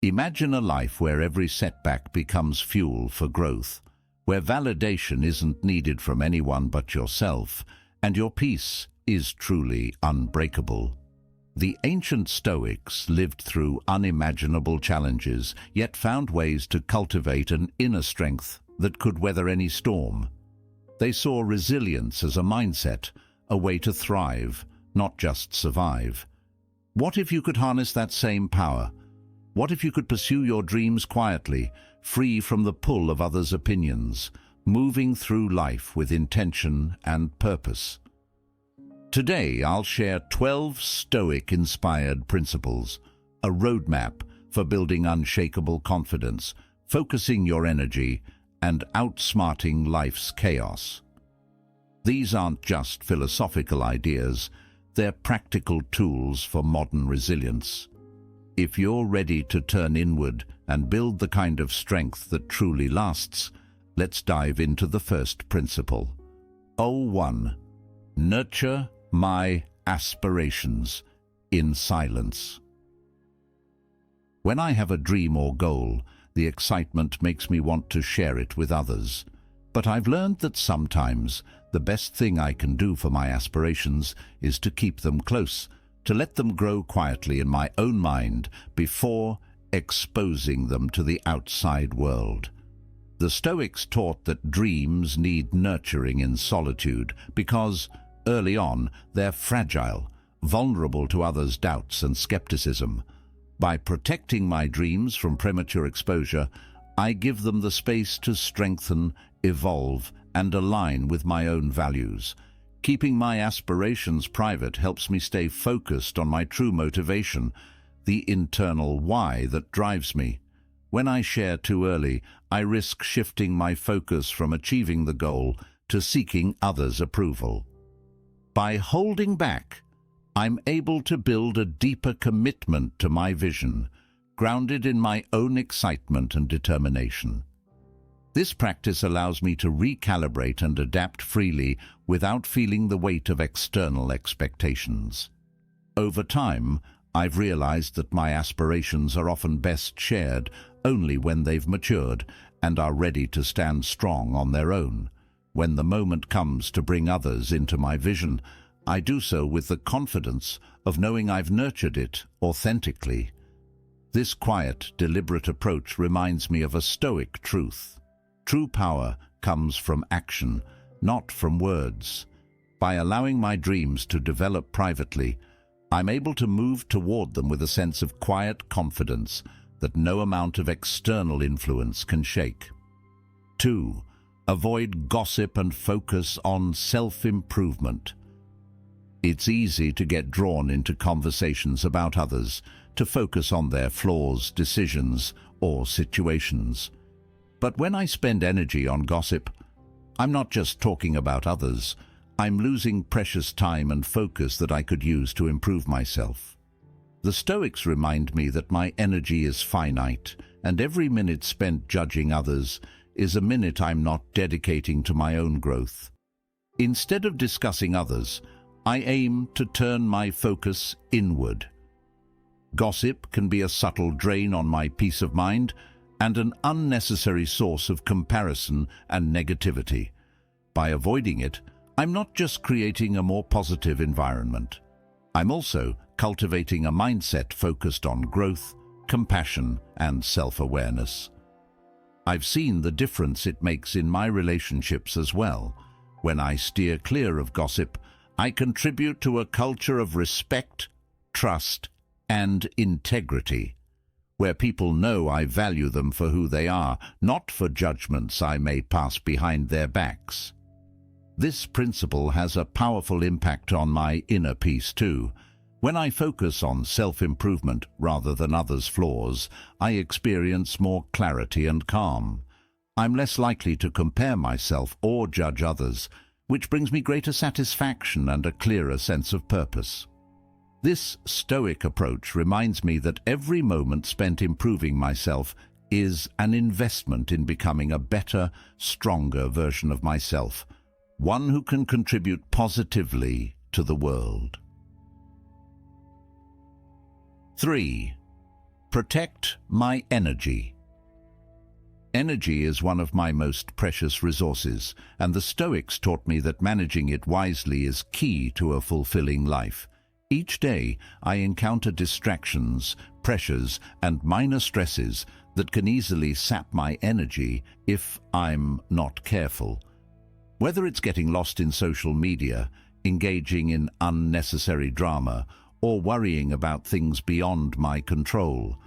Imagine a life where every setback becomes fuel for growth, where validation isn't needed from anyone but yourself, and your peace is truly unbreakable. The ancient Stoics lived through unimaginable challenges, yet found ways to cultivate an inner strength that could weather any storm. They saw resilience as a mindset, a way to thrive, not just survive. What if you could harness that same power? What if you could pursue your dreams quietly, free from the pull of others' opinions, moving through life with intention and purpose? Today, I'll share 12 Stoic-inspired principles, a roadmap for building unshakable confidence, focusing your energy, and outsmarting life's chaos. These aren't just philosophical ideas, they're practical tools for modern resilience. If you're ready to turn inward and build the kind of strength that truly lasts, let's dive into the first principle. 1. Nurture my aspirations in silence. When I have a dream or goal, the excitement makes me want to share it with others. But I've learned that sometimes the best thing I can do for my aspirations is to keep them close, to let them grow quietly in my own mind before exposing them to the outside world. The Stoics taught that dreams need nurturing in solitude because, early on, they're fragile, vulnerable to others' doubts and skepticism. By protecting my dreams from premature exposure, I give them the space to strengthen, evolve, and align with my own values. Keeping my aspirations private helps me stay focused on my true motivation, the internal why that drives me. When I share too early, I risk shifting my focus from achieving the goal to seeking others' approval. By holding back, I'm able to build a deeper commitment to my vision, grounded in my own excitement and determination. This practice allows me to recalibrate and adapt freely without feeling the weight of external expectations. Over time, I've realized that my aspirations are often best shared only when they've matured and are ready to stand strong on their own. When the moment comes to bring others into my vision, I do so with the confidence of knowing I've nurtured it authentically. This quiet, deliberate approach reminds me of a Stoic truth. True power comes from action, not from words. By allowing my dreams to develop privately, I'm able to move toward them with a sense of quiet confidence that no amount of external influence can shake. 2. Avoid gossip and focus on self-improvement. It's easy to get drawn into conversations about others, to focus on their flaws, decisions, or situations. But when I spend energy on gossip, I'm not just talking about others, I'm losing precious time and focus that I could use to improve myself. The Stoics remind me that my energy is finite, and every minute spent judging others is a minute I'm not dedicating to my own growth. Instead of discussing others, I aim to turn my focus inward. Gossip can be a subtle drain on my peace of mind and an unnecessary source of comparison and negativity. By avoiding it, I'm not just creating a more positive environment. I'm also cultivating a mindset focused on growth, compassion, and self-awareness. I've seen the difference it makes in my relationships as well. When I steer clear of gossip, I contribute to a culture of respect, trust, and integrity, where people know I value them for who they are, not for judgments I may pass behind their backs. This principle has a powerful impact on my inner peace too. When I focus on self-improvement rather than others' flaws, I experience more clarity and calm. I'm less likely to compare myself or judge others, which brings me greater satisfaction and a clearer sense of purpose. This Stoic approach reminds me that every moment spent improving myself is an investment in becoming a better, stronger version of myself, one who can contribute positively to the world. 3. Protect my energy. Energy is one of my most precious resources, and the Stoics taught me that managing it wisely is key to a fulfilling life. Each day, I encounter distractions, pressures, and minor stresses that can easily sap my energy if I'm not careful. Whether it's getting lost in social media, engaging in unnecessary drama, or worrying about things beyond my control,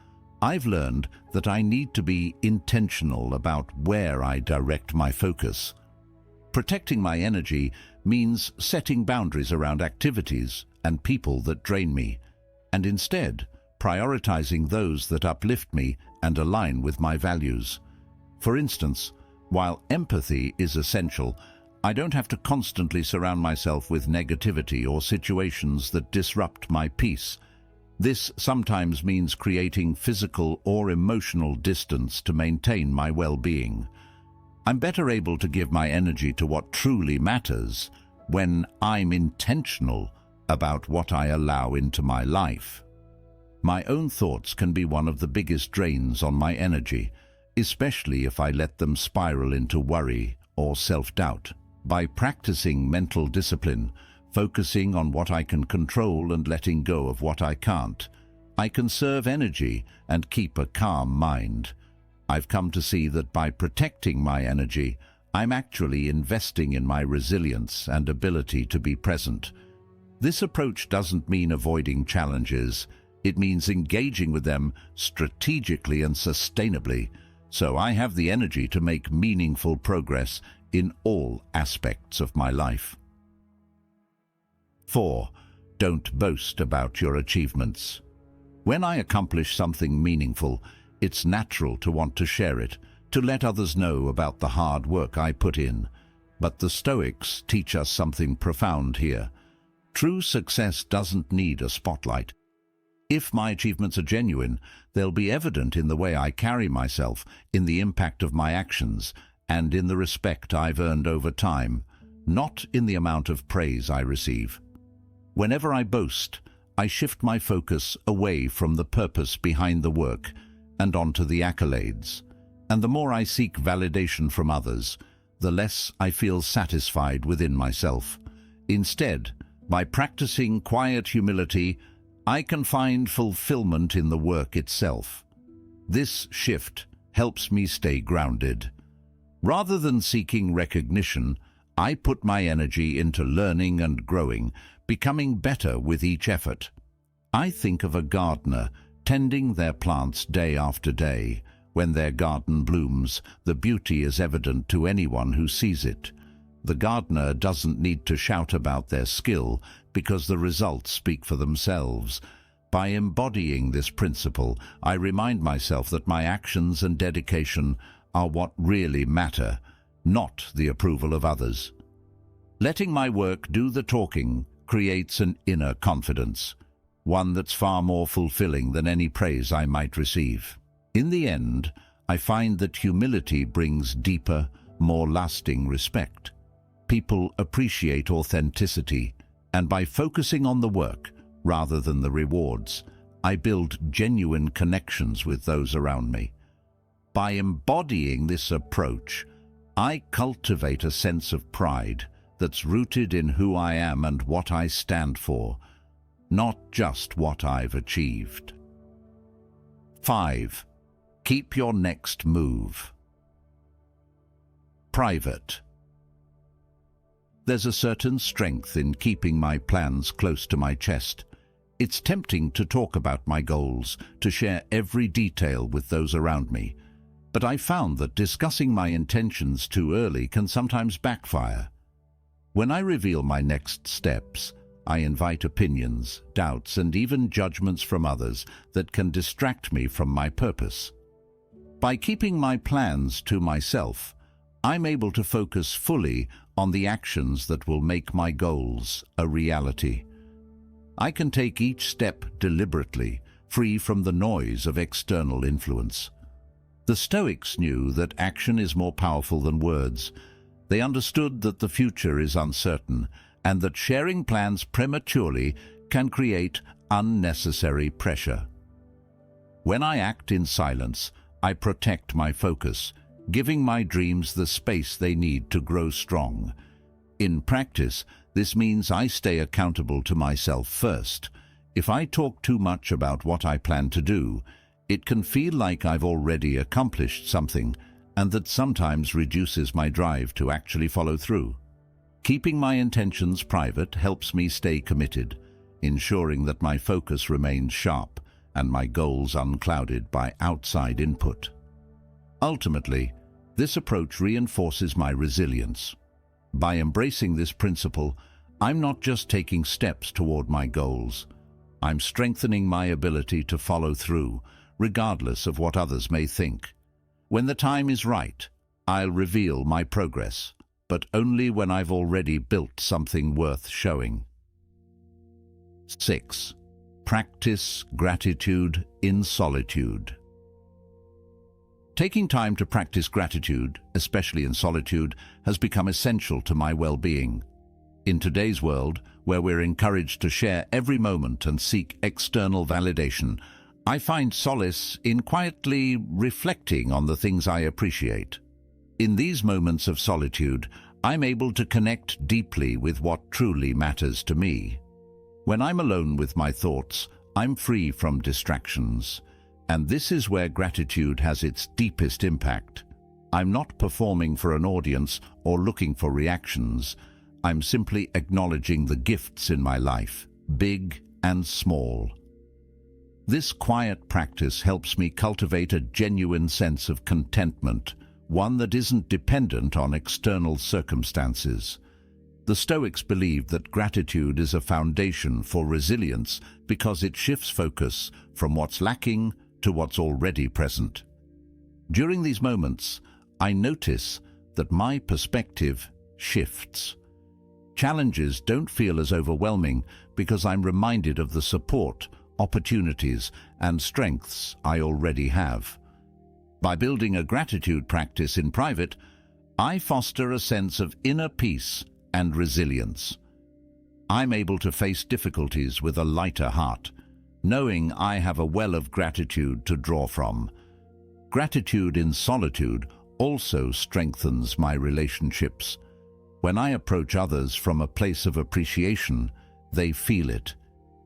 I've learned that I need to be intentional about where I direct my focus. Protecting my energy means setting boundaries around activities and people that drain me, and instead prioritizing those that uplift me and align with my values. For instance, while empathy is essential, I don't have to constantly surround myself with negativity or situations that disrupt my peace. This sometimes means creating physical or emotional distance to maintain my well-being. I'm better able to give my energy to what truly matters when I'm intentional about what I allow into my life. My own thoughts can be one of the biggest drains on my energy, especially if I let them spiral into worry or self-doubt. By practicing mental discipline, focusing on what I can control and letting go of what I can't, I conserve energy and keep a calm mind. I've come to see that by protecting my energy, I'm actually investing in my resilience and ability to be present. This approach doesn't mean avoiding challenges. It means engaging with them strategically and sustainably, so I have the energy to make meaningful progress in all aspects of my life. 4. Don't boast about your achievements. When I accomplish something meaningful, it's natural to want to share it, to let others know about the hard work I put in. But the Stoics teach us something profound here. True success doesn't need a spotlight. If my achievements are genuine, they'll be evident in the way I carry myself, in the impact of my actions, and in the respect I've earned over time, not in the amount of praise I receive. Whenever I boast, I shift my focus away from the purpose behind the work and onto the accolades. And the more I seek validation from others, the less I feel satisfied within myself. Instead, by practicing quiet humility, I can find fulfillment in the work itself. This shift helps me stay grounded. Rather than seeking recognition, I put my energy into learning and growing, becoming better with each effort. I think of a gardener tending their plants day after day. When their garden blooms, the beauty is evident to anyone who sees it. The gardener doesn't need to shout about their skill because the results speak for themselves. By embodying this principle, I remind myself that my actions and dedication are what really matter, not the approval of others. Letting my work do the talking creates an inner confidence, one that's far more fulfilling than any praise I might receive. In the end, I find that humility brings deeper, more lasting respect. People appreciate authenticity, and by focusing on the work rather than the rewards, I build genuine connections with those around me. By embodying this approach, I cultivate a sense of pride that's rooted in who I am and what I stand for, not just what I've achieved. 5. Keep your next move. Private. There's a certain strength in keeping my plans close to my chest. It's tempting to talk about my goals, to share every detail with those around me. But I found that discussing my intentions too early can sometimes backfire. When I reveal my next steps, I invite opinions, doubts, and even judgments from others that can distract me from my purpose. By keeping my plans to myself, I'm able to focus fully on the actions that will make my goals a reality. I can take each step deliberately, free from the noise of external influence. The Stoics knew that action is more powerful than words. They understood that the future is uncertain and that sharing plans prematurely can create unnecessary pressure. When I act in silence, I protect my focus, giving my dreams the space they need to grow strong. In practice, this means I stay accountable to myself first. If I talk too much about what I plan to do, it can feel like I've already accomplished something, and that sometimes reduces my drive to actually follow through. Keeping my intentions private helps me stay committed, ensuring that my focus remains sharp and my goals unclouded by outside input. Ultimately, this approach reinforces my resilience. By embracing this principle, I'm not just taking steps toward my goals. I'm strengthening my ability to follow through, regardless of what others may think. When the time is right, I'll reveal my progress, but only when I've already built something worth showing. 6. Practice gratitude in solitude. Taking time to practice gratitude, especially in solitude, has become essential to my well-being. In today's world, where we're encouraged to share every moment and seek external validation, I find solace in quietly reflecting on the things I appreciate. In these moments of solitude, I'm able to connect deeply with what truly matters to me. When I'm alone with my thoughts, I'm free from distractions, and this is where gratitude has its deepest impact. I'm not performing for an audience or looking for reactions. I'm simply acknowledging the gifts in my life, big and small. This quiet practice helps me cultivate a genuine sense of contentment, one that isn't dependent on external circumstances. The Stoics believe that gratitude is a foundation for resilience because it shifts focus from what's lacking to what's already present. During these moments, I notice that my perspective shifts. Challenges don't feel as overwhelming because I'm reminded of the support, opportunities, and strengths I already have. By building a gratitude practice in private, I foster a sense of inner peace and resilience. I'm able to face difficulties with a lighter heart, knowing I have a well of gratitude to draw from. Gratitude in solitude also strengthens my relationships. When I approach others from a place of appreciation, they feel it,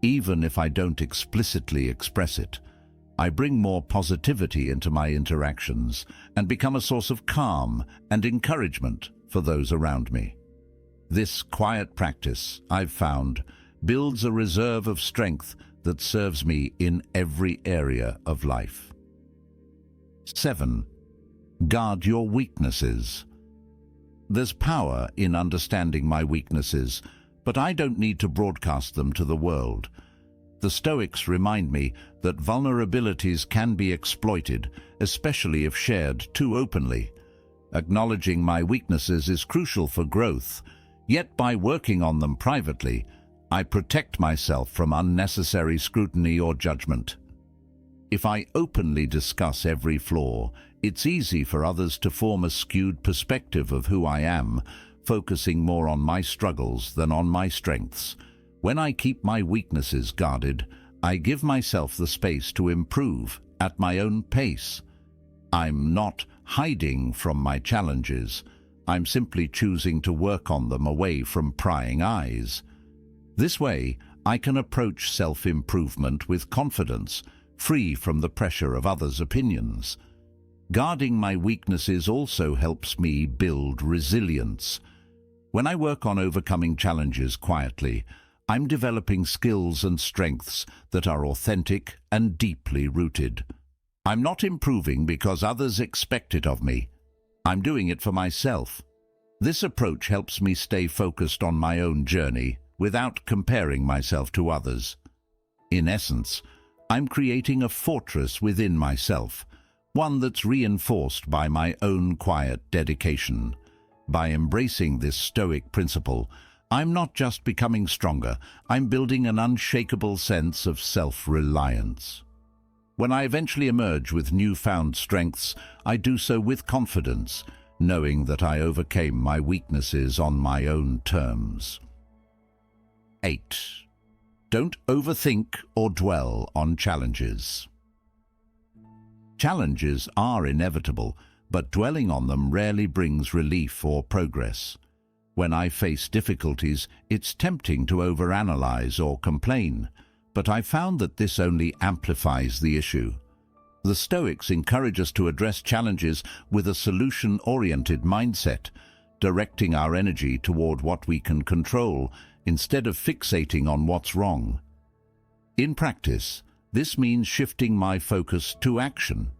even if I don't explicitly express it. I bring more positivity into my interactions and become a source of calm and encouragement for those around me. This quiet practice, I've found, builds a reserve of strength that serves me in every area of life. 7. Guard your weaknesses. There's power in understanding my weaknesses, but I don't need to broadcast them to the world. The Stoics remind me that vulnerabilities can be exploited, especially if shared too openly. Acknowledging my weaknesses is crucial for growth, yet by working on them privately, I protect myself from unnecessary scrutiny or judgment. If I openly discuss every flaw, it's easy for others to form a skewed perspective of who I am, focusing more on my struggles than on my strengths. When I keep my weaknesses guarded, I give myself the space to improve at my own pace. I'm not hiding from my challenges. I'm simply choosing to work on them away from prying eyes. This way, I can approach self-improvement with confidence, free from the pressure of others' opinions. Guarding my weaknesses also helps me build resilience. When I work on overcoming challenges quietly, I'm developing skills and strengths that are authentic and deeply rooted. I'm not improving because others expect it of me. I'm doing it for myself. This approach helps me stay focused on my own journey without comparing myself to others. In essence, I'm creating a fortress within myself, one that's reinforced by my own quiet dedication. By embracing this Stoic principle, I'm not just becoming stronger, I'm building an unshakable sense of self-reliance. When I eventually emerge with newfound strengths, I do so with confidence, knowing that I overcame my weaknesses on my own terms. 8. Don't overthink or dwell on challenges. Challenges are inevitable, but dwelling on them rarely brings relief or progress. When I face difficulties, it's tempting to overanalyze or complain, but I found that this only amplifies the issue. The Stoics encourage us to address challenges with a solution-oriented mindset, directing our energy toward what we can control instead of fixating on what's wrong. In practice, this means shifting my focus to action.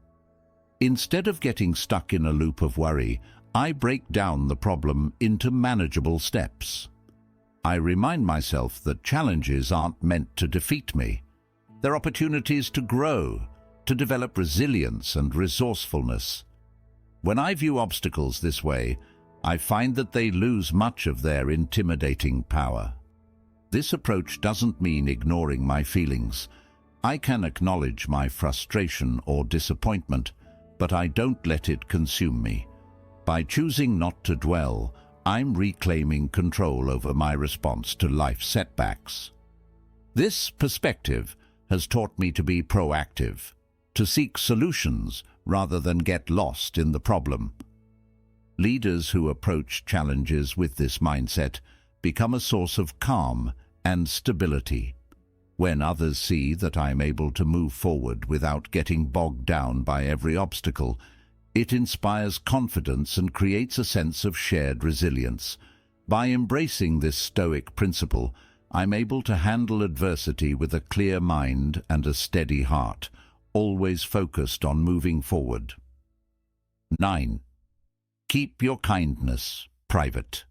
Instead of getting stuck in a loop of worry, I break down the problem into manageable steps. I remind myself that challenges aren't meant to defeat me. They're opportunities to grow, to develop resilience and resourcefulness. When I view obstacles this way, I find that they lose much of their intimidating power. This approach doesn't mean ignoring my feelings. I can acknowledge my frustration or disappointment, but I don't let it consume me. By choosing not to dwell, I'm reclaiming control over my response to life setbacks. This perspective has taught me to be proactive, to seek solutions rather than get lost in the problem. Leaders who approach challenges with this mindset become a source of calm and stability. When others see that I'm able to move forward without getting bogged down by every obstacle, it inspires confidence and creates a sense of shared resilience. By embracing this Stoic principle, I'm able to handle adversity with a clear mind and a steady heart, always focused on moving forward. 9. Keep your kindness private.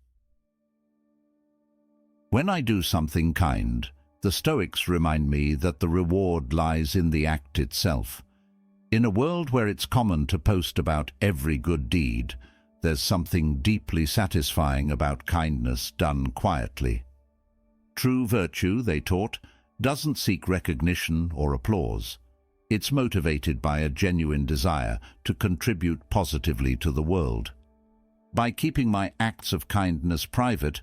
When I do something kind, the Stoics remind me that the reward lies in the act itself. In a world where it's common to post about every good deed, there's something deeply satisfying about kindness done quietly. True virtue, they taught, doesn't seek recognition or applause. It's motivated by a genuine desire to contribute positively to the world. By keeping my acts of kindness private,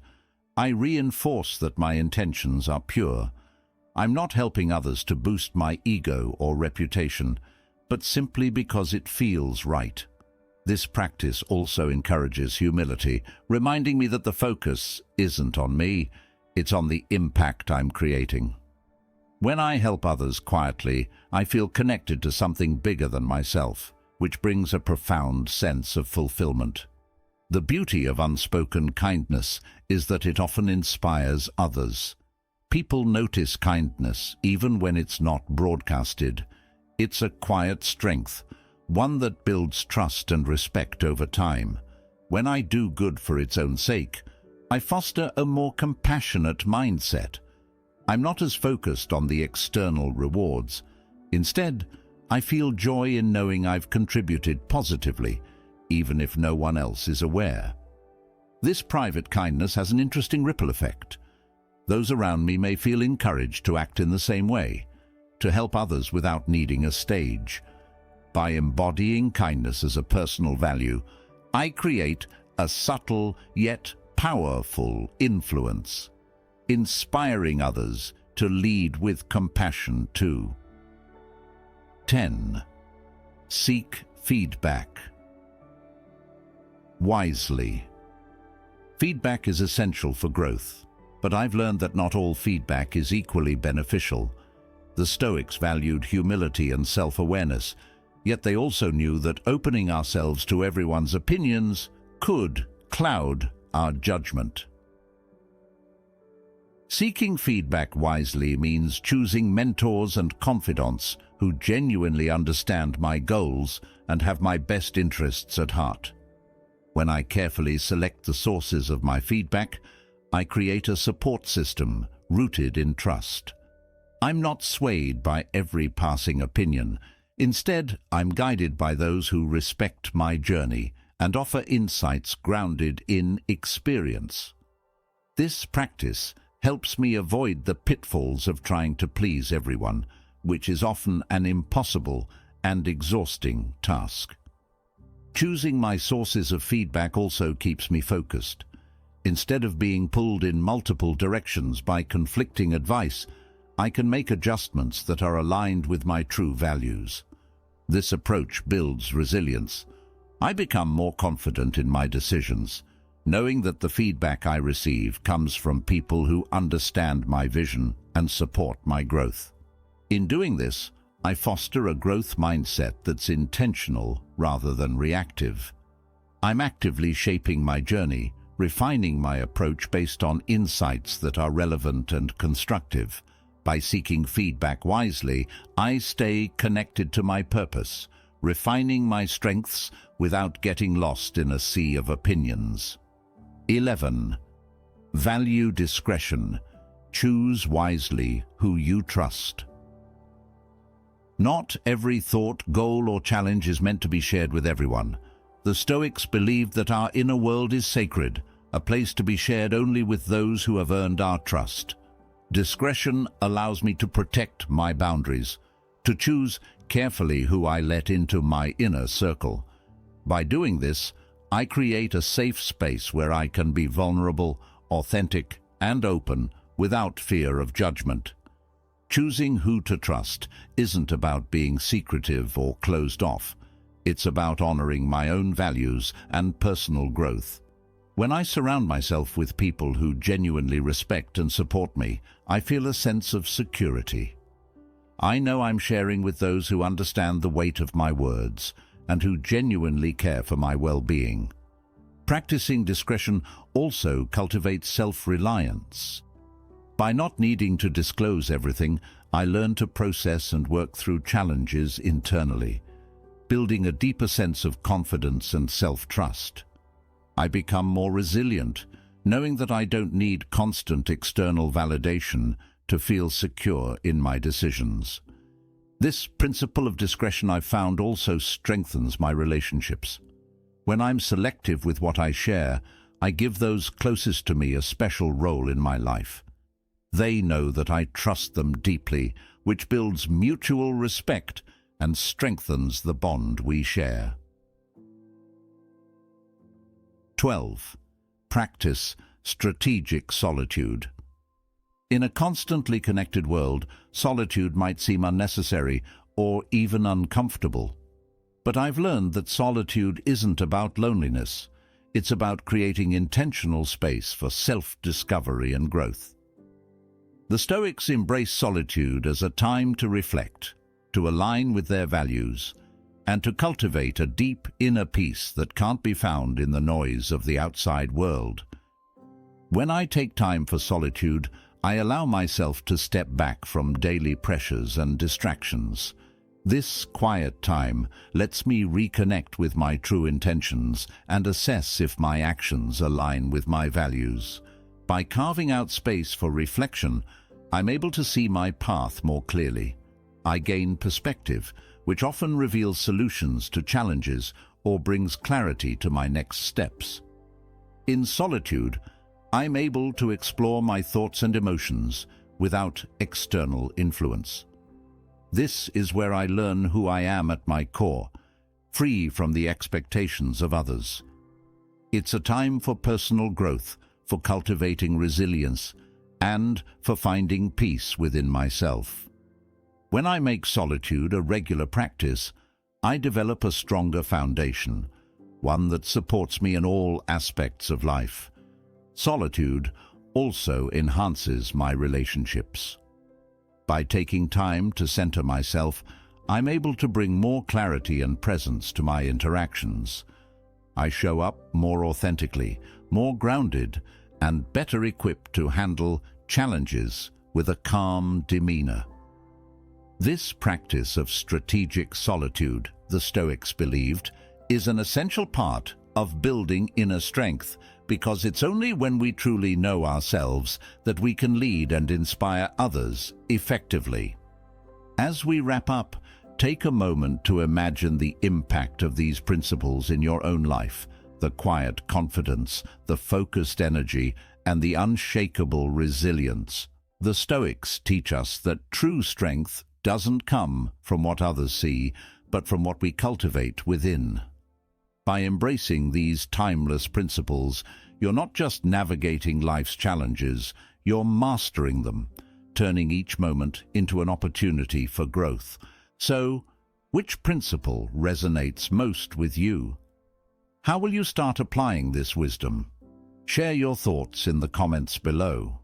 I reinforce that my intentions are pure. I'm not helping others to boost my ego or reputation, but simply because it feels right. This practice also encourages humility, reminding me that the focus isn't on me, it's on the impact I'm creating. When I help others quietly, I feel connected to something bigger than myself, which brings a profound sense of fulfillment. The beauty of unspoken kindness is that it often inspires others. People notice kindness even when it's not broadcasted. It's a quiet strength, one that builds trust and respect over time. When I do good for its own sake, I foster a more compassionate mindset. I'm not as focused on the external rewards. Instead, I feel joy in knowing I've contributed positively, even if no one else is aware. This private kindness has an interesting ripple effect. Those around me may feel encouraged to act in the same way, to help others without needing a stage. By embodying kindness as a personal value, I create a subtle yet powerful influence, inspiring others to lead with compassion too. 10. Seek feedback wisely. Feedback is essential for growth, but I've learned that not all feedback is equally beneficial. The Stoics valued humility and self-awareness, yet they also knew that opening ourselves to everyone's opinions could cloud our judgment. Seeking feedback wisely means choosing mentors and confidants who genuinely understand my goals and have my best interests at heart. When I carefully select the sources of my feedback, I create a support system rooted in trust. I'm not swayed by every passing opinion. Instead, I'm guided by those who respect my journey and offer insights grounded in experience. This practice helps me avoid the pitfalls of trying to please everyone, which is often an impossible and exhausting task. Choosing my sources of feedback also keeps me focused. Instead of being pulled in multiple directions by conflicting advice, I can make adjustments that are aligned with my true values. This approach builds resilience. I become more confident in my decisions, knowing that the feedback I receive comes from people who understand my vision and support my growth. In doing this, I foster a growth mindset that's intentional rather than reactive. I'm actively shaping my journey, refining my approach based on insights that are relevant and constructive. By seeking feedback wisely, I stay connected to my purpose, refining my strengths without getting lost in a sea of opinions. 11. Value discretion. Choose wisely who you trust. Not every thought, goal, or challenge is meant to be shared with everyone. The Stoics believed that our inner world is sacred, a place to be shared only with those who have earned our trust. Discretion allows me to protect my boundaries, to choose carefully who I let into my inner circle. By doing this, I create a safe space where I can be vulnerable, authentic, and open without fear of judgment. Choosing who to trust isn't about being secretive or closed off. It's about honoring my own values and personal growth. When I surround myself with people who genuinely respect and support me, I feel a sense of security. I know I'm sharing with those who understand the weight of my words and who genuinely care for my well-being. Practicing discretion also cultivates self-reliance. By not needing to disclose everything, I learn to process and work through challenges internally, building a deeper sense of confidence and self-trust. I become more resilient, knowing that I don't need constant external validation to feel secure in my decisions. This principle of discretion, I've found, also strengthens my relationships. When I'm selective with what I share, I give those closest to me a special role in my life. They know that I trust them deeply, which builds mutual respect and strengthens the bond we share. 12. Practice strategic solitude. In a constantly connected world, solitude might seem unnecessary or even uncomfortable. But I've learned that solitude isn't about loneliness. It's about creating intentional space for self-discovery and growth. The Stoics embrace solitude as a time to reflect, to align with their values, and to cultivate a deep inner peace that can't be found in the noise of the outside world. When I take time for solitude, I allow myself to step back from daily pressures and distractions. This quiet time lets me reconnect with my true intentions and assess if my actions align with my values. By carving out space for reflection, I'm able to see my path more clearly. I gain perspective, which often reveals solutions to challenges or brings clarity to my next steps. In solitude, I'm able to explore my thoughts and emotions without external influence. This is where I learn who I am at my core, free from the expectations of others. It's a time for personal growth, for cultivating resilience, and for finding peace within myself. When I make solitude a regular practice, I develop a stronger foundation, one that supports me in all aspects of life. Solitude also enhances my relationships. By taking time to center myself, I'm able to bring more clarity and presence to my interactions. I show up more authentically, more grounded, and better equipped to handle challenges with a calm demeanor. This practice of strategic solitude, the Stoics believed, is an essential part of building inner strength, because it's only when we truly know ourselves that we can lead and inspire others effectively. As we wrap up, take a moment to imagine the impact of these principles in your own life, the quiet confidence, the focused energy, and the unshakable resilience. The Stoics teach us that true strength doesn't come from what others see, but from what we cultivate within. By embracing these timeless principles, you're not just navigating life's challenges, you're mastering them, turning each moment into an opportunity for growth. So, Which principle resonates most with you? How will you start applying this wisdom? Share your thoughts in the comments below.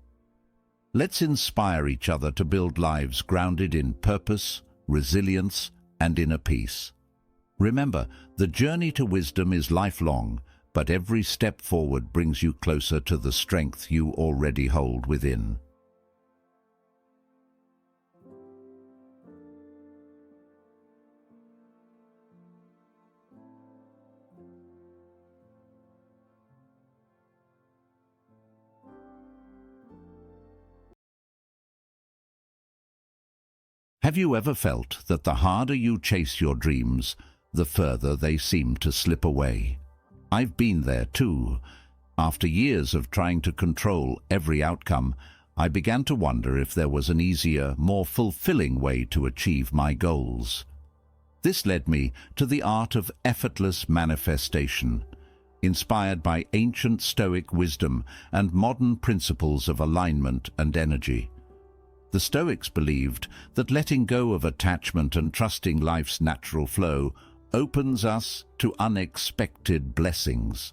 Let's inspire each other to build lives grounded in purpose, resilience, and inner peace. Remember, the journey to wisdom is lifelong, but every step forward brings you closer to the strength you already hold within. Have you ever felt that the harder you chase your dreams, the further they seem to slip away? I've been there too. After years of trying to control every outcome, I began to wonder if there was an easier, more fulfilling way to achieve my goals. This led me to the art of effortless manifestation, inspired by ancient Stoic wisdom and modern principles of alignment and energy. The Stoics believed that letting go of attachment and trusting life's natural flow opens us to unexpected blessings.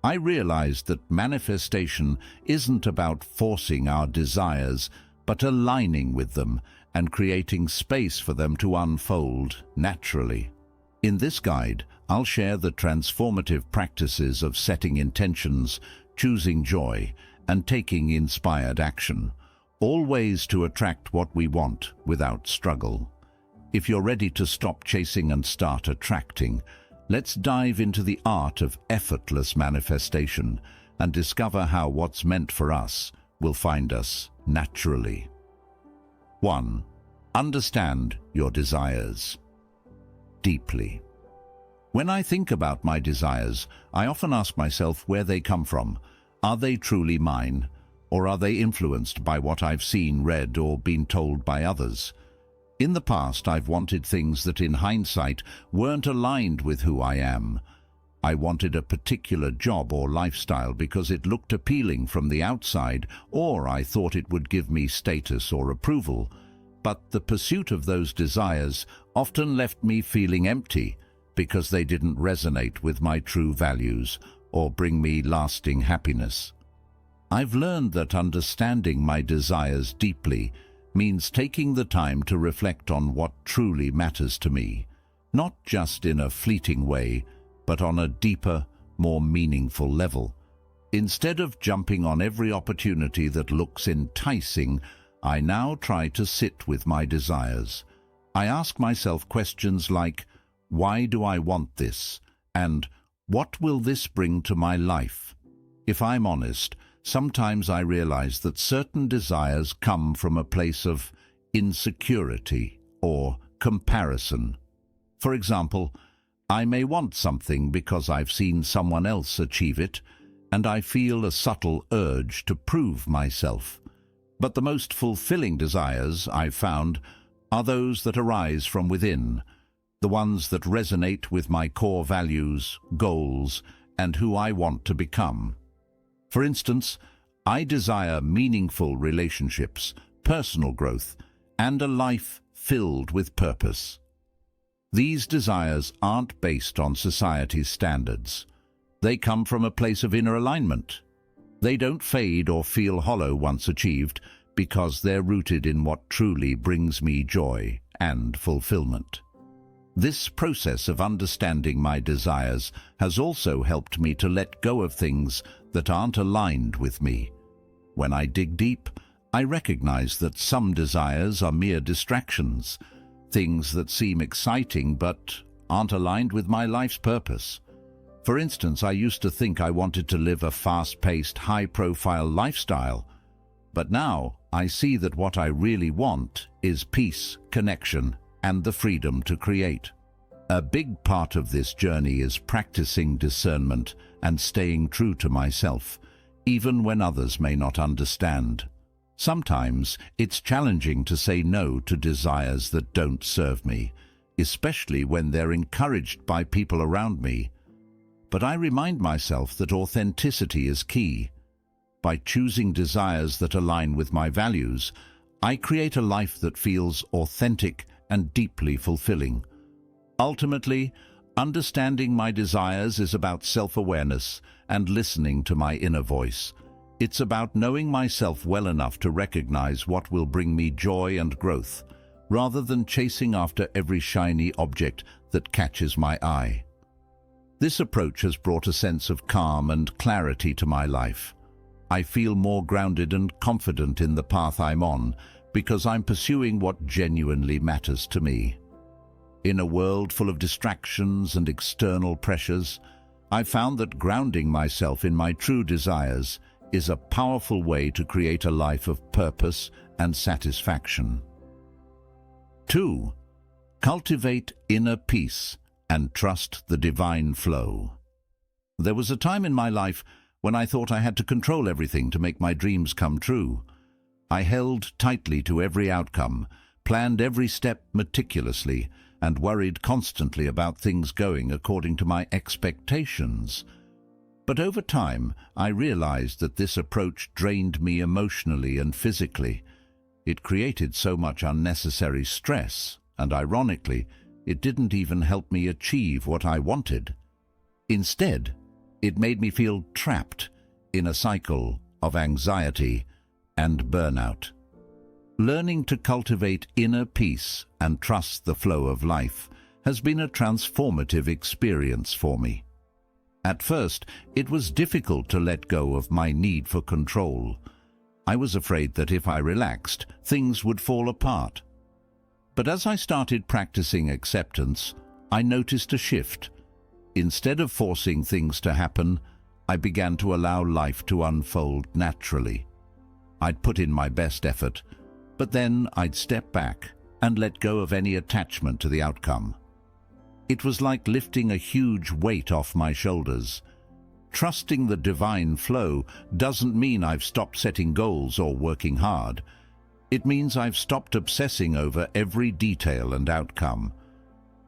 I realized that manifestation isn't about forcing our desires, but aligning with them and creating space for them to unfold naturally. In this guide, I'll share the transformative practices of setting intentions, choosing joy, and taking inspired action. All ways to attract what we want without struggle. If you're ready to stop chasing and start attracting, let's dive into the art of effortless manifestation and discover how what's meant for us will find us naturally. 1. Understand your desires deeply. When I think about my desires, I often ask myself where they come from. Are they truly mine? Or are they influenced by what I've seen, read, or been told by others? In the past, I've wanted things that in hindsight weren't aligned with who I am. I wanted a particular job or lifestyle because it looked appealing from the outside, or I thought it would give me status or approval. But the pursuit of those desires often left me feeling empty because they didn't resonate with my true values or bring me lasting happiness. I've learned that understanding my desires deeply means taking the time to reflect on what truly matters to me, not just in a fleeting way, but on a deeper, more meaningful level. Instead of jumping on every opportunity that looks enticing, I now try to sit with my desires. I ask myself questions like, why do I want this? And what will this bring to my life? If I'm honest, sometimes I realize that certain desires come from a place of insecurity or comparison. For example, I may want something because I've seen someone else achieve it, and I feel a subtle urge to prove myself. But the most fulfilling desires, I've found, are those that arise from within, the ones that resonate with my core values, goals, and who I want to become. For instance, I desire meaningful relationships, personal growth, and a life filled with purpose. These desires aren't based on society's standards. They come from a place of inner alignment. They don't fade or feel hollow once achieved because they're rooted in what truly brings me joy and fulfillment. This process of understanding my desires has also helped me to let go of things that aren't aligned with me. When I dig deep, I recognize that some desires are mere distractions, things that seem exciting but aren't aligned with my life's purpose. For instance, I used to think I wanted to live a fast-paced, high-profile lifestyle, but now I see that what I really want is peace, connection, and the freedom to create. A big part of this journey is practicing discernment and staying true to myself, even when others may not understand. Sometimes it's challenging to say no to desires that don't serve me, especially when they're encouraged by people around me. But I remind myself that authenticity is key. By choosing desires that align with my values, I create a life that feels authentic and deeply fulfilling. Ultimately, understanding my desires is about self-awareness and listening to my inner voice. It's about knowing myself well enough to recognize what will bring me joy and growth, rather than chasing after every shiny object that catches my eye. This approach has brought a sense of calm and clarity to my life. I feel more grounded and confident in the path I'm on because I'm pursuing what genuinely matters to me. In a world full of distractions and external pressures, I've found that grounding myself in my true desires is a powerful way to create a life of purpose and satisfaction. 2. Cultivate inner peace and trust the divine flow. There was a time in my life when I thought I had to control everything to make my dreams come true. I held tightly to every outcome, planned every step meticulously, and worried constantly about things going according to my expectations. But over time, I realized that this approach drained me emotionally and physically. It created so much unnecessary stress, and ironically, it didn't even help me achieve what I wanted. Instead, it made me feel trapped in a cycle of anxiety and burnout. Learning to cultivate inner peace and trust the flow of life has been a transformative experience for me. At first, it was difficult to let go of my need for control. I was afraid that if I relaxed, things would fall apart. But as I started practicing acceptance, I noticed a shift. Instead of forcing things to happen, I began to allow life to unfold naturally. I'd put in my best effort, but then I'd step back and let go of any attachment to the outcome. It was like lifting a huge weight off my shoulders. Trusting the divine flow doesn't mean I've stopped setting goals or working hard. It means I've stopped obsessing over every detail and outcome.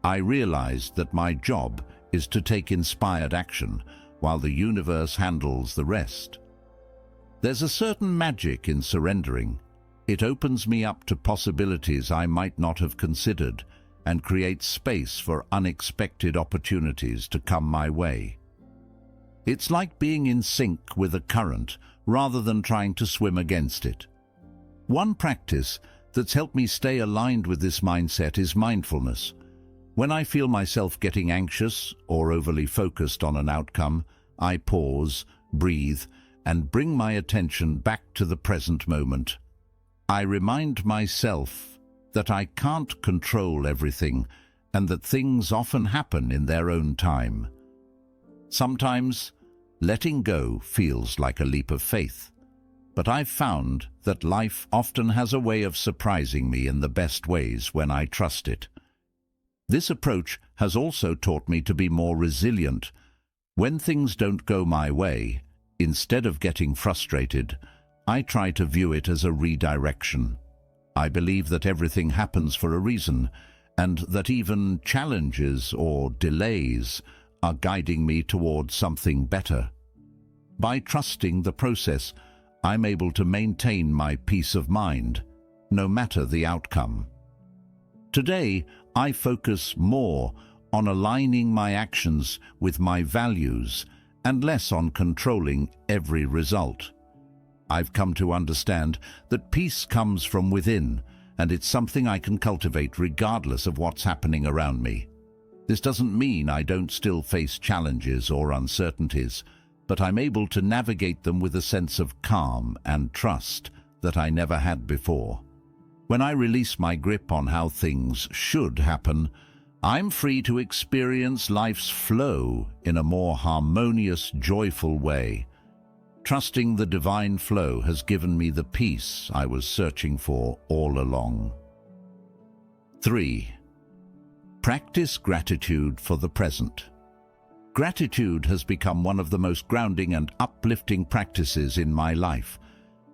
I realized that my job is to take inspired action while the universe handles the rest. There's a certain magic in surrendering. It opens me up to possibilities I might not have considered and creates space for unexpected opportunities to come my way. It's like being in sync with a current rather than trying to swim against it. One practice that's helped me stay aligned with this mindset is mindfulness. When I feel myself getting anxious or overly focused on an outcome, I pause, breathe, and bring my attention back to the present moment. I remind myself that I can't control everything and that things often happen in their own time. Sometimes, letting go feels like a leap of faith, but I've found that life often has a way of surprising me in the best ways when I trust it. This approach has also taught me to be more resilient. When things don't go my way, instead of getting frustrated, I try to view it as a redirection. I believe that everything happens for a reason, and that even challenges or delays are guiding me towards something better. By trusting the process, I'm able to maintain my peace of mind, no matter the outcome. Today, I focus more on aligning my actions with my values and less on controlling every result. I've come to understand that peace comes from within, and it's something I can cultivate regardless of what's happening around me. This doesn't mean I don't still face challenges or uncertainties, but I'm able to navigate them with a sense of calm and trust that I never had before. When I release my grip on how things should happen, I'm free to experience life's flow in a more harmonious, joyful way. Trusting the divine flow has given me the peace I was searching for all along. 3. Practice gratitude for the present. Gratitude has become one of the most grounding and uplifting practices in my life.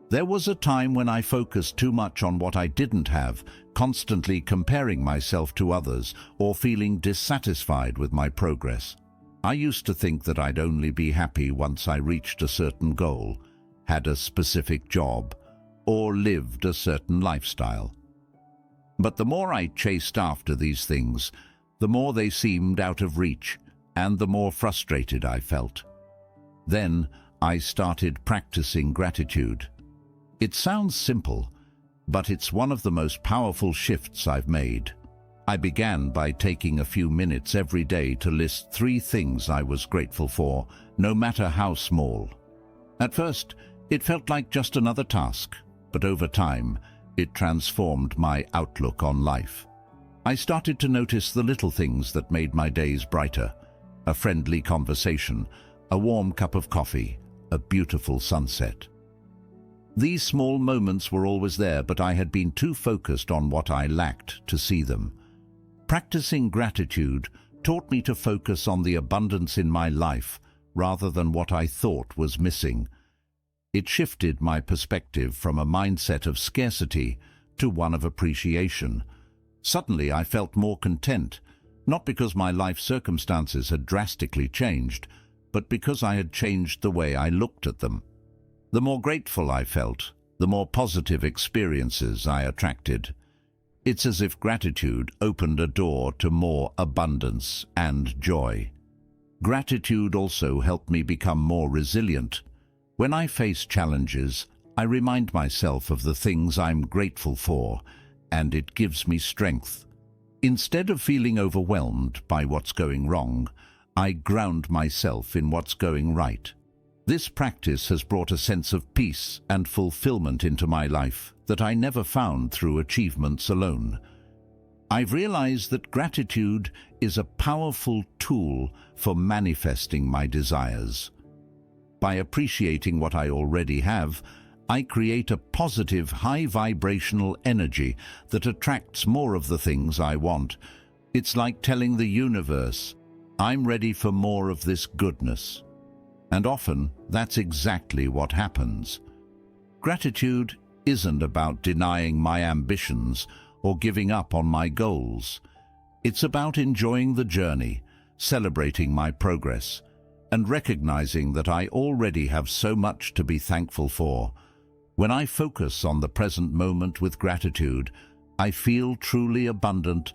There was a time when I focused too much on what I didn't have, constantly comparing myself to others or feeling dissatisfied with my progress. I used to think that I'd only be happy once I reached a certain goal, had a specific job, or lived a certain lifestyle. But the more I chased after these things, the more they seemed out of reach, and the more frustrated I felt. Then I started practicing gratitude. It sounds simple, but it's one of the most powerful shifts I've made. I began by taking a few minutes every day to list 3 things I was grateful for, no matter how small. At first, it felt like just another task, but over time, it transformed my outlook on life. I started to notice the little things that made my days brighter: a friendly conversation, a warm cup of coffee, a beautiful sunset. These small moments were always there, but I had been too focused on what I lacked to see them. Practicing gratitude taught me to focus on the abundance in my life rather than what I thought was missing. It shifted my perspective from a mindset of scarcity to one of appreciation. Suddenly I felt more content, not because my life circumstances had drastically changed, but because I had changed the way I looked at them. The more grateful I felt, the more positive experiences I attracted. It's as if gratitude opened a door to more abundance and joy. Gratitude also helped me become more resilient. When I face challenges, I remind myself of the things I'm grateful for, and it gives me strength. Instead of feeling overwhelmed by what's going wrong, I ground myself in what's going right. This practice has brought a sense of peace and fulfillment into my life that I never found through achievements alone. I've realized that gratitude is a powerful tool for manifesting my desires. By appreciating what I already have, I create a positive, high-vibrational energy that attracts more of the things I want. It's like telling the universe, I'm ready for more of this goodness. And often, that's exactly what happens. Gratitude isn't about denying my ambitions or giving up on my goals. It's about enjoying the journey, celebrating my progress, and recognizing that I already have so much to be thankful for. When I focus on the present moment with gratitude, I feel truly abundant,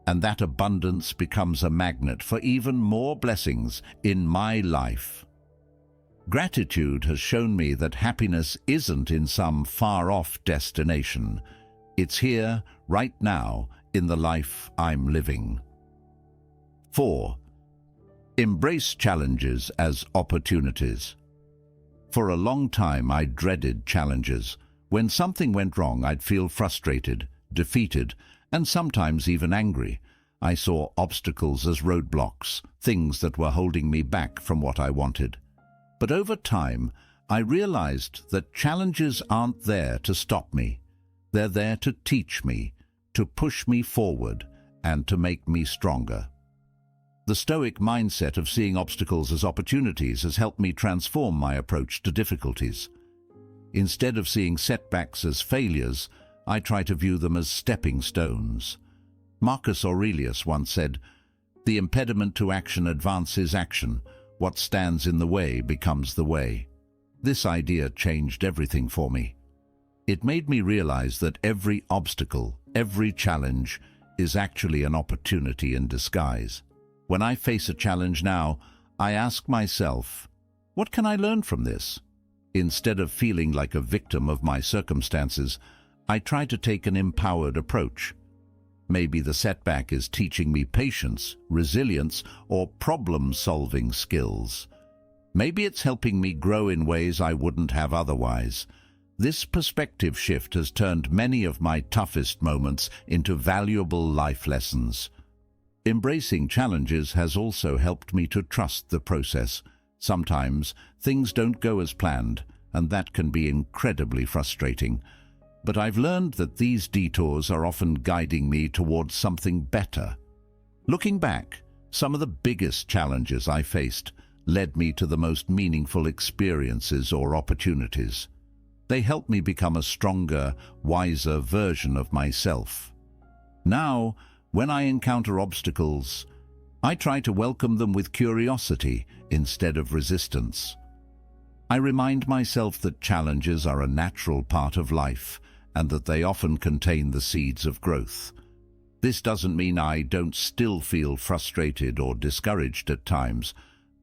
and that abundance becomes a magnet for even more blessings in my life. Gratitude has shown me that happiness isn't in some far-off destination. It's here, right now, in the life I'm living. 4. Embrace challenges as opportunities. For a long time, I dreaded challenges. When something went wrong, I'd feel frustrated, defeated, and sometimes even angry. I saw obstacles as roadblocks, things that were holding me back from what I wanted. But over time, I realized that challenges aren't there to stop me. They're there to teach me, to push me forward, and to make me stronger. The Stoic mindset of seeing obstacles as opportunities has helped me transform my approach to difficulties. Instead of seeing setbacks as failures, I try to view them as stepping stones. Marcus Aurelius once said, "The impediment to action advances action. What stands in the way becomes the way." This idea changed everything for me. It made me realize that every obstacle, every challenge, is actually an opportunity in disguise. When I face a challenge now, I ask myself, what can I learn from this? Instead of feeling like a victim of my circumstances, I try to take an empowered approach. Maybe the setback is teaching me patience, resilience, or problem-solving skills. Maybe it's helping me grow in ways I wouldn't have otherwise. This perspective shift has turned many of my toughest moments into valuable life lessons. Embracing challenges has also helped me to trust the process. Sometimes things don't go as planned, and that can be incredibly frustrating. But I've learned that these detours are often guiding me towards something better. Looking back, some of the biggest challenges I faced led me to the most meaningful experiences or opportunities. They helped me become a stronger, wiser version of myself. Now, when I encounter obstacles, I try to welcome them with curiosity instead of resistance. I remind myself that challenges are a natural part of life, and that they often contain the seeds of growth. This doesn't mean I don't still feel frustrated or discouraged at times,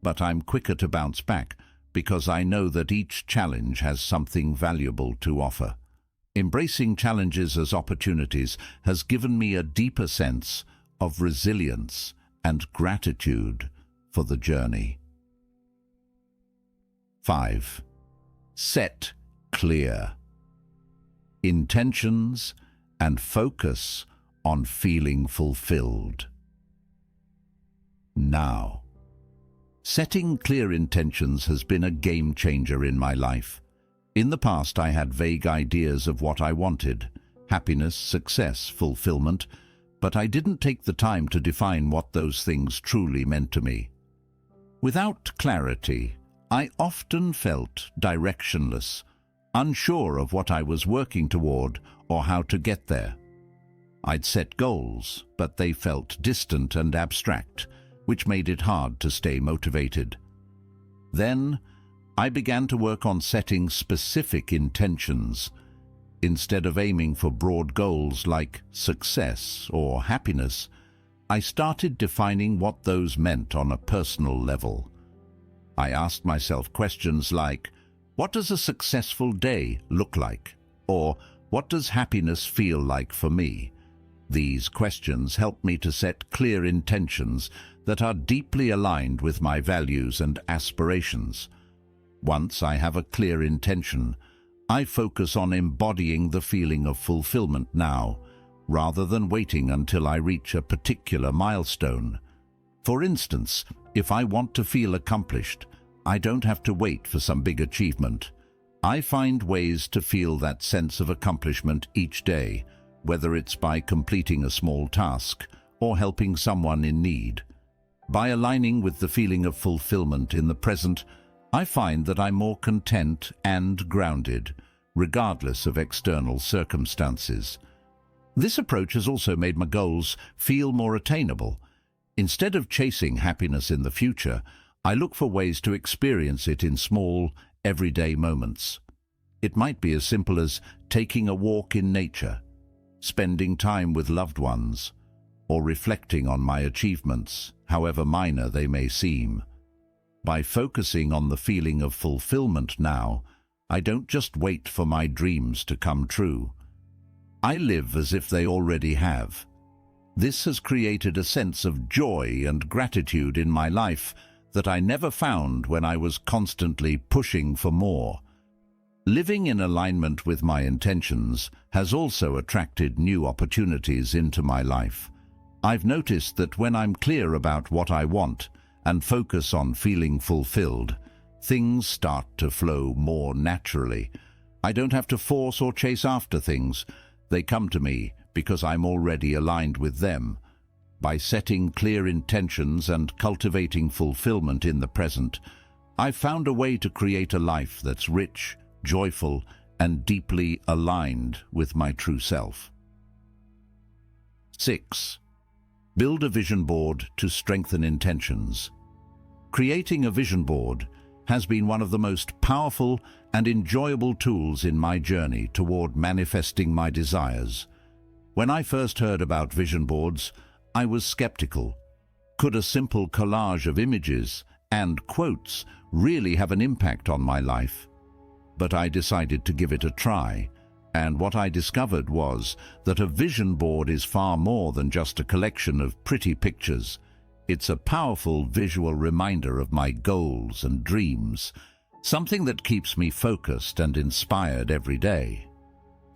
but I'm quicker to bounce back because I know that each challenge has something valuable to offer. Embracing challenges as opportunities has given me a deeper sense of resilience and gratitude for the journey. 5. Set clear intentions and focus on feeling fulfilled. Now, setting clear intentions has been a game changer in my life. In the past, I had vague ideas of what I wanted: happiness, success, fulfillment, but I didn't take the time to define what those things truly meant to me. Without clarity, I often felt directionless, unsure of what I was working toward or how to get there. I'd set goals, but they felt distant and abstract, which made it hard to stay motivated. Then, I began to work on setting specific intentions. Instead of aiming for broad goals like success or happiness, I started defining what those meant on a personal level. I asked myself questions like, what does a successful day look like? Or, what does happiness feel like for me? These questions help me to set clear intentions that are deeply aligned with my values and aspirations. Once I have a clear intention, I focus on embodying the feeling of fulfillment now, rather than waiting until I reach a particular milestone. For instance, if I want to feel accomplished, I don't have to wait for some big achievement. I find ways to feel that sense of accomplishment each day, whether it's by completing a small task or helping someone in need. By aligning with the feeling of fulfillment in the present, I find that I'm more content and grounded, regardless of external circumstances. This approach has also made my goals feel more attainable. Instead of chasing happiness in the future, I look for ways to experience it in small, everyday moments. It might be as simple as taking a walk in nature, spending time with loved ones, or reflecting on my achievements, however minor they may seem. By focusing on the feeling of fulfillment now, I don't just wait for my dreams to come true. I live as if they already have. This has created a sense of joy and gratitude in my life that I never found when I was constantly pushing for more. Living in alignment with my intentions has also attracted new opportunities into my life. I've noticed that when I'm clear about what I want and focus on feeling fulfilled, things start to flow more naturally. I don't have to force or chase after things. They come to me because I'm already aligned with them. By setting clear intentions and cultivating fulfillment in the present, I've found a way to create a life that's rich, joyful, and deeply aligned with my true self. 6. Build a vision board to strengthen intentions. Creating a vision board has been one of the most powerful and enjoyable tools in my journey toward manifesting my desires. When I first heard about vision boards, I was skeptical. Could a simple collage of images and quotes really have an impact on my life? But I decided to give it a try, and what I discovered was that a vision board is far more than just a collection of pretty pictures. It's a powerful visual reminder of my goals and dreams, something that keeps me focused and inspired every day.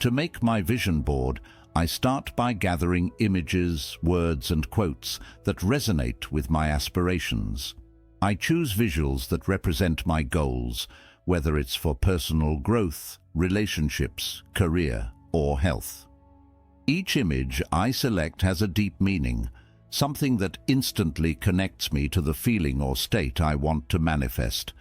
To make my vision board, I start by gathering images, words, and quotes that resonate with my aspirations. I choose visuals that represent my goals, whether it's for personal growth, relationships, career, or health. Each image I select has a deep meaning, something that instantly connects me to the feeling or state I want to manifest.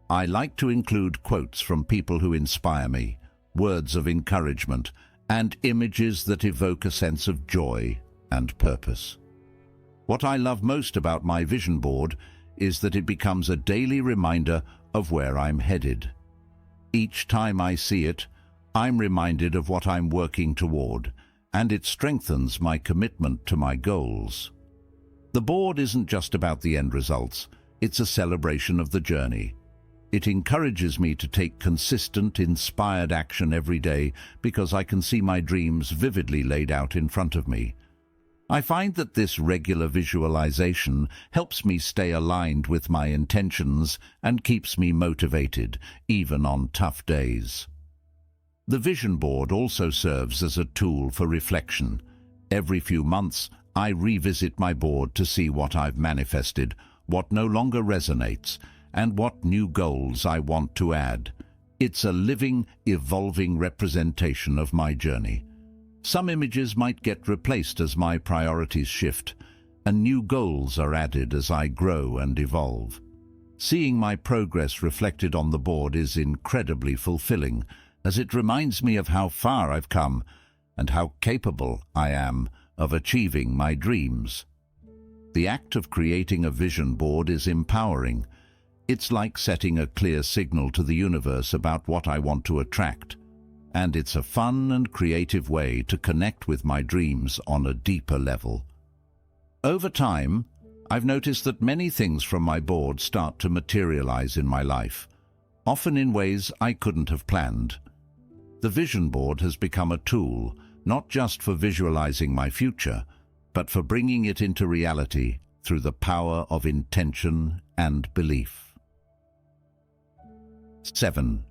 I like to include quotes from people who inspire me, words of encouragement, and images that evoke a sense of joy and purpose. What I love most about my vision board is that it becomes a daily reminder of where I'm headed. Each time I see it, I'm reminded of what I'm working toward, and it strengthens my commitment to my goals. The board isn't just about the end results, it's a celebration of the journey. It encourages me to take consistent, inspired action every day because I can see my dreams vividly laid out in front of me. I find that this regular visualization helps me stay aligned with my intentions and keeps me motivated, even on tough days. The vision board also serves as a tool for reflection. Every few months, I revisit my board to see what I've manifested, what no longer resonates, and what new goals I want to add. It's a living, evolving representation of my journey. Some images might get replaced as my priorities shift, and new goals are added as I grow and evolve. Seeing my progress reflected on the board is incredibly fulfilling, as it reminds me of how far I've come and how capable I am of achieving my dreams. The act of creating a vision board is empowering. It's like setting a clear signal to the universe about what I want to attract. And it's a fun and creative way to connect with my dreams on a deeper level. Over time, I've noticed that many things from my board start to materialize in my life, often in ways I couldn't have planned. The vision board has become a tool, not just for visualizing my future, but for bringing it into reality through the power of intention and belief. 7.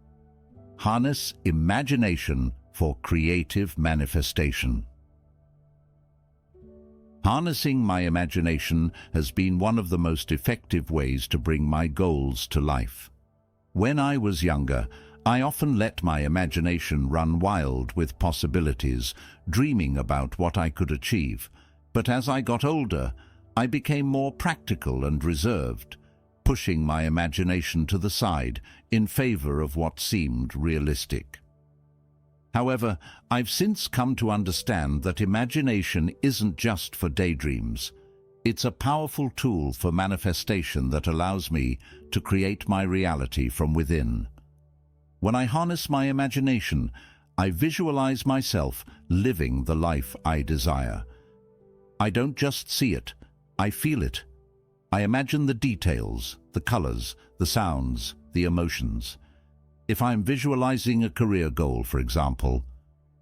Harness imagination for creative manifestation. Harnessing my imagination has been one of the most effective ways to bring my goals to life. When I was younger, I often let my imagination run wild with possibilities, dreaming about what I could achieve. But as I got older, I became more practical and reserved, pushing my imagination to the side in favor of what seemed realistic. However, I've since come to understand that imagination isn't just for daydreams. It's a powerful tool for manifestation that allows me to create my reality from within. When I harness my imagination, I visualize myself living the life I desire. I don't just see it, I feel it. I imagine the details, the colors, the sounds, the emotions. If I'm visualizing a career goal, for example,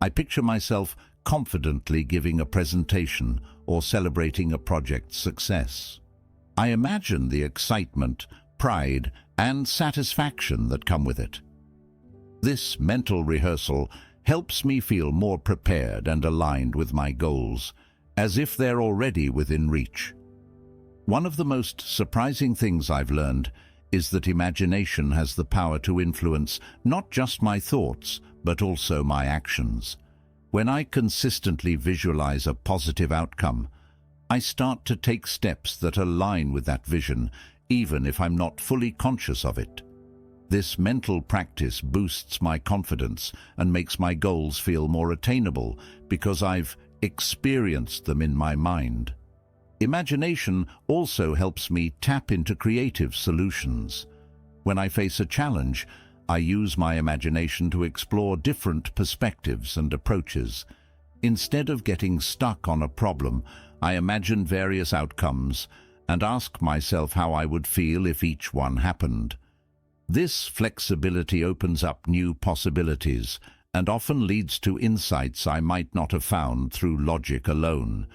I picture myself confidently giving a presentation or celebrating a project's success. I imagine the excitement, pride, and satisfaction that come with it. This mental rehearsal helps me feel more prepared and aligned with my goals, as if they're already within reach. One of the most surprising things I've learned is that imagination has the power to influence not just my thoughts, but also my actions. When I consistently visualize a positive outcome, I start to take steps that align with that vision, even if I'm not fully conscious of it. This mental practice boosts my confidence and makes my goals feel more attainable because I've experienced them in my mind. Imagination also helps me tap into creative solutions. When I face a challenge, I use my imagination to explore different perspectives and approaches. Instead of getting stuck on a problem, I imagine various outcomes and ask myself how I would feel if each one happened. This flexibility opens up new possibilities and often leads to insights I might not have found through logic alone.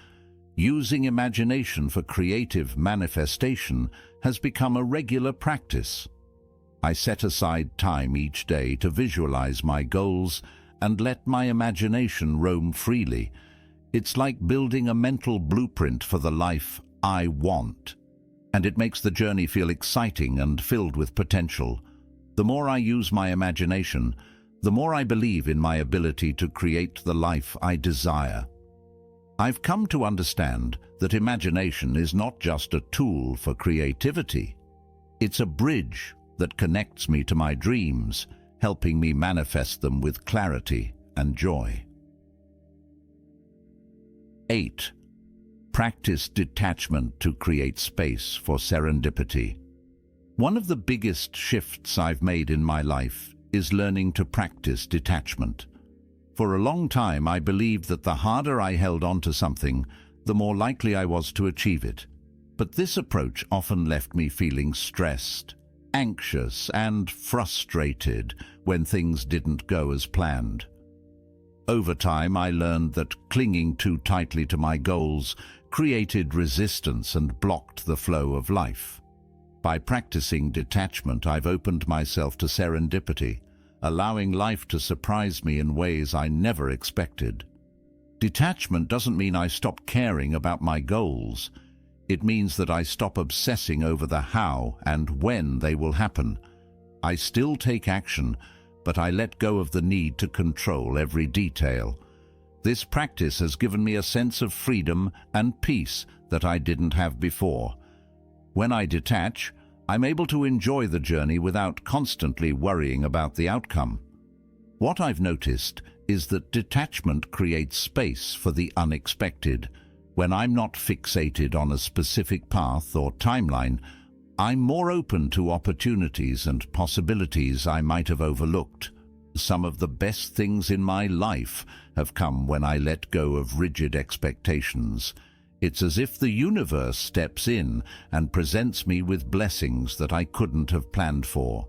Using imagination for creative manifestation has become a regular practice. I set aside time each day to visualize my goals and let my imagination roam freely. It's like building a mental blueprint for the life I want, and it makes the journey feel exciting and filled with potential. The more I use my imagination, the more I believe in my ability to create the life I desire. I've come to understand that imagination is not just a tool for creativity. It's a bridge that connects me to my dreams, helping me manifest them with clarity and joy. 8. Practice detachment to create space for serendipity. One of the biggest shifts I've made in my life is learning to practice detachment. For a long time, I believed that the harder I held on to something, the more likely I was to achieve it. But this approach often left me feeling stressed, anxious, and frustrated when things didn't go as planned. Over time, I learned that clinging too tightly to my goals created resistance and blocked the flow of life. By practicing detachment, I've opened myself to serendipity, allowing life to surprise me in ways I never expected. Detachment doesn't mean I stop caring about my goals. It means that I stop obsessing over the how and when they will happen. I still take action, but I let go of the need to control every detail. This practice has given me a sense of freedom and peace that I didn't have before. When I detach, I'm able to enjoy the journey without constantly worrying about the outcome. What I've noticed is that detachment creates space for the unexpected. When I'm not fixated on a specific path or timeline, I'm more open to opportunities and possibilities I might have overlooked. Some of the best things in my life have come when I let go of rigid expectations. It's as if the universe steps in and presents me with blessings that I couldn't have planned for.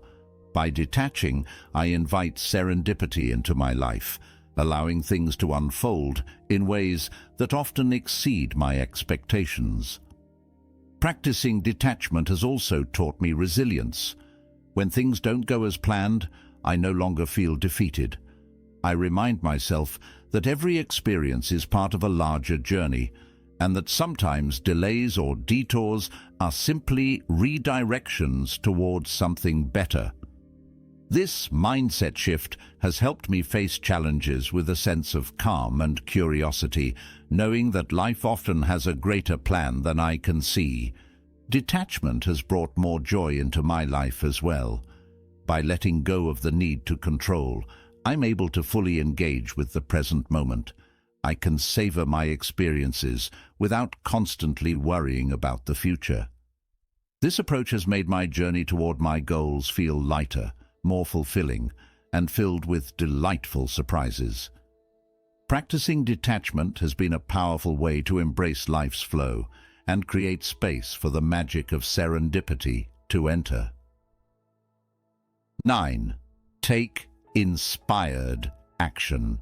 By detaching, I invite serendipity into my life, allowing things to unfold in ways that often exceed my expectations. Practicing detachment has also taught me resilience. When things don't go as planned, I no longer feel defeated. I remind myself that every experience is part of a larger journey, and that sometimes delays or detours are simply redirections towards something better. This mindset shift has helped me face challenges with a sense of calm and curiosity, knowing that life often has a greater plan than I can see. Detachment has brought more joy into my life as well. By letting go of the need to control, I'm able to fully engage with the present moment. I can savor my experiences without constantly worrying about the future. This approach has made my journey toward my goals feel lighter, more fulfilling, and filled with delightful surprises. Practicing detachment has been a powerful way to embrace life's flow and create space for the magic of serendipity to enter. 9. Take inspired action.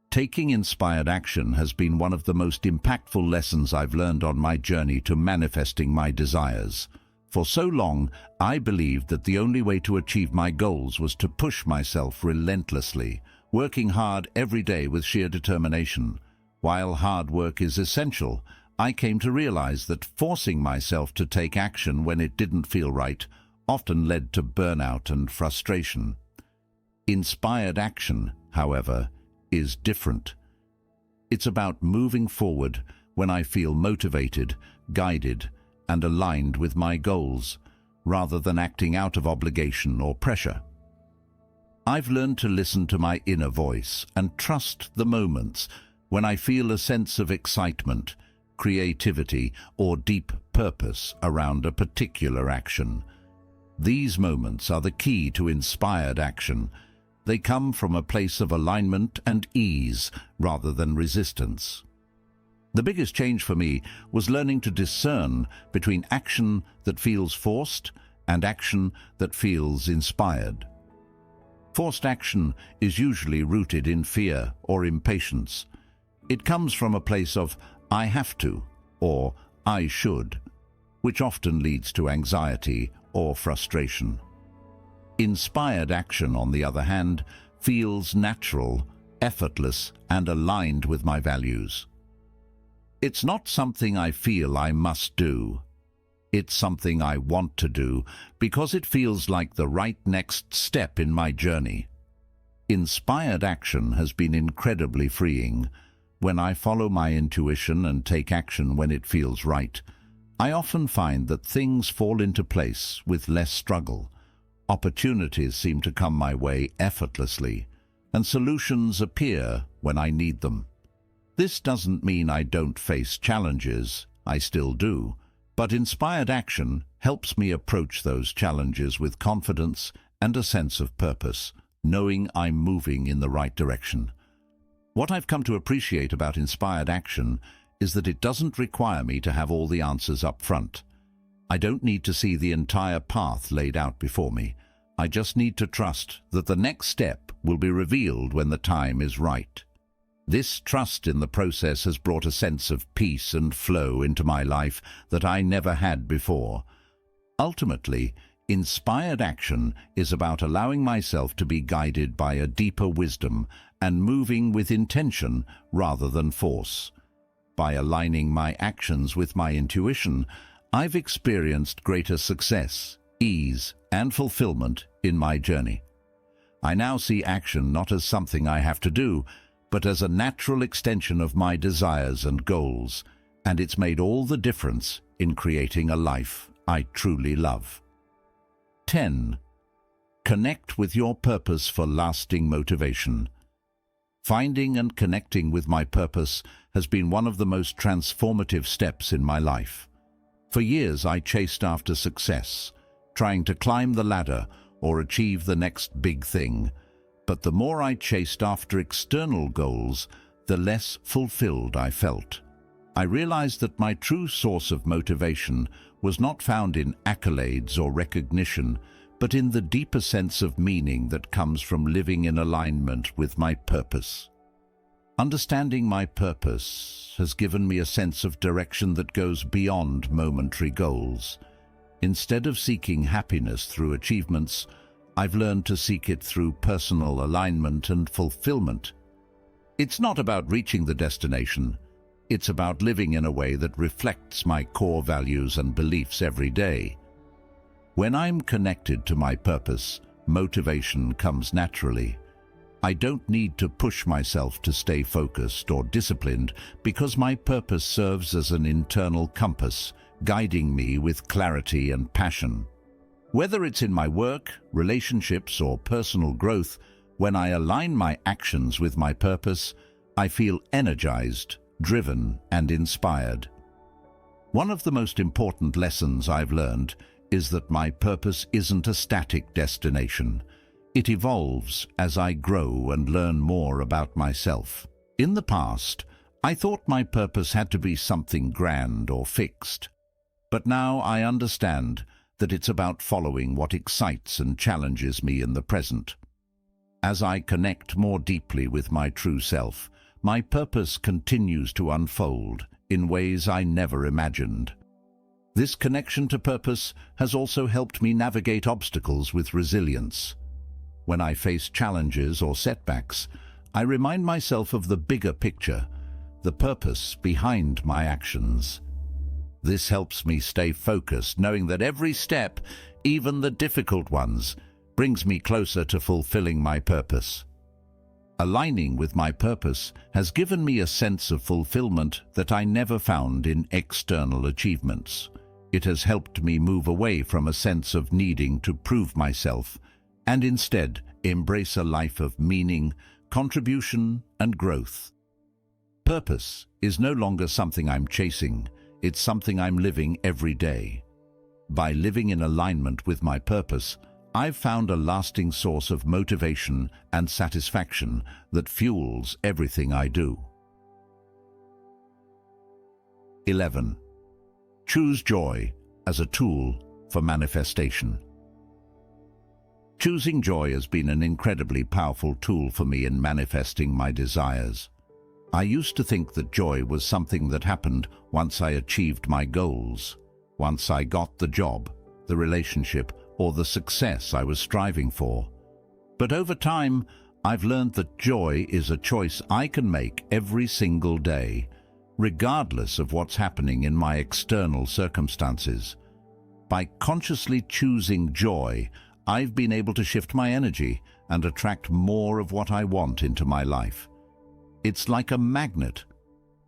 Taking inspired action has been one of the most impactful lessons I've learned on my journey to manifesting my desires. For so long, I believed that the only way to achieve my goals was to push myself relentlessly, working hard every day with sheer determination. While hard work is essential, I came to realize that forcing myself to take action when it didn't feel right often led to burnout and frustration. Inspired action, however, is different. It's about moving forward when I feel motivated, guided, and aligned with my goals, rather than acting out of obligation or pressure. I've learned to listen to my inner voice and trust the moments when I feel a sense of excitement, creativity, or deep purpose around a particular action. These moments are the key to inspired action. They come from a place of alignment and ease rather than resistance. The biggest change for me was learning to discern between action that feels forced and action that feels inspired. Forced action is usually rooted in fear or impatience. It comes from a place of "I have to" or "I should," which often leads to anxiety or frustration. Inspired action, on the other hand, feels natural, effortless, and aligned with my values. It's not something I feel I must do. It's something I want to do because it feels like the right next step in my journey. Inspired action has been incredibly freeing. When I follow my intuition and take action when it feels right, I often find that things fall into place with less struggle. Opportunities seem to come my way effortlessly, and solutions appear when I need them. This doesn't mean I don't face challenges. I still do. But inspired action helps me approach those challenges with confidence and a sense of purpose. knowing I'm moving in the right direction. What I've come to appreciate about inspired action is that it doesn't require me to have all the answers up front. I don't need to see the entire path laid out before me. I just need to trust that the next step will be revealed when the time is right. This trust in the process has brought a sense of peace and flow into my life that I never had before. Ultimately, inspired action is about allowing myself to be guided by a deeper wisdom and moving with intention rather than force. By aligning my actions with my intuition, I've experienced greater success, ease, and fulfillment in my journey. I now see action not as something I have to do, but as a natural extension of my desires and goals, and it's made all the difference in creating a life I truly love. 10. Connect with your purpose for lasting motivation. Finding and connecting with my purpose has been one of the most transformative steps in my life. For years I chased after success, trying to climb the ladder or achieve the next big thing. But the more I chased after external goals, the less fulfilled I felt. I realized that my true source of motivation was not found in accolades or recognition, but in the deeper sense of meaning that comes from living in alignment with my purpose. Understanding my purpose has given me a sense of direction that goes beyond momentary goals. Instead of seeking happiness through achievements, I've learned to seek it through personal alignment and fulfillment. It's not about reaching the destination. It's about living in a way that reflects my core values and beliefs every day. When I'm connected to my purpose, motivation comes naturally. I don't need to push myself to stay focused or disciplined because my purpose serves as an internal compass, guiding me with clarity and passion. Whether it's in my work, relationships, or personal growth, when I align my actions with my purpose, I feel energized, driven, and inspired. One of the most important lessons I've learned is that my purpose isn't a static destination. It evolves as I grow and learn more about myself. In the past, I thought my purpose had to be something grand or fixed. But now I understand that it's about following what excites and challenges me in the present. As I connect more deeply with my true self, my purpose continues to unfold in ways I never imagined. This connection to purpose has also helped me navigate obstacles with resilience. When I face challenges or setbacks, I remind myself of the bigger picture, the purpose behind my actions. This helps me stay focused, knowing that every step, even the difficult ones, brings me closer to fulfilling my purpose. Aligning with my purpose has given me a sense of fulfillment that I never found in external achievements. It has helped me move away from a sense of needing to prove myself and instead embrace a life of meaning, contribution, and growth. Purpose is no longer something I'm chasing. It's something I'm living every day. By living in alignment with my purpose, I've found a lasting source of motivation and satisfaction that fuels everything I do. 11. Choose joy as a tool for manifestation. Choosing joy has been an incredibly powerful tool for me in manifesting my desires. I used to think that joy was something that happened once I achieved my goals, once I got the job, the relationship, or the success I was striving for. But over time, I've learned that joy is a choice I can make every single day, regardless of what's happening in my external circumstances. By consciously choosing joy, I've been able to shift my energy and attract more of what I want into my life. It's like a magnet.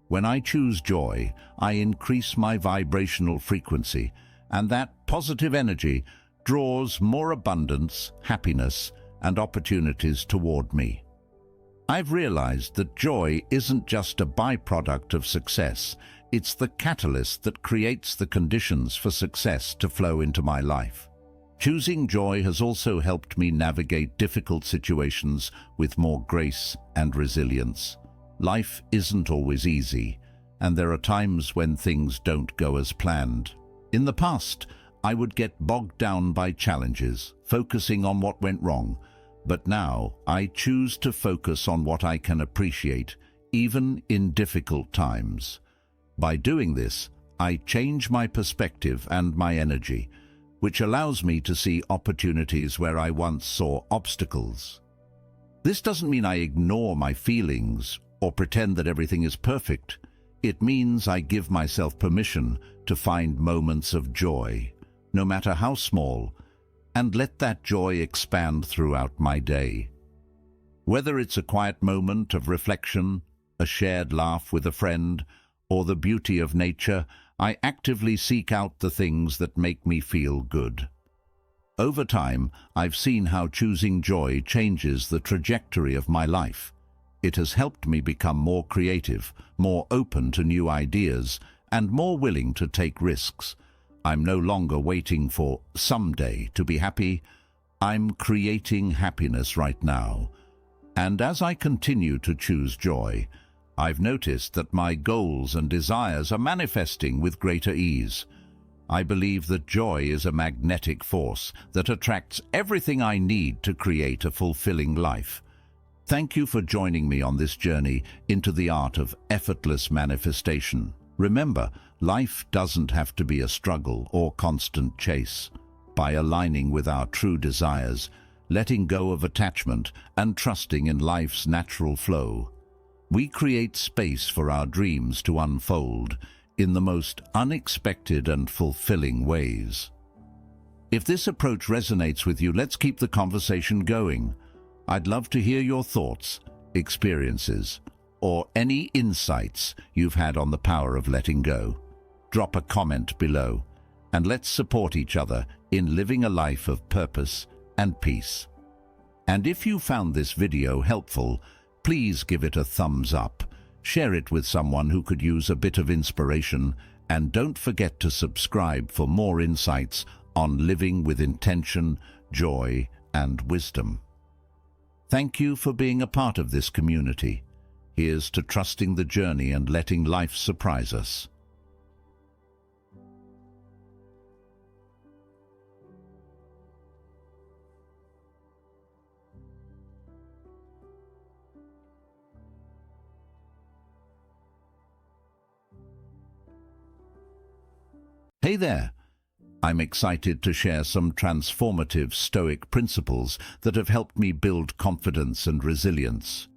When I choose joy, I increase my vibrational frequency, and that positive energy draws more abundance, happiness, and opportunities toward me. I've realized that joy isn't just a byproduct of success, it's the catalyst that creates the conditions for success to flow into my life. Choosing joy has also helped me navigate difficult situations with more grace and resilience. Life isn't always easy, and there are times when things don't go as planned. In the past, I would get bogged down by challenges, focusing on what went wrong. But now, I choose to focus on what I can appreciate, even in difficult times. By doing this, I change my perspective and my energy, which allows me to see opportunities where I once saw obstacles. This doesn't mean I ignore my feelings or pretend that everything is perfect. It means I give myself permission to find moments of joy, no matter how small, and let that joy expand throughout my day. Whether it's a quiet moment of reflection, a shared laugh with a friend, or the beauty of nature, I actively seek out the things that make me feel good. Over time, I've seen how choosing joy changes the trajectory of my life. It has helped me become more creative, more open to new ideas, and more willing to take risks. I'm no longer waiting for someday to be happy. I'm creating happiness right now. And as I continue to choose joy, I've noticed that my goals and desires are manifesting with greater ease. I believe that joy is a magnetic force that attracts everything I need to create a fulfilling life. Thank you for joining me on this journey into the art of effortless manifestation. Remember, life doesn't have to be a struggle or constant chase. By aligning with our true desires, letting go of attachment, and trusting in life's natural flow, we create space for our dreams to unfold in the most unexpected and fulfilling ways. If this approach resonates with you, let's keep the conversation going. I'd love to hear your thoughts, experiences, or any insights you've had on the power of letting go. Drop a comment below, and let's support each other in living a life of purpose and peace. And if you found this video helpful, please give it a thumbs up, share it with someone who could use a bit of inspiration, and don't forget to subscribe for more insights on living with intention, joy, and wisdom. Thank you for being a part of this community. Here's to trusting the journey and letting life surprise us. Hey there! I'm excited to share some transformative Stoic principles that have helped me build confidence and resilience.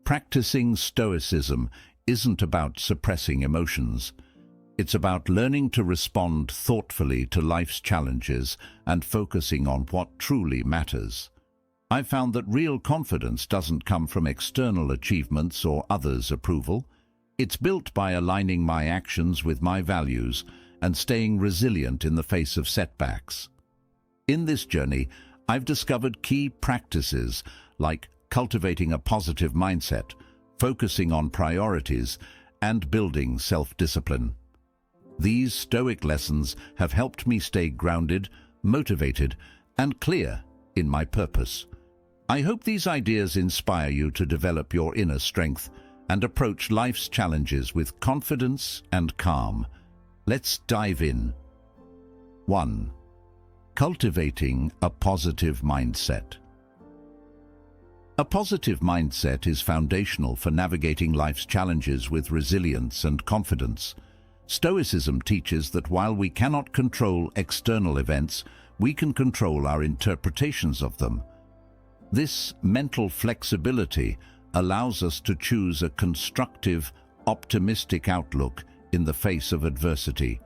Practicing Stoicism isn't about suppressing emotions. It's about learning to respond thoughtfully to life's challenges and focusing on what truly matters. I've found that real confidence doesn't come from external achievements or others' approval. It's built by aligning my actions with my values and staying resilient in the face of setbacks. In this journey, I've discovered key practices like cultivating a positive mindset, focusing on priorities, and building self-discipline. These Stoic lessons have helped me stay grounded, motivated, and clear in my purpose. I hope these ideas inspire you to develop your inner strength and approach life's challenges with confidence and calm. Let's dive in. 1. Cultivating a positive mindset. A positive mindset is foundational for navigating life's challenges with resilience and confidence. Stoicism teaches that while we cannot control external events, we can control our interpretations of them. This mental flexibility allows us to choose a constructive, optimistic outlook in the face of adversity.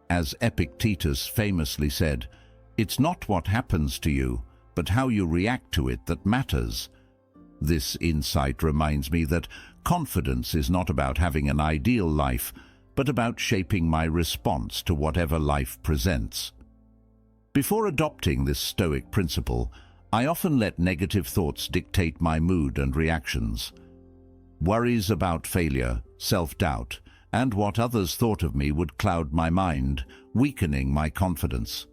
As Epictetus famously said, "It's not what happens to you, but how you react to it that matters." This insight reminds me that confidence is not about having an ideal life, but about shaping my response to whatever life presents. Before adopting this Stoic principle, I often let negative thoughts dictate my mood and reactions. Worries about failure, self-doubt, and what others thought of me would cloud my mind, weakening my confidence.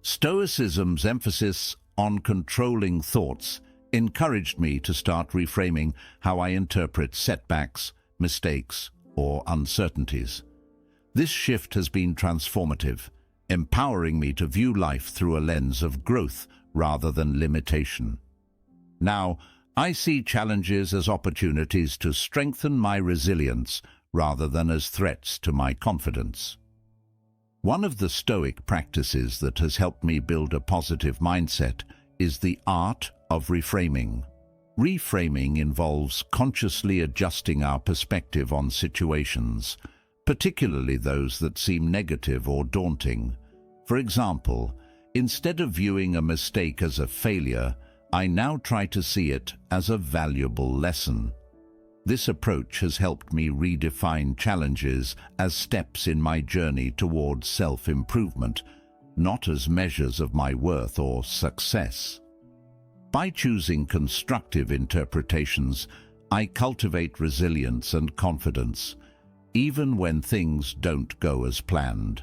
Stoicism's emphasis on controlling thoughts encouraged me to start reframing how I interpret setbacks, mistakes, or uncertainties. This shift has been transformative, empowering me to view life through a lens of growth rather than limitation. Now, I see challenges as opportunities to strengthen my resilience rather than as threats to my confidence. One of the Stoic practices that has helped me build a positive mindset is the art of reframing. Reframing involves consciously adjusting our perspective on situations, particularly those that seem negative or daunting. For example, instead of viewing a mistake as a failure, I now try to see it as a valuable lesson. This approach has helped me redefine challenges as steps in my journey towards self-improvement, not as measures of my worth or success. By choosing constructive interpretations, I cultivate resilience and confidence, even when things don't go as planned.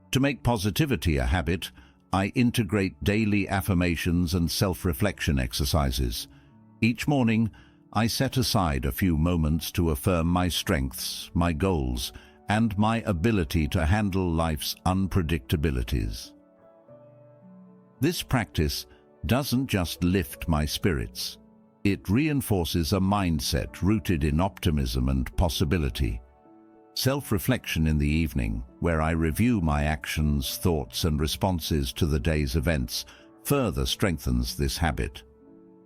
To make positivity a habit, I integrate daily affirmations and self-reflection exercises. Each morning, I set aside a few moments to affirm my strengths, my goals, and my ability to handle life's unpredictabilities. This practice doesn't just lift my spirits. It reinforces a mindset rooted in optimism and possibility. Self-reflection in the evening, where I review my actions, thoughts, and responses to the day's events, further strengthens this habit.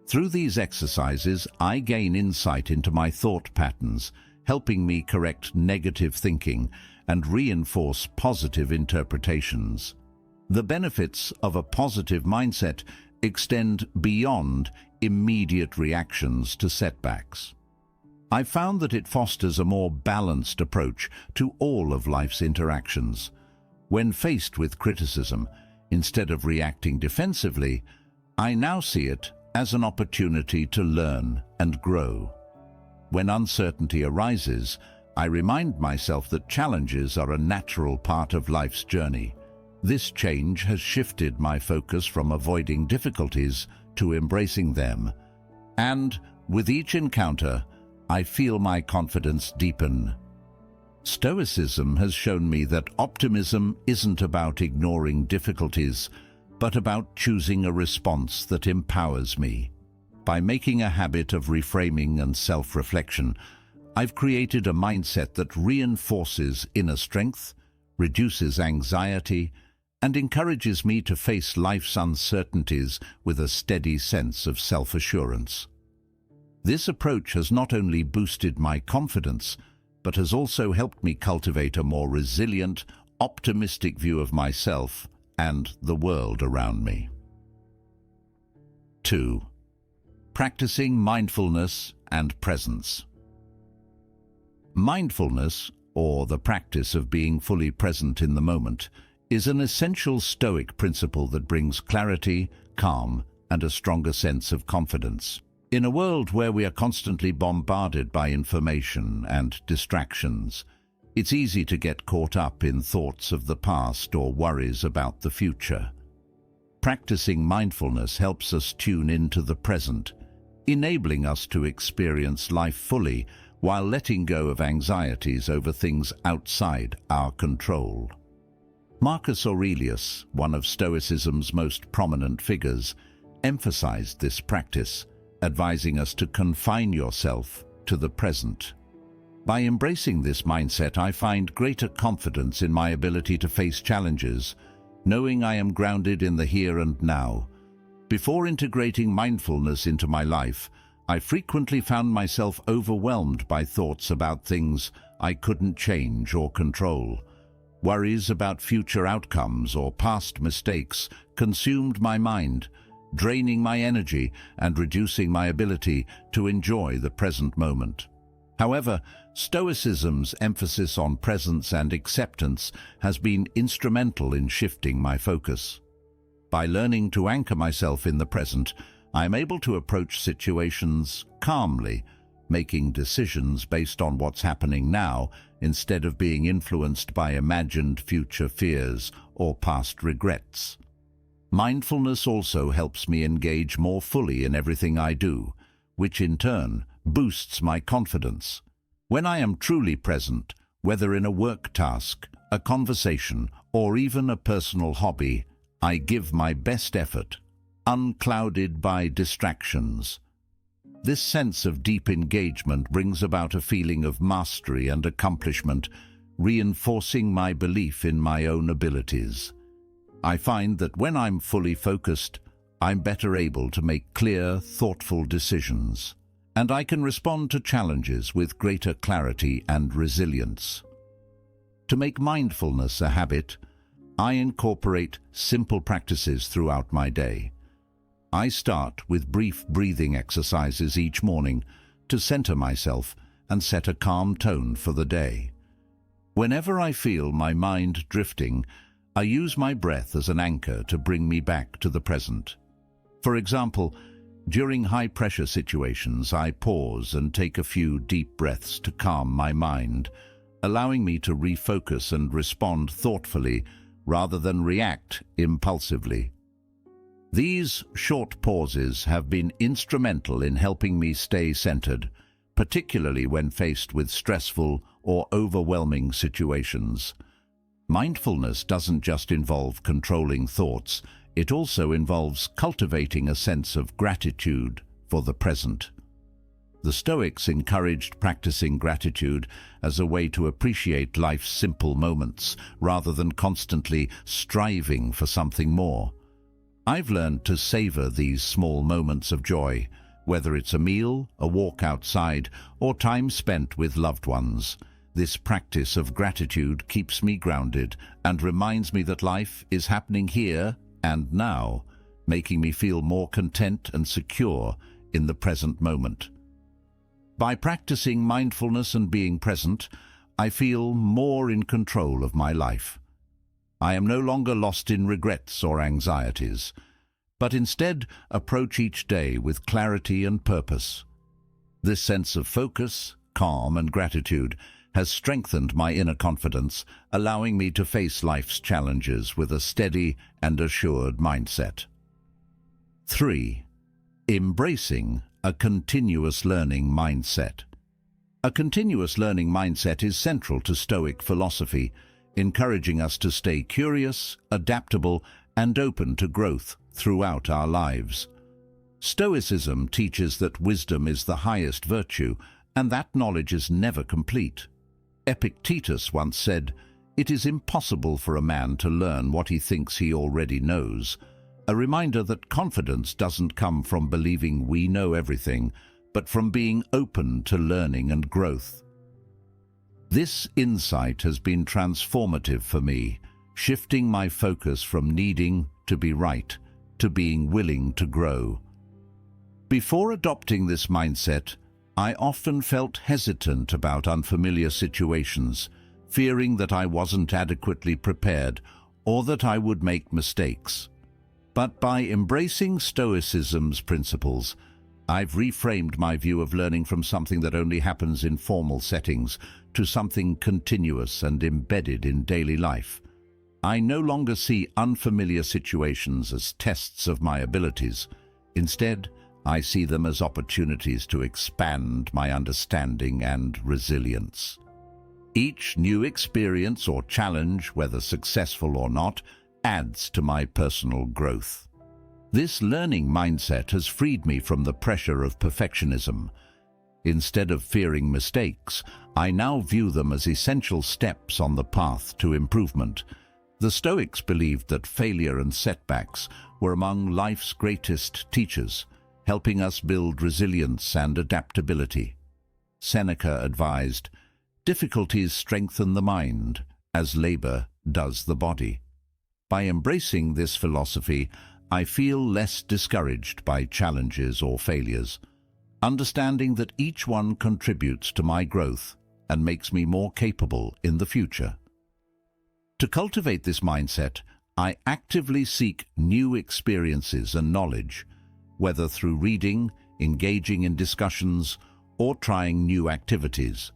Through these exercises, I gain insight into my thought patterns, helping me correct negative thinking and reinforce positive interpretations. The benefits of a positive mindset extend beyond immediate reactions to setbacks. I've found that it fosters a more balanced approach to all of life's interactions. When faced with criticism, instead of reacting defensively, I now see it as an opportunity to learn and grow. When uncertainty arises, I remind myself that challenges are a natural part of life's journey. This change has shifted my focus from avoiding difficulties to embracing them. And with each encounter, I feel my confidence deepen. Stoicism has shown me that optimism isn't about ignoring difficulties, but about choosing a response that empowers me. By making a habit of reframing and self-reflection, I've created a mindset that reinforces inner strength, reduces anxiety, and encourages me to face life's uncertainties with a steady sense of self-assurance. This approach has not only boosted my confidence, but has also helped me cultivate a more resilient, optimistic view of myself and the world around me. 2. Practicing mindfulness and presence. Mindfulness, or the practice of being fully present in the moment, is an essential Stoic principle that brings clarity, calm, and a stronger sense of confidence. In a world where we are constantly bombarded by information and distractions, it's easy to get caught up in thoughts of the past or worries about the future. Practicing mindfulness helps us tune into the present, enabling us to experience life fully while letting go of anxieties over things outside our control. Marcus Aurelius, one of Stoicism's most prominent figures, emphasized this practice, advising us to confine yourself to the present. By embracing this mindset, I find greater confidence in my ability to face challenges, knowing I am grounded in the here and now. Before integrating mindfulness into my life, I frequently found myself overwhelmed by thoughts about things I couldn't change or control. Worries about future outcomes or past mistakes consumed my mind, draining my energy and reducing my ability to enjoy the present moment. However, Stoicism's emphasis on presence and acceptance has been instrumental in shifting my focus. By learning to anchor myself in the present, I am able to approach situations calmly, making decisions based on what's happening now instead of being influenced by imagined future fears or past regrets. Mindfulness also helps me engage more fully in everything I do, which in turn boosts my confidence. When I am truly present, whether in a work task, a conversation, or even a personal hobby, I give my best effort, unclouded by distractions. This sense of deep engagement brings about a feeling of mastery and accomplishment, reinforcing my belief in my own abilities. I find that when I'm fully focused, I'm better able to make clear, thoughtful decisions, and I can respond to challenges with greater clarity and resilience. To make mindfulness a habit, I incorporate simple practices throughout my day. I start with brief breathing exercises each morning to center myself and set a calm tone for the day. Whenever I feel my mind drifting, I use my breath as an anchor to bring me back to the present. For example, during high-pressure situations, I pause and take a few deep breaths to calm my mind, allowing me to refocus and respond thoughtfully rather than react impulsively. These short pauses have been instrumental in helping me stay centered, particularly when faced with stressful or overwhelming situations. Mindfulness doesn't just involve controlling thoughts, it also involves cultivating a sense of gratitude for the present. The Stoics encouraged practicing gratitude as a way to appreciate life's simple moments rather than constantly striving for something more. I've learned to savor these small moments of joy, whether it's a meal, a walk outside, or time spent with loved ones. This practice of gratitude keeps me grounded and reminds me that life is happening here and now, making me feel more content and secure in the present moment. By practicing mindfulness and being present, I feel more in control of my life. I am no longer lost in regrets or anxieties, but instead approach each day with clarity and purpose. This sense of focus, calm, and gratitude has strengthened my inner confidence, allowing me to face life's challenges with a steady and assured mindset. 3. Embracing a continuous learning mindset. A continuous learning mindset is central to Stoic philosophy, encouraging us to stay curious, adaptable, and open to growth throughout our lives. Stoicism teaches that wisdom is the highest virtue, and that knowledge is never complete. Epictetus once said, "It is impossible for a man to learn what he thinks he already knows," a reminder that confidence doesn't come from believing we know everything, but from being open to learning and growth. This insight has been transformative for me, shifting my focus from needing to be right to being willing to grow. Before adopting this mindset, I often felt hesitant about unfamiliar situations, fearing that I wasn't adequately prepared or that I would make mistakes. But by embracing Stoicism's principles, I've reframed my view of learning from something that only happens in formal settings to something continuous and embedded in daily life. I no longer see unfamiliar situations as tests of my abilities. Instead, I see them as opportunities to expand my understanding and resilience. Each new experience or challenge, whether successful or not, adds to my personal growth. This learning mindset has freed me from the pressure of perfectionism. Instead of fearing mistakes, I now view them as essential steps on the path to improvement. The Stoics believed that failure and setbacks were among life's greatest teachers, helping us build resilience and adaptability. Seneca advised, "Difficulties strengthen the mind, as labor does the body." By embracing this philosophy, I feel less discouraged by challenges or failures, understanding that each one contributes to my growth and makes me more capable in the future. To cultivate this mindset, I actively seek new experiences and knowledge, whether through reading, engaging in discussions, or trying new activities.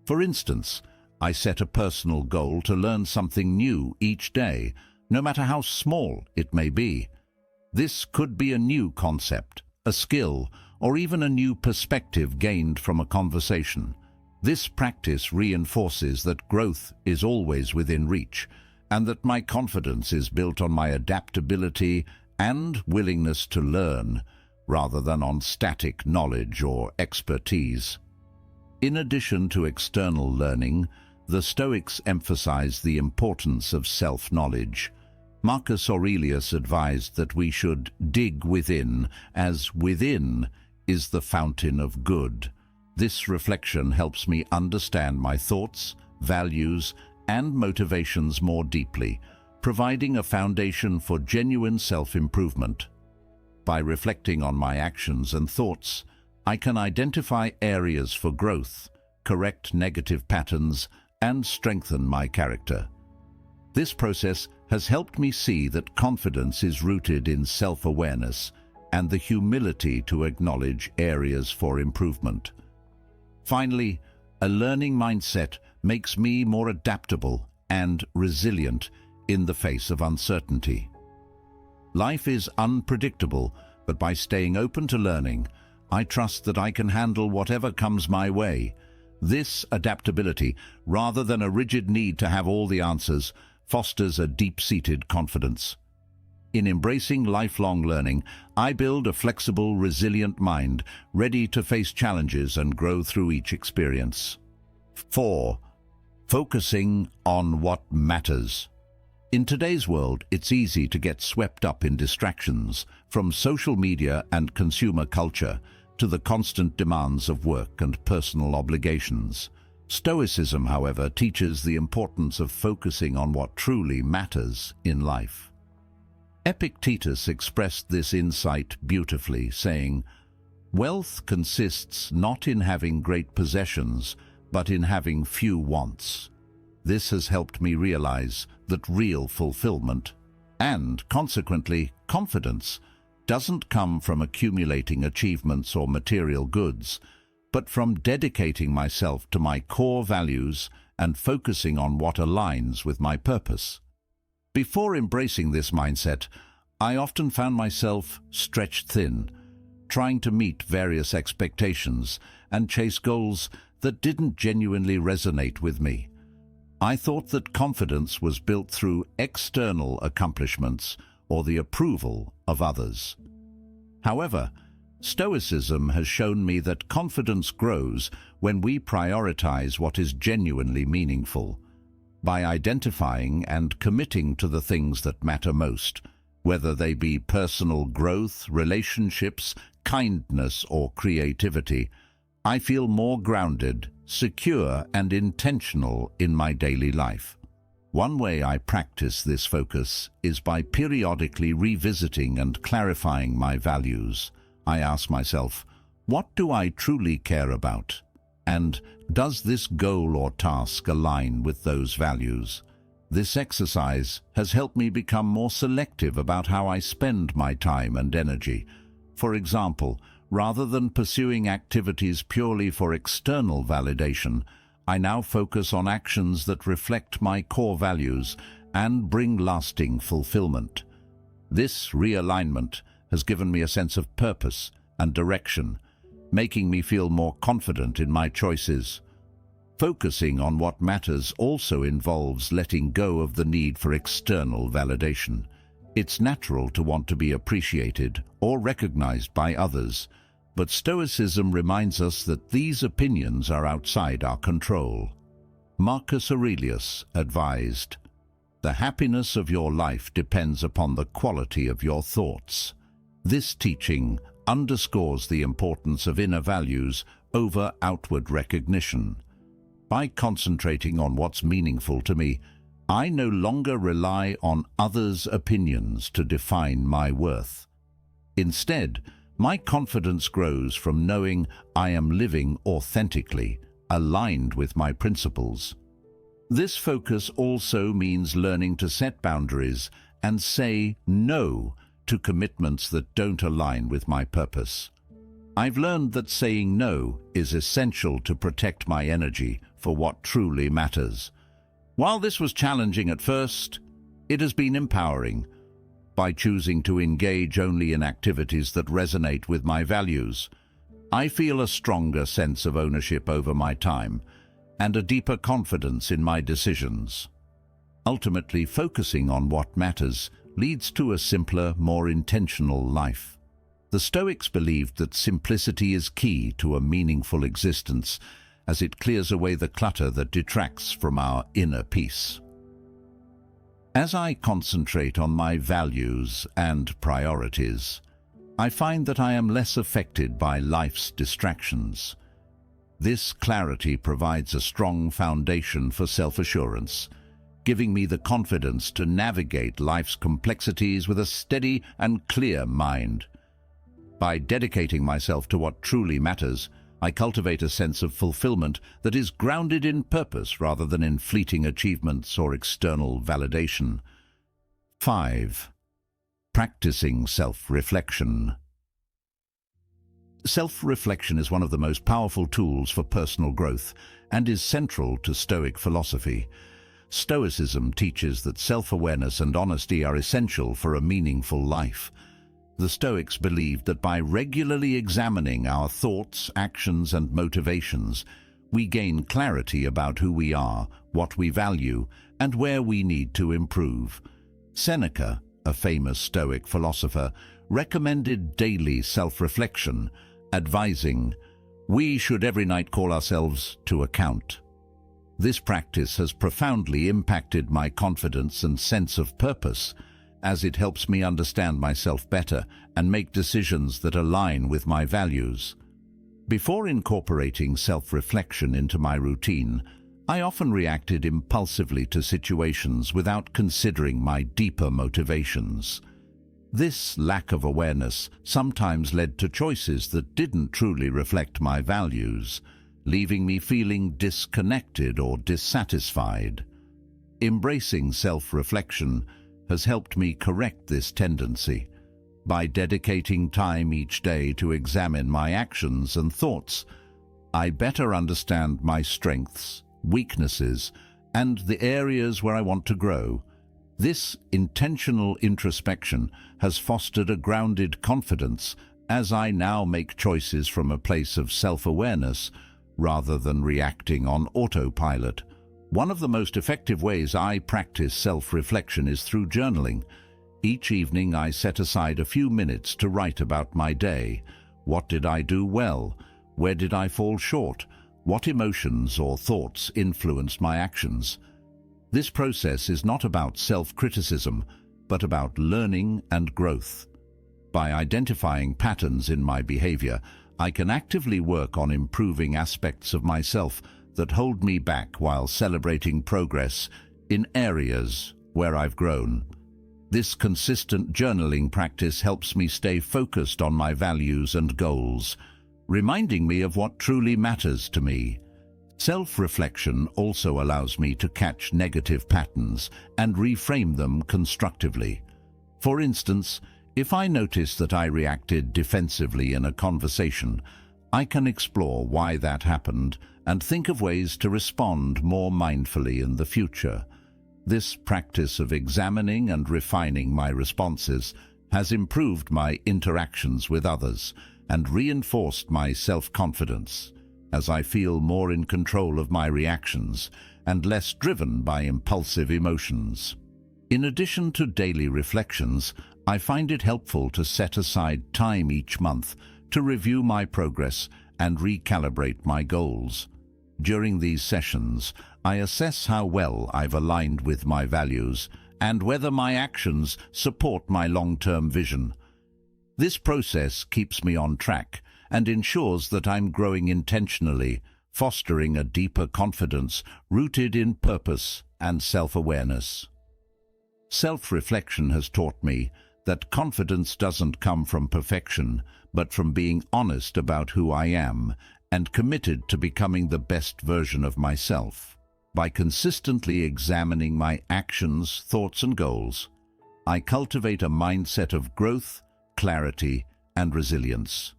For instance, I set a personal goal to learn something new each day, no matter how small it may be. This could be a new concept, a skill, or even a new perspective gained from a conversation. This practice reinforces that growth is always within reach, and that my confidence is built on my adaptability and willingness to learn, rather than on static knowledge or expertise. In addition to external learning, the Stoics emphasize the importance of self-knowledge. Marcus Aurelius advised that we should dig within, as within is the fountain of good. This reflection helps me understand my thoughts, values, and motivations more deeply, providing a foundation for genuine self-improvement. By reflecting on my actions and thoughts, I can identify areas for growth, correct negative patterns, and strengthen my character. This process has helped me see that confidence is rooted in self-awareness and the humility to acknowledge areas for improvement. Finally, a learning mindset makes me more adaptable and resilient in the face of uncertainty. Life is unpredictable, but by staying open to learning, I trust that I can handle whatever comes my way. This adaptability, rather than a rigid need to have all the answers, fosters a deep-seated confidence. In embracing lifelong learning, I build a flexible, resilient mind, ready to face challenges and grow through each experience. 4. Focusing on what matters. In today's world, it's easy to get swept up in distractions, from social media and consumer culture to the constant demands of work and personal obligations. Stoicism, however, teaches the importance of focusing on what truly matters in life. Epictetus expressed this insight beautifully, saying, "Wealth consists not in having great possessions, but in having few wants." This has helped me realize that real fulfillment, and consequently confidence, doesn't come from accumulating achievements or material goods, but from dedicating myself to my core values and focusing on what aligns with my purpose. Before embracing this mindset, I often found myself stretched thin, trying to meet various expectations and chase goals that didn't genuinely resonate with me. I thought that confidence was built through external accomplishments or the approval of others. However, Stoicism has shown me that confidence grows when we prioritize what is genuinely meaningful. By identifying and committing to the things that matter most, whether they be personal growth, relationships, kindness, or creativity, I feel more grounded, secure, and intentional in my daily life. One way I practice this focus is by periodically revisiting and clarifying my values. I ask myself, what do I truly care about? And does this goal or task align with those values? This exercise has helped me become more selective about how I spend my time and energy. For example, rather than pursuing activities purely for external validation, I now focus on actions that reflect my core values and bring lasting fulfillment. This realignment has given me a sense of purpose and direction, making me feel more confident in my choices. Focusing on what matters also involves letting go of the need for external validation. It's natural to want to be appreciated or recognized by others, but Stoicism reminds us that these opinions are outside our control. Marcus Aurelius advised, "The happiness of your life depends upon the quality of your thoughts." This teaching underscores the importance of inner values over outward recognition. By concentrating on what's meaningful to me, I no longer rely on others' opinions to define my worth. Instead, my confidence grows from knowing I am living authentically, aligned with my principles. This focus also means learning to set boundaries and say no to commitments that don't align with my purpose. I've learned that saying no is essential to protect my energy for what truly matters. While this was challenging at first, it has been empowering. by choosing to engage only in activities that resonate with my values. I feel a stronger sense of ownership over my time and a deeper confidence in my decisions. Ultimately, focusing on what matters leads to a simpler, more intentional life. The Stoics believed that simplicity is key to a meaningful existence, as it clears away the clutter that detracts from our inner peace. As I concentrate on my values and priorities, I find that I am less affected by life's distractions. This clarity provides a strong foundation for self-assurance, giving me the confidence to navigate life's complexities with a steady and clear mind. By dedicating myself to what truly matters, I cultivate a sense of fulfillment that is grounded in purpose rather than in fleeting achievements or external validation. 5. Practicing self-reflection. Self-reflection is one of the most powerful tools for personal growth and is central to Stoic philosophy. Stoicism teaches that self-awareness and honesty are essential for a meaningful life. The Stoics believed that by regularly examining our thoughts, actions, and motivations, we gain clarity about who we are, what we value, and where we need to improve. Seneca, a famous Stoic philosopher, recommended daily self-reflection, advising, "We should every night call ourselves to account." This practice has profoundly impacted my confidence and sense of purpose, as it helps me understand myself better and make decisions that align with my values. Before incorporating self-reflection into my routine, I often reacted impulsively to situations without considering my deeper motivations. This lack of awareness sometimes led to choices that didn't truly reflect my values, leaving me feeling disconnected or dissatisfied. Embracing self-reflection has helped me correct this tendency. By dedicating time each day to examine my actions and thoughts, I better understand my strengths, weaknesses, and the areas where I want to grow. This intentional introspection has fostered a grounded confidence as I now make choices from a place of self-awareness rather than reacting on autopilot. One of the most effective ways I practice self-reflection is through journaling. Each evening I set aside a few minutes to write about my day. What did I do well? Where did I fall short? What emotions or thoughts influenced my actions? This process is not about self-criticism, but about learning and growth. By identifying patterns in my behavior, I can actively work on improving aspects of myself that hold me back while celebrating progress in areas where I've grown. This consistent journaling practice helps me stay focused on my values and goals, reminding me of what truly matters to me. Self-reflection also allows me to catch negative patterns and reframe them constructively. For instance, if I notice that I reacted defensively in a conversation, I can explore why that happened and think of ways to respond more mindfully in the future. This practice of examining and refining my responses has improved my interactions with others and reinforced my self-confidence, as I feel more in control of my reactions and less driven by impulsive emotions. In addition to daily reflections, I find it helpful to set aside time each month to review my progress and recalibrate my goals. During these sessions, I assess how well I've aligned with my values and whether my actions support my long-term vision. This process keeps me on track and ensures that I'm growing intentionally, fostering a deeper confidence rooted in purpose and self-awareness. Self-reflection has taught me that confidence doesn't come from perfection, but from being honest about who I am and committed to becoming the best version of myself. By consistently examining my actions, thoughts, and goals, I cultivate a mindset of growth, clarity, and resilience.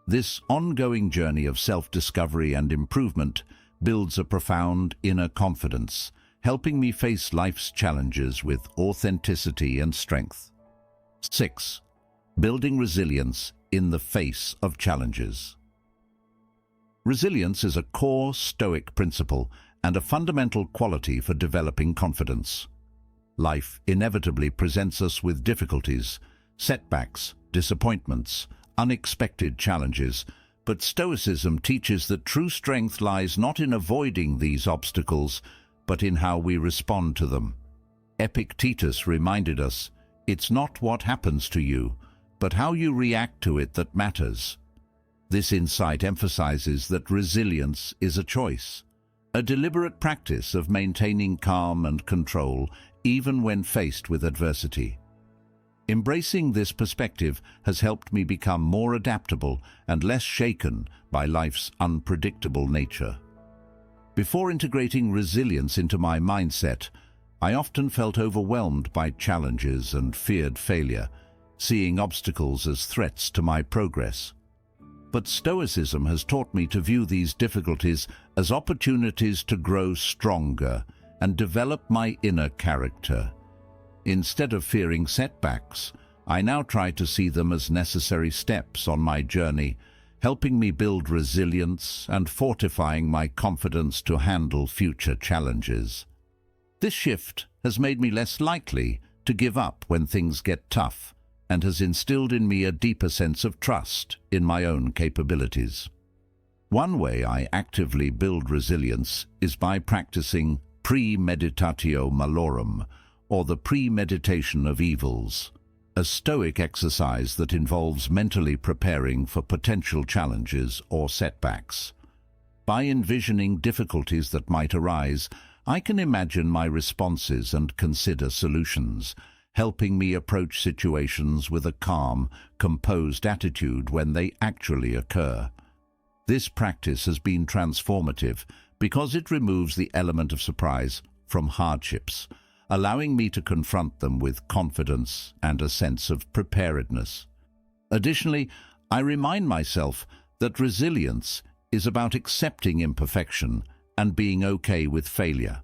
This ongoing journey of self-discovery and improvement builds a profound inner confidence, helping me face life's challenges with authenticity and strength. 6. Building resilience in the face of challenges. Resilience is a core Stoic principle and a fundamental quality for developing confidence. Life inevitably presents us with difficulties, setbacks, disappointments, unexpected challenges, but Stoicism teaches that true strength lies not in avoiding these obstacles, but in how we respond to them. Epictetus reminded us, "It's not what happens to you, but how you react to it that matters." This insight emphasizes that resilience is a choice, a deliberate practice of maintaining calm and control even when faced with adversity. Embracing this perspective has helped me become more adaptable and less shaken by life's unpredictable nature. Before integrating resilience into my mindset, I often felt overwhelmed by challenges and feared failure, seeing obstacles as threats to my progress. But Stoicism has taught me to view these difficulties as opportunities to grow stronger and develop my inner character. Instead of fearing setbacks, I now try to see them as necessary steps on my journey, helping me build resilience and fortifying my confidence to handle future challenges. This shift has made me less likely to give up when things get tough, and has instilled in me a deeper sense of trust in my own capabilities. One way I actively build resilience is by practicing premeditatio malorum, or the premeditation of evils, a Stoic exercise that involves mentally preparing for potential challenges or setbacks. By envisioning difficulties that might arise, I can imagine my responses and consider solutions, helping me approach situations with a calm, composed attitude when they actually occur. This practice has been transformative because it removes the element of surprise from hardships, allowing me to confront them with confidence and a sense of preparedness. Additionally, I remind myself that resilience is about accepting imperfection and being okay with failure.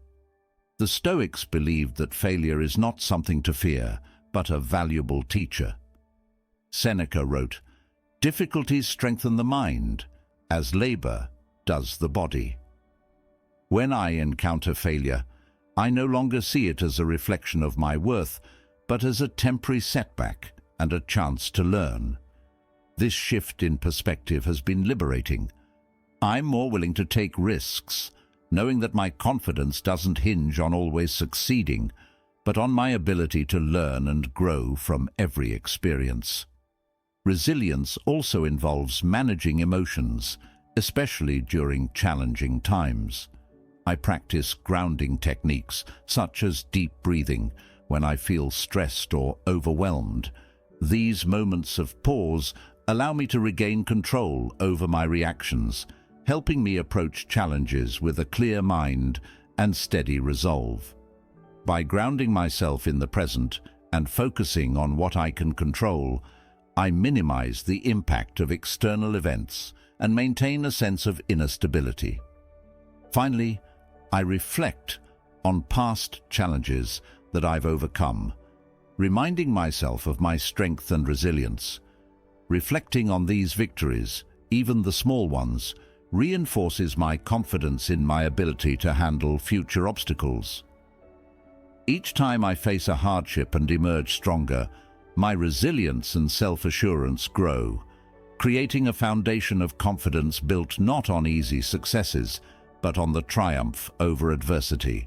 The Stoics believed that failure is not something to fear, but a valuable teacher. Seneca wrote, "Difficulties strengthen the mind, as labor does the body." When I encounter failure, I no longer see it as a reflection of my worth, but as a temporary setback and a chance to learn. This shift in perspective has been liberating. I'm more willing to take risks, knowing that my confidence doesn't hinge on always succeeding, but on my ability to learn and grow from every experience. Resilience also involves managing emotions, especially during challenging times. I practice grounding techniques, such as deep breathing, when I feel stressed or overwhelmed. These moments of pause allow me to regain control over my reactions, helping me approach challenges with a clear mind and steady resolve. By grounding myself in the present and focusing on what I can control, I minimize the impact of external events and maintain a sense of inner stability. Finally, I reflect on past challenges that I've overcome, reminding myself of my strength and resilience. Reflecting on these victories, even the small ones, reinforces my confidence in my ability to handle future obstacles. Each time I face a hardship and emerge stronger, my resilience and self-assurance grow, creating a foundation of confidence built not on easy successes, but on the triumph over adversity.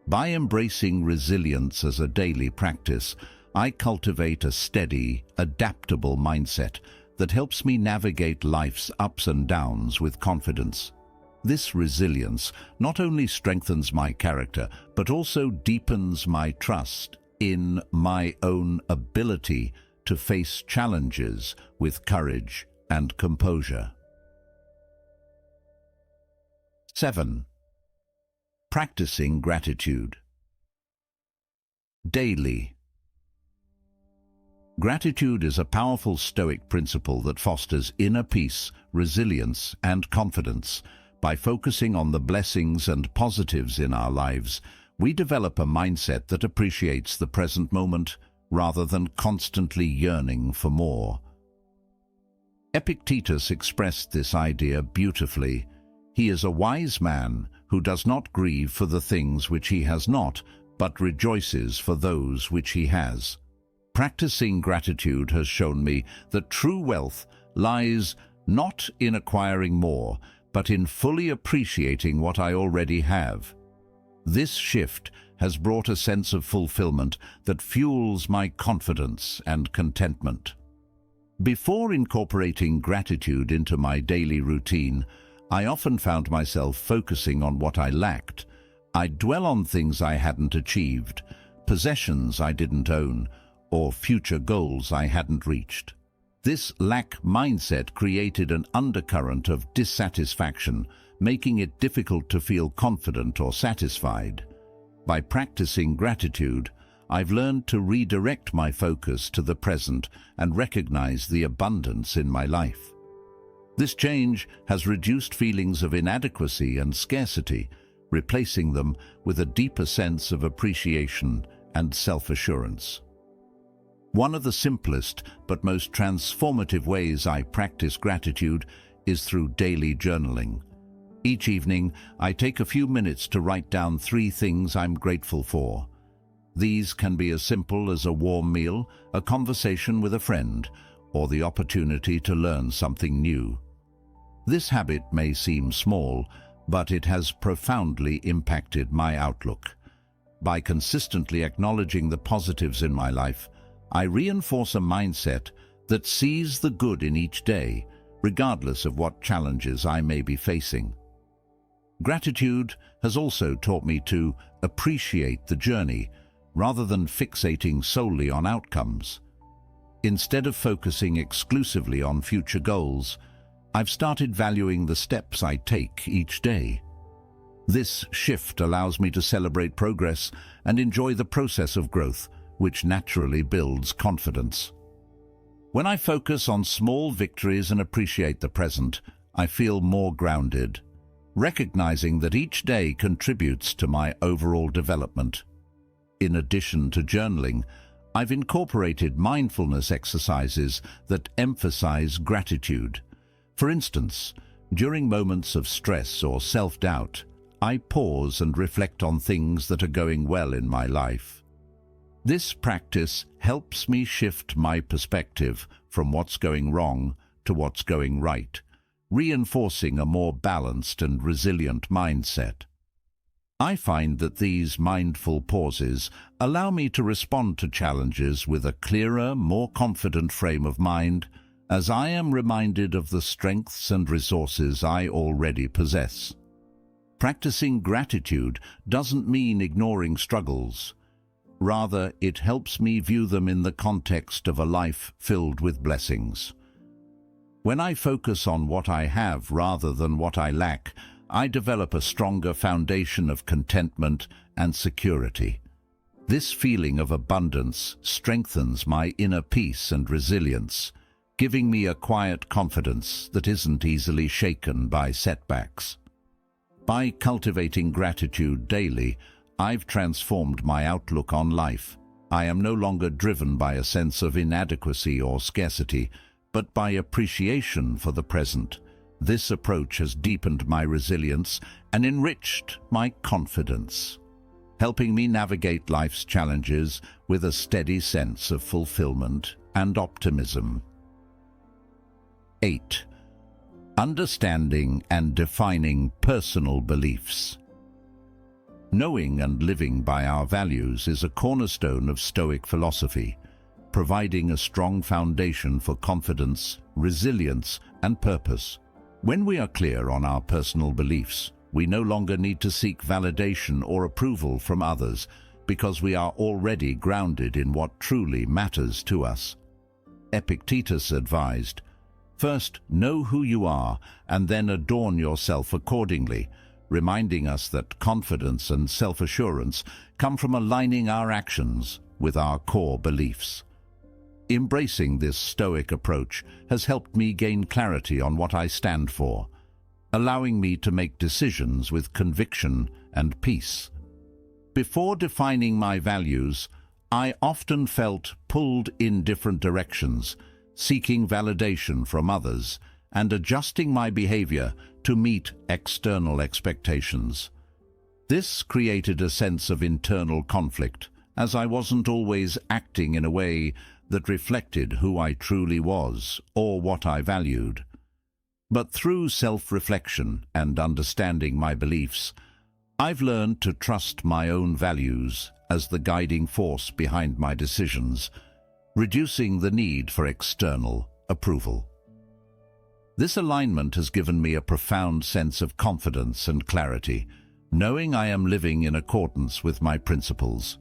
By embracing resilience as a daily practice, I cultivate a steady, adaptable mindset that helps me navigate life's ups and downs with confidence. This resilience not only strengthens my character, but also deepens my trust in my own ability to face challenges with courage and composure. 7. Practicing gratitude. Daily. Gratitude is a powerful Stoic principle that fosters inner peace, resilience, and confidence. By focusing on the blessings and positives in our lives, we develop a mindset that appreciates the present moment, rather than constantly yearning for more. Epictetus expressed this idea beautifully. He is a wise man who does not grieve for the things which he has not, but rejoices for those which he has. Practicing gratitude has shown me that true wealth lies not in acquiring more, but in fully appreciating what I already have. This shift has brought a sense of fulfillment that fuels my confidence and contentment. Before incorporating gratitude into my daily routine, I often found myself focusing on what I lacked. I'd dwell on things I hadn't achieved, possessions I didn't own, or future goals I hadn't reached. This lack mindset created an undercurrent of dissatisfaction, making it difficult to feel confident or satisfied. By practicing gratitude, I've learned to redirect my focus to the present and recognize the abundance in my life. This change has reduced feelings of inadequacy and scarcity, replacing them with a deeper sense of appreciation and self-assurance. One of the simplest but most transformative ways I practice gratitude is through daily journaling. Each evening, I take a few minutes to write down 3 things I'm grateful for. These can be as simple as a warm meal, a conversation with a friend, or the opportunity to learn something new. This habit may seem small, but it has profoundly impacted my outlook. By consistently acknowledging the positives in my life, I reinforce a mindset that sees the good in each day, regardless of what challenges I may be facing. Gratitude has also taught me to appreciate the journey, rather than fixating solely on outcomes. Instead of focusing exclusively on future goals, I've started valuing the steps I take each day. This shift allows me to celebrate progress and enjoy the process of growth, which naturally builds confidence. When I focus on small victories and appreciate the present, I feel more grounded, recognizing that each day contributes to my overall development. In addition to journaling, I've incorporated mindfulness exercises that emphasize gratitude. For instance, during moments of stress or self-doubt, I pause and reflect on things that are going well in my life. This practice helps me shift my perspective from what's going wrong to what's going right, reinforcing a more balanced and resilient mindset. I find that these mindful pauses allow me to respond to challenges with a clearer, more confident frame of mind, as I am reminded of the strengths and resources I already possess. Practicing gratitude doesn't mean ignoring struggles. Rather, it helps me view them in the context of a life filled with blessings. When I focus on what I have rather than what I lack, I develop a stronger foundation of contentment and security. This feeling of abundance strengthens my inner peace and resilience, giving me a quiet confidence that isn't easily shaken by setbacks. By cultivating gratitude daily, I've transformed my outlook on life. I am no longer driven by a sense of inadequacy or scarcity, but by appreciation for the present. This approach has deepened my resilience and enriched my confidence, helping me navigate life's challenges with a steady sense of fulfillment and optimism. 8. Understanding and defining personal beliefs. Knowing and living by our values is a cornerstone of Stoic philosophy, providing a strong foundation for confidence, resilience, and purpose. When we are clear on our personal beliefs, we no longer need to seek validation or approval from others because we are already grounded in what truly matters to us. Epictetus advised, "First, know who you are, and then adorn yourself accordingly," reminding us that confidence and self-assurance come from aligning our actions with our core beliefs. Embracing this Stoic approach has helped me gain clarity on what I stand for, allowing me to make decisions with conviction and peace. Before defining my values, I often felt pulled in different directions, seeking validation from others and adjusting my behavior to meet external expectations. This created a sense of internal conflict, as I wasn't always acting in a way that reflected who I truly was or what I valued. But through self-reflection and understanding my beliefs, I've learned to trust my own values as the guiding force behind my decisions, reducing the need for external approval. This alignment has given me a profound sense of confidence and clarity, knowing I am living in accordance with my principles.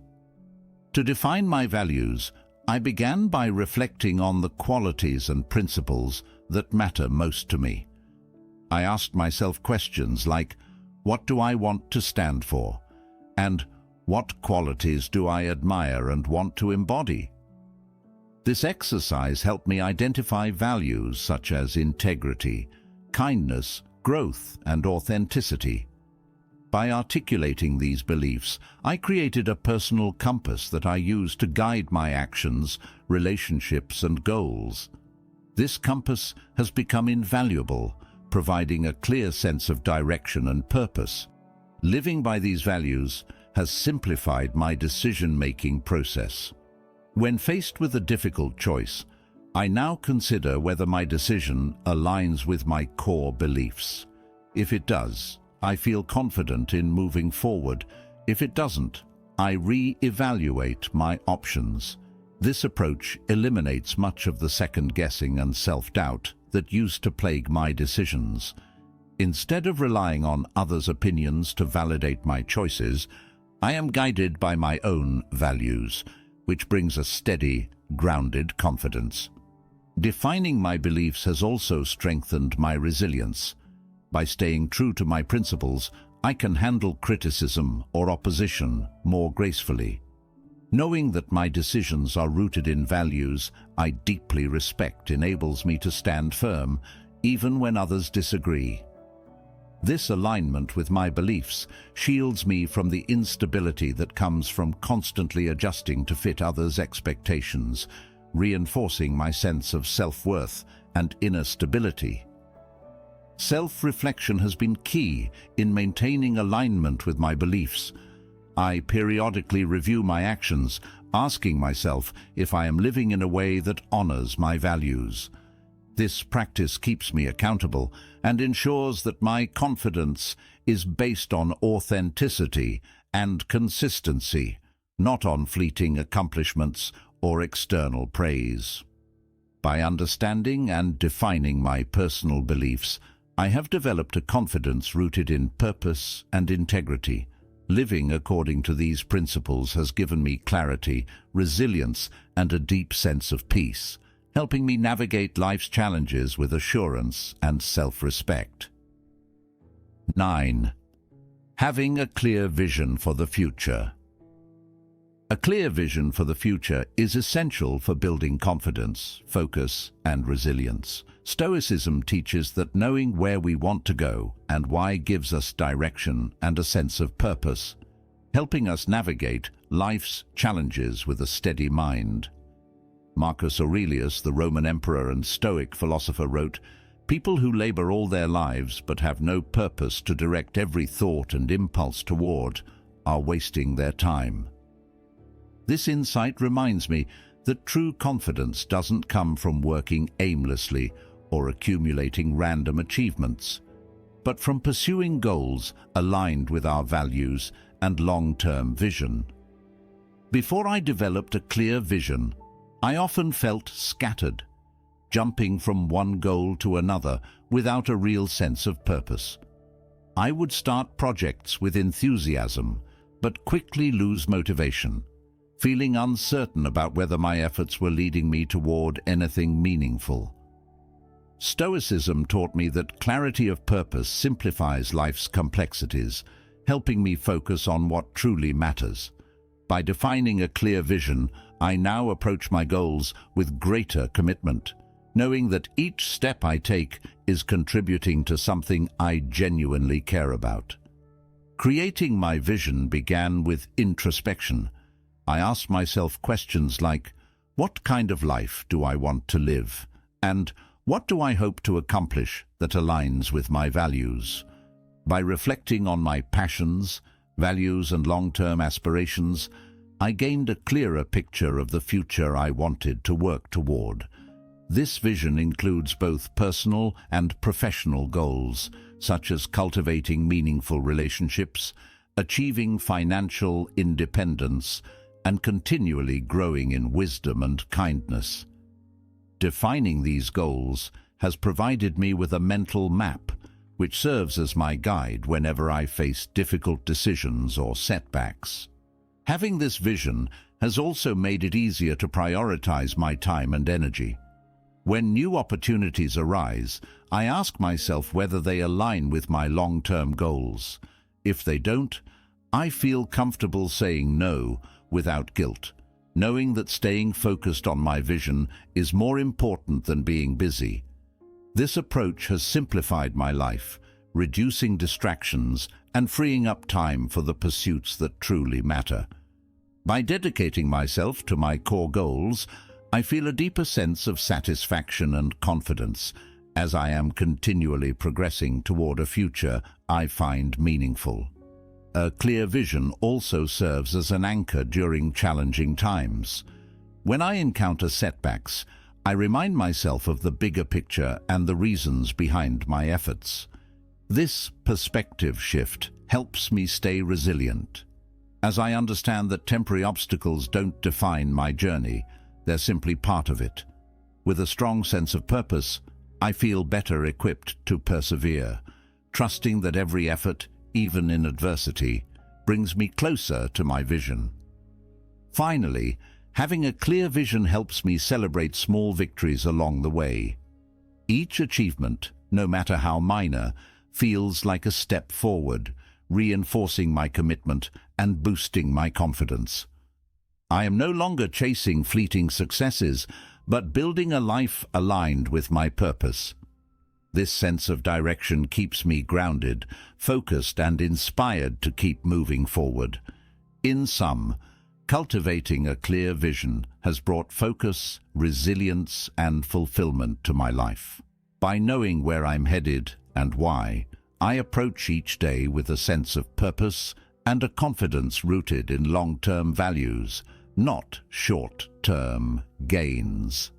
To define my values, I began by reflecting on the qualities and principles that matter most to me. I asked myself questions like, what do I want to stand for? And what qualities do I admire and want to embody? This exercise helped me identify values such as integrity, kindness, growth, and authenticity. By articulating these beliefs, I created a personal compass that I use to guide my actions, relationships, and goals. This compass has become invaluable, providing a clear sense of direction and purpose. Living by these values has simplified my decision-making process. When faced with a difficult choice, I now consider whether my decision aligns with my core beliefs. If it does, I feel confident in moving forward. If it doesn't, I re-evaluate my options. This approach eliminates much of the second-guessing and self-doubt that used to plague my decisions. Instead of relying on others' opinions to validate my choices, I am guided by my own values, which brings a steady, grounded confidence. Defining my beliefs has also strengthened my resilience. By staying true to my principles, I can handle criticism or opposition more gracefully. Knowing that my decisions are rooted in values I deeply respect enables me to stand firm, even when others disagree. This alignment with my beliefs shields me from the instability that comes from constantly adjusting to fit others' expectations, reinforcing my sense of self-worth and inner stability. Self-reflection has been key in maintaining alignment with my beliefs. I periodically review my actions, asking myself if I am living in a way that honors my values. This practice keeps me accountable and ensures that my confidence is based on authenticity and consistency, not on fleeting accomplishments or external praise. By understanding and defining my personal beliefs, I have developed a confidence rooted in purpose and integrity. Living according to these principles has given me clarity, resilience, and a deep sense of peace, helping me navigate life's challenges with assurance and self-respect. 9. Having a clear vision for the future. A clear vision for the future is essential for building confidence, focus, and resilience. Stoicism teaches that knowing where we want to go and why gives us direction and a sense of purpose, helping us navigate life's challenges with a steady mind. Marcus Aurelius, the Roman emperor and Stoic philosopher, wrote, "People who labor all their lives but have no purpose to direct every thought and impulse toward are wasting their time." This insight reminds me that true confidence doesn't come from working aimlessly or accumulating random achievements, but from pursuing goals aligned with our values and long-term vision. Before I developed a clear vision, I often felt scattered, jumping from one goal to another without a real sense of purpose. I would start projects with enthusiasm, but quickly lose motivation, feeling uncertain about whether my efforts were leading me toward anything meaningful. Stoicism taught me that clarity of purpose simplifies life's complexities, helping me focus on what truly matters. By defining a clear vision, I now approach my goals with greater commitment, knowing that each step I take is contributing to something I genuinely care about. Creating my vision began with introspection. I ask myself questions like, what kind of life do I want to live? And what do I hope to accomplish that aligns with my values? By reflecting on my passions, values and long-term aspirations, I gained a clearer picture of the future I wanted to work toward. This vision includes both personal and professional goals, such as cultivating meaningful relationships, achieving financial independence, and continually growing in wisdom and kindness. Defining these goals has provided me with a mental map, which serves as my guide whenever I face difficult decisions or setbacks. Having this vision has also made it easier to prioritize my time and energy. When new opportunities arise, I ask myself whether they align with my long-term goals. If they don't, I feel comfortable saying no without guilt, knowing that staying focused on my vision is more important than being busy. This approach has simplified my life, reducing distractions and freeing up time for the pursuits that truly matter. By dedicating myself to my core goals, I feel a deeper sense of satisfaction and confidence as I am continually progressing toward a future I find meaningful. A clear vision also serves as an anchor during challenging times. When I encounter setbacks, I remind myself of the bigger picture and the reasons behind my efforts. This perspective shift helps me stay resilient, as I understand that temporary obstacles don't define my journey, they're simply part of it. With a strong sense of purpose, I feel better equipped to persevere, trusting that every effort, even in adversity, brings me closer to my vision. Finally, having a clear vision helps me celebrate small victories along the way. Each achievement, no matter how minor, feels like a step forward, reinforcing my commitment and boosting my confidence. I am no longer chasing fleeting successes, but building a life aligned with my purpose. This sense of direction keeps me grounded, focused, and inspired to keep moving forward. In sum, cultivating a clear vision has brought focus, resilience, and fulfillment to my life. By knowing where I'm headed and why, I approach each day with a sense of purpose and a confidence rooted in long-term values, not short-term gains.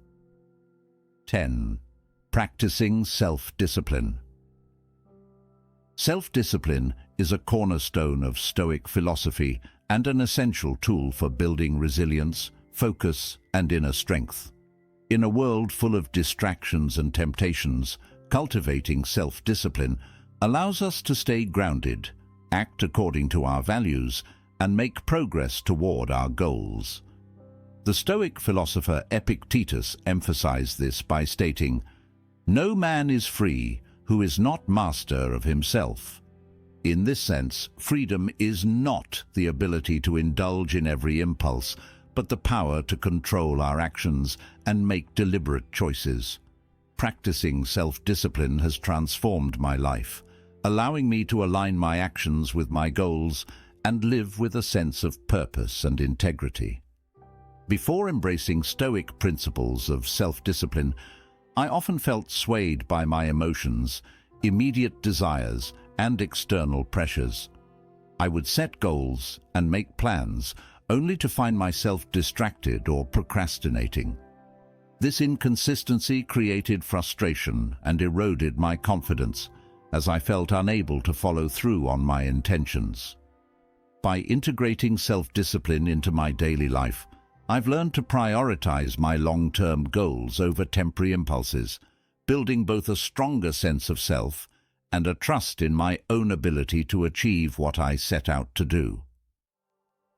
10. Practicing self-discipline. Self-discipline is a cornerstone of Stoic philosophy and an essential tool for building resilience, focus, and inner strength. In a world full of distractions and temptations, cultivating self-discipline allows us to stay grounded, act according to our values, and make progress toward our goals. The Stoic philosopher Epictetus emphasized this by stating, "No man is free who is not master of himself." In this sense, freedom is not the ability to indulge in every impulse, but the power to control our actions and make deliberate choices. Practicing self-discipline has transformed my life, allowing me to align my actions with my goals and live with a sense of purpose and integrity. Before embracing Stoic principles of self-discipline, I often felt swayed by my emotions, immediate desires, and external pressures. I would set goals and make plans only to find myself distracted or procrastinating. This inconsistency created frustration and eroded my confidence, as I felt unable to follow through on my intentions. By integrating self-discipline into my daily life, I've learned to prioritize my long-term goals over temporary impulses, building both a stronger sense of self and a trust in my own ability to achieve what I set out to do.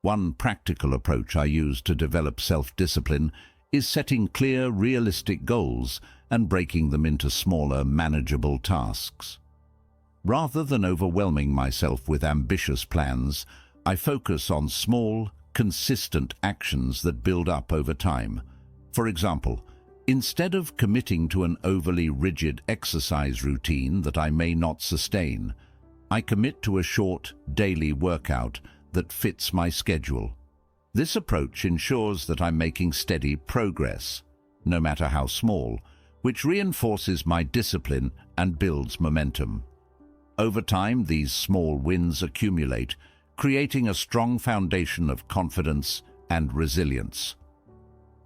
One practical approach I use to develop self-discipline is setting clear, realistic goals and breaking them into smaller, manageable tasks. Rather than overwhelming myself with ambitious plans, I focus on small, consistent actions that build up over time. For example, instead of committing to an overly rigid exercise routine that I may not sustain, I commit to a short, daily workout that fits my schedule. This approach ensures that I'm making steady progress, no matter how small, which reinforces my discipline and builds momentum. Over time, these small wins accumulate, creating a strong foundation of confidence and resilience.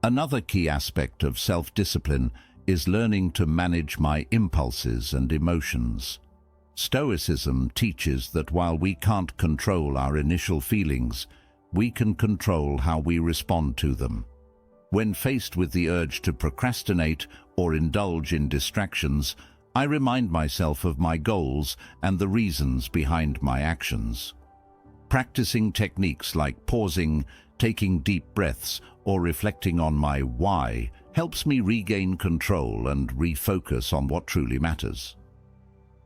Another key aspect of self-discipline is learning to manage my impulses and emotions. Stoicism teaches that while we can't control our initial feelings, we can control how we respond to them. When faced with the urge to procrastinate or indulge in distractions, I remind myself of my goals and the reasons behind my actions. Practicing techniques like pausing, taking deep breaths, or reflecting on my why helps me regain control and refocus on what truly matters.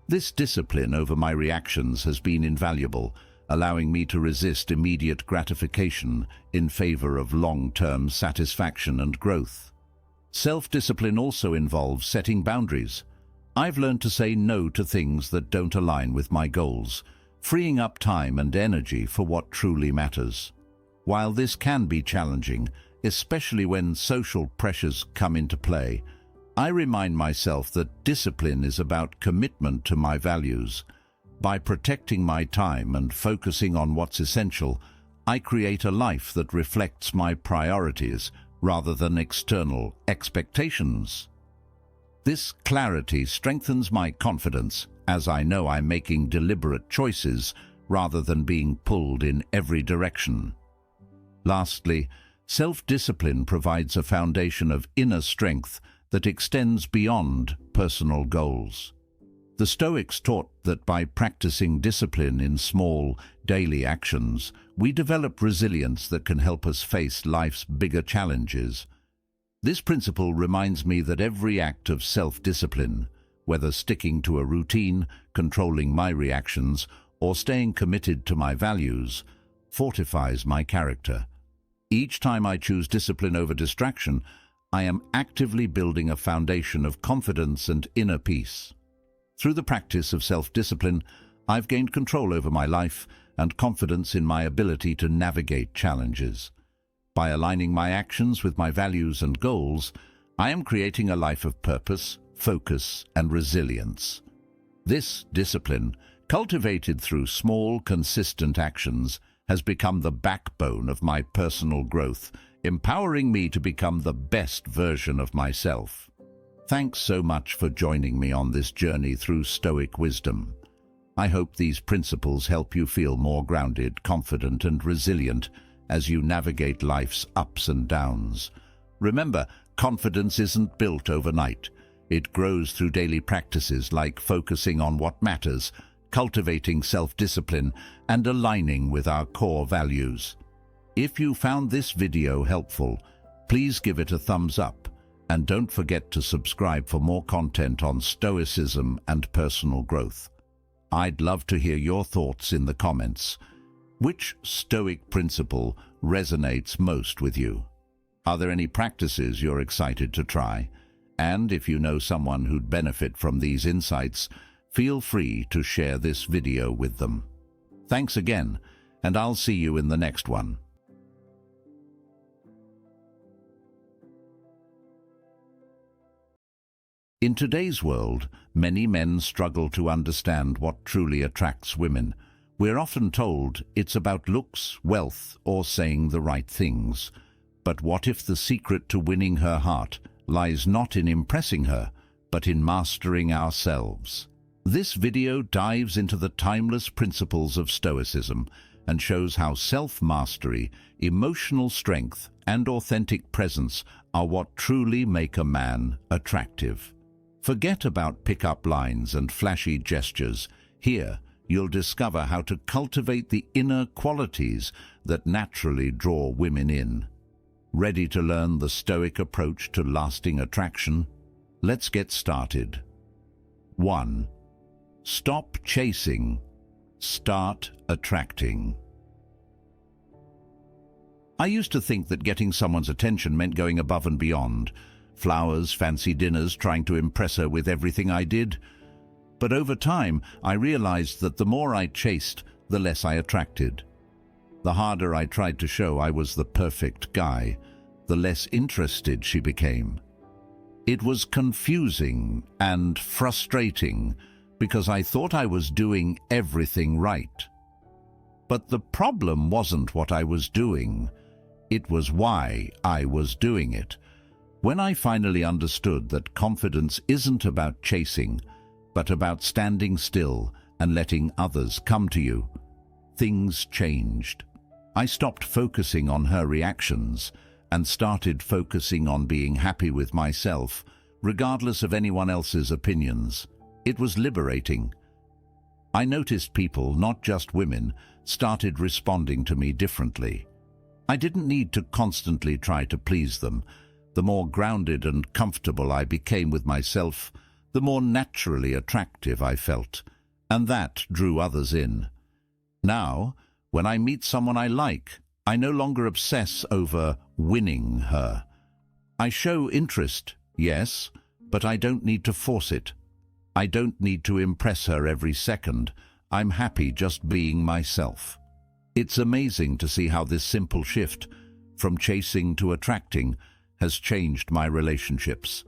This discipline over my reactions has been invaluable, allowing me to resist immediate gratification in favor of long-term satisfaction and growth. Self-discipline also involves setting boundaries. I've learned to say no to things that don't align with my goals, freeing up time and energy for what truly matters. While this can be challenging, especially when social pressures come into play, I remind myself that discipline is about commitment to my values. By protecting my time and focusing on what's essential, I create a life that reflects my priorities rather than external expectations. This clarity strengthens my confidence, as I know I'm making deliberate choices rather than being pulled in every direction. Lastly, self-discipline provides a foundation of inner strength that extends beyond personal goals. The Stoics taught that by practicing discipline in small, daily actions, we develop resilience that can help us face life's bigger challenges. This principle reminds me that every act of self-discipline, whether sticking to a routine, controlling my reactions, or staying committed to my values, fortifies my character. Each time I choose discipline over distraction, I am actively building a foundation of confidence and inner peace. Through the practice of self-discipline, I've gained control over my life and confidence in my ability to navigate challenges. By aligning my actions with my values and goals, I am creating a life of purpose, focus, and resilience. This discipline, cultivated through small, consistent actions, has become the backbone of my personal growth, empowering me to become the best version of myself. Thanks so much for joining me on this journey through Stoic wisdom. I hope these principles help you feel more grounded, confident, and resilient as you navigate life's ups and downs. Remember, confidence isn't built overnight. It grows through daily practices like focusing on what matters, cultivating self-discipline, and aligning with our core values. If you found this video helpful, please give it a thumbs up, and don't forget to subscribe for more content on Stoicism and personal growth. I'd love to hear your thoughts in the comments. Which Stoic principle resonates most with you? Are there any practices you're excited to try? And if you know someone who'd benefit from these insights, feel free to share this video with them. Thanks again, and I'll see you in the next one. In today's world, many men struggle to understand what truly attracts women. We're often told it's about looks, wealth, or saying the right things. But what if the secret to winning her heart lies not in impressing her, but in mastering ourselves? This video dives into the timeless principles of Stoicism and shows how self-mastery, emotional strength, and authentic presence are what truly make a man attractive. Forget about pick-up lines and flashy gestures. Here, you'll discover how to cultivate the inner qualities that naturally draw women in. Ready to learn the Stoic approach to lasting attraction? Let's get started. 1. Stop chasing. Start attracting. I used to think that getting someone's attention meant going above and beyond. Flowers, fancy dinners, trying to impress her with everything I did. But over time, I realized that the more I chased, the less I attracted. The harder I tried to show I was the perfect guy, the less interested she became. It was confusing and frustrating because I thought I was doing everything right. But the problem wasn't what I was doing, it was why I was doing it. When I finally understood that confidence isn't about chasing, but about standing still and letting others come to you, things changed. I stopped focusing on her reactions and started focusing on being happy with myself, regardless of anyone else's opinions. It was liberating. I noticed people, not just women, started responding to me differently. I didn't need to constantly try to please them. The more grounded and comfortable I became with myself, the more naturally attractive I felt, and that drew others in. Now, when I meet someone I like, I no longer obsess over winning her. I show interest, yes, but I don't need to force it. I don't need to impress her every second. I'm happy just being myself. It's amazing to see how this simple shift, from chasing to attracting, has changed my relationships.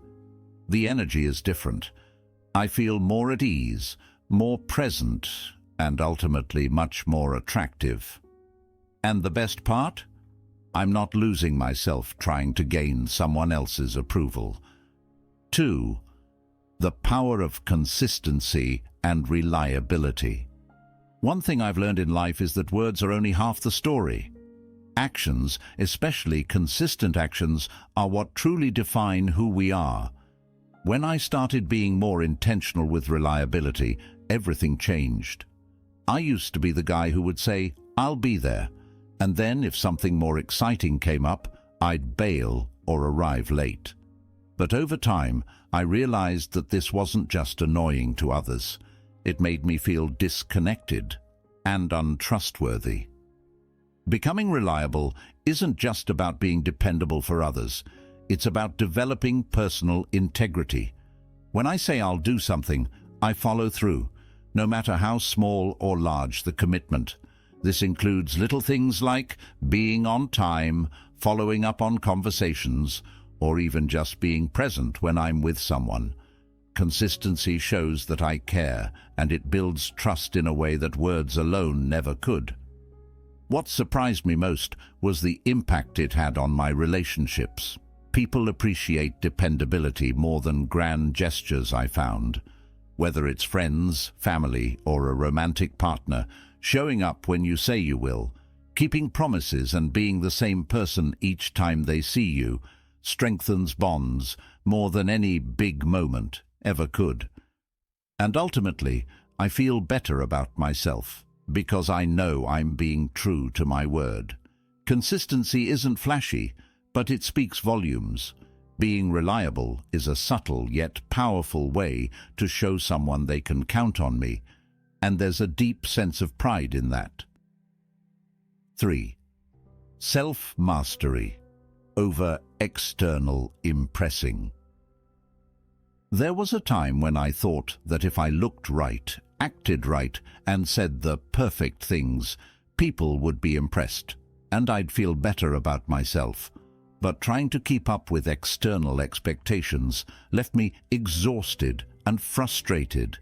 The energy is different. I feel more at ease, more present, and ultimately much more attractive. And the best part? I'm not losing myself trying to gain someone else's approval. 2. The power of consistency and reliability. One thing I've learned in life is that words are only half the story. Actions, especially consistent actions, are what truly define who we are. When I started being more intentional with reliability, everything changed. I used to be the guy who would say, "I'll be there," and then if something more exciting came up, I'd bail or arrive late. But over time, I realized that this wasn't just annoying to others. It made me feel disconnected and untrustworthy. Becoming reliable isn't just about being dependable for others. It's about developing personal integrity. When I say I'll do something, I follow through, no matter how small or large the commitment. This includes little things like being on time, following up on conversations, or even just being present when I'm with someone. Consistency shows that I care, and it builds trust in a way that words alone never could. What surprised me most was the impact it had on my relationships. People appreciate dependability more than grand gestures, I found. Whether it's friends, family, or a romantic partner, showing up when you say you will, keeping promises and being the same person each time they see you, strengthens bonds more than any big moment ever could. And ultimately, I feel better about myself, because I know I'm being true to my word. Consistency isn't flashy, but it speaks volumes. Being reliable is a subtle yet powerful way to show someone they can count on me, and there's a deep sense of pride in that. 3. Self-mastery over external impressing. There was a time when I thought that if I looked right, acted right, and said the perfect things, people would be impressed, and I'd feel better about myself. But trying to keep up with external expectations left me exhausted and frustrated.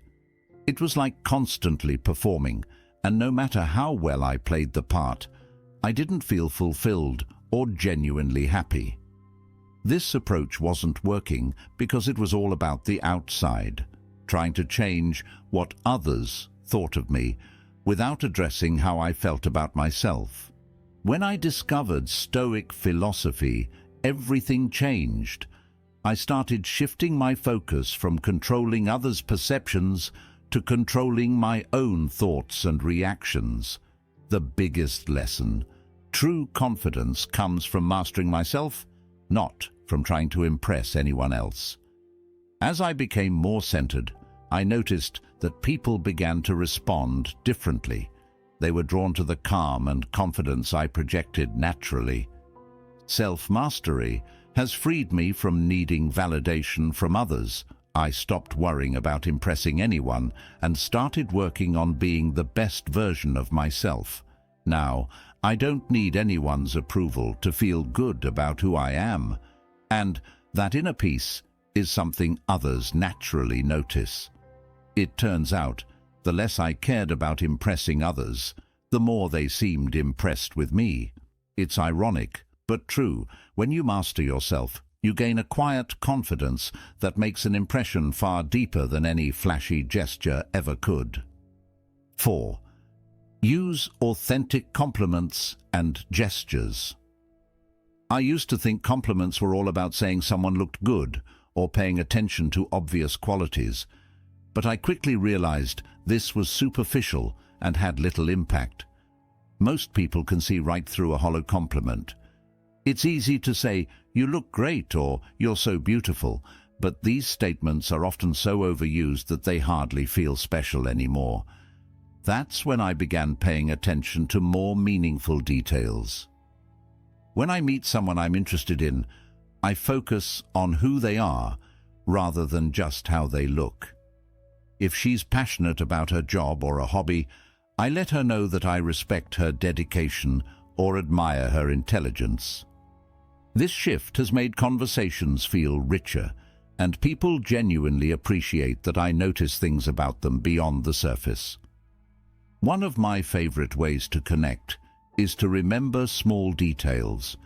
It was like constantly performing, and no matter how well I played the part, I didn't feel fulfilled or genuinely happy. This approach wasn't working because it was all about the outside, trying to change what others thought of me without addressing how I felt about myself. When I discovered Stoic philosophy, everything changed. I started shifting my focus from controlling others' perceptions to controlling my own thoughts and reactions. The biggest lesson: true confidence comes from mastering myself, not from trying to impress anyone else. As I became more centered, I noticed that people began to respond differently. They were drawn to the calm and confidence I projected naturally. Self-mastery has freed me from needing validation from others. I stopped worrying about impressing anyone and started working on being the best version of myself. Now, I don't need anyone's approval to feel good about who I am, and that inner peace is something others naturally notice. It turns out, the less I cared about impressing others, the more they seemed impressed with me. It's ironic, but true. When you master yourself, you gain a quiet confidence that makes an impression far deeper than any flashy gesture ever could. 4. Use authentic compliments and gestures. I used to think compliments were all about saying someone looked good or paying attention to obvious qualities, but I quickly realized this was superficial and had little impact. Most people can see right through a hollow compliment. It's easy to say, "You look great," or "You're so beautiful," but these statements are often so overused that they hardly feel special anymore. That's when I began paying attention to more meaningful details. When I meet someone I'm interested in, I focus on who they are rather than just how they look. If she's passionate about her job or a hobby, I let her know that I respect her dedication or admire her intelligence. This shift has made conversations feel richer, and people genuinely appreciate that I notice things about them beyond the surface. One of my favorite ways to connect is to remember small details.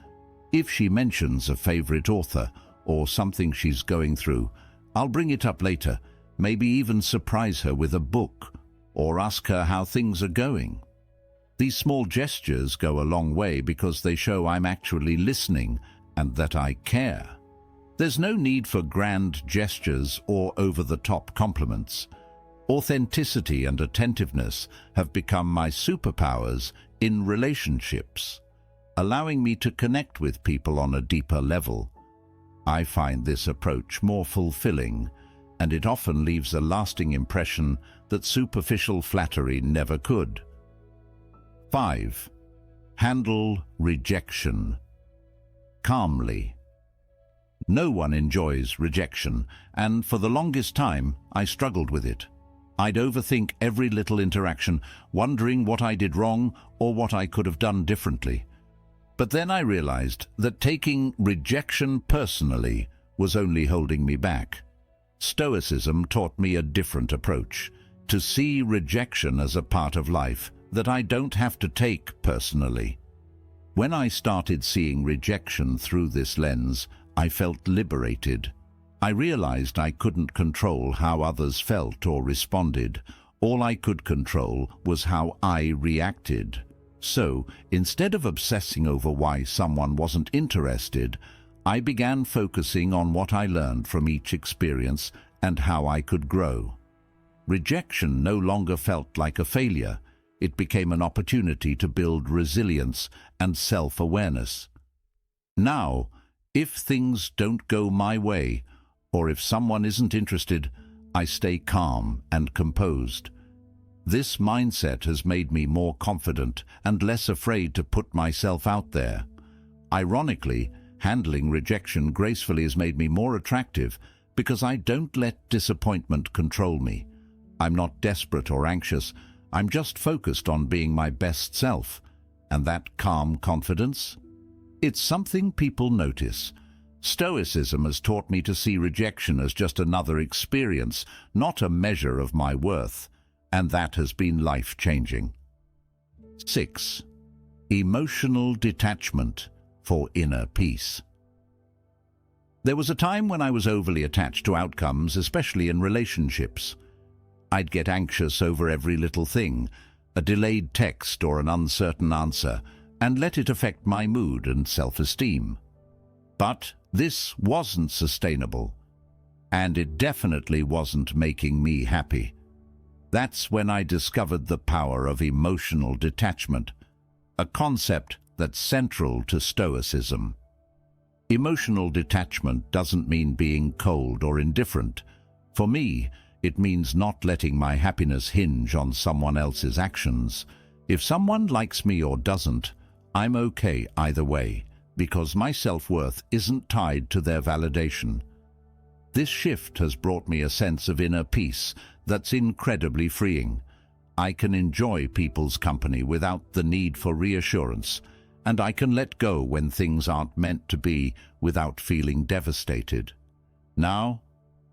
If she mentions a favorite author or something she's going through, I'll bring it up later, maybe even surprise her with a book or ask her how things are going. These small gestures go a long way because they show I'm actually listening and that I care. There's no need for grand gestures or over-the-top compliments. Authenticity and attentiveness have become my superpowers in relationships, allowing me to connect with people on a deeper level. I find this approach more fulfilling, and it often leaves a lasting impression that superficial flattery never could. 5. Handle rejection calmly. No one enjoys rejection, and for the longest time, I struggled with it. I'd overthink every little interaction, wondering what I did wrong or what I could have done differently. But then I realized that taking rejection personally was only holding me back. Stoicism taught me a different approach, to see rejection as a part of life that I don't have to take personally. When I started seeing rejection through this lens, I felt liberated. I realized I couldn't control how others felt or responded. All I could control was how I reacted. So, instead of obsessing over why someone wasn't interested, I began focusing on what I learned from each experience and how I could grow. Rejection no longer felt like a failure. It became an opportunity to build resilience and self-awareness. Now, if things don't go my way, or if someone isn't interested, I stay calm and composed. This mindset has made me more confident and less afraid to put myself out there. Ironically, handling rejection gracefully has made me more attractive because I don't let disappointment control me. I'm not desperate or anxious. I'm just focused on being my best self. And that calm confidence? It's something people notice. Stoicism has taught me to see rejection as just another experience, not a measure of my worth, and that has been life-changing. 6. Emotional detachment for inner peace. There was a time when I was overly attached to outcomes, especially in relationships. I'd get anxious over every little thing, a delayed text or an uncertain answer, and let it affect my mood and self-esteem. But this wasn't sustainable, and it definitely wasn't making me happy. That's when I discovered the power of emotional detachment, a concept that's central to Stoicism. Emotional detachment doesn't mean being cold or indifferent. For me, it means not letting my happiness hinge on someone else's actions. If someone likes me or doesn't, I'm okay either way, because my self-worth isn't tied to their validation. This shift has brought me a sense of inner peace that's incredibly freeing. I can enjoy people's company without the need for reassurance, and I can let go when things aren't meant to be without feeling devastated. Now,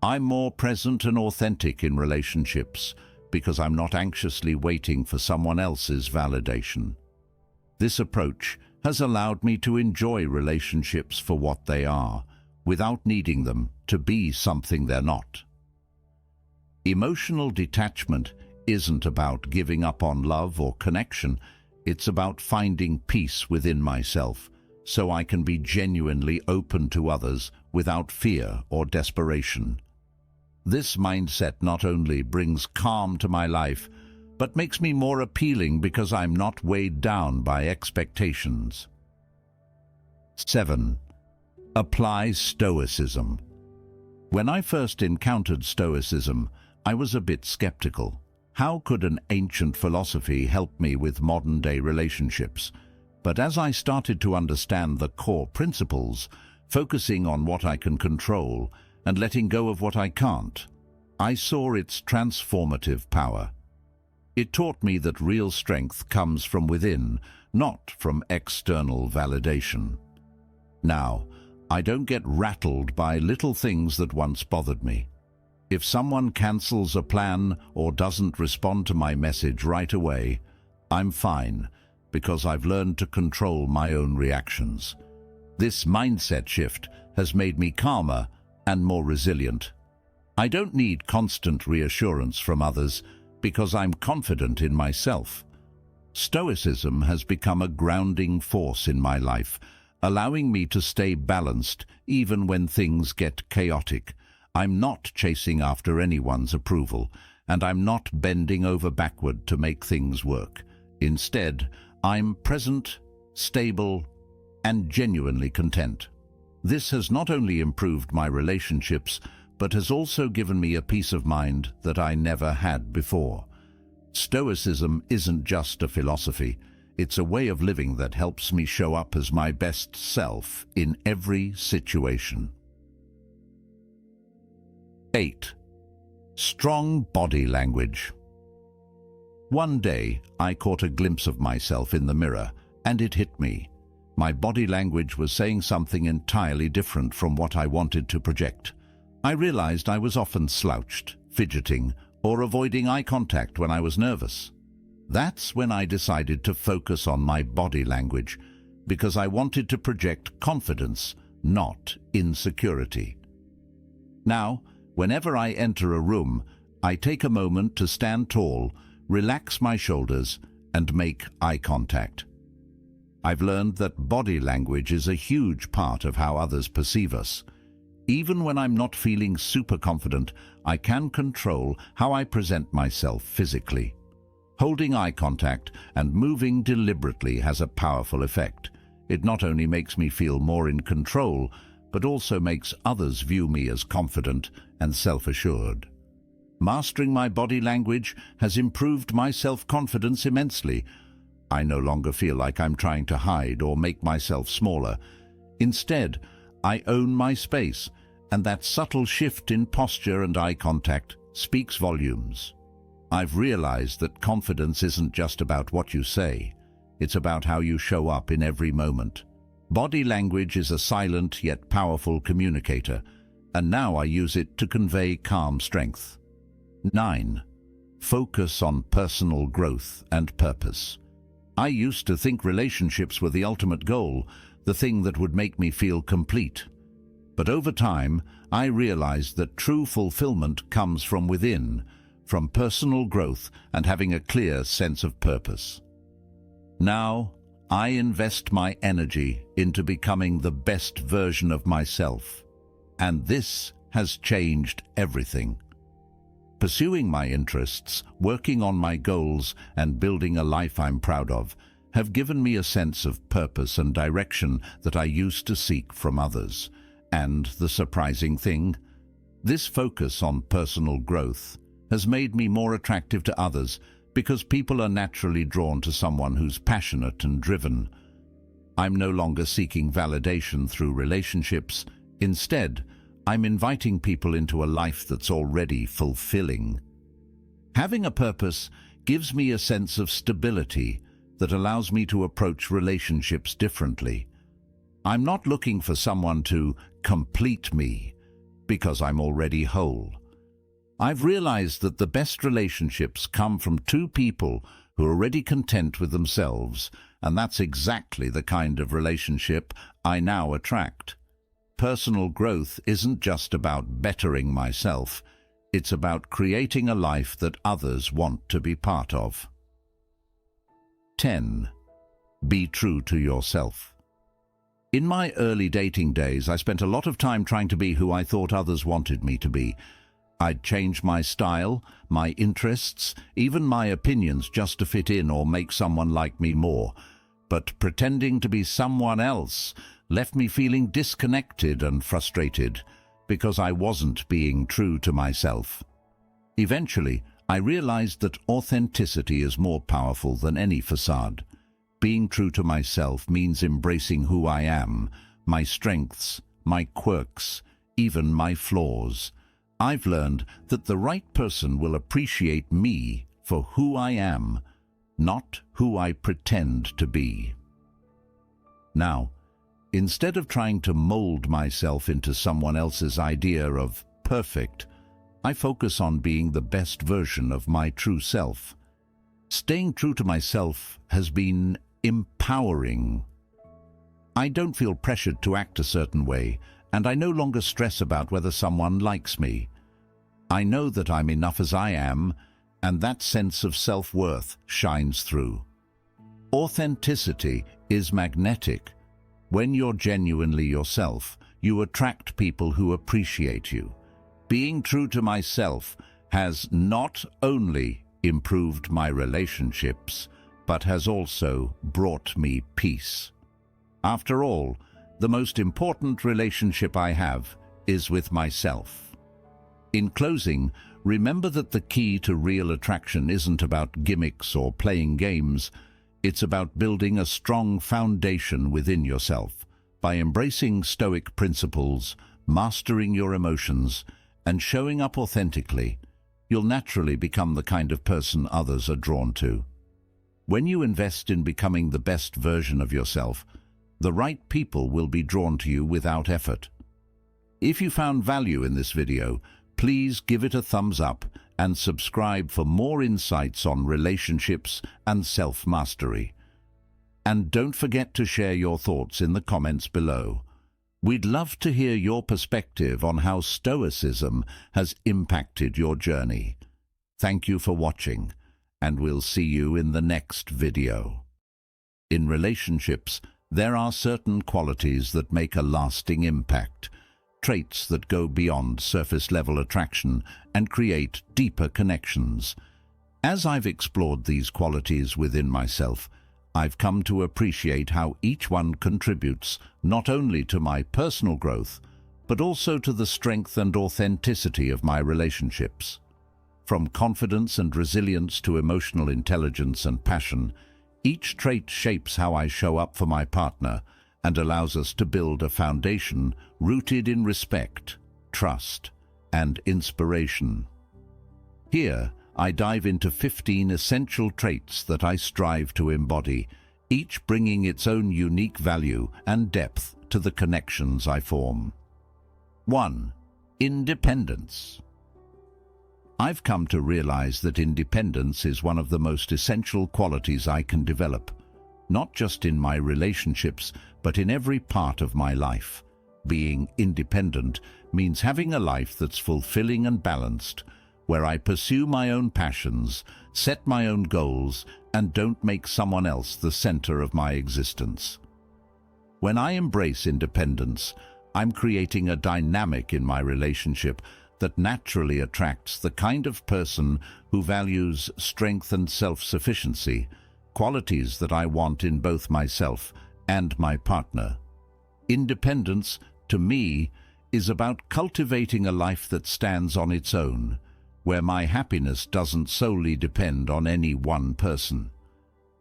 I'm more present and authentic in relationships because I'm not anxiously waiting for someone else's validation. This approach has allowed me to enjoy relationships for what they are, without needing them to be something they're not. Emotional detachment isn't about giving up on love or connection. It's about finding peace within myself, so I can be genuinely open to others without fear or desperation. This mindset not only brings calm to my life, but makes me more appealing because I'm not weighed down by expectations. 7. Apply Stoicism. When I first encountered Stoicism, I was a bit skeptical. How could an ancient philosophy help me with modern-day relationships? But as I started to understand the core principles, focusing on what I can control and letting go of what I can't, I saw its transformative power. It taught me that real strength comes from within, not from external validation. Now, I don't get rattled by little things that once bothered me. If someone cancels a plan or doesn't respond to my message right away, I'm fine, because I've learned to control my own reactions. This mindset shift has made me calmer and more resilient. I don't need constant reassurance from others because I'm confident in myself. Stoicism has become a grounding force in my life, allowing me to stay balanced even when things get chaotic. I'm not chasing after anyone's approval, and I'm not bending over backward to make things work. Instead, I'm present, stable, and genuinely content. This has not only improved my relationships, but has also given me a peace of mind that I never had before. Stoicism isn't just a philosophy, it's a way of living that helps me show up as my best self in every situation. 8. Strong body language. One day, I caught a glimpse of myself in the mirror, and it hit me. My body language was saying something entirely different from what I wanted to project. I realized I was often slouched, fidgeting, or avoiding eye contact when I was nervous. That's when I decided to focus on my body language, because I wanted to project confidence, not insecurity. Now, whenever I enter a room, I take a moment to stand tall, relax my shoulders, and make eye contact. I've learned that body language is a huge part of how others perceive us. Even when I'm not feeling super confident, I can control how I present myself physically. Holding eye contact and moving deliberately has a powerful effect. It not only makes me feel more in control, but also makes others view me as confident and self-assured. Mastering my body language has improved my self-confidence immensely. I no longer feel like I'm trying to hide or make myself smaller. Instead, I own my space, and that subtle shift in posture and eye contact speaks volumes. I've realized that confidence isn't just about what you say. It's about how you show up in every moment. Body language is a silent yet powerful communicator, and now I use it to convey calm strength. 9. Focus on personal growth and purpose. I used to think relationships were the ultimate goal, the thing that would make me feel complete. But over time, I realized that true fulfillment comes from within, from personal growth and having a clear sense of purpose. Now, I invest my energy into becoming the best version of myself, and this has changed everything. Pursuing my interests, working on my goals, and building a life I'm proud of have given me a sense of purpose and direction that I used to seek from others. And the surprising thing, this focus on personal growth has made me more attractive to others because people are naturally drawn to someone who's passionate and driven. I'm no longer seeking validation through relationships. Instead, I'm inviting people into a life that's already fulfilling. Having a purpose gives me a sense of stability that allows me to approach relationships differently. I'm not looking for someone to complete me because I'm already whole. I've realized that the best relationships come from two people who are already content with themselves, and that's exactly the kind of relationship I now attract. Personal growth isn't just about bettering myself, it's about creating a life that others want to be part of. 10. Be true to yourself. In my early dating days, I spent a lot of time trying to be who I thought others wanted me to be. I'd change my style, my interests, even my opinions just to fit in or make someone like me more. But pretending to be someone else left me feeling disconnected and frustrated because I wasn't being true to myself. Eventually, I realized that authenticity is more powerful than any facade. Being true to myself means embracing who I am, my strengths, my quirks, even my flaws. I've learned that the right person will appreciate me for who I am, not who I pretend to be. Now, instead of trying to mold myself into someone else's idea of perfect, I focus on being the best version of my true self. Staying true to myself has been empowering. I don't feel pressured to act a certain way, and I no longer stress about whether someone likes me. I know that I'm enough as I am, and that sense of self-worth shines through. Authenticity is magnetic. When you're genuinely yourself, you attract people who appreciate you. Being true to myself has not only improved my relationships, but has also brought me peace. After all, the most important relationship I have is with myself. In closing, remember that the key to real attraction isn't about gimmicks or playing games. It's about building a strong foundation within yourself. By embracing stoic principles, mastering your emotions, and showing up authentically, you'll naturally become the kind of person others are drawn to. When you invest in becoming the best version of yourself, the right people will be drawn to you without effort. If you found value in this video, please give it a thumbs up and subscribe for more insights on relationships and self-mastery. And don't forget to share your thoughts in the comments below. We'd love to hear your perspective on how Stoicism has impacted your journey. Thank you for watching, and we'll see you in the next video. In relationships, there are certain qualities that make a lasting impact, traits that go beyond surface-level attraction and create deeper connections. As I've explored these qualities within myself, I've come to appreciate how each one contributes not only to my personal growth, but also to the strength and authenticity of my relationships. From confidence and resilience to emotional intelligence and passion, each trait shapes how I show up for my partner and allows us to build a foundation rooted in respect, trust, and inspiration. Here, I dive into 15 essential traits that I strive to embody, each bringing its own unique value and depth to the connections I form. 1. Independence. I've come to realize that independence is one of the most essential qualities I can develop, not just in my relationships, but in every part of my life. Being independent means having a life that's fulfilling and balanced, where I pursue my own passions, set my own goals, and don't make someone else the center of my existence. When I embrace independence, I'm creating a dynamic in my relationship that naturally attracts the kind of person who values strength and self-sufficiency, qualities that I want in both myself and my partner. Independence, to me, is about cultivating a life that stands on its own, where my happiness doesn't solely depend on any one person.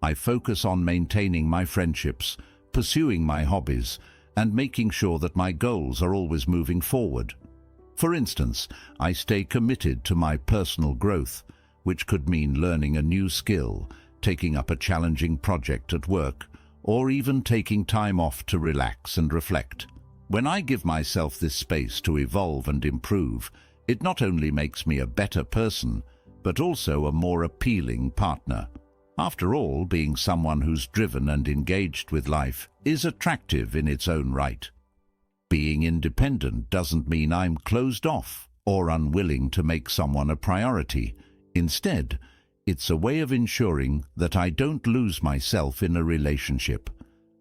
I focus on maintaining my friendships, pursuing my hobbies, and making sure that my goals are always moving forward. For instance, I stay committed to my personal growth, which could mean learning a new skill, taking up a challenging project at work, or even taking time off to relax and reflect. When I give myself this space to evolve and improve, it not only makes me a better person, but also a more appealing partner. After all, being someone who's driven and engaged with life is attractive in its own right. Being independent doesn't mean I'm closed off or unwilling to make someone a priority. Instead, it's a way of ensuring that I don't lose myself in a relationship.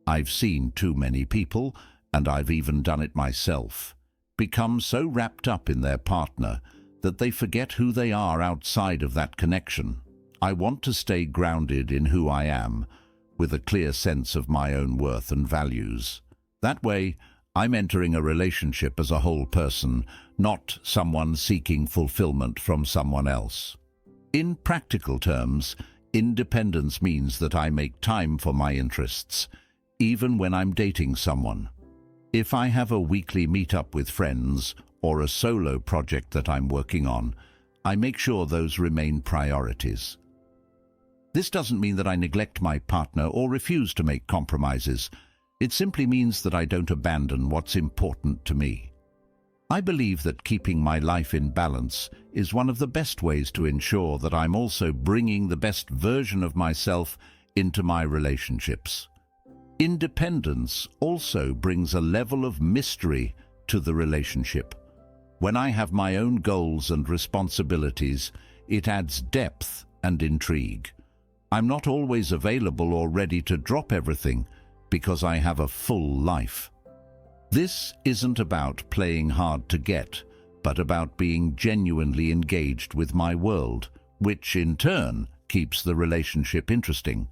I've seen too many people, and I've even done it myself, become so wrapped up in their partner that they forget who they are outside of that connection. I want to stay grounded in who I am, with a clear sense of my own worth and values. That way, I'm entering a relationship as a whole person, not someone seeking fulfillment from someone else. In practical terms, independence means that I make time for my interests, even when I'm dating someone. If I have a weekly meet-up with friends or a solo project that I'm working on, I make sure those remain priorities. This doesn't mean that I neglect my partner or refuse to make compromises. It simply means that I don't abandon what's important to me. I believe that keeping my life in balance is one of the best ways to ensure that I'm also bringing the best version of myself into my relationships. Independence also brings a level of mystery to the relationship. When I have my own goals and responsibilities, it adds depth and intrigue. I'm not always available or ready to drop everything because I have a full life. This isn't about playing hard to get, but about being genuinely engaged with my world, which in turn keeps the relationship interesting.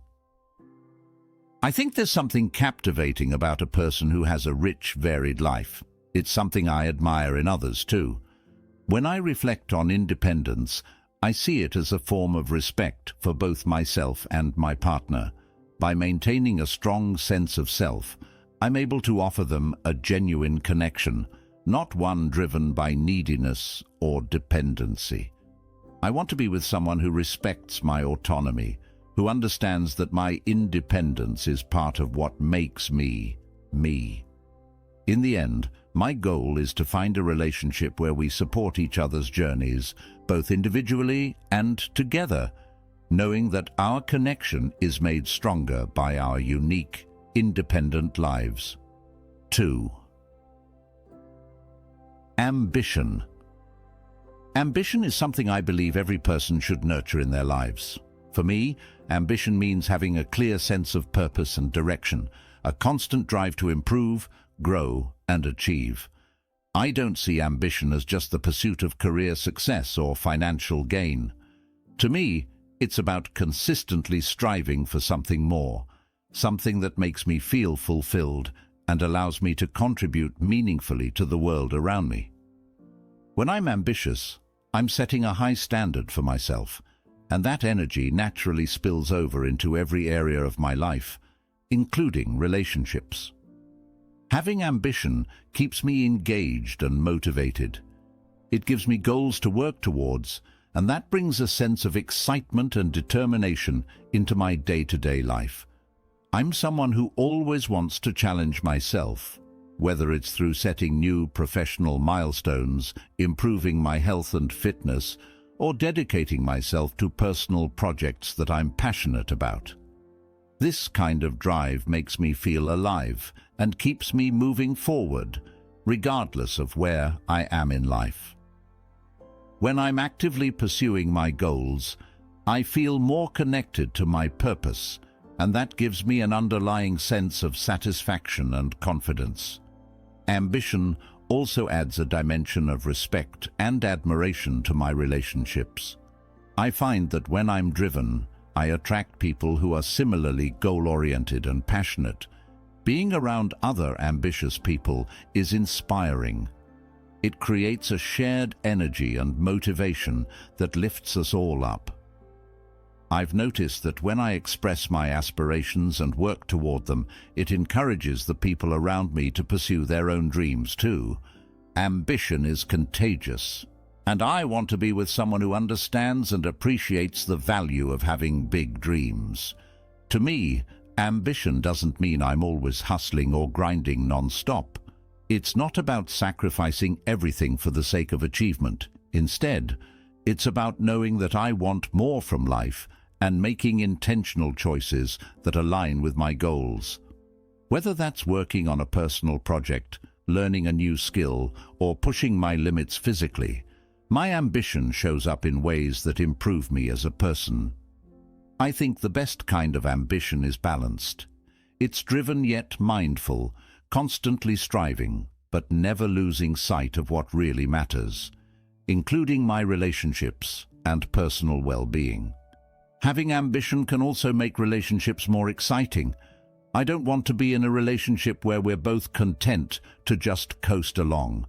I think there's something captivating about a person who has a rich, varied life. It's something I admire in others too. When I reflect on independence, I see it as a form of respect for both myself and my partner. By maintaining a strong sense of self, I'm able to offer them a genuine connection, not one driven by neediness or dependency. I want to be with someone who respects my autonomy, who understands that my independence is part of what makes me, me. In the end, my goal is to find a relationship where we support each other's journeys, both individually and together, knowing that our connection is made stronger by our unique, independent lives. 2. Ambition. Ambition is something I believe every person should nurture in their lives. For me, ambition means having a clear sense of purpose and direction, a constant drive to improve, grow, and achieve. I don't see ambition as just the pursuit of career success or financial gain. To me, it's about consistently striving for something more, something that makes me feel fulfilled and allows me to contribute meaningfully to the world around me. When I'm ambitious, I'm setting a high standard for myself, and that energy naturally spills over into every area of my life, including relationships. Having ambition keeps me engaged and motivated. It gives me goals to work towards, and that brings a sense of excitement and determination into my day-to-day life. I'm someone who always wants to challenge myself, whether it's through setting new professional milestones, improving my health and fitness, or dedicating myself to personal projects that I'm passionate about. This kind of drive makes me feel alive and keeps me moving forward, regardless of where I am in life. When I'm actively pursuing my goals, I feel more connected to my purpose, and that gives me an underlying sense of satisfaction and confidence. Ambition also adds a dimension of respect and admiration to my relationships. I find that when I'm driven, I attract people who are similarly goal-oriented and passionate. Being around other ambitious people is inspiring. It creates a shared energy and motivation that lifts us all up. I've noticed that when I express my aspirations and work toward them, it encourages the people around me to pursue their own dreams too. Ambition is contagious. And I want to be with someone who understands and appreciates the value of having big dreams. To me, ambition doesn't mean I'm always hustling or grinding non-stop. It's not about sacrificing everything for the sake of achievement. Instead, it's about knowing that I want more from life and making intentional choices that align with my goals. Whether that's working on a personal project, learning a new skill, or pushing my limits physically, my ambition shows up in ways that improve me as a person. I think the best kind of ambition is balanced. It's driven yet mindful, constantly striving, but never losing sight of what really matters, including my relationships and personal well-being. Having ambition can also make relationships more exciting. I don't want to be in a relationship where we're both content to just coast along.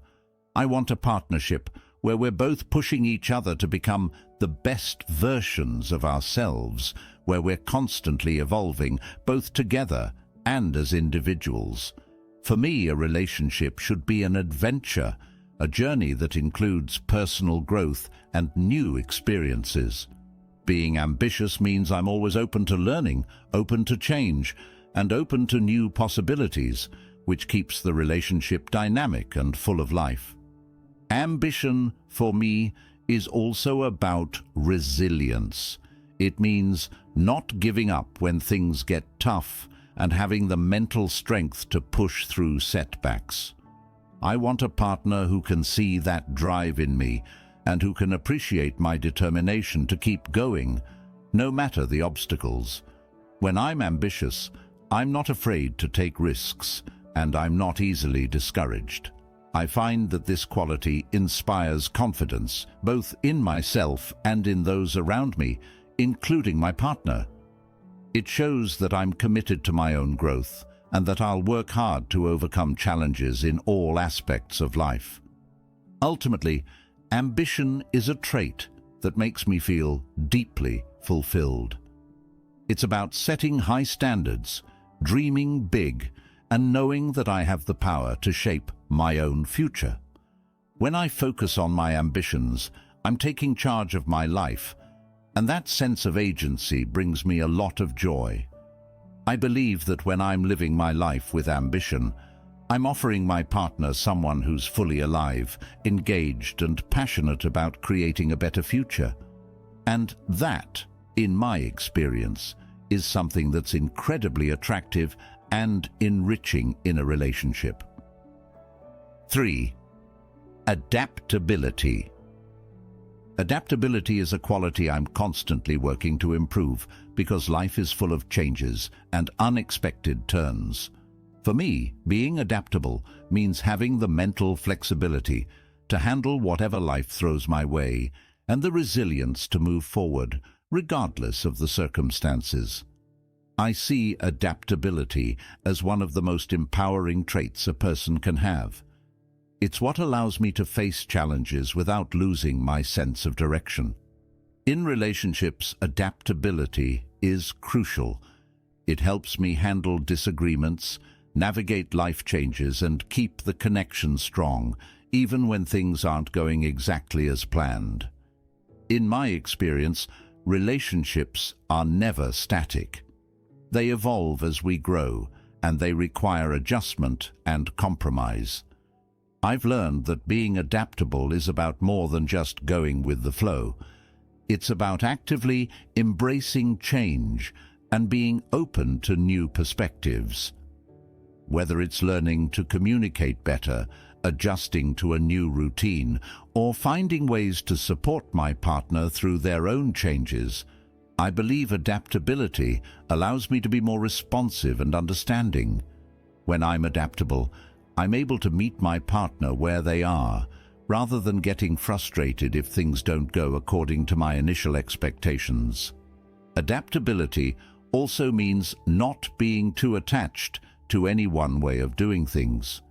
I want a partnership where we're both pushing each other to become the best versions of ourselves, where we're constantly evolving, both together and as individuals. For me, a relationship should be an adventure, a journey that includes personal growth and new experiences. Being ambitious means I'm always open to learning, open to change, and open to new possibilities, which keeps the relationship dynamic and full of life. Ambition, for me, is also about resilience. It means not giving up when things get tough and having the mental strength to push through setbacks. I want a partner who can see that drive in me and who can appreciate my determination to keep going, no matter the obstacles. When I'm ambitious, I'm not afraid to take risks, and I'm not easily discouraged. I find that this quality inspires confidence, both in myself and in those around me, including my partner. It shows that I'm committed to my own growth and that I'll work hard to overcome challenges in all aspects of life. Ultimately, ambition is a trait that makes me feel deeply fulfilled. It's about setting high standards, dreaming big, and knowing that I have the power to shape my own future. When I focus on my ambitions, I'm taking charge of my life, and that sense of agency brings me a lot of joy. I believe that when I'm living my life with ambition, I'm offering my partner someone who's fully alive, engaged, and passionate about creating a better future. And that, in my experience, is something that's incredibly attractive and enriching in a relationship. 3. Adaptability. Adaptability is a quality I'm constantly working to improve because life is full of changes and unexpected turns. For me, being adaptable means having the mental flexibility to handle whatever life throws my way and the resilience to move forward, regardless of the circumstances. I see adaptability as one of the most empowering traits a person can have. It's what allows me to face challenges without losing my sense of direction. In relationships, adaptability is crucial. It helps me handle disagreements, navigate life changes, and keep the connection strong, even when things aren't going exactly as planned. In my experience, relationships are never static. They evolve as we grow, and they require adjustment and compromise. I've learned that being adaptable is about more than just going with the flow. It's about actively embracing change and being open to new perspectives. Whether it's learning to communicate better, adjusting to a new routine, or finding ways to support my partner through their own changes, I believe adaptability allows me to be more responsive and understanding. When I'm adaptable, I'm able to meet my partner where they are, rather than getting frustrated if things don't go according to my initial expectations. Adaptability also means not being too attached to any one way of doing things.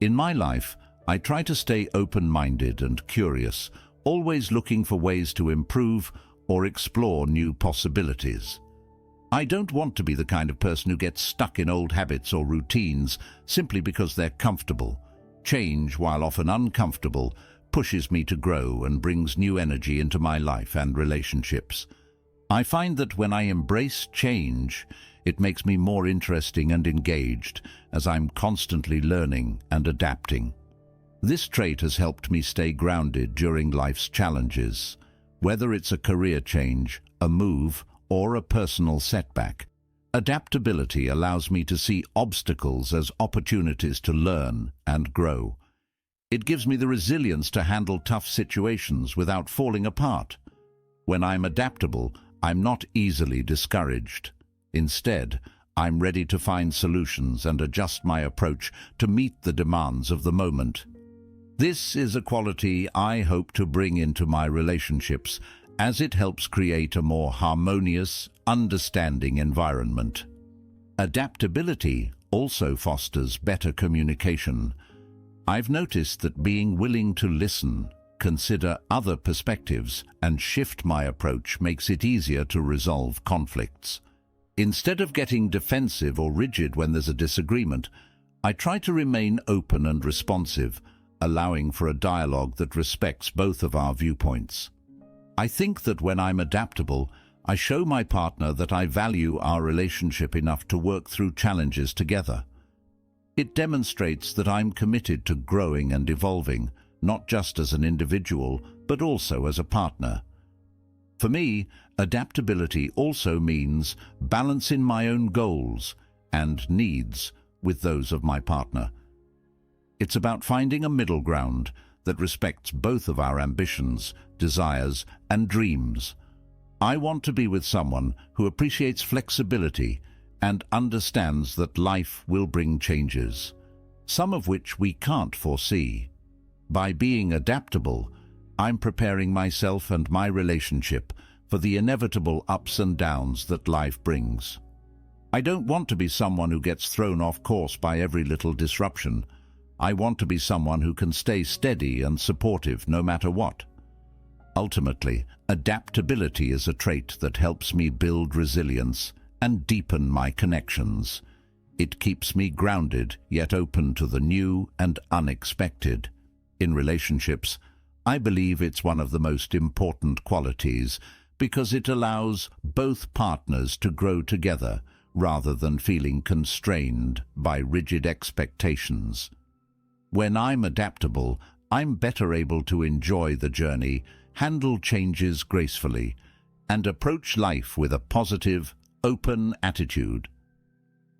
In my life, I try to stay open-minded and curious, always looking for ways to improve or explore new possibilities. I don't want to be the kind of person who gets stuck in old habits or routines simply because they're comfortable. Change, while often uncomfortable, pushes me to grow and brings new energy into my life and relationships. I find that when I embrace change, it makes me more interesting and engaged as I'm constantly learning and adapting. This trait has helped me stay grounded during life's challenges. Whether it's a career change, a move, or a personal setback, adaptability allows me to see obstacles as opportunities to learn and grow. It gives me the resilience to handle tough situations without falling apart. When I'm adaptable, I'm not easily discouraged. Instead, I'm ready to find solutions and adjust my approach to meet the demands of the moment. This is a quality I hope to bring into my relationships, as it helps create a more harmonious, understanding environment. Adaptability also fosters better communication. I've noticed that being willing to listen, consider other perspectives, and shift my approach makes it easier to resolve conflicts. Instead of getting defensive or rigid when there's a disagreement, I try to remain open and responsive, allowing for a dialogue that respects both of our viewpoints. I think that when I'm adaptable, I show my partner that I value our relationship enough to work through challenges together. It demonstrates that I'm committed to growing and evolving, not just as an individual, but also as a partner. For me, adaptability also means balancing my own goals and needs with those of my partner. It's about finding a middle ground that respects both of our ambitions, desires, and dreams. I want to be with someone who appreciates flexibility and understands that life will bring changes, some of which we can't foresee. By being adaptable, I'm preparing myself and my relationship for the inevitable ups and downs that life brings. I don't want to be someone who gets thrown off course by every little disruption. I want to be someone who can stay steady and supportive no matter what. Ultimately, adaptability is a trait that helps me build resilience and deepen my connections. It keeps me grounded, yet open to the new and unexpected. In relationships, I believe it's one of the most important qualities because it allows both partners to grow together rather than feeling constrained by rigid expectations. When I'm adaptable, I'm better able to enjoy the journey, handle changes gracefully, and approach life with a positive, open attitude.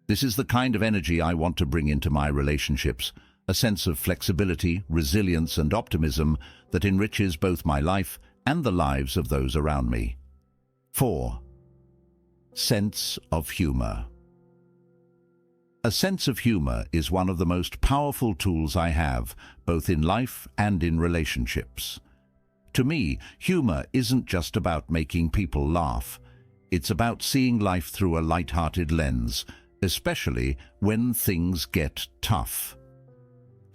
This is the kind of energy I want to bring into my relationships, a sense of flexibility, resilience, and optimism that enriches both my life and the lives of those around me. 4. Sense of humor. A sense of humor is one of the most powerful tools I have, both in life and in relationships. To me, humor isn't just about making people laugh. It's about seeing life through a light-hearted lens, especially when things get tough.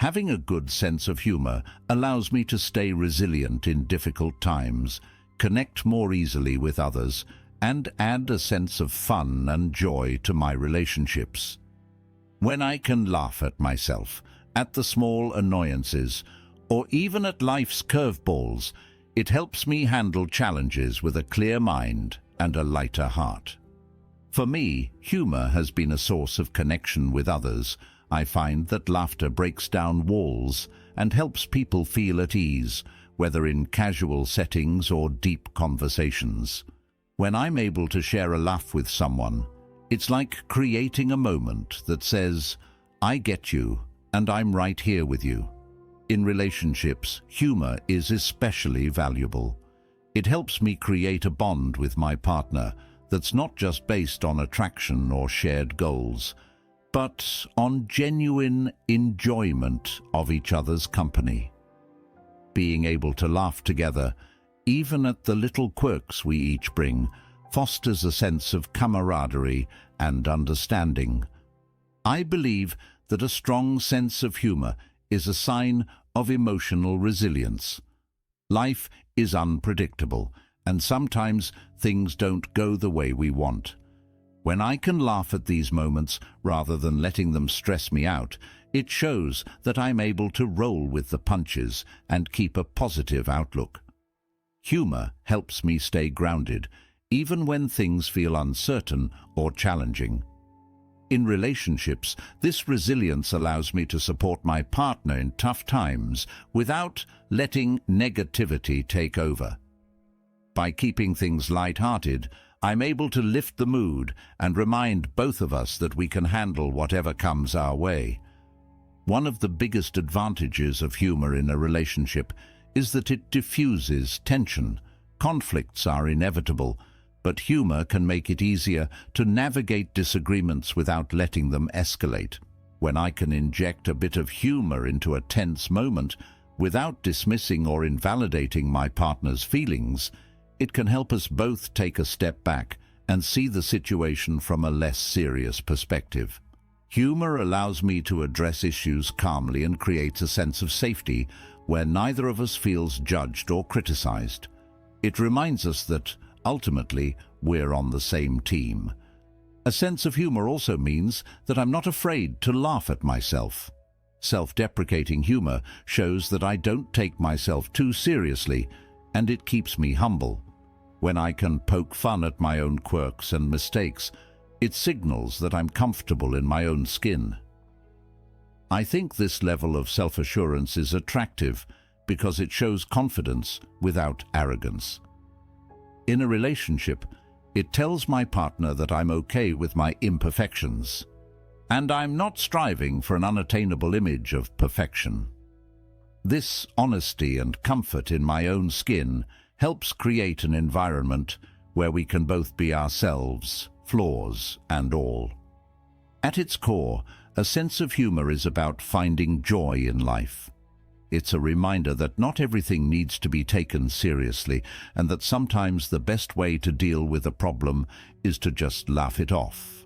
Having a good sense of humor allows me to stay resilient in difficult times, connect more easily with others, and add a sense of fun and joy to my relationships. When I can laugh at myself, at the small annoyances, or even at life's curveballs, it helps me handle challenges with a clear mind and a lighter heart. For me, humor has been a source of connection with others. I find that laughter breaks down walls and helps people feel at ease, whether in casual settings or deep conversations. When I'm able to share a laugh with someone, it's like creating a moment that says, "I get you, and I'm right here with you." In relationships, humor is especially valuable. It helps me create a bond with my partner that's not just based on attraction or shared goals, but on genuine enjoyment of each other's company. Being able to laugh together, even at the little quirks we each bring, fosters a sense of camaraderie and understanding. I believe that a strong sense of humor is a sign of emotional resilience. Life is unpredictable, and sometimes things don't go the way we want. When I can laugh at these moments rather than letting them stress me out, It shows that I'm able to roll with the punches and keep a positive outlook. Humor helps me stay grounded, even when things feel uncertain or challenging. In relationships, this resilience allows me to support my partner in tough times without letting negativity take over. By keeping things light-hearted, I'm able to lift the mood and remind both of us that we can handle whatever comes our way. One of the biggest advantages of humor in a relationship is that it diffuses tension. Conflicts are inevitable, but humor can make it easier to navigate disagreements without letting them escalate. When I can inject a bit of humor into a tense moment without dismissing or invalidating my partner's feelings, it can help us both take a step back and see the situation from a less serious perspective. Humor allows me to address issues calmly and creates a sense of safety where neither of us feels judged or criticized. It reminds us that, ultimately, we're on the same team. A sense of humor also means that I'm not afraid to laugh at myself. Self-deprecating humor shows that I don't take myself too seriously, and it keeps me humble. When I can poke fun at my own quirks and mistakes, it signals that I'm comfortable in my own skin. I think this level of self-assurance is attractive because it shows confidence without arrogance. In a relationship, it tells my partner that I'm okay with my imperfections, and I'm not striving for an unattainable image of perfection. This honesty and comfort in my own skin helps create an environment where we can both be ourselves, flaws and all. At its core, a sense of humor is about finding joy in life. It's a reminder that not everything needs to be taken seriously, and that sometimes the best way to deal with a problem is to just laugh it off.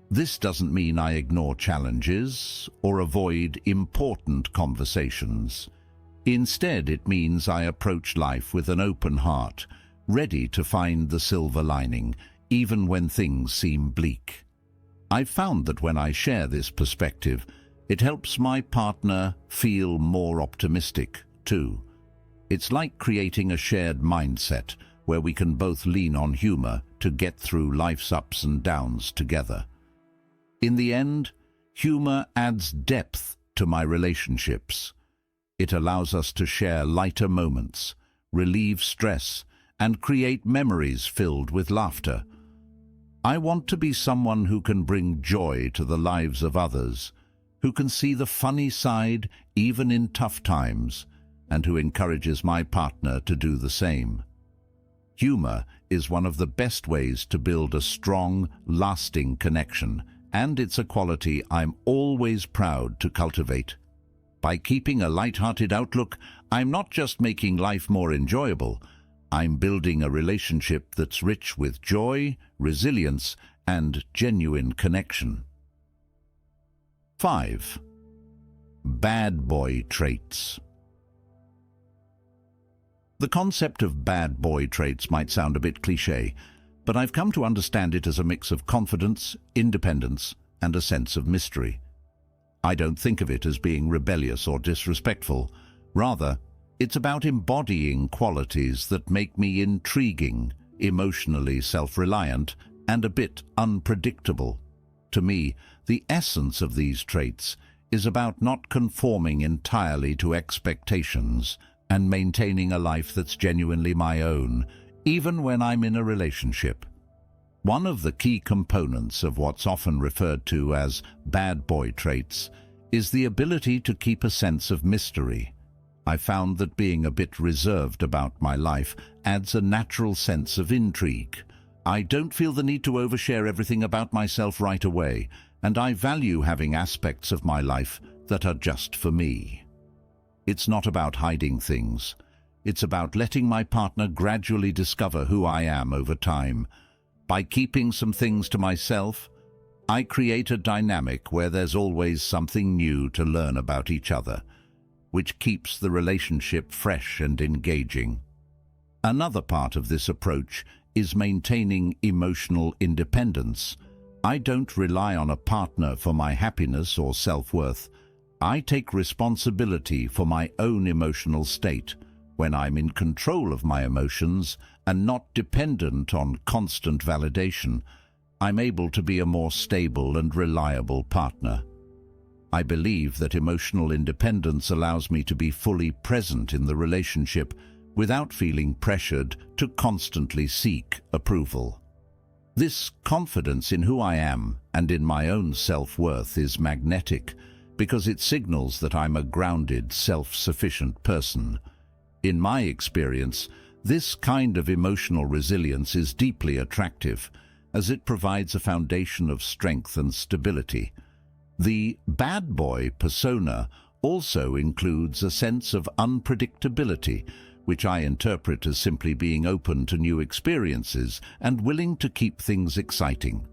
This doesn't mean I ignore challenges or avoid important conversations. Instead, it means I approach life with an open heart, ready to find the silver lining, even when things seem bleak. I've found that when I share this perspective, it helps my partner feel more optimistic, too. It's like creating a shared mindset where we can both lean on humor to get through life's ups and downs together. In the end, humor adds depth to my relationships. It allows us to share lighter moments, relieve stress, and create memories filled with laughter. I want to be someone who can bring joy to the lives of others, who can see the funny side even in tough times, and who encourages my partner to do the same. Humor is one of the best ways to build a strong, lasting connection, and it's a quality I'm always proud to cultivate. By keeping a light-hearted outlook, I'm not just making life more enjoyable, I'm building a relationship that's rich with joy, resilience, and genuine connection. 5. Bad boy traits. The concept of bad boy traits might sound a bit cliché, but I've come to understand it as a mix of confidence, independence, and a sense of mystery. I don't think of it as being rebellious or disrespectful. Rather, it's about embodying qualities that make me intriguing, emotionally self-reliant, and a bit unpredictable. To me, the essence of these traits is about not conforming entirely to expectations and maintaining a life that's genuinely my own, even when I'm in a relationship. One of the key components of what's often referred to as bad boy traits is the ability to keep a sense of mystery. I found that being a bit reserved about my life adds a natural sense of intrigue. I don't feel the need to overshare everything about myself right away, and I value having aspects of my life that are just for me. It's not about hiding things. It's about letting my partner gradually discover who I am over time. By keeping some things to myself, I create a dynamic where there's always something new to learn about each other, which keeps the relationship fresh and engaging. Another part of this approach is maintaining emotional independence. I don't rely on a partner for my happiness or self-worth. I take responsibility for my own emotional state. When I'm in control of my emotions and not dependent on constant validation, I'm able to be a more stable and reliable partner. I believe that emotional independence allows me to be fully present in the relationship without feeling pressured to constantly seek approval. This confidence in who I am and in my own self-worth is magnetic because it signals that I'm a grounded, self-sufficient person. In my experience, this kind of emotional resilience is deeply attractive, as it provides a foundation of strength and stability. The bad boy persona also includes a sense of unpredictability, which I interpret as simply being open to new experiences and willing to keep things exciting.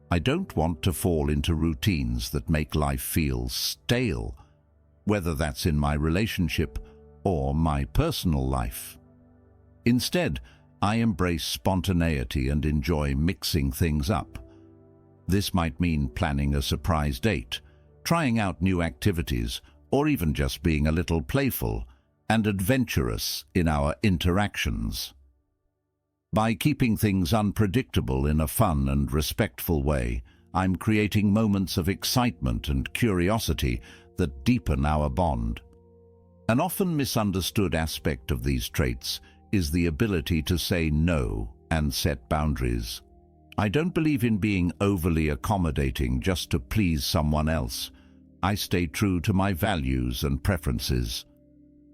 I don't want to fall into routines that make life feel stale, whether that's in my relationship or my personal life. Instead, I embrace spontaneity and enjoy mixing things up. This might mean planning a surprise date, trying out new activities, or even just being a little playful and adventurous in our interactions. By keeping things unpredictable in a fun and respectful way, I'm creating moments of excitement and curiosity that deepen our bond. An often misunderstood aspect of these traits is the ability to say no and set boundaries. I don't believe in being overly accommodating just to please someone else. I stay true to my values and preferences.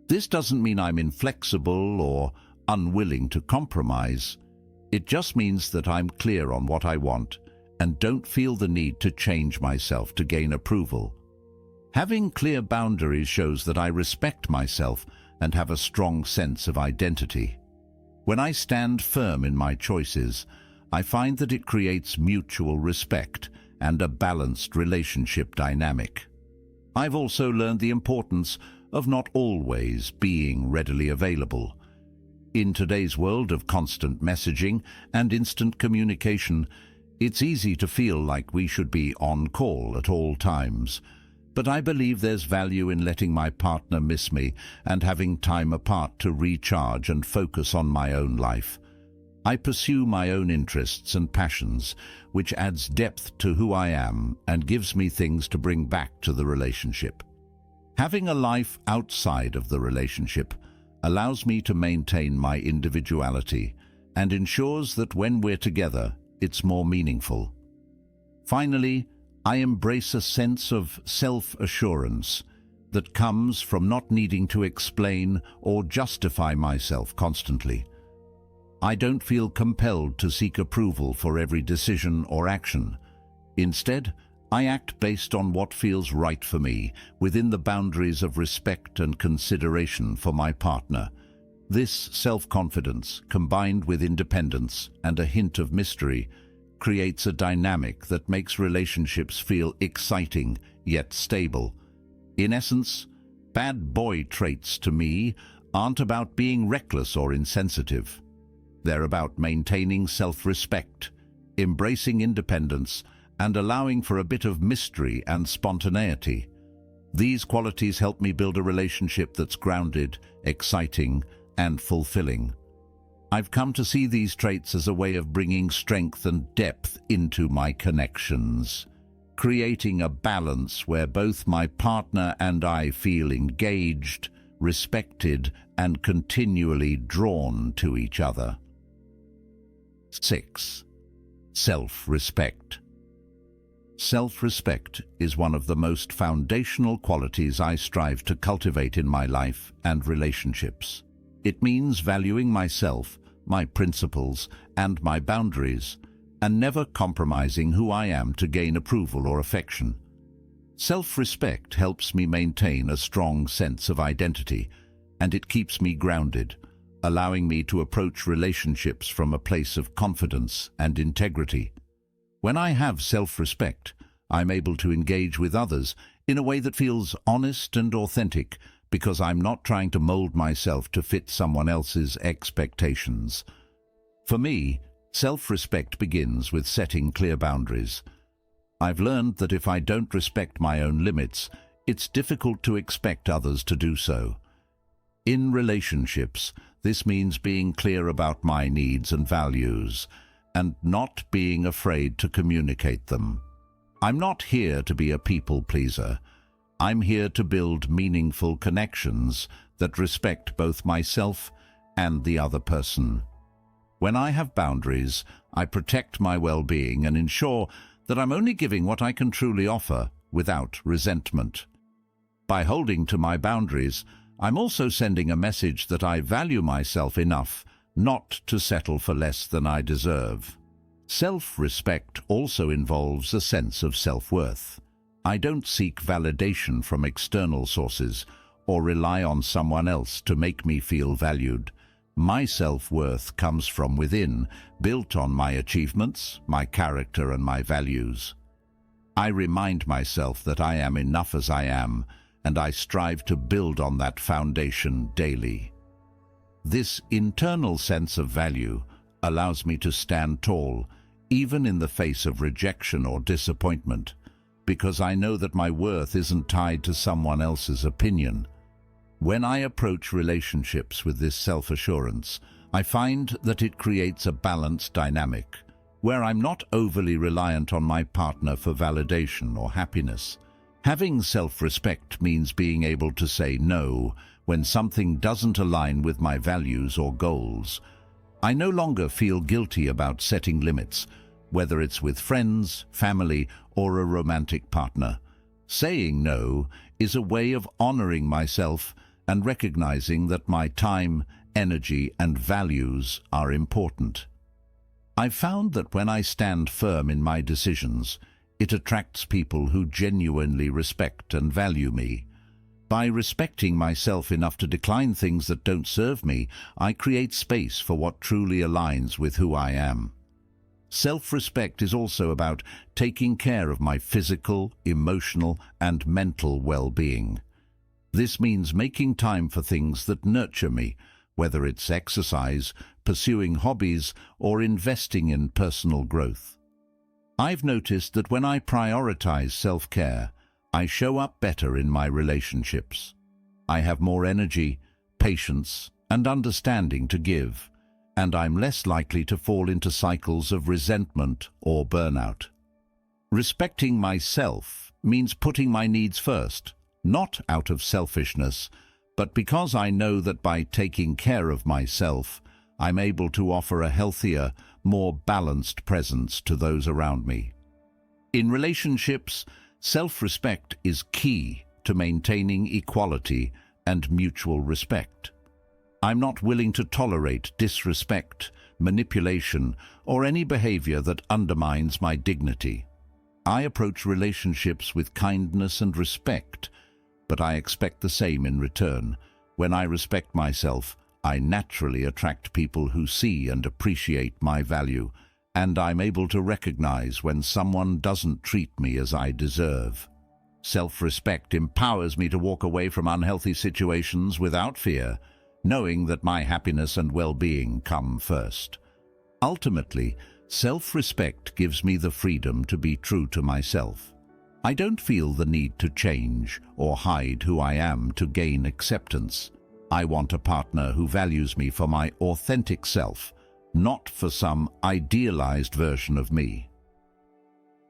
This doesn't mean I'm inflexible or unwilling to compromise. It just means that I'm clear on what I want and don't feel the need to change myself to gain approval. Having clear boundaries shows that I respect myself and have a strong sense of identity. When I stand firm in my choices, I find that it creates mutual respect and a balanced relationship dynamic. I've also learned the importance of not always being readily available. In today's world of constant messaging and instant communication, it's easy to feel like we should be on call at all times. But I believe there's value in letting my partner miss me and having time apart to recharge and focus on my own life. I pursue my own interests and passions, which adds depth to who I am and gives me things to bring back to the relationship. Having a life outside of the relationship allows me to maintain my individuality and ensures that when we're together, it's more meaningful. Finally, I embrace a sense of self-assurance that comes from not needing to explain or justify myself constantly. I don't feel compelled to seek approval for every decision or action. Instead, I act based on what feels right for me, within the boundaries of respect and consideration for my partner. This self-confidence, combined with independence and a hint of mystery, creates a dynamic that makes relationships feel exciting yet stable. In essence, bad boy traits to me aren't about being reckless or insensitive. They're about maintaining self-respect, embracing independence, and allowing for a bit of mystery and spontaneity. These qualities help me build a relationship that's grounded, exciting, and fulfilling. I've come to see these traits as a way of bringing strength and depth into my connections, creating a balance where both my partner and I feel engaged, respected, and continually drawn to each other. 6. Self-respect. Self-respect is one of the most foundational qualities I strive to cultivate in my life and relationships. It means valuing myself, my principles, and my boundaries, and never compromising who I am to gain approval or affection. Self-respect helps me maintain a strong sense of identity, and it keeps me grounded, allowing me to approach relationships from a place of confidence and integrity. When I have self-respect, I'm able to engage with others in a way that feels honest and authentic, because I'm not trying to mold myself to fit someone else's expectations. For me, self-respect begins with setting clear boundaries. I've learned that if I don't respect my own limits, it's difficult to expect others to do so. In relationships, this means being clear about my needs and values, and not being afraid to communicate them. I'm not here to be a people pleaser. I'm here to build meaningful connections that respect both myself and the other person. When I have boundaries, I protect my well-being and ensure that I'm only giving what I can truly offer without resentment. By holding to my boundaries, I'm also sending a message that I value myself enough not to settle for less than I deserve. Self-respect also involves a sense of self-worth. I don't seek validation from external sources or rely on someone else to make me feel valued. My self-worth comes from within, built on my achievements, my character, and my values. I remind myself that I am enough as I am, and I strive to build on that foundation daily. This internal sense of value allows me to stand tall, even in the face of rejection or disappointment, because I know that my worth isn't tied to someone else's opinion. When I approach relationships with this self-assurance, I find that it creates a balanced dynamic, where I'm not overly reliant on my partner for validation or happiness. Having self-respect means being able to say no when something doesn't align with my values or goals. I no longer feel guilty about setting limits, whether it's with friends, family, or a romantic partner. Saying no is a way of honoring myself and recognizing that my time, energy, and values are important. I've found that when I stand firm in my decisions, it attracts people who genuinely respect and value me. By respecting myself enough to decline things that don't serve me, I create space for what truly aligns with who I am. Self-respect is also about taking care of my physical, emotional, and mental well-being. This means making time for things that nurture me, whether it's exercise, pursuing hobbies, or investing in personal growth. I've noticed that when I prioritize self-care, I show up better in my relationships. I have more energy, patience, and understanding to give, and I'm less likely to fall into cycles of resentment or burnout. Respecting myself means putting my needs first, not out of selfishness, but because I know that by taking care of myself, I'm able to offer a healthier, more balanced presence to those around me. In relationships, self-respect is key to maintaining equality and mutual respect. I'm not willing to tolerate disrespect, manipulation, or any behavior that undermines my dignity. I approach relationships with kindness and respect, but I expect the same in return. When I respect myself, I naturally attract people who see and appreciate my value, and I'm able to recognize when someone doesn't treat me as I deserve. Self-respect empowers me to walk away from unhealthy situations without fear, knowing that my happiness and well-being come first. Ultimately, self-respect gives me the freedom to be true to myself. I don't feel the need to change or hide who I am to gain acceptance. I want a partner who values me for my authentic self, not for some idealized version of me.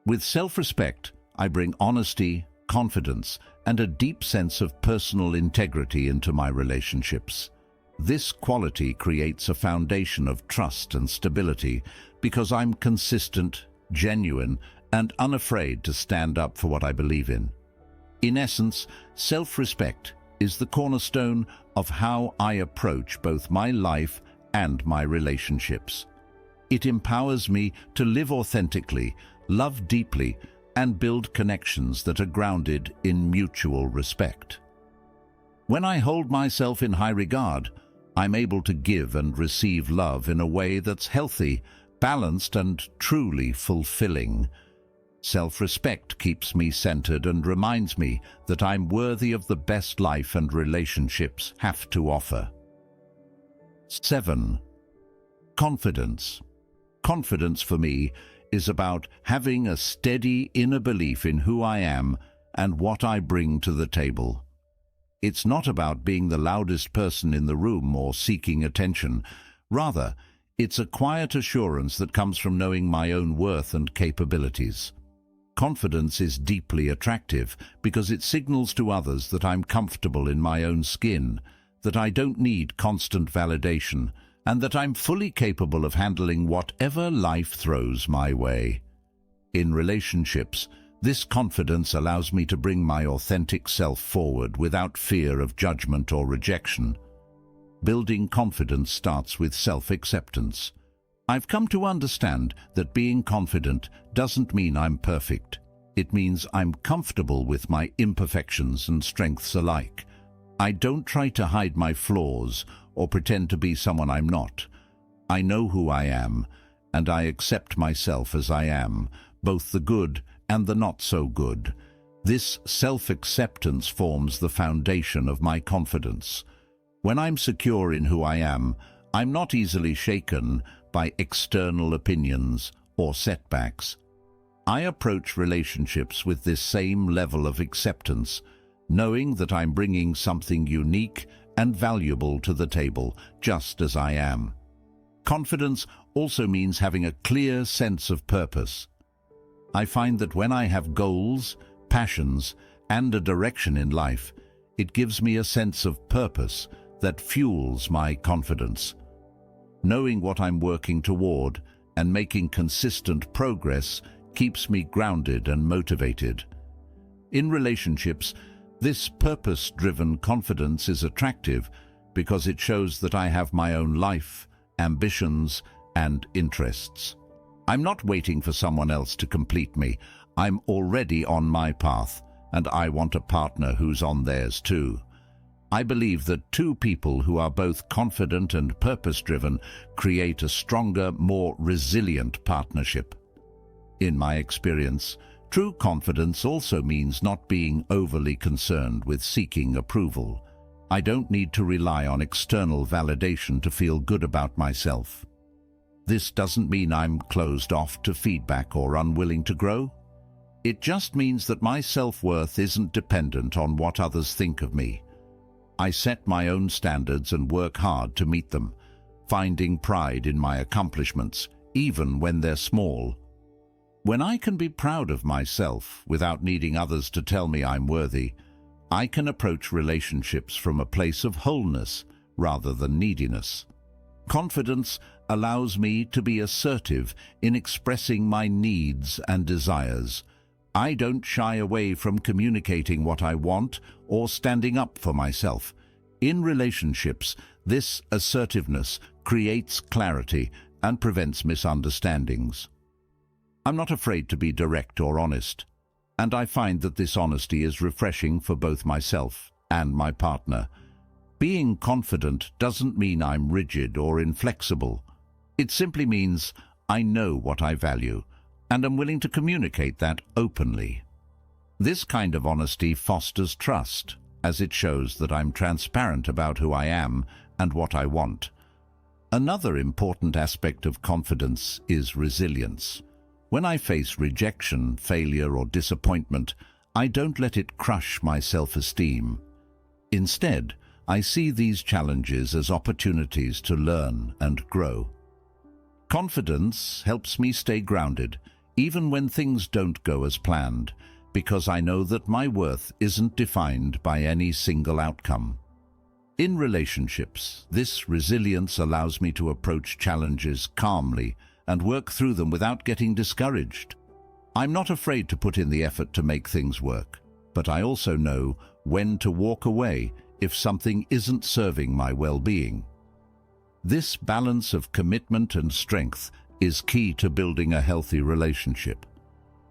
With self-respect, I bring honesty, confidence, and a deep sense of personal integrity into my relationships. This quality creates a foundation of trust and stability because I'm consistent, genuine, and unafraid to stand up for what I believe in. In essence, self-respect is the cornerstone of how I approach both my life and my relationships. It empowers me to live authentically, love deeply, and build connections that are grounded in mutual respect. When I hold myself in high regard, I'm able to give and receive love in a way that's healthy, balanced, and truly fulfilling. Self-respect keeps me centered and reminds me that I'm worthy of the best life and relationships have to offer. 7. Confidence. Confidence for me is about having a steady inner belief in who I am and what I bring to the table. It's not about being the loudest person in the room or seeking attention. Rather, it's a quiet assurance that comes from knowing my own worth and capabilities. Confidence is deeply attractive because it signals to others that I'm comfortable in my own skin, that I don't need constant validation, and that I'm fully capable of handling whatever life throws my way. In relationships, this confidence allows me to bring my authentic self forward without fear of judgment or rejection. Building confidence starts with self-acceptance. I've come to understand that being confident doesn't mean I'm perfect. It means I'm comfortable with my imperfections and strengths alike. I don't try to hide my flaws or pretend to be someone I'm not. I know who I am, and I accept myself as I am, both the good and the not so good. This self-acceptance forms the foundation of my confidence. When I'm secure in who I am, I'm not easily shaken by external opinions or setbacks. I approach relationships with this same level of acceptance, knowing that I'm bringing something unique and valuable to the table, just as I am. Confidence also means having a clear sense of purpose. I find that when I have goals, passions, and a direction in life, it gives me a sense of purpose that fuels my confidence. Knowing what I'm working toward and making consistent progress keeps me grounded and motivated. In relationships, this purpose-driven confidence is attractive because it shows that I have my own life, ambitions, and interests. I'm not waiting for someone else to complete me. I'm already on my path, and I want a partner who's on theirs too. I believe that two people who are both confident and purpose-driven create a stronger, more resilient partnership. In my experience, true confidence also means not being overly concerned with seeking approval. I don't need to rely on external validation to feel good about myself. This doesn't mean I'm closed off to feedback or unwilling to grow. It just means that my self-worth isn't dependent on what others think of me. I set my own standards and work hard to meet them, finding pride in my accomplishments, even when they're small. When I can be proud of myself without needing others to tell me I'm worthy, I can approach relationships from a place of wholeness rather than neediness. Confidence allows me to be assertive in expressing my needs and desires. I don't shy away from communicating what I want or standing up for myself. In relationships, this assertiveness creates clarity and prevents misunderstandings. I'm not afraid to be direct or honest, and I find that this honesty is refreshing for both myself and my partner. Being confident doesn't mean I'm rigid or inflexible. It simply means I know what I value, and I'm willing to communicate that openly. This kind of honesty fosters trust, as it shows that I'm transparent about who I am and what I want. Another important aspect of confidence is resilience. When I face rejection, failure, or disappointment, I don't let it crush my self-esteem. Instead, I see these challenges as opportunities to learn and grow. Confidence helps me stay grounded, even when things don't go as planned, because I know that my worth isn't defined by any single outcome. In relationships, this resilience allows me to approach challenges calmly and work through them without getting discouraged. I'm not afraid to put in the effort to make things work, but I also know when to walk away if something isn't serving my well-being. This balance of commitment and strength is key to building a healthy relationship.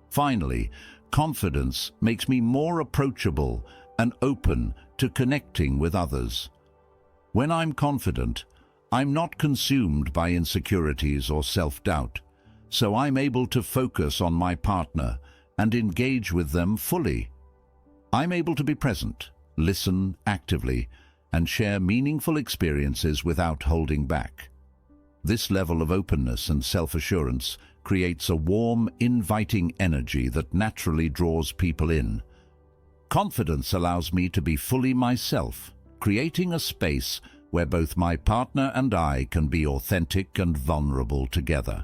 Finally, confidence makes me more approachable and open to connecting with others. When I'm confident, I'm not consumed by insecurities or self-doubt, so I'm able to focus on my partner and engage with them fully. I'm able to be present, listen actively, and share meaningful experiences without holding back. This level of openness and self-assurance creates a warm, inviting energy that naturally draws people in. Confidence allows me to be fully myself, creating a space where both my partner and I can be authentic and vulnerable together.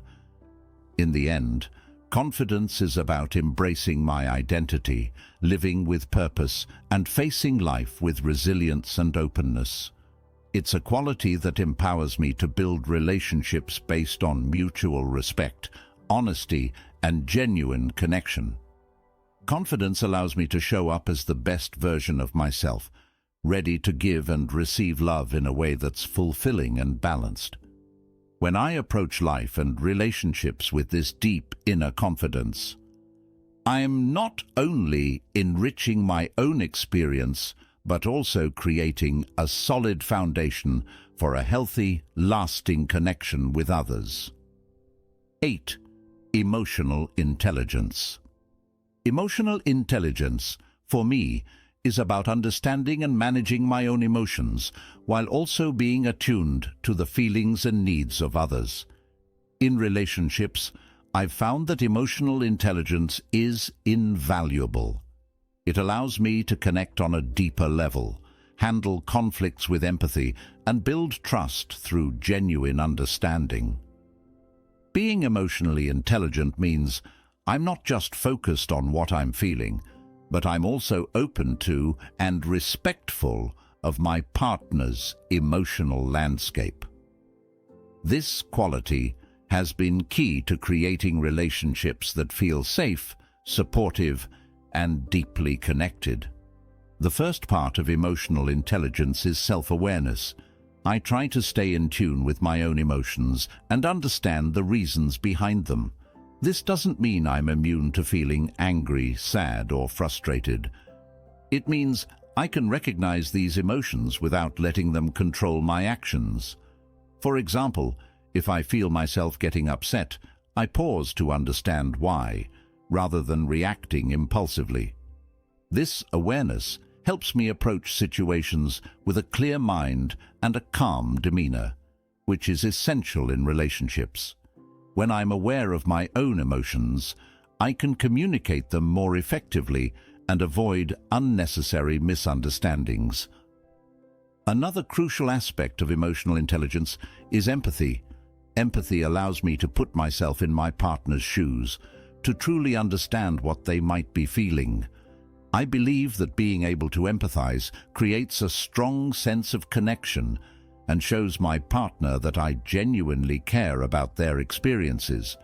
In the end, confidence is about embracing my identity, living with purpose, and facing life with resilience and openness. It's a quality that empowers me to build relationships based on mutual respect, honesty, and genuine connection. Confidence allows me to show up as the best version of myself, ready to give and receive love in a way that's fulfilling and balanced. When I approach life and relationships with this deep inner confidence, I am not only enriching my own experience, but also creating a solid foundation for a healthy, lasting connection with others. 8. Emotional intelligence. Emotional intelligence, for me, is about understanding and managing my own emotions, while also being attuned to the feelings and needs of others. In relationships, I've found that emotional intelligence is invaluable. It allows me to connect on a deeper level, handle conflicts with empathy, and build trust through genuine understanding. Being emotionally intelligent means I'm not just focused on what I'm feeling, but I'm also open to and respectful of my partner's emotional landscape. This quality has been key to creating relationships that feel safe, supportive, and deeply connected. The first part of emotional intelligence is self-awareness. I try to stay in tune with my own emotions and understand the reasons behind them. This doesn't mean I'm immune to feeling angry, sad, or frustrated. It means I can recognize these emotions without letting them control my actions. For example, if I feel myself getting upset, I pause to understand why, rather than reacting impulsively. This awareness helps me approach situations with a clear mind and a calm demeanor, which is essential in relationships. When I'm aware of my own emotions, I can communicate them more effectively and avoid unnecessary misunderstandings. Another crucial aspect of emotional intelligence is empathy. Empathy allows me to put myself in my partner's shoes, to truly understand what they might be feeling. I believe that being able to empathize creates a strong sense of connection and shows my partner that I genuinely care about their experiences.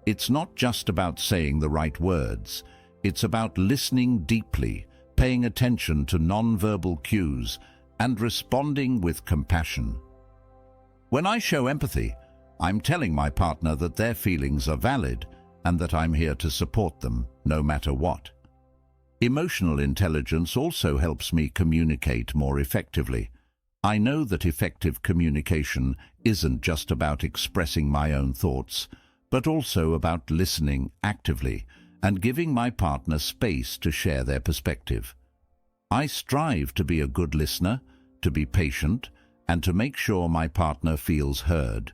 It's not just about saying the right words. It's about listening deeply, paying attention to nonverbal cues, and responding with compassion. When I show empathy, I'm telling my partner that their feelings are valid and that I'm here to support them, no matter what. Emotional intelligence also helps me communicate more effectively. I know that effective communication isn't just about expressing my own thoughts, but also about listening actively and giving my partner space to share their perspective. I strive to be a good listener, to be patient, and to make sure my partner feels heard.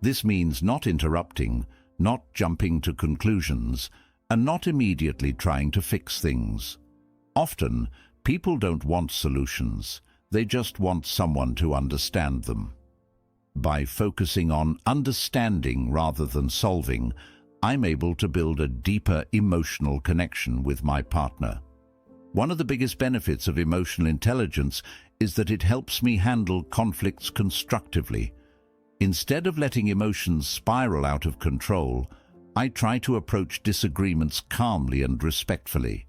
This means not interrupting, not jumping to conclusions, and not immediately trying to fix things. Often, people don't want solutions. They just want someone to understand them. By focusing on understanding rather than solving, I'm able to build a deeper emotional connection with my partner. One of the biggest benefits of emotional intelligence is that it helps me handle conflicts constructively. Instead of letting emotions spiral out of control, I try to approach disagreements calmly and respectfully.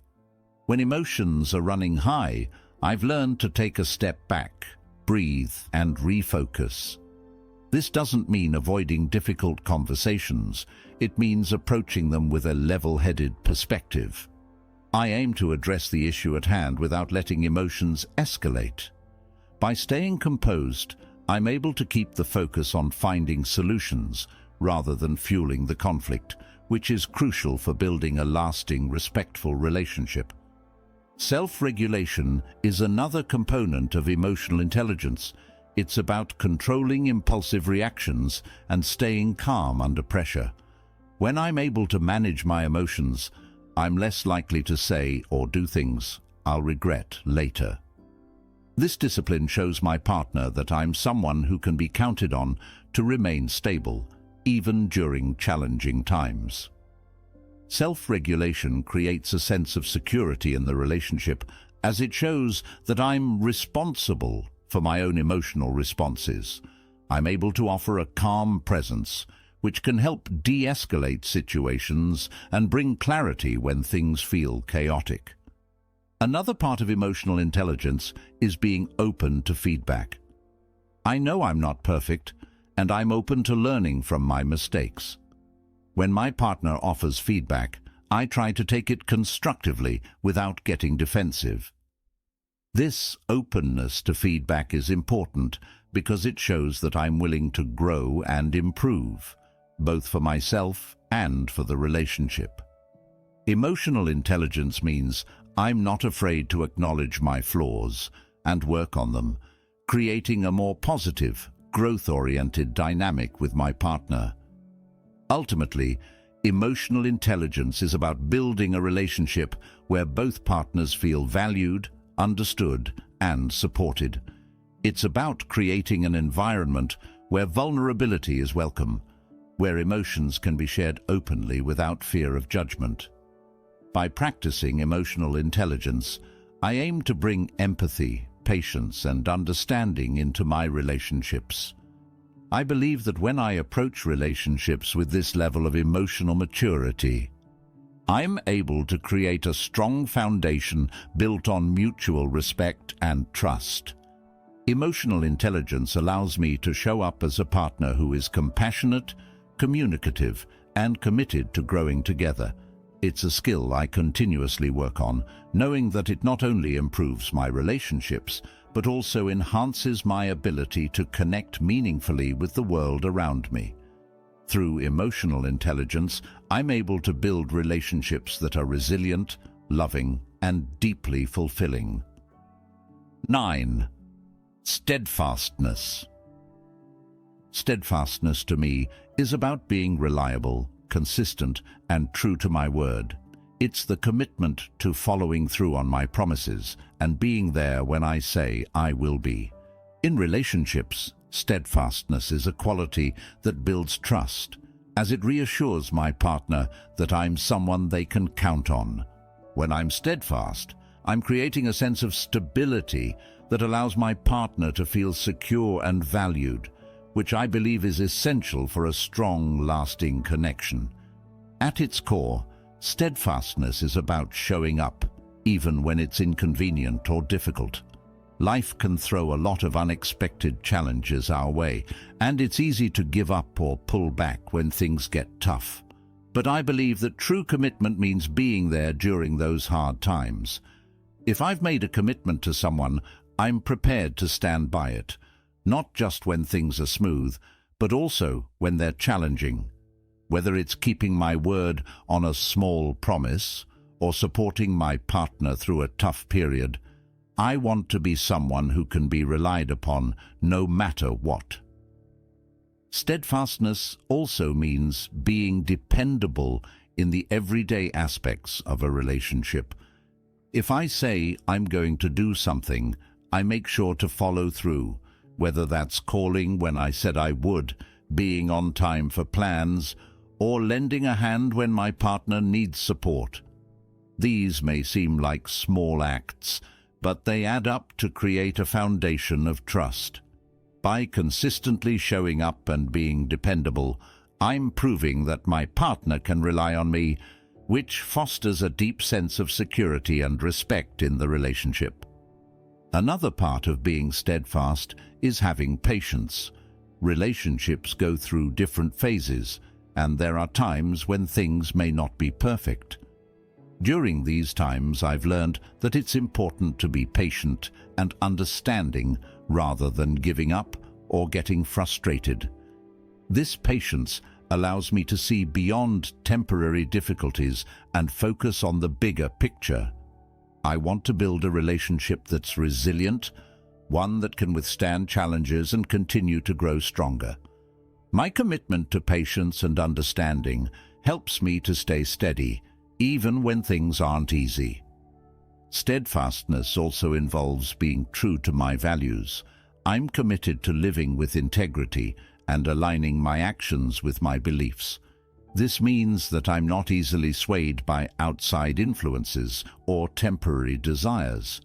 When emotions are running high, I've learned to take a step back, breathe, and refocus. This doesn't mean avoiding difficult conversations. It means approaching them with a level-headed perspective. I aim to address the issue at hand without letting emotions escalate. By staying composed, I'm able to keep the focus on finding solutions rather than fueling the conflict, which is crucial for building a lasting, respectful relationship. Self-regulation is another component of emotional intelligence. It's about controlling impulsive reactions and staying calm under pressure. When I'm able to manage my emotions, I'm less likely to say or do things I'll regret later. This discipline shows my partner that I'm someone who can be counted on to remain stable, even during challenging times. Self-regulation creates a sense of security in the relationship, as it shows that I'm responsible for my own emotional responses. I'm able to offer a calm presence, which can help de-escalate situations and bring clarity when things feel chaotic. Another part of emotional intelligence is being open to feedback. I know I'm not perfect, and I'm open to learning from my mistakes. When my partner offers feedback, I try to take it constructively without getting defensive. This openness to feedback is important because it shows that I'm willing to grow and improve, both for myself and for the relationship. Emotional intelligence means I'm not afraid to acknowledge my flaws and work on them, creating a more positive, growth-oriented dynamic with my partner. Ultimately, emotional intelligence is about building a relationship where both partners feel valued, understood, and supported. It's about creating an environment where vulnerability is welcome, where emotions can be shared openly without fear of judgment. By practicing emotional intelligence, I aim to bring empathy, patience, and understanding into my relationships. I believe that when I approach relationships with this level of emotional maturity, I'm able to create a strong foundation built on mutual respect and trust. Emotional intelligence allows me to show up as a partner who is compassionate, communicative, and committed to growing together. It's a skill I continuously work on, knowing that it not only improves my relationships, but also enhances my ability to connect meaningfully with the world around me. Through emotional intelligence, I'm able to build relationships that are resilient, loving, and deeply fulfilling. 9. Steadfastness. Steadfastness to me is about being reliable, consistent, and true to my word. It's the commitment to following through on my promises and being there when I say I will be. In relationships, steadfastness is a quality that builds trust, as it reassures my partner that I'm someone they can count on. When I'm steadfast, I'm creating a sense of stability that allows my partner to feel secure and valued, which I believe is essential for a strong, lasting connection. At its core, steadfastness is about showing up, even when it's inconvenient or difficult. Life can throw a lot of unexpected challenges our way, and it's easy to give up or pull back when things get tough. But I believe that true commitment means being there during those hard times. If I've made a commitment to someone, I'm prepared to stand by it, not just when things are smooth, but also when they're challenging. Whether it's keeping my word on a small promise or supporting my partner through a tough period, I want to be someone who can be relied upon no matter what. Steadfastness also means being dependable in the everyday aspects of a relationship. If I say I'm going to do something, I make sure to follow through, whether that's calling when I said I would, being on time for plans, or lending a hand when my partner needs support. These may seem like small acts, but they add up to create a foundation of trust. By consistently showing up and being dependable, I'm proving that my partner can rely on me, which fosters a deep sense of security and respect in the relationship. Another part of being steadfast is having patience. Relationships go through different phases, and there are times when things may not be perfect. During these times, I've learned that it's important to be patient and understanding rather than giving up or getting frustrated. This patience allows me to see beyond temporary difficulties and focus on the bigger picture. I want to build a relationship that's resilient, one that can withstand challenges and continue to grow stronger. My commitment to patience and understanding helps me to stay steady, even when things aren't easy. Steadfastness also involves being true to my values. I'm committed to living with integrity and aligning my actions with my beliefs. This means that I'm not easily swayed by outside influences or temporary desires.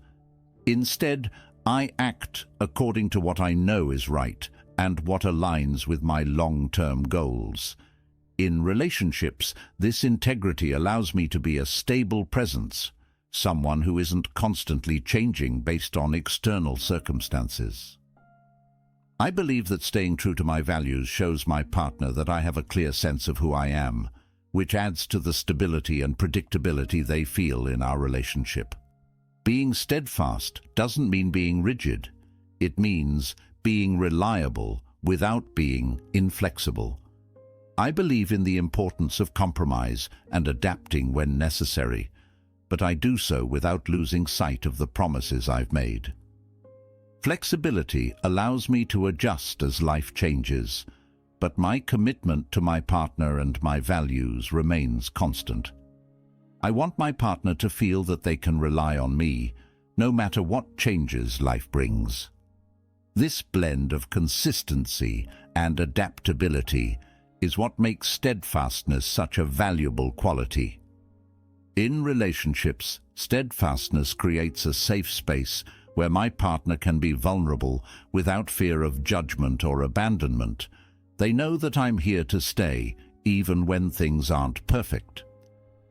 Instead, I act according to what I know is right and what aligns with my long-term goals. In relationships, this integrity allows me to be a stable presence, someone who isn't constantly changing based on external circumstances. I believe that staying true to my values shows my partner that I have a clear sense of who I am, which adds to the stability and predictability they feel in our relationship. Being steadfast doesn't mean being rigid. It means being reliable without being inflexible. I believe in the importance of compromise and adapting when necessary, but I do so without losing sight of the promises I've made. Flexibility allows me to adjust as life changes, but my commitment to my partner and my values remains constant. I want my partner to feel that they can rely on me, no matter what changes life brings. This blend of consistency and adaptability is what makes steadfastness such a valuable quality. In relationships, steadfastness creates a safe space where my partner can be vulnerable without fear of judgment or abandonment. They know that I'm here to stay, even when things aren't perfect.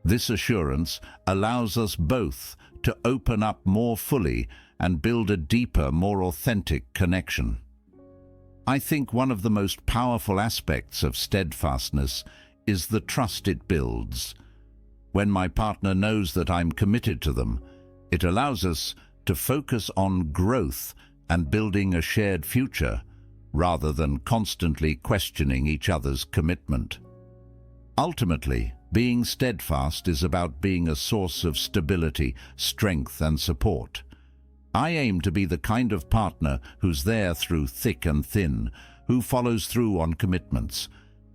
This assurance allows us both to open up more fully and build a deeper, more authentic connection. I think one of the most powerful aspects of steadfastness is the trust it builds. When my partner knows that I'm committed to them, it allows us to focus on growth and building a shared future, rather than constantly questioning each other's commitment. Ultimately, being steadfast is about being a source of stability, strength, and support. I aim to be the kind of partner who's there through thick and thin, who follows through on commitments,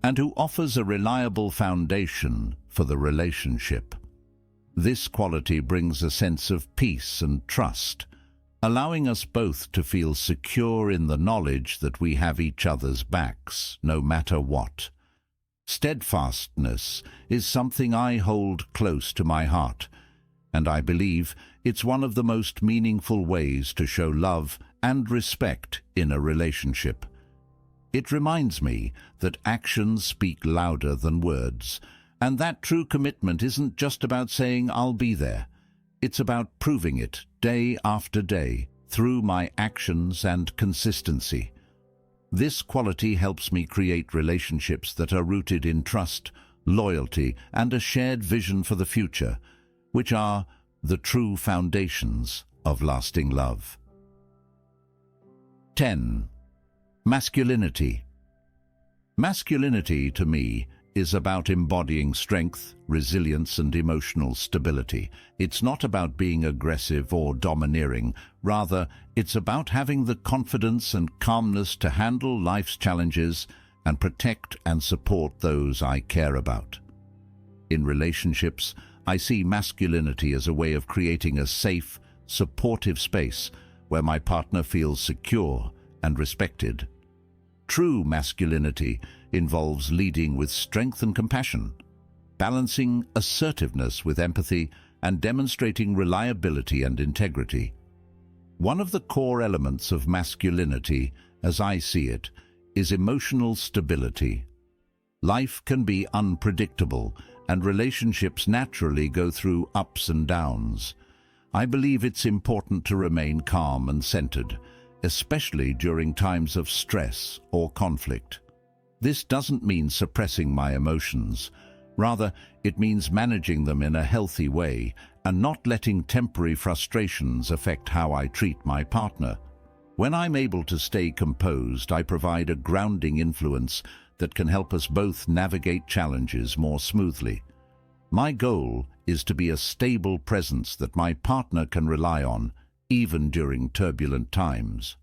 and who offers a reliable foundation for the relationship. This quality brings a sense of peace and trust, allowing us both to feel secure in the knowledge that we have each other's backs, no matter what. Steadfastness is something I hold close to my heart, and I believe it's one of the most meaningful ways to show love and respect in a relationship. It reminds me that actions speak louder than words, and that true commitment isn't just about saying I'll be there. It's about proving it day after day through my actions and consistency. This quality helps me create relationships that are rooted in trust, loyalty, and a shared vision for the future, which are the true foundations of lasting love. 10. Masculinity. Masculinity, to me, is about embodying strength, resilience, and emotional stability. It's not about being aggressive or domineering. Rather, it's about having the confidence and calmness to handle life's challenges and protect and support those I care about. In relationships, I see masculinity as a way of creating a safe, supportive space where my partner feels secure and respected. True masculinity involves leading with strength and compassion, balancing assertiveness with empathy, and demonstrating reliability and integrity. One of the core elements of masculinity, as I see it, is emotional stability. Life can be unpredictable, and relationships naturally go through ups and downs. I believe it's important to remain calm and centered, especially during times of stress or conflict. This doesn't mean suppressing my emotions. Rather, it means managing them in a healthy way and not letting temporary frustrations affect how I treat my partner. When I'm able to stay composed, I provide a grounding influence that can help us both navigate challenges more smoothly. My goal is to be a stable presence that my partner can rely on, even during turbulent times.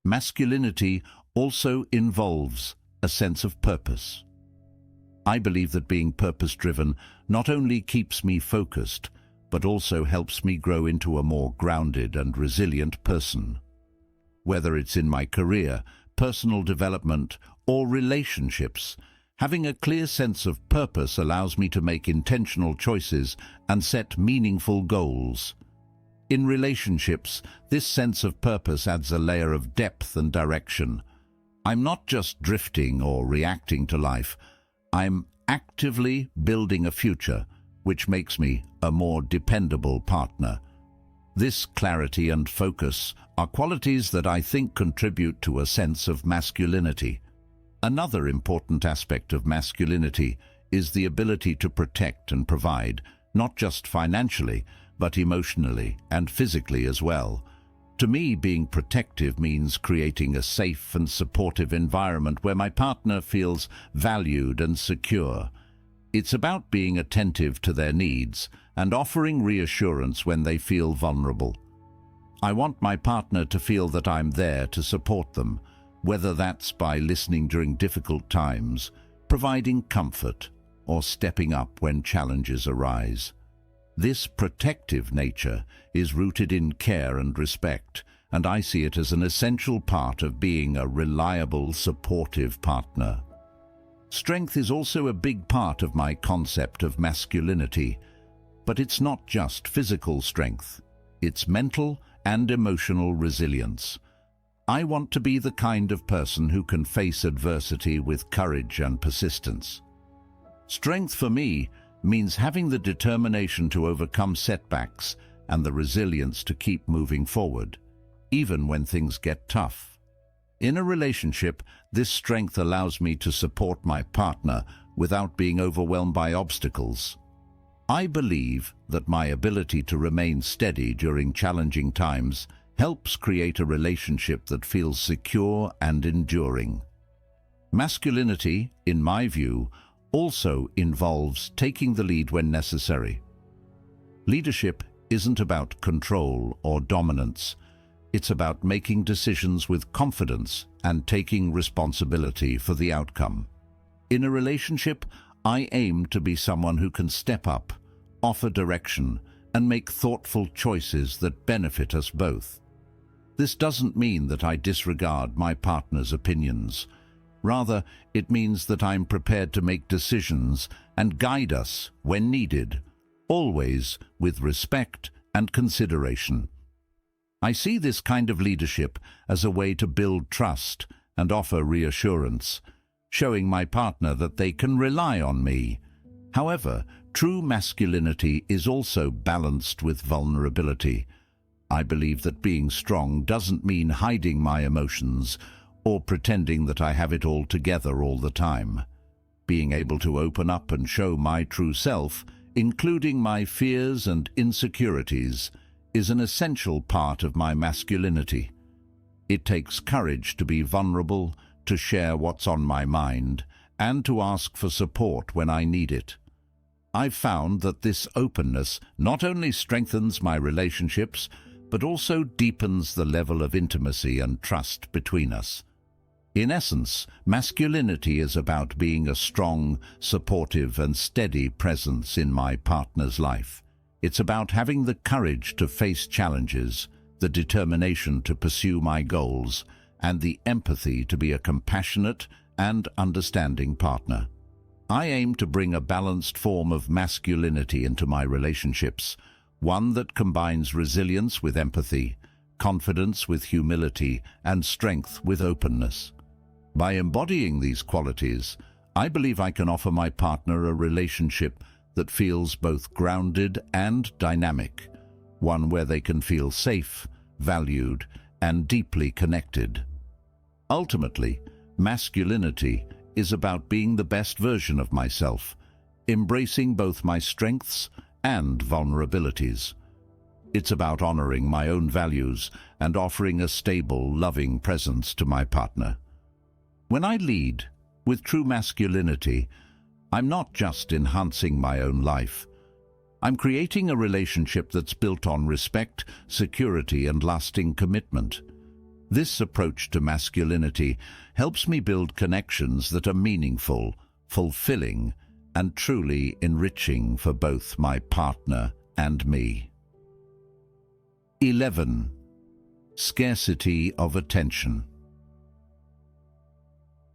Masculinity also involves a sense of purpose. I believe that being purpose-driven not only keeps me focused, but also helps me grow into a more grounded and resilient person. Whether it's in my career, personal development, or relationships, having a clear sense of purpose allows me to make intentional choices and set meaningful goals. In relationships, this sense of purpose adds a layer of depth and direction. I'm not just drifting or reacting to life. I'm actively building a future, which makes me a more dependable partner. This clarity and focus are qualities that I think contribute to a sense of masculinity. Another important aspect of masculinity is the ability to protect and provide, not just financially, but emotionally and physically as well. To me, being protective means creating a safe and supportive environment where my partner feels valued and secure. It's about being attentive to their needs and offering reassurance when they feel vulnerable. I want my partner to feel that I'm there to support them, whether that's by listening during difficult times, providing comfort, or stepping up when challenges arise. This protective nature is rooted in care and respect, and I see it as an essential part of being a reliable, supportive partner. Strength is also a big part of my concept of masculinity, but it's not just physical strength. It's mental and emotional resilience. I want to be the kind of person who can face adversity with courage and persistence. Strength for me means having the determination to overcome setbacks and the resilience to keep moving forward, even when things get tough. In a relationship, this strength allows me to support my partner without being overwhelmed by obstacles. I believe that my ability to remain steady during challenging times helps create a relationship that feels secure and enduring. Masculinity, in my view, also involves taking the lead when necessary. Leadership isn't about control or dominance. It's about making decisions with confidence and taking responsibility for the outcome. In a relationship, I aim to be someone who can step up, offer direction, and make thoughtful choices that benefit us both. This doesn't mean that I disregard my partner's opinions. Rather, it means that I'm prepared to make decisions and guide us when needed, always with respect and consideration. I see this kind of leadership as a way to build trust and offer reassurance, showing my partner that they can rely on me. However, true masculinity is also balanced with vulnerability. I believe that being strong doesn't mean hiding my emotions or pretending that I have it all together all the time. Being able to open up and show my true self, including my fears and insecurities, is an essential part of my masculinity. It takes courage to be vulnerable, to share what's on my mind, and to ask for support when I need it. I've found that this openness not only strengthens my relationships, but also deepens the level of intimacy and trust between us. In essence, masculinity is about being a strong, supportive, and steady presence in my partner's life. It's about having the courage to face challenges, the determination to pursue my goals, and the empathy to be a compassionate and understanding partner. I aim to bring a balanced form of masculinity into my relationships, one that combines resilience with empathy, confidence with humility, and strength with openness. By embodying these qualities, I believe I can offer my partner a relationship that feels both grounded and dynamic, one where they can feel safe, valued, and deeply connected. Ultimately, masculinity is about being the best version of myself, embracing both my strengths and vulnerabilities. It's about honoring my own values and offering a stable, loving presence to my partner. When I lead with true masculinity, I'm not just enhancing my own life. I'm creating a relationship that's built on respect, security, and lasting commitment. This approach to masculinity helps me build connections that are meaningful, fulfilling, and truly enriching for both my partner and me. 11. Scarcity of attention.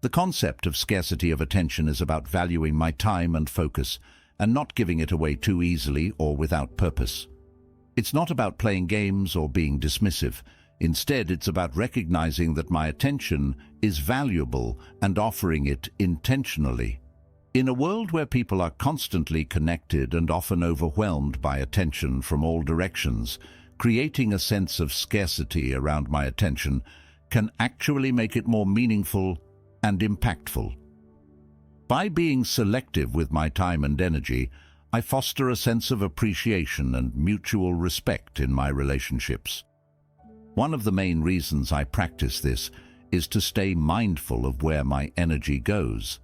The concept of scarcity of attention is about valuing my time and focus and not giving it away too easily or without purpose. It's not about playing games or being dismissive. Instead, it's about recognizing that my attention is valuable and offering it intentionally. In a world where people are constantly connected and often overwhelmed by attention from all directions, creating a sense of scarcity around my attention can actually make it more meaningful and impactful. By being selective with my time and energy, I foster a sense of appreciation and mutual respect in my relationships. One of the main reasons I practice this is to stay mindful of where my energy goes.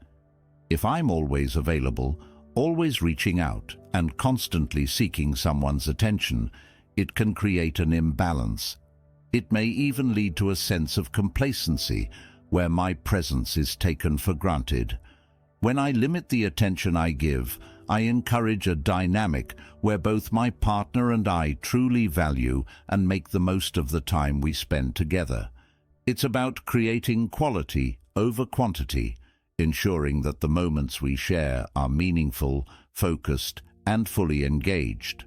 If I'm always available, always reaching out, and constantly seeking someone's attention, it can create an imbalance. It may even lead to a sense of complacency, where my presence is taken for granted. When I limit the attention I give, I encourage a dynamic where both my partner and I truly value and make the most of the time we spend together. It's about creating quality over quantity, ensuring that the moments we share are meaningful, focused, and fully engaged.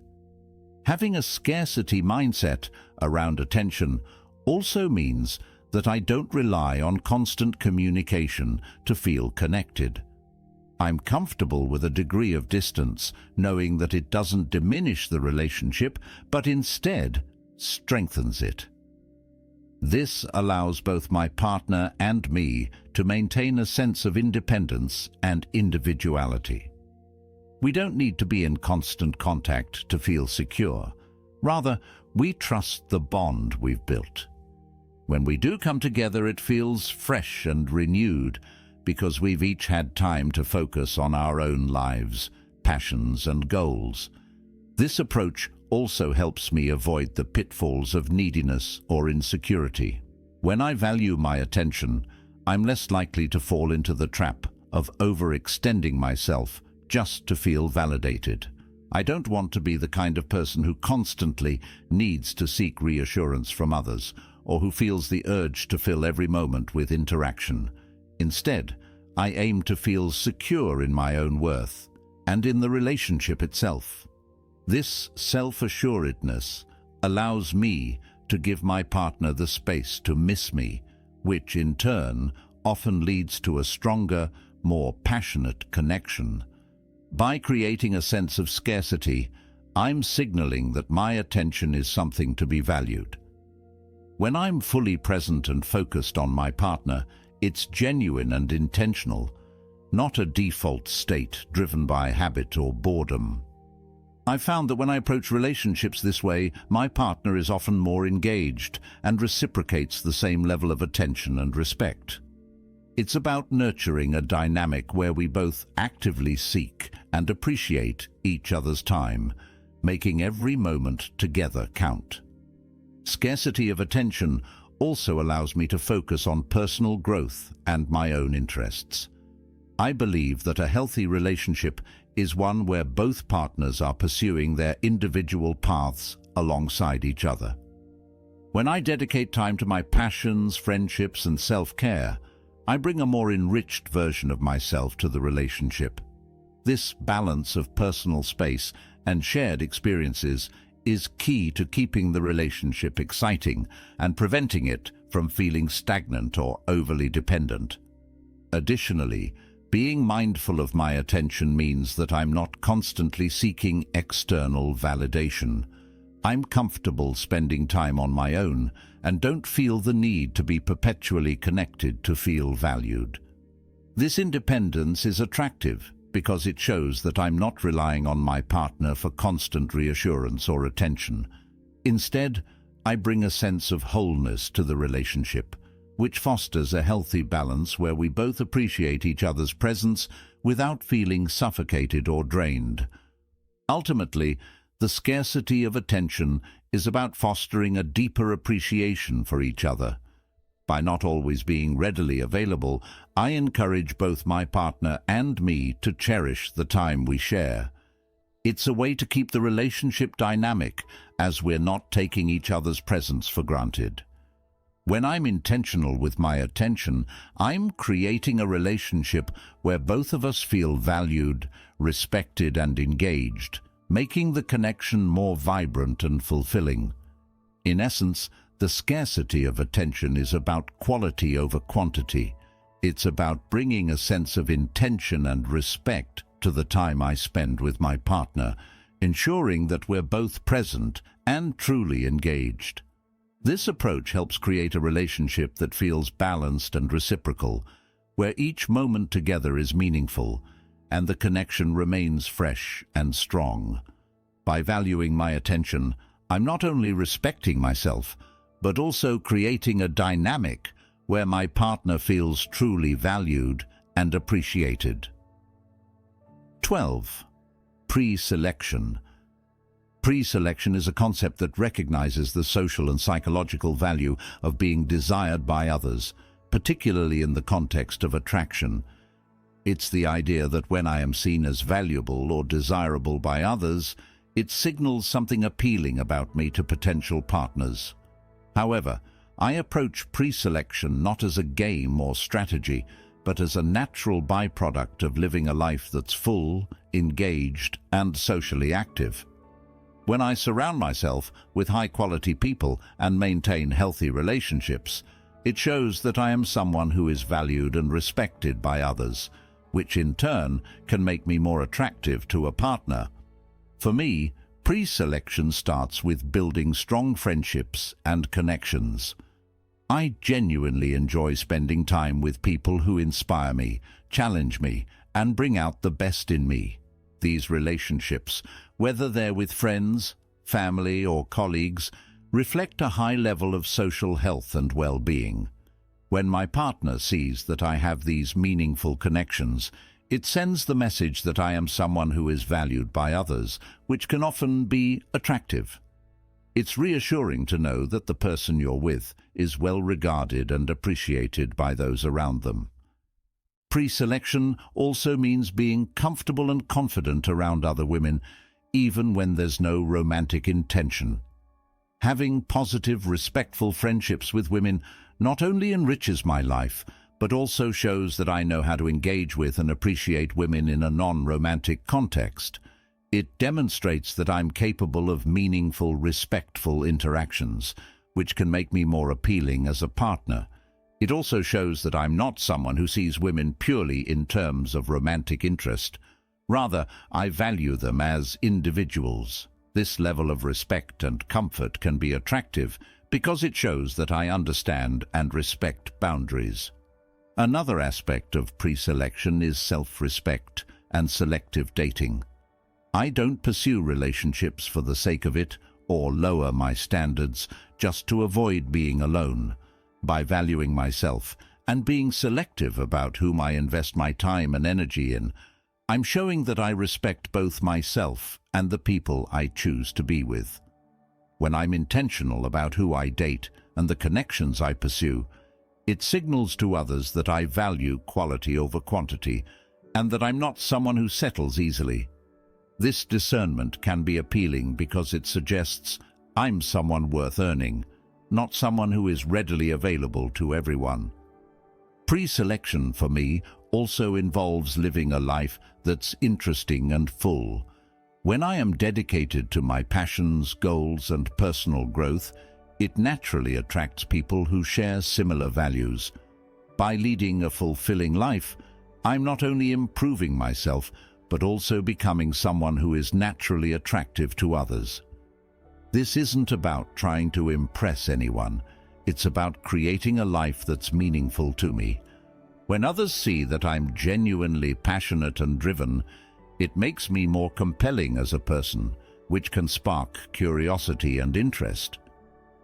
Having a scarcity mindset around attention also means that I don't rely on constant communication to feel connected. I'm comfortable with a degree of distance, knowing that it doesn't diminish the relationship, but instead strengthens it. This allows both my partner and me to maintain a sense of independence and individuality. We don't need to be in constant contact to feel secure. Rather, we trust the bond we've built. When we do come together, it feels fresh and renewed because we've each had time to focus on our own lives, passions, and goals. This approach also helps me avoid the pitfalls of neediness or insecurity. When I value my attention, I'm less likely to fall into the trap of overextending myself just to feel validated. I don't want to be the kind of person who constantly needs to seek reassurance from others or who feels the urge to fill every moment with interaction. Instead, I aim to feel secure in my own worth and in the relationship itself. This self-assuredness allows me to give my partner the space to miss me, which in turn often leads to a stronger, more passionate connection. By creating a sense of scarcity, I'm signaling that my attention is something to be valued. When I'm fully present and focused on my partner, it's genuine and intentional, not a default state driven by habit or boredom. I've found that when I approach relationships this way, my partner is often more engaged and reciprocates the same level of attention and respect. It's about nurturing a dynamic where we both actively seek and appreciate each other's time, making every moment together count. Scarcity of attention also allows me to focus on personal growth and my own interests. I believe that a healthy relationship is one where both partners are pursuing their individual paths alongside each other. When I dedicate time to my passions, friendships, and self-care, I bring a more enriched version of myself to the relationship. This balance of personal space and shared experiences is key to keeping the relationship exciting and preventing it from feeling stagnant or overly dependent. Additionally, being mindful of my attention means that I'm not constantly seeking external validation. I'm comfortable spending time on my own and don't feel the need to be perpetually connected to feel valued. This independence is attractive because it shows that I'm not relying on my partner for constant reassurance or attention. Instead, I bring a sense of wholeness to the relationship, which fosters a healthy balance where we both appreciate each other's presence without feeling suffocated or drained. Ultimately, the scarcity of attention is about fostering a deeper appreciation for each other. By not always being readily available, I encourage both my partner and me to cherish the time we share. It's a way to keep the relationship dynamic, as we're not taking each other's presence for granted. When I'm intentional with my attention, I'm creating a relationship where both of us feel valued, respected, and engaged, making the connection more vibrant and fulfilling. In essence, the scarcity of attention is about quality over quantity. It's about bringing a sense of intention and respect to the time I spend with my partner, ensuring that we're both present and truly engaged. This approach helps create a relationship that feels balanced and reciprocal, where each moment together is meaningful and the connection remains fresh and strong. By valuing my attention, I'm not only respecting myself, but also creating a dynamic where my partner feels truly valued and appreciated. 12. Pre-selection. Pre-selection is a concept that recognizes the social and psychological value of being desired by others, particularly in the context of attraction. It's the idea that when I am seen as valuable or desirable by others, it signals something appealing about me to potential partners. However, I approach pre-selection not as a game or strategy, but as a natural byproduct of living a life that's full, engaged, and socially active. When I surround myself with high-quality people and maintain healthy relationships, it shows that I am someone who is valued and respected by others, which in turn can make me more attractive to a partner. For me, pre-selection starts with building strong friendships and connections. I genuinely enjoy spending time with people who inspire me, challenge me, and bring out the best in me. These relationships, whether they're with friends, family, or colleagues, reflect a high level of social health and well-being. When my partner sees that I have these meaningful connections, it sends the message that I am someone who is valued by others, which can often be attractive. It's reassuring to know that the person you're with is well regarded and appreciated by those around them. Pre-selection also means being comfortable and confident around other women, even when there's no romantic intention. Having positive, respectful friendships with women not only enriches my life, but also shows that I know how to engage with and appreciate women in a non-romantic context. It demonstrates that I'm capable of meaningful, respectful interactions, which can make me more appealing as a partner. It also shows that I'm not someone who sees women purely in terms of romantic interest. Rather, I value them as individuals. This level of respect and comfort can be attractive because it shows that I understand and respect boundaries. Another aspect of pre-selection is self-respect and selective dating. I don't pursue relationships for the sake of it or lower my standards just to avoid being alone. By valuing myself and being selective about whom I invest my time and energy in, I'm showing that I respect both myself and the people I choose to be with. When I'm intentional about who I date and the connections I pursue, it signals to others that I value quality over quantity and that I'm not someone who settles easily. This discernment can be appealing because it suggests I'm someone worth earning, not someone who is readily available to everyone. Pre-selection for me also involves living a life that's interesting and full. When I am dedicated to my passions, goals, and personal growth, it naturally attracts people who share similar values. By leading a fulfilling life, I'm not only improving myself, but also becoming someone who is naturally attractive to others. This isn't about trying to impress anyone. It's about creating a life that's meaningful to me. When others see that I'm genuinely passionate and driven, it makes me more compelling as a person, which can spark curiosity and interest.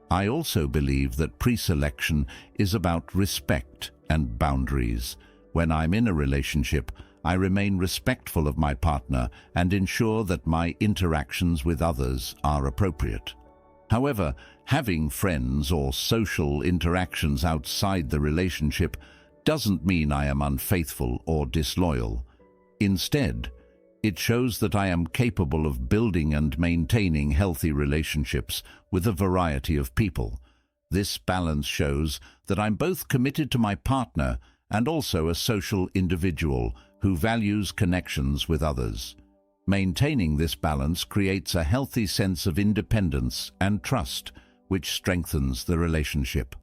I also believe that pre-selection is about respect and boundaries. When I'm in a relationship, I remain respectful of my partner and ensure that my interactions with others are appropriate. However, having friends or social interactions outside the relationship doesn't mean I am unfaithful or disloyal. Instead, It shows that I am capable of building and maintaining healthy relationships with a variety of people. This balance shows that I'm both committed to my partner and also a social individual who values connections with others. Maintaining this balance creates a healthy sense of independence and trust, which strengthens the relationship.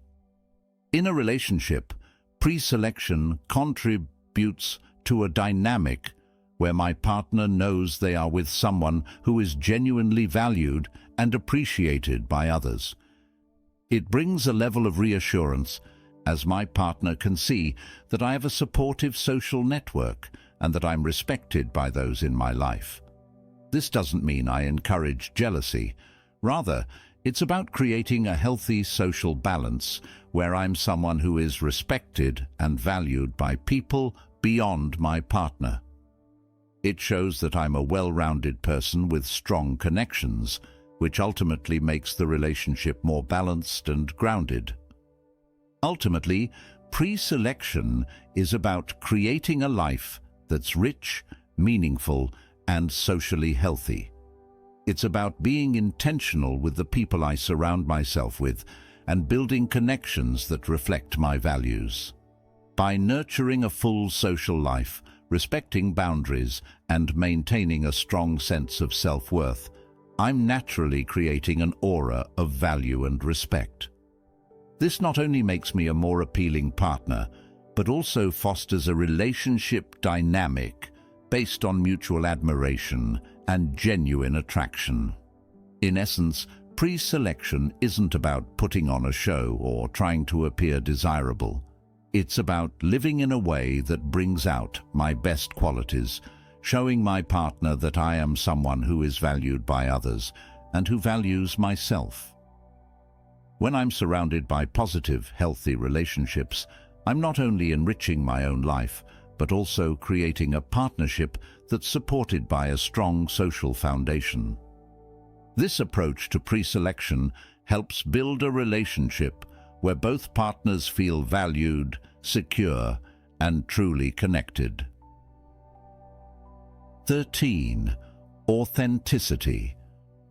In a relationship, pre-selection contributes to a dynamic where my partner knows they are with someone who is genuinely valued and appreciated by others. It brings a level of reassurance as my partner can see that I have a supportive social network and that I'm respected by those in my life. This doesn't mean I encourage jealousy. Rather, it's about creating a healthy social balance where I'm someone who is respected and valued by people beyond my partner. It shows that I'm a well-rounded person with strong connections, which ultimately makes the relationship more balanced and grounded. Ultimately, pre-selection is about creating a life that's rich, meaningful, and socially healthy. It's about being intentional with the people I surround myself with and building connections that reflect my values. By nurturing a full social life, respecting boundaries, and maintaining a strong sense of self-worth, I'm naturally creating an aura of value and respect. This not only makes me a more appealing partner, but also fosters a relationship dynamic based on mutual admiration and genuine attraction. In essence, pre-selection isn't about putting on a show or trying to appear desirable. It's about living in a way that brings out my best qualities, showing my partner that I am someone who is valued by others and who values myself. When I'm surrounded by positive, healthy relationships, I'm not only enriching my own life, but also creating a partnership that's supported by a strong social foundation. This approach to pre-selection helps build a relationship where both partners feel valued, secure, and truly connected. 13. Authenticity.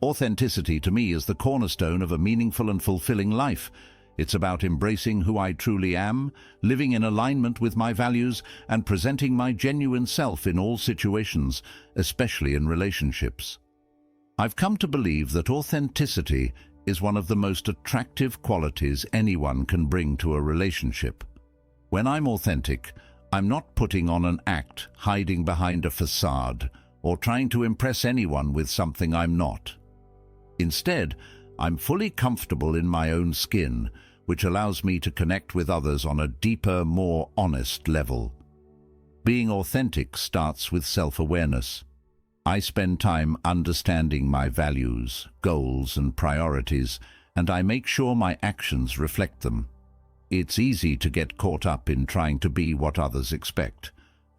Authenticity to me is the cornerstone of a meaningful and fulfilling life. It's about embracing who I truly am, living in alignment with my values, and presenting my genuine self in all situations, especially in relationships. I've come to believe that authenticity is one of the most attractive qualities anyone can bring to a relationship. When I'm authentic, I'm not putting on an act, hiding behind a facade, or trying to impress anyone with something I'm not. Instead, I'm fully comfortable in my own skin, which allows me to connect with others on a deeper, more honest level. Being authentic starts with self-awareness. I spend time understanding my values, goals, and priorities, and I make sure my actions reflect them. It's easy to get caught up in trying to be what others expect,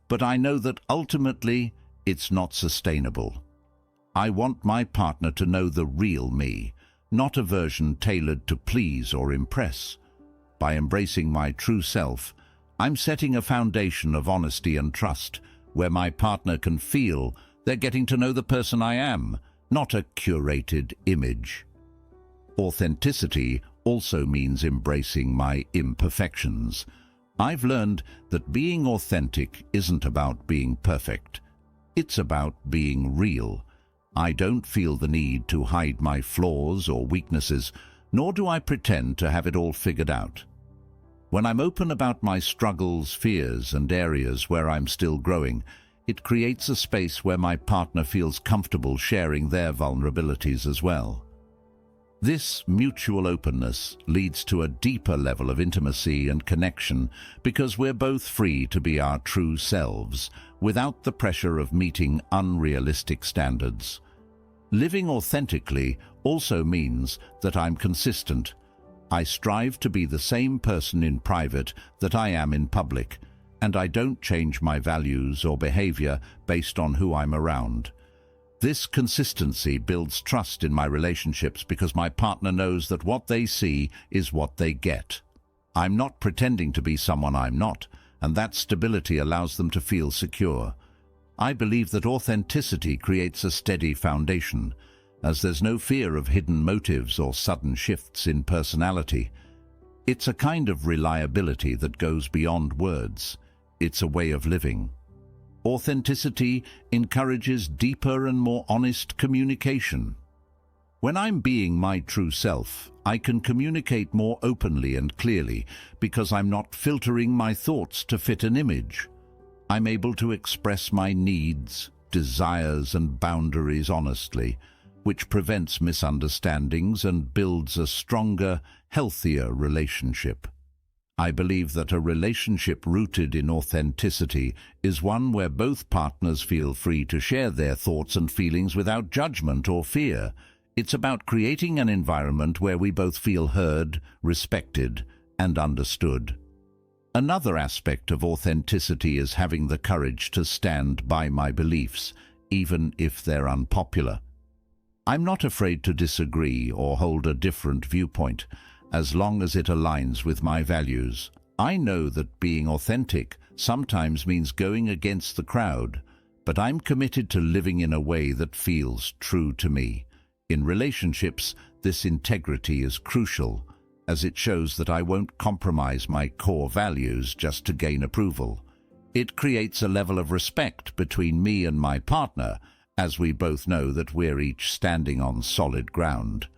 but I know that ultimately it's not sustainable. I want my partner to know the real me, not a version tailored to please or impress. By embracing my true self, I'm setting a foundation of honesty and trust where my partner can feel they're getting to know the person I am, not a curated image. Authenticity also means embracing my imperfections. I've learned that being authentic isn't about being perfect. It's about being real. I don't feel the need to hide my flaws or weaknesses, nor do I pretend to have it all figured out. When I'm open about my struggles, fears, and areas where I'm still growing, it creates a space where my partner feels comfortable sharing their vulnerabilities as well. This mutual openness leads to a deeper level of intimacy and connection because we're both free to be our true selves without the pressure of meeting unrealistic standards. Living authentically also means that I'm consistent. I strive to be the same person in private that I am in public, and I don't change my values or behavior based on who I'm around. This consistency builds trust in my relationships because my partner knows that what they see is what they get. I'm not pretending to be someone I'm not, and that stability allows them to feel secure. I believe that authenticity creates a steady foundation, as there's no fear of hidden motives or sudden shifts in personality. It's a kind of reliability that goes beyond words. It's a way of living. Authenticity encourages deeper and more honest communication. When I'm being my true self, I can communicate more openly and clearly because I'm not filtering my thoughts to fit an image. I'm able to express my needs, desires, and boundaries honestly, which prevents misunderstandings and builds a stronger, healthier relationship. I believe that a relationship rooted in authenticity is one where both partners feel free to share their thoughts and feelings without judgment or fear. It's about creating an environment where we both feel heard, respected, and understood. Another aspect of authenticity is having the courage to stand by my beliefs, even if they're unpopular. I'm not afraid to disagree or hold a different viewpoint, as long as it aligns with my values. I know that being authentic sometimes means going against the crowd, but I'm committed to living in a way that feels true to me. In relationships, this integrity is crucial, as it shows that I won't compromise my core values just to gain approval. It creates a level of respect between me and my partner, as we both know that we're each standing on solid ground.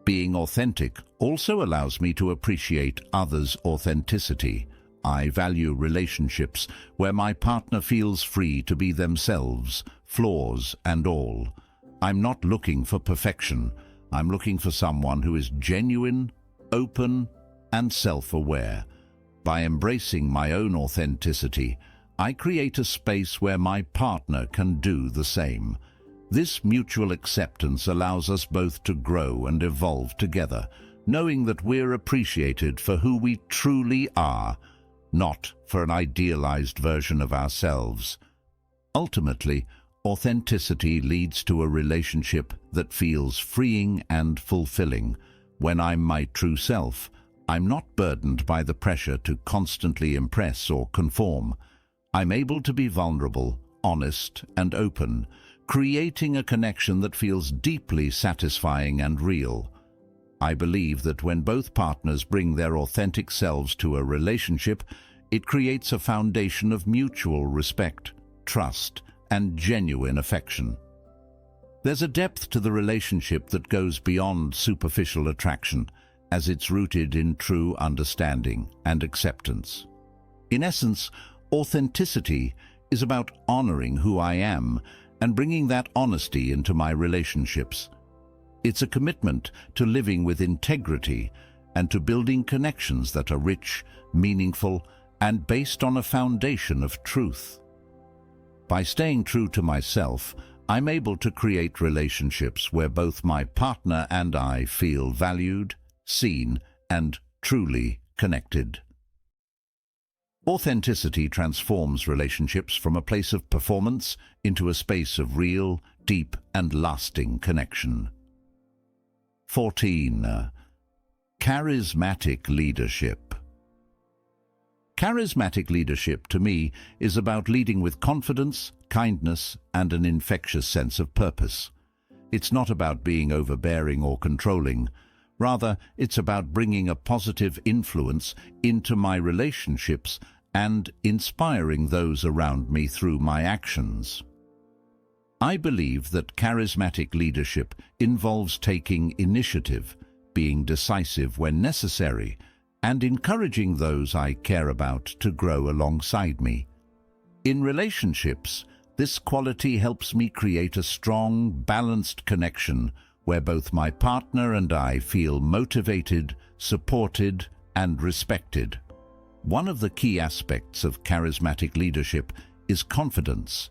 Being authentic also allows me to appreciate others' authenticity. I value relationships where my partner feels free to be themselves, flaws and all. I'm not looking for perfection. I'm looking for someone who is genuine, open, and self-aware. By embracing my own authenticity, I create a space where my partner can do the same. This mutual acceptance allows us both to grow and evolve together, knowing that we're appreciated for who we truly are, not for an idealized version of ourselves. Ultimately, authenticity leads to a relationship that feels freeing and fulfilling. When I'm my true self, I'm not burdened by the pressure to constantly impress or conform. I'm able to be vulnerable, honest, and open, creating a connection that feels deeply satisfying and real. I believe that when both partners bring their authentic selves to a relationship, it creates a foundation of mutual respect, trust, and genuine affection. There's a depth to the relationship that goes beyond superficial attraction, as it's rooted in true understanding and acceptance. In essence, authenticity is about honoring who I am and bringing that honesty into my relationships. It's a commitment to living with integrity and to building connections that are rich, meaningful, and based on a foundation of truth. By staying true to myself, I'm able to create relationships where both my partner and I feel valued, seen, and truly connected. Authenticity transforms relationships from a place of performance into a space of real, deep, and lasting connection. 14. Charismatic leadership. Charismatic leadership, to me, is about leading with confidence, kindness, and an infectious sense of purpose. It's not about being overbearing or controlling. Rather, it's about bringing a positive influence into my relationships and inspiring those around me through my actions. I believe that charismatic leadership involves taking initiative, being decisive when necessary, and encouraging those I care about to grow alongside me. In relationships, this quality helps me create a strong, balanced connection where both my partner and I feel motivated, supported, and respected. One of the key aspects of charismatic leadership is confidence.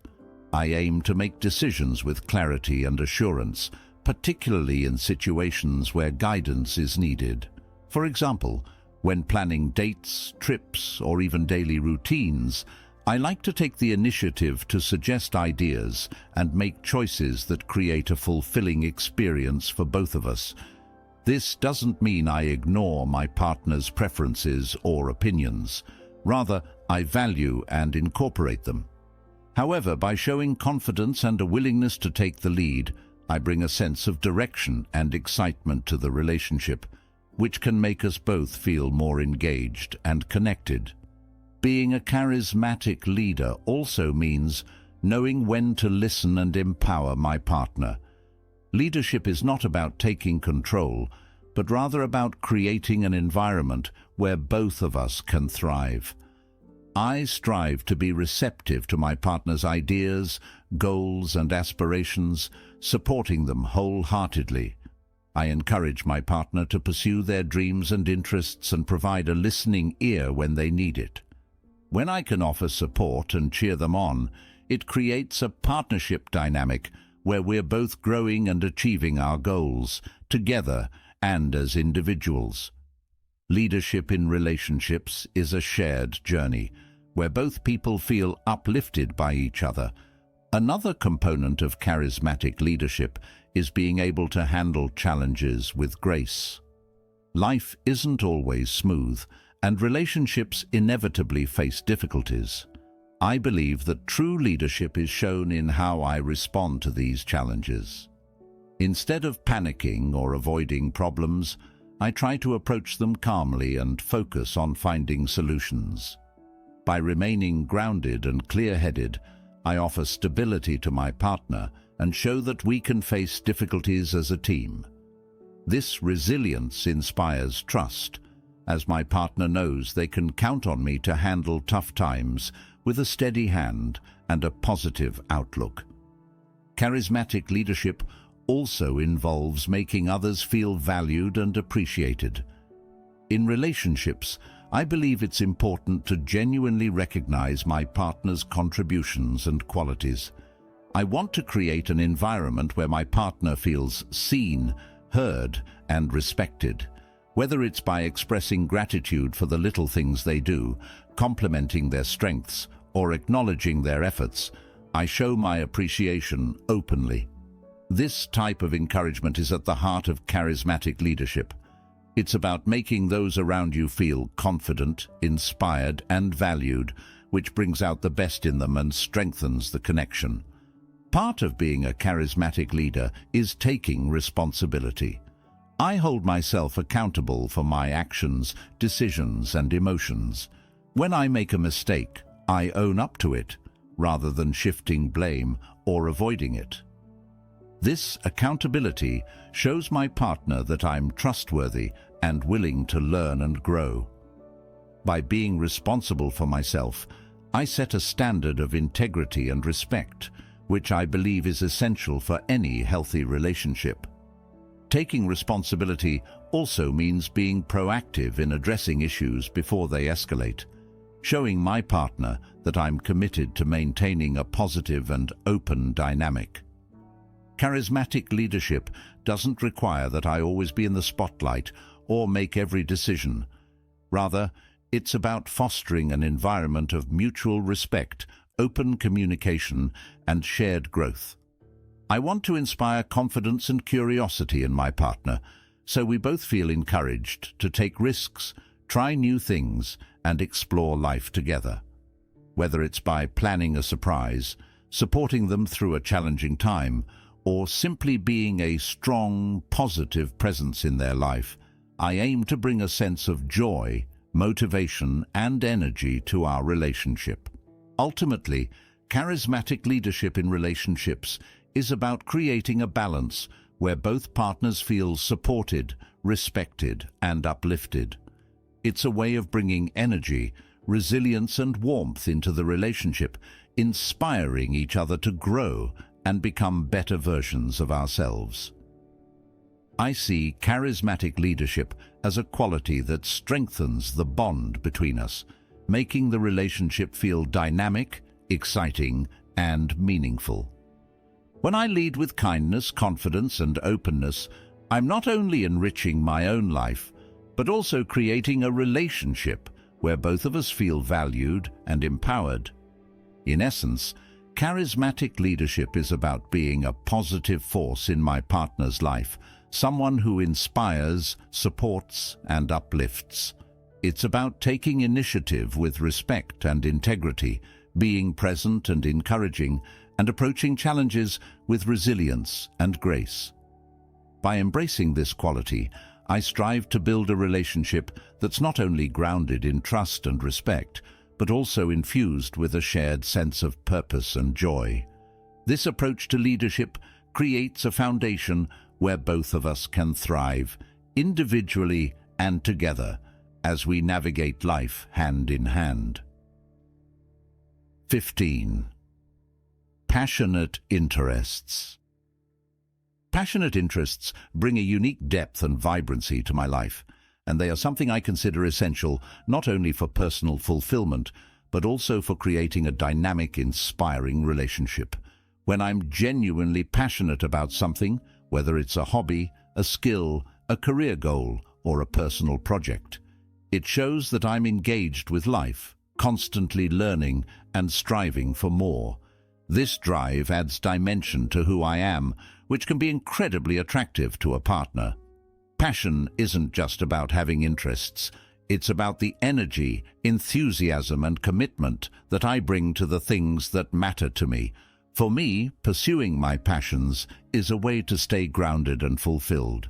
I aim to make decisions with clarity and assurance, particularly in situations where guidance is needed. For example, when planning dates, trips, or even daily routines, I like to take the initiative to suggest ideas and make choices that create a fulfilling experience for both of us. This doesn't mean I ignore my partner's preferences or opinions. Rather, I value and incorporate them. However, by showing confidence and a willingness to take the lead, I bring a sense of direction and excitement to the relationship, which can make us both feel more engaged and connected. Being a charismatic leader also means knowing when to listen and empower my partner. Leadership is not about taking control, but rather about creating an environment where both of us can thrive. I strive to be receptive to my partner's ideas, goals, and aspirations, supporting them wholeheartedly. I encourage my partner to pursue their dreams and interests and provide a listening ear when they need it. When I can offer support and cheer them on, it creates a partnership dynamic where we're both growing and achieving our goals, together and as individuals. Leadership in relationships is a shared journey, where both people feel uplifted by each other. Another component of charismatic leadership is being able to handle challenges with grace. Life isn't always smooth, and relationships inevitably face difficulties. I believe that true leadership is shown in how I respond to these challenges. Instead of panicking or avoiding problems, I try to approach them calmly and focus on finding solutions. By remaining grounded and clear-headed, I offer stability to my partner and show that we can face difficulties as a team. This resilience inspires trust, as my partner knows they can count on me to handle tough times with a steady hand and a positive outlook. Charismatic leadership also involves making others feel valued and appreciated. In relationships, I believe it's important to genuinely recognize my partner's contributions and qualities. I want to create an environment where my partner feels seen, heard, and respected. Whether it's by expressing gratitude for the little things they do, complimenting their strengths, or acknowledging their efforts, I show my appreciation openly. This type of encouragement is at the heart of charismatic leadership. It's about making those around you feel confident, inspired, and valued, which brings out the best in them and strengthens the connection. Part of being a charismatic leader is taking responsibility. I hold myself accountable for my actions, decisions, and emotions. When I make a mistake, I own up to it, rather than shifting blame or avoiding it. This accountability shows my partner that I'm trustworthy and willing to learn and grow. By being responsible for myself, I set a standard of integrity and respect, which I believe is essential for any healthy relationship. Taking responsibility also means being proactive in addressing issues before they escalate, showing my partner that I'm committed to maintaining a positive and open dynamic. Charismatic leadership doesn't require that I always be in the spotlight or make every decision. Rather, it's about fostering an environment of mutual respect, open communication, and shared growth. I want to inspire confidence and curiosity in my partner, so we both feel encouraged to take risks, try new things, and explore life together. Whether it's by planning a surprise, supporting them through a challenging time, or simply being a strong, positive presence in their life, I aim to bring a sense of joy, motivation, and energy to our relationship. Ultimately, charismatic leadership in relationships is about creating a balance where both partners feel supported, respected, and uplifted. It's a way of bringing energy, resilience, and warmth into the relationship, inspiring each other to grow and become better versions of ourselves. I see charismatic leadership as a quality that strengthens the bond between us, making the relationship feel dynamic, exciting, and meaningful. When I lead with kindness, confidence, and openness, I'm not only enriching my own life, but also creating a relationship where both of us feel valued and empowered. In essence, charismatic leadership is about being a positive force in my partner's life, someone who inspires, supports, and uplifts. It's about taking initiative with respect and integrity, being present and encouraging, and approaching challenges with resilience and grace. By embracing this quality, I strive to build a relationship that's not only grounded in trust and respect, but also infused with a shared sense of purpose and joy. This approach to leadership creates a foundation where both of us can thrive, individually and together, as we navigate life hand in hand. 15. Passionate interests. Passionate interests bring a unique depth and vibrancy to my life, and they are something I consider essential not only for personal fulfillment, but also for creating a dynamic, inspiring relationship. When I'm genuinely passionate about something, whether it's a hobby, a skill, a career goal, or a personal project, it shows that I'm engaged with life, constantly learning and striving for more. This drive adds dimension to who I am, which can be incredibly attractive to a partner. Passion isn't just about having interests. It's about the energy, enthusiasm, and commitment that I bring to the things that matter to me. For me, pursuing my passions is a way to stay grounded and fulfilled.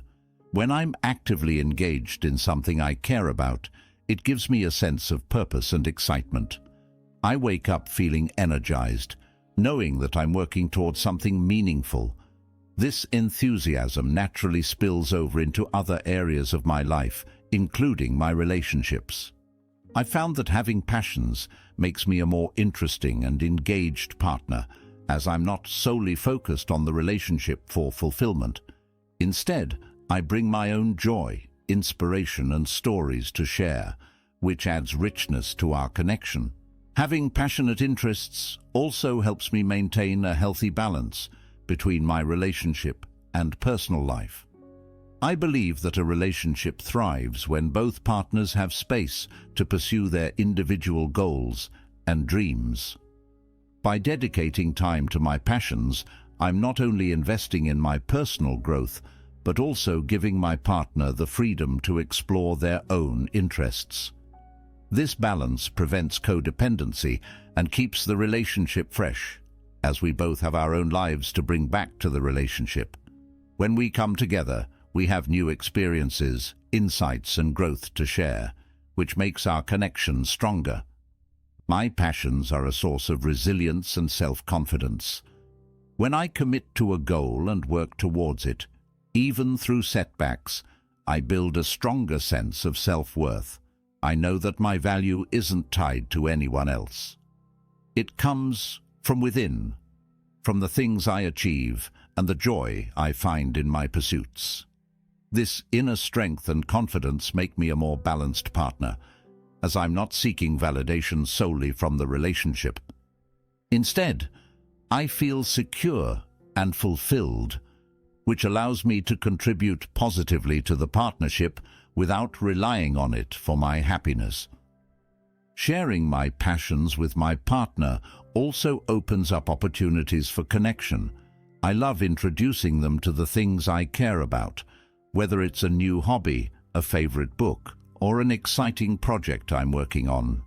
When I'm actively engaged in something I care about, it gives me a sense of purpose and excitement. I wake up feeling energized, knowing that I'm working towards something meaningful. This enthusiasm naturally spills over into other areas of my life, including my relationships. I found that having passions makes me a more interesting and engaged partner, as I'm not solely focused on the relationship for fulfillment. Instead, I bring my own joy, inspiration, and stories to share, which adds richness to our connection. Having passionate interests also helps me maintain a healthy balance between my relationship and personal life. I believe that a relationship thrives when both partners have space to pursue their individual goals and dreams. By dedicating time to my passions, I'm not only investing in my personal growth, but also giving my partner the freedom to explore their own interests. This balance prevents codependency and keeps the relationship fresh, as we both have our own lives to bring back to the relationship. When we come together, we have new experiences, insights, and growth to share, which makes our connection stronger. My passions are a source of resilience and self-confidence. When I commit to a goal and work towards it, even through setbacks, I build a stronger sense of self-worth. I know that my value isn't tied to anyone else. It comes from within, from the things I achieve and the joy I find in my pursuits. This inner strength and confidence make me a more balanced partner, as I'm not seeking validation solely from the relationship. Instead, I feel secure and fulfilled, which allows me to contribute positively to the partnership without relying on it for my happiness. Sharing my passions with my partner also opens up opportunities for connection. I love introducing them to the things I care about, whether it's a new hobby, a favorite book, or an exciting project I'm working on.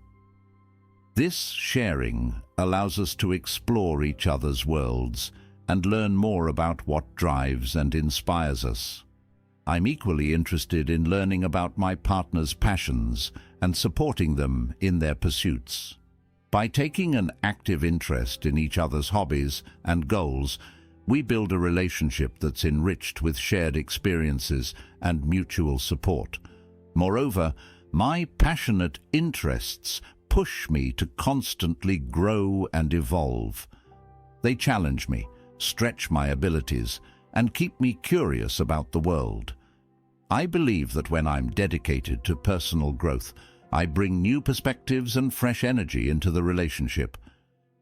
This sharing allows us to explore each other's worlds and learn more about what drives and inspires us. I'm equally interested in learning about my partner's passions and supporting them in their pursuits. By taking an active interest in each other's hobbies and goals, we build a relationship that's enriched with shared experiences and mutual support. Moreover, my passionate interests push me to constantly grow and evolve. They challenge me, stretch my abilities, and keep me curious about the world. I believe that when I'm dedicated to personal growth, I bring new perspectives and fresh energy into the relationship.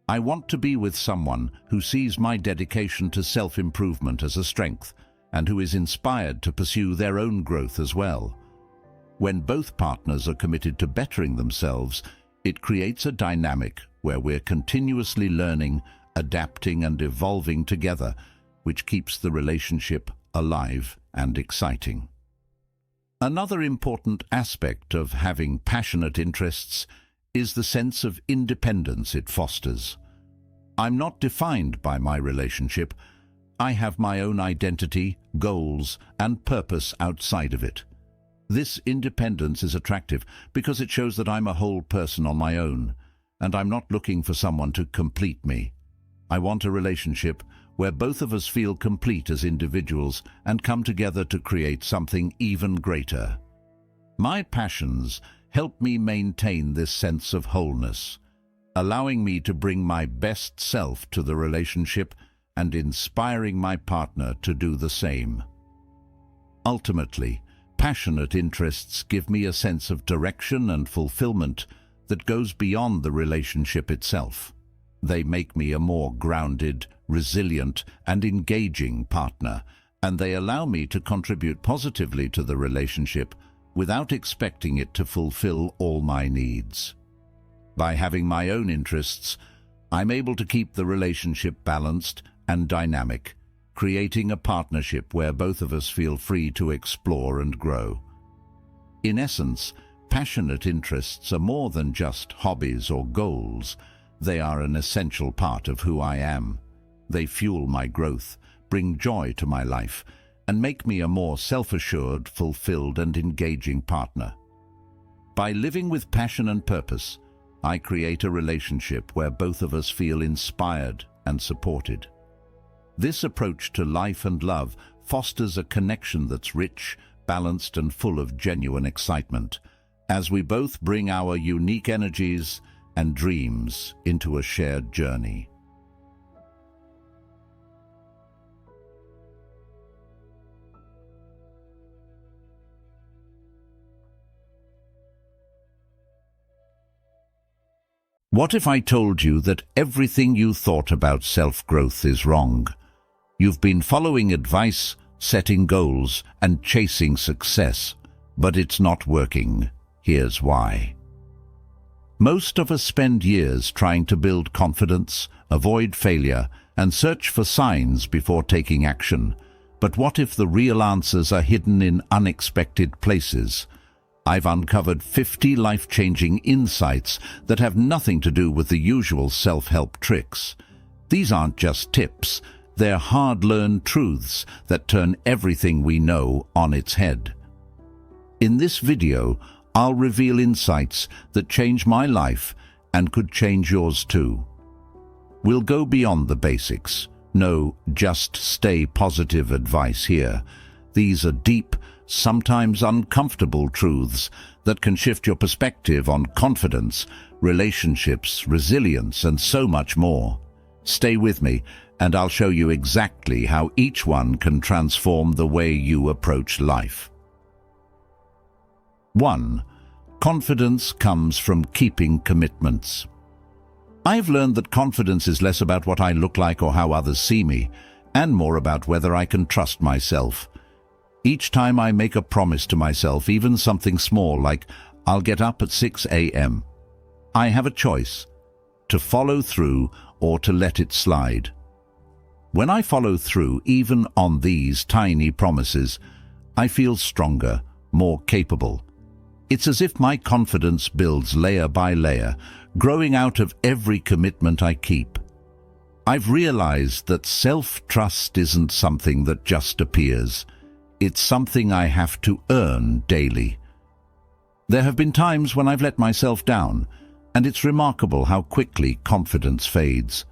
I want to be with someone who sees my dedication to self-improvement as a strength and who is inspired to pursue their own growth as well. When both partners are committed to bettering themselves, it creates a dynamic where we're continuously learning, adapting, and evolving together, which keeps the relationship alive and exciting. Another important aspect of having passionate interests is the sense of independence it fosters. I'm not defined by my relationship. I have my own identity, goals, and purpose outside of it. This independence is attractive because it shows that I'm a whole person on my own, and I'm not looking for someone to complete me. I want a relationship where both of us feel complete as individuals and come together to create something even greater. My passions help me maintain this sense of wholeness, allowing me to bring my best self to the relationship and inspiring my partner to do the same. Ultimately, passionate interests give me a sense of direction and fulfillment that goes beyond the relationship itself. They make me a more grounded, resilient, and engaging partner, and they allow me to contribute positively to the relationship without expecting it to fulfill all my needs. By having my own interests, I'm able to keep the relationship balanced and dynamic, creating a partnership where both of us feel free to explore and grow. In essence, passionate interests are more than just hobbies or goals. They are an essential part of who I am. They fuel my growth, bring joy to my life, and make me a more self-assured, fulfilled, and engaging partner. By living with passion and purpose, I create a relationship where both of us feel inspired and supported. This approach to life and love fosters a connection that's rich, balanced, and full of genuine excitement, as we both bring our unique energies and dreams into a shared journey. What if I told you that everything you thought about self-growth is wrong? You've been following advice, setting goals, and chasing success, but it's not working. Here's why. Most of us spend years trying to build confidence, avoid failure, and search for signs before taking action. But what if the real answers are hidden in unexpected places? I've uncovered 50 life-changing insights that have nothing to do with the usual self-help tricks. These aren't just tips, they're hard-learned truths that turn everything we know on its head. In this video, I'll reveal insights that change my life and could change yours too. We'll go beyond the basics. No, just stay positive advice here. These are deep, sometimes uncomfortable truths that can shift your perspective on confidence, relationships, resilience, and so much more. Stay with me, and I'll show you exactly how each one can transform the way you approach life. 1. Confidence comes from keeping commitments. I've learned that confidence is less about what I look like or how others see me, and more about whether I can trust myself. Each time I make a promise to myself, even something small like, I'll get up at 6 a.m., I have a choice, to follow through or to let it slide. When I follow through, even on these tiny promises, I feel stronger, more capable. It's as if my confidence builds layer by layer, growing out of every commitment I keep. I've realized that self-trust isn't something that just appears. It's something I have to earn daily. There have been times when I've let myself down, and it's remarkable how quickly confidence fades.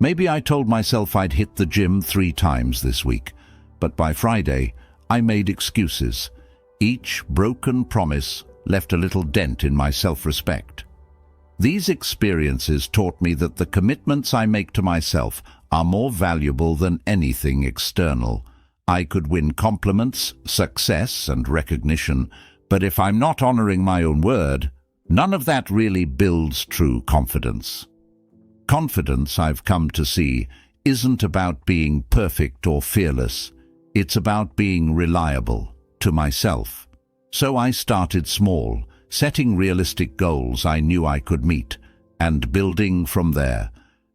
Maybe I told myself I'd hit the gym 3 times this week, but by Friday, I made excuses. Each broken promise left a little dent in my self-respect. These experiences taught me that the commitments I make to myself are more valuable than anything external. I could win compliments, success, and recognition, but if I'm not honoring my own word, none of that really builds true confidence. Confidence, I've come to see, isn't about being perfect or fearless. It's about being reliable to myself. So I started small, setting realistic goals I knew I could meet, and building from there.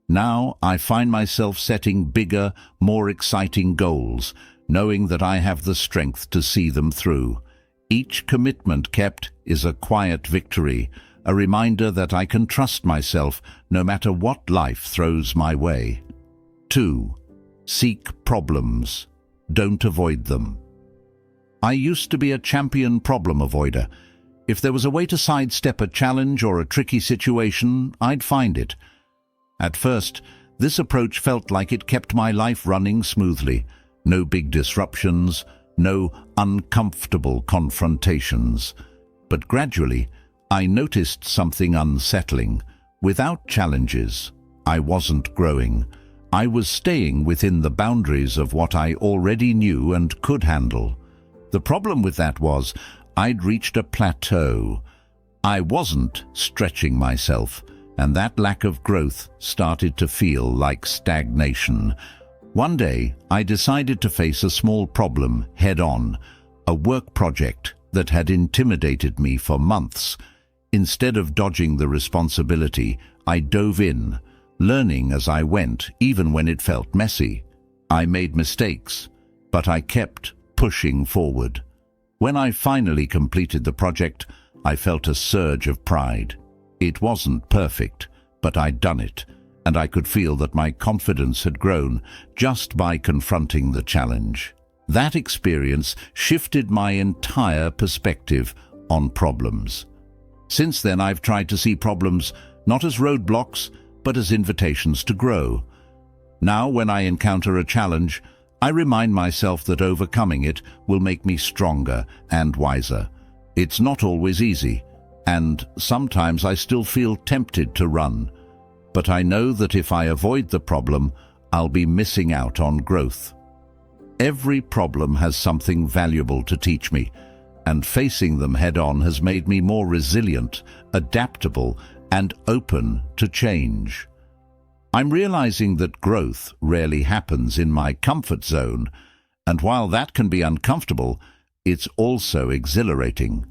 Now I find myself setting bigger, more exciting goals, knowing that I have the strength to see them through. Each commitment kept is a quiet victory, a reminder that I can trust myself no matter what life throws my way. 2. Seek problems. Don't avoid them. I used to be a champion problem avoider. If there was a way to sidestep a challenge or a tricky situation, I'd find it. At first, this approach felt like it kept my life running smoothly. No big disruptions, no uncomfortable confrontations. But gradually, I noticed something unsettling. Without challenges, I wasn't growing. I was staying within the boundaries of what I already knew and could handle. The problem with that was, I'd reached a plateau. I wasn't stretching myself, and that lack of growth started to feel like stagnation. One day, I decided to face a small problem head-on, a work project that had intimidated me for months. Instead of dodging the responsibility, I dove in, learning as I went, even when it felt messy. I made mistakes, but I kept pushing forward. When I finally completed the project, I felt a surge of pride. It wasn't perfect, but I'd done it, and I could feel that my confidence had grown just by confronting the challenge. That experience shifted my entire perspective on problems. Since then, I've tried to see problems not as roadblocks, but as invitations to grow. Now, when I encounter a challenge, I remind myself that overcoming it will make me stronger and wiser. It's not always easy, and sometimes I still feel tempted to run. But I know that if I avoid the problem, I'll be missing out on growth. Every problem has something valuable to teach me, and facing them head-on has made me more resilient, adaptable, and open to change. I'm realizing that growth rarely happens in my comfort zone, and while that can be uncomfortable, it's also exhilarating.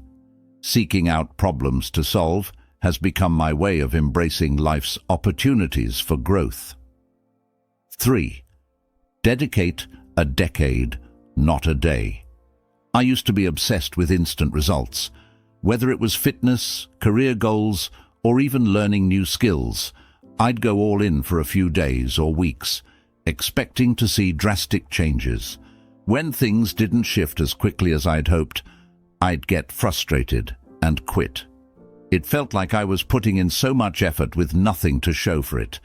Seeking out problems to solve has become my way of embracing life's opportunities for growth. 3. Dedicate a decade, not a day. I used to be obsessed with instant results. Whether it was fitness, career goals, or even learning new skills, I'd go all in for a few days or weeks, expecting to see drastic changes. When things didn't shift as quickly as I'd hoped, I'd get frustrated and quit. It felt like I was putting in so much effort with nothing to show for it,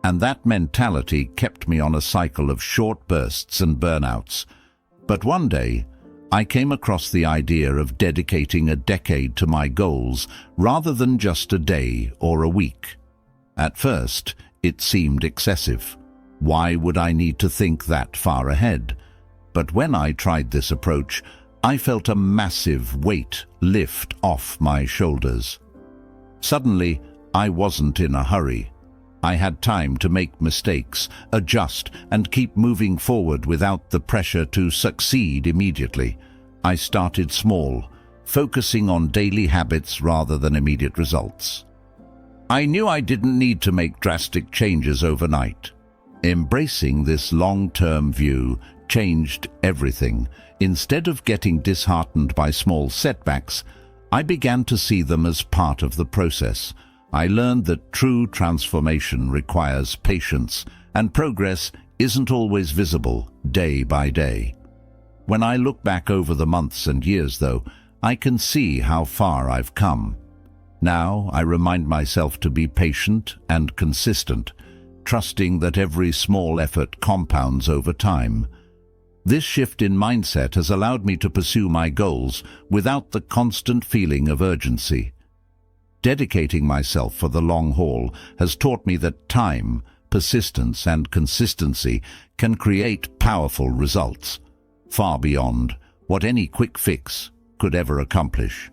and that mentality kept me on a cycle of short bursts and burnouts. But one day, I came across the idea of dedicating a decade to my goals rather than just a day or a week. At first, it seemed excessive. Why would I need to think that far ahead? But when I tried this approach, I felt a massive weight lift off my shoulders. Suddenly, I wasn't in a hurry. I had time to make mistakes, adjust, and keep moving forward without the pressure to succeed immediately. I started small, focusing on daily habits rather than immediate results. I knew I didn't need to make drastic changes overnight. Embracing this long-term view changed everything. Instead of getting disheartened by small setbacks, I began to see them as part of the process. I learned that true transformation requires patience, and progress isn't always visible day by day. When I look back over the months and years, though, I can see how far I've come. Now I remind myself to be patient and consistent, trusting that every small effort compounds over time. This shift in mindset has allowed me to pursue my goals without the constant feeling of urgency. Dedicating myself for the long haul has taught me that time, persistence, and consistency can create powerful results, far beyond what any quick fix could ever accomplish.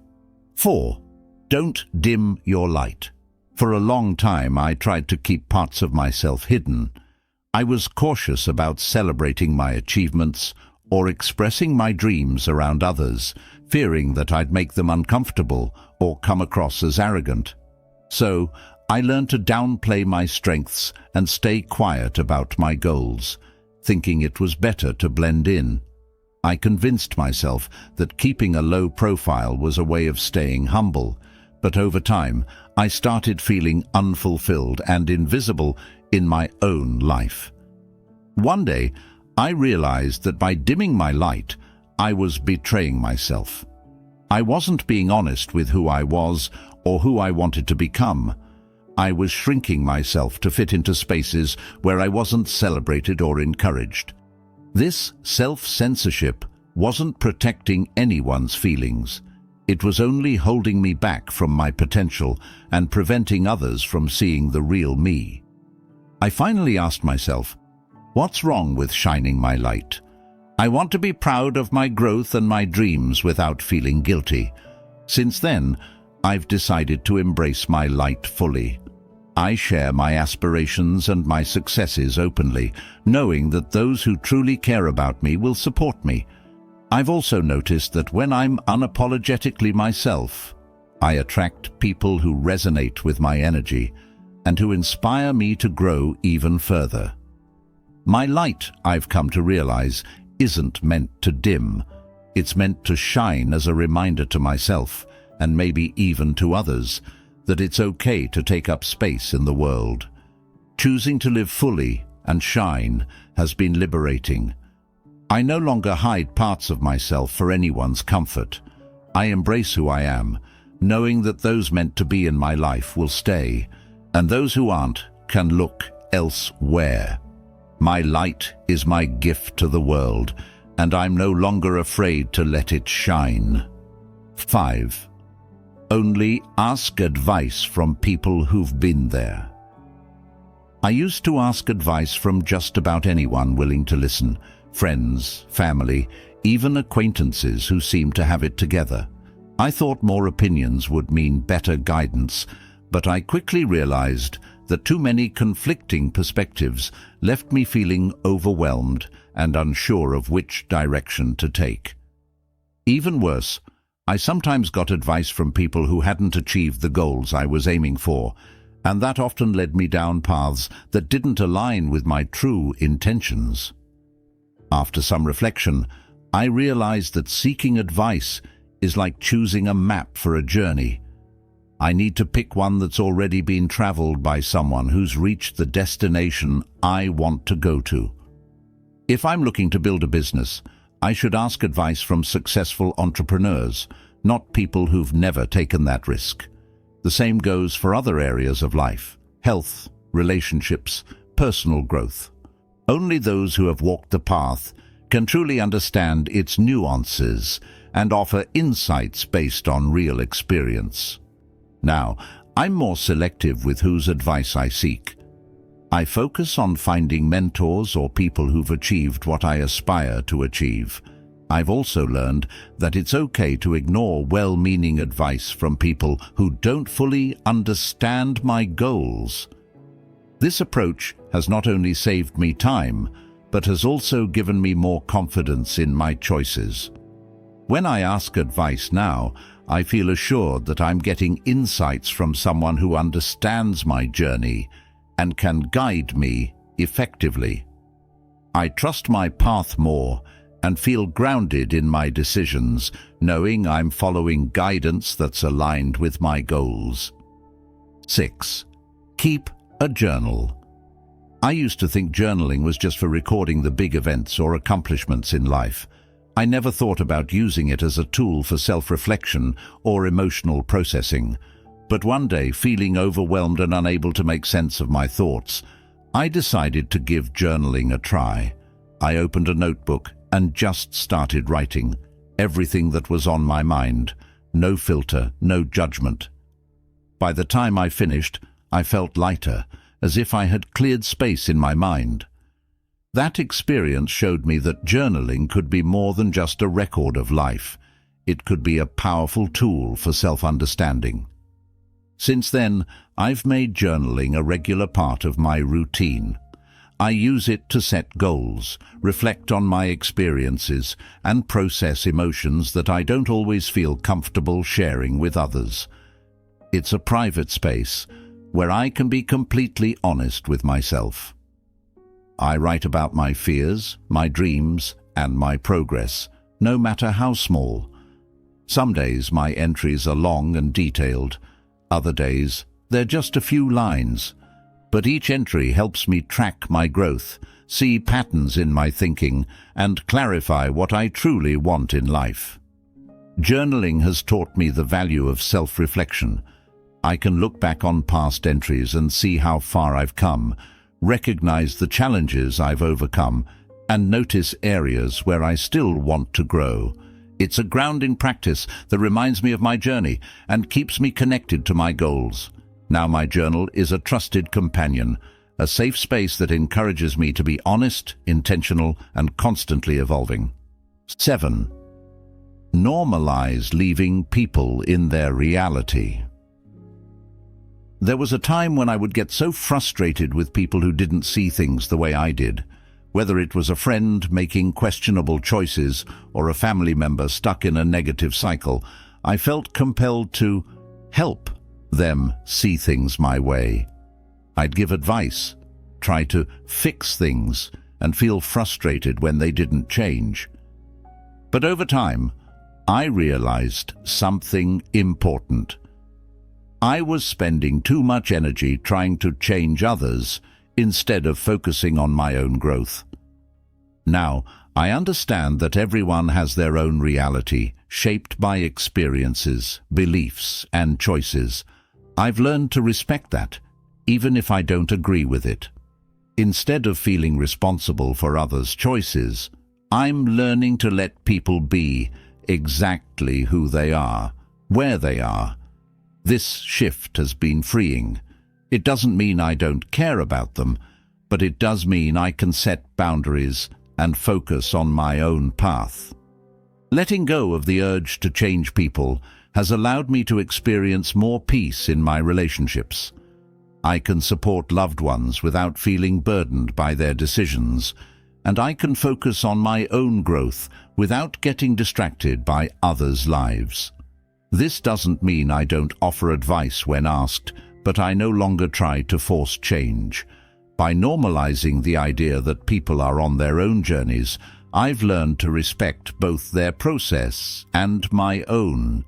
4. Don't dim your light. For a long time, I tried to keep parts of myself hidden. I was cautious about celebrating my achievements or expressing my dreams around others, fearing that I'd make them uncomfortable or come across as arrogant. So, I learned to downplay my strengths and stay quiet about my goals, thinking it was better to blend in. I convinced myself that keeping a low profile was a way of staying humble, but over time, I started feeling unfulfilled and invisible in my own life. One day, I realized that by dimming my light, I was betraying myself. I wasn't being honest with who I was or who I wanted to become. I was shrinking myself to fit into spaces where I wasn't celebrated or encouraged. This self-censorship wasn't protecting anyone's feelings. It was only holding me back from my potential and preventing others from seeing the real me. I finally asked myself, what's wrong with shining my light? I want to be proud of my growth and my dreams without feeling guilty. Since then, I've decided to embrace my light fully. I share my aspirations and my successes openly, knowing that those who truly care about me will support me. I've also noticed that when I'm unapologetically myself, I attract people who resonate with my energy and who inspire me to grow even further. My light, I've come to realize, isn't meant to dim. It's meant to shine as a reminder to myself, and maybe even to others, that it's okay to take up space in the world. Choosing to live fully and shine has been liberating. I no longer hide parts of myself for anyone's comfort. I embrace who I am, knowing that those meant to be in my life will stay, and those who aren't can look elsewhere. My light is my gift to the world, and I'm no longer afraid to let it shine. 5. Only ask advice from people who've been there. I used to ask advice from just about anyone willing to listen, friends, family, even acquaintances who seemed to have it together. I thought more opinions would mean better guidance, but I quickly realized that too many conflicting perspectives left me feeling overwhelmed and unsure of which direction to take. Even worse, I sometimes got advice from people who hadn't achieved the goals I was aiming for, and that often led me down paths that didn't align with my true intentions. After some reflection, I realized that seeking advice is like choosing a map for a journey. I need to pick one that's already been traveled by someone who's reached the destination I want to go to. If I'm looking to build a business, I should ask advice from successful entrepreneurs, not people who've never taken that risk. The same goes for other areas of life: health, relationships, personal growth. Only those who have walked the path can truly understand its nuances and offer insights based on real experience. Now, I'm more selective with whose advice I seek. I focus on finding mentors or people who've achieved what I aspire to achieve. I've also learned that it's okay to ignore well-meaning advice from people who don't fully understand my goals. This approach has not only saved me time, but has also given me more confidence in my choices. When I ask advice now, I feel assured that I'm getting insights from someone who understands my journey and can guide me effectively. I trust my path more and feel grounded in my decisions, knowing I'm following guidance that's aligned with my goals. 6. Keep a journal. I used to think journaling was just for recording the big events or accomplishments in life. I never thought about using it as a tool for self-reflection or emotional processing. But one day, feeling overwhelmed and unable to make sense of my thoughts, I decided to give journaling a try. I opened a notebook and just started writing everything that was on my mind. No filter, no judgment. By the time I finished, I felt lighter, as if I had cleared space in my mind. That experience showed me that journaling could be more than just a record of life. It could be a powerful tool for self-understanding. Since then, I've made journaling a regular part of my routine. I use it to set goals, reflect on my experiences, and process emotions that I don't always feel comfortable sharing with others. It's a private space where I can be completely honest with myself. I write about my fears, my dreams, and my progress, no matter how small. Some days my entries are long and detailed. Other days They're just a few lines, but each entry helps me track my growth, see patterns in my thinking, and clarify what I truly want in life. Journaling has taught me the value of self-reflection. I can look back on past entries and see how far I've come, recognize the challenges I've overcome, and notice areas where I still want to grow. It's a grounding practice that reminds me of my journey and keeps me connected to my goals. Now my journal is a trusted companion, a safe space that encourages me to be honest, intentional, and constantly evolving. 7. Normalize leaving people in their reality. There was a time when I would get so frustrated with people who didn't see things the way I did. Whether it was a friend making questionable choices or a family member stuck in a negative cycle, I felt compelled to help them see things my way. I'd give advice, try to fix things, and feel frustrated when they didn't change. But over time, I realized something important. I was spending too much energy trying to change others instead of focusing on my own growth. Now, I understand that everyone has their own reality, shaped by experiences, beliefs, and choices. I've learned to respect that, even if I don't agree with it. Instead of feeling responsible for others' choices, I'm learning to let people be exactly who they are, where they are. This shift has been freeing. It doesn't mean I don't care about them, but it does mean I can set boundaries and focus on my own path. Letting go of the urge to change people has allowed me to experience more peace in my relationships. I can support loved ones without feeling burdened by their decisions, and I can focus on my own growth without getting distracted by others' lives. This doesn't mean I don't offer advice when asked, but I no longer try to force change. By normalizing the idea that people are on their own journeys, I've learned to respect both their process and my own.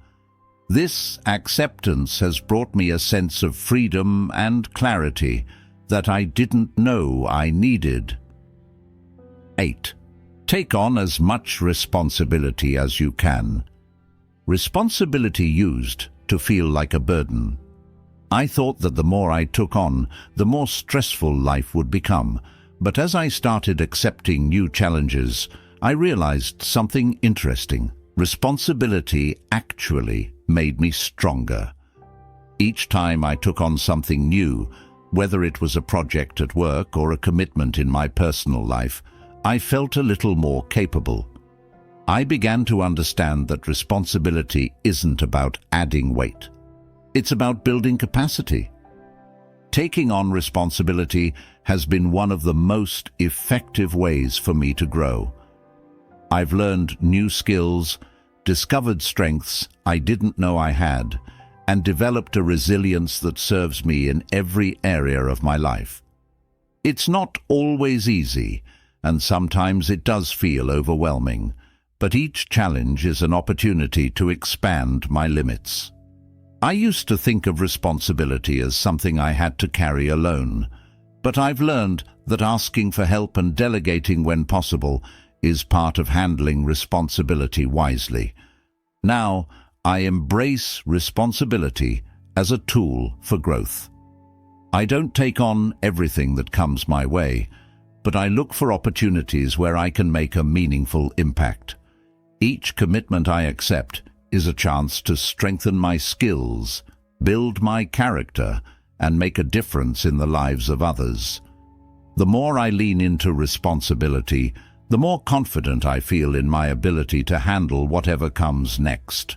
This acceptance has brought me a sense of freedom and clarity that I didn't know I needed. 8. Take on as much responsibility as you can. Responsibility used to feel like a burden. I thought that the more I took on, the more stressful life would become. But as I started accepting new challenges, I realized something interesting. Responsibility actually made me stronger. Each time I took on something new, whether it was a project at work or a commitment in my personal life, I felt a little more capable. I began to understand that responsibility isn't about adding weight. It's about building capacity. Taking on responsibility has been one of the most effective ways for me to grow. I've learned new skills, discovered strengths I didn't know I had, and developed a resilience that serves me in every area of my life. It's not always easy, and sometimes it does feel overwhelming, but each challenge is an opportunity to expand my limits. I used to think of responsibility as something I had to carry alone, but I've learned that asking for help and delegating when possible is part of handling responsibility wisely. Now, I embrace responsibility as a tool for growth. I don't take on everything that comes my way, but I look for opportunities where I can make a meaningful impact. Each commitment I accept is a chance to strengthen my skills, build my character, and make a difference in the lives of others. The more I lean into responsibility, the more confident I feel in my ability to handle whatever comes next.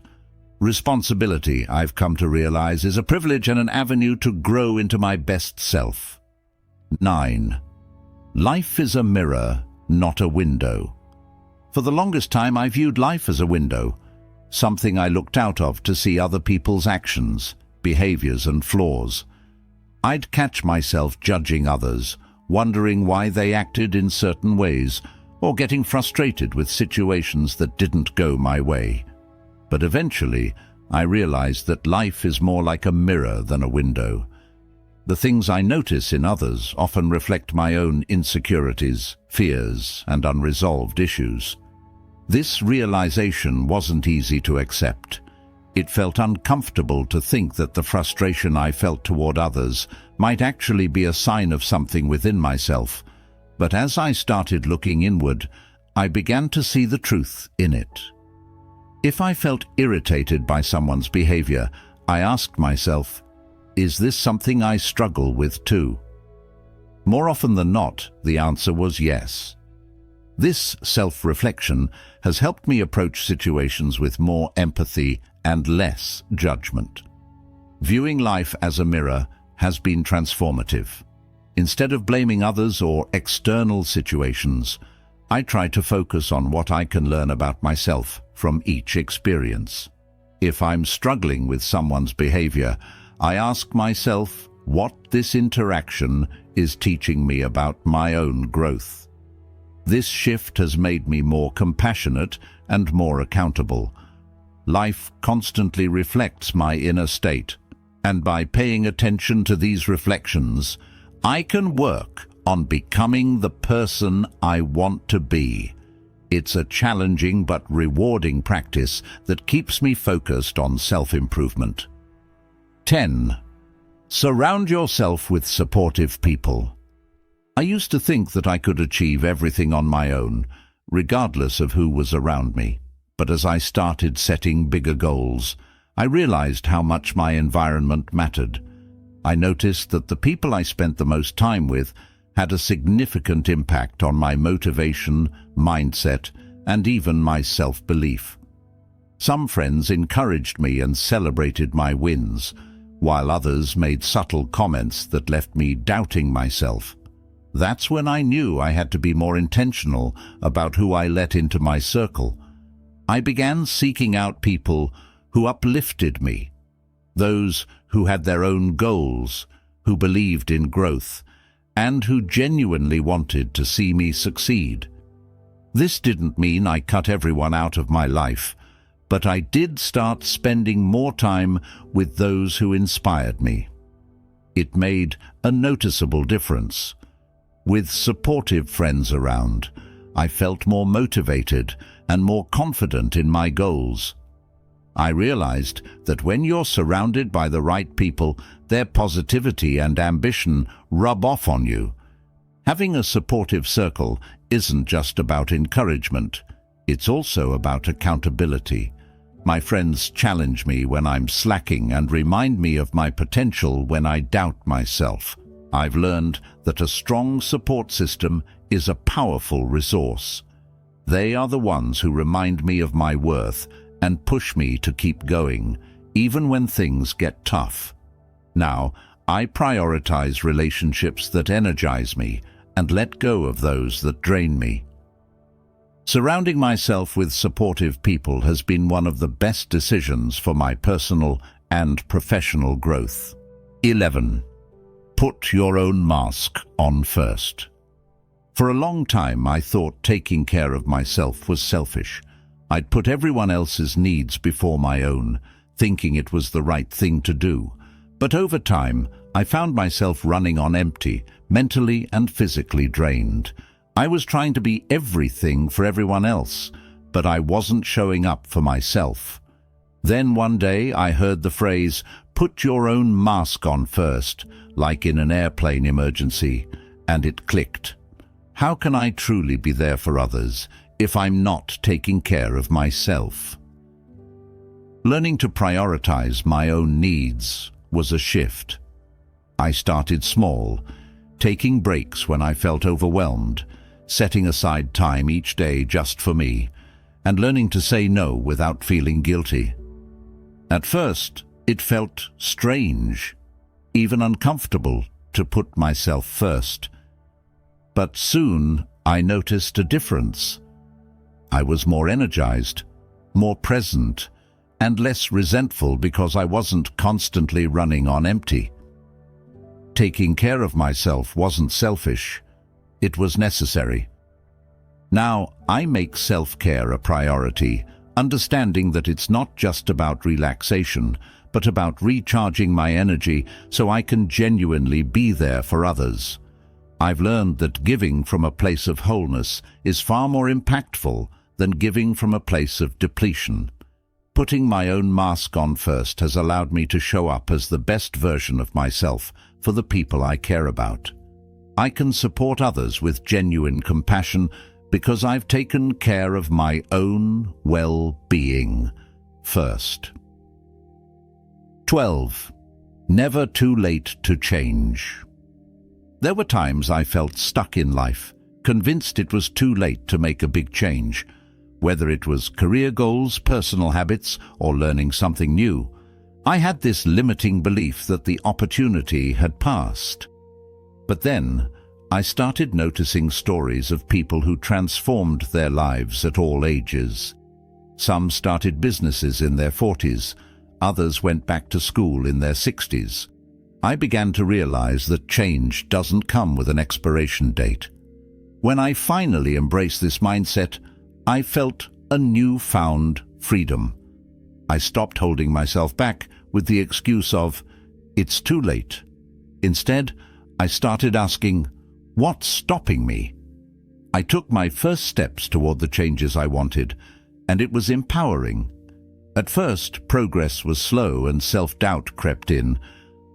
Responsibility, I've come to realize, is a privilege and an avenue to grow into my best self. 9. Life is a mirror, not a window. For the longest time, I viewed life as a window, something I looked out of to see other people's actions, behaviors, and flaws. I'd catch myself judging others, wondering why they acted in certain ways, or getting frustrated with situations that didn't go my way. But eventually, I realized that life is more like a mirror than a window. The things I notice in others often reflect my own insecurities, fears, and unresolved issues. This realization wasn't easy to accept. It felt uncomfortable to think that the frustration I felt toward others might actually be a sign of something within myself. But as I started looking inward, I began to see the truth in it. If I felt irritated by someone's behavior, I asked myself, is this something I struggle with too? More often than not, the answer was yes. This self-reflection has helped me approach situations with more empathy and less judgment. Viewing life as a mirror has been transformative. Instead of blaming others or external situations, I try to focus on what I can learn about myself from each experience. If I'm struggling with someone's behavior, I ask myself what this interaction is teaching me about my own growth. This shift has made me more compassionate and more accountable. Life constantly reflects my inner state, and by paying attention to these reflections, I can work on becoming the person I want to be. It's a challenging but rewarding practice that keeps me focused on self-improvement. 10. Surround yourself with supportive people. I used to think that I could achieve everything on my own, regardless of who was around me. But as I started setting bigger goals, I realized how much my environment mattered. I noticed that the people I spent the most time with had a significant impact on my motivation, mindset, and even my self-belief. Some friends encouraged me and celebrated my wins, while others made subtle comments that left me doubting myself. That's when I knew I had to be more intentional about who I let into my circle. I began seeking out people who uplifted me, those who had their own goals, who believed in growth, and who genuinely wanted to see me succeed. This didn't mean I cut everyone out of my life, but I did start spending more time with those who inspired me. It made a noticeable difference. With supportive friends around, I felt more motivated and more confident in my goals. I realized that when you're surrounded by the right people, their positivity and ambition rub off on you. Having a supportive circle isn't just about encouragement, it's also about accountability. My friends challenge me when I'm slacking and remind me of my potential when I doubt myself. I've learned that a strong support system is a powerful resource. They are the ones who remind me of my worth and push me to keep going, even when things get tough. Now, I prioritize relationships that energize me and let go of those that drain me. Surrounding myself with supportive people has been one of the best decisions for my personal and professional growth. 11. Put your own mask on first. For a long time, I thought taking care of myself was selfish. I'd put everyone else's needs before my own, thinking it was the right thing to do. But over time, I found myself running on empty, mentally and physically drained. I was trying to be everything for everyone else, but I wasn't showing up for myself. Then one day I heard the phrase, "Put your own mask on first," like in an airplane emergency, and it clicked. How can I truly be there for others if I'm not taking care of myself? Learning to prioritize my own needs was a shift. I started small, taking breaks when I felt overwhelmed, setting aside time each day just for me, and learning to say no without feeling guilty. At first, it felt strange, even uncomfortable, to put myself first. But soon I noticed a difference. I was more energized, more present, and less resentful because I wasn't constantly running on empty. Taking care of myself wasn't selfish, it was necessary. Now I make self-care a priority, understanding that it's not just about relaxation, but about recharging my energy so I can genuinely be there for others. I've learned that giving from a place of wholeness is far more impactful than giving from a place of depletion. Putting my own mask on first has allowed me to show up as the best version of myself for the people I care about. I can support others with genuine compassion because I've taken care of my own well-being first. 12. Never too late to change. There were times I felt stuck in life, convinced it was too late to make a big change. Whether it was career goals, personal habits, or learning something new, I had this limiting belief that the opportunity had passed. But then, I started noticing stories of people who transformed their lives at all ages. Some started businesses in their 40s, others went back to school in their 60s. I began to realize that change doesn't come with an expiration date. When I finally embraced this mindset, I felt a newfound freedom. I stopped holding myself back with the excuse of, "It's too late." Instead, I started asking, "What's stopping me?" I took my first steps toward the changes I wanted, and it was empowering. At first, progress was slow and self-doubt crept in,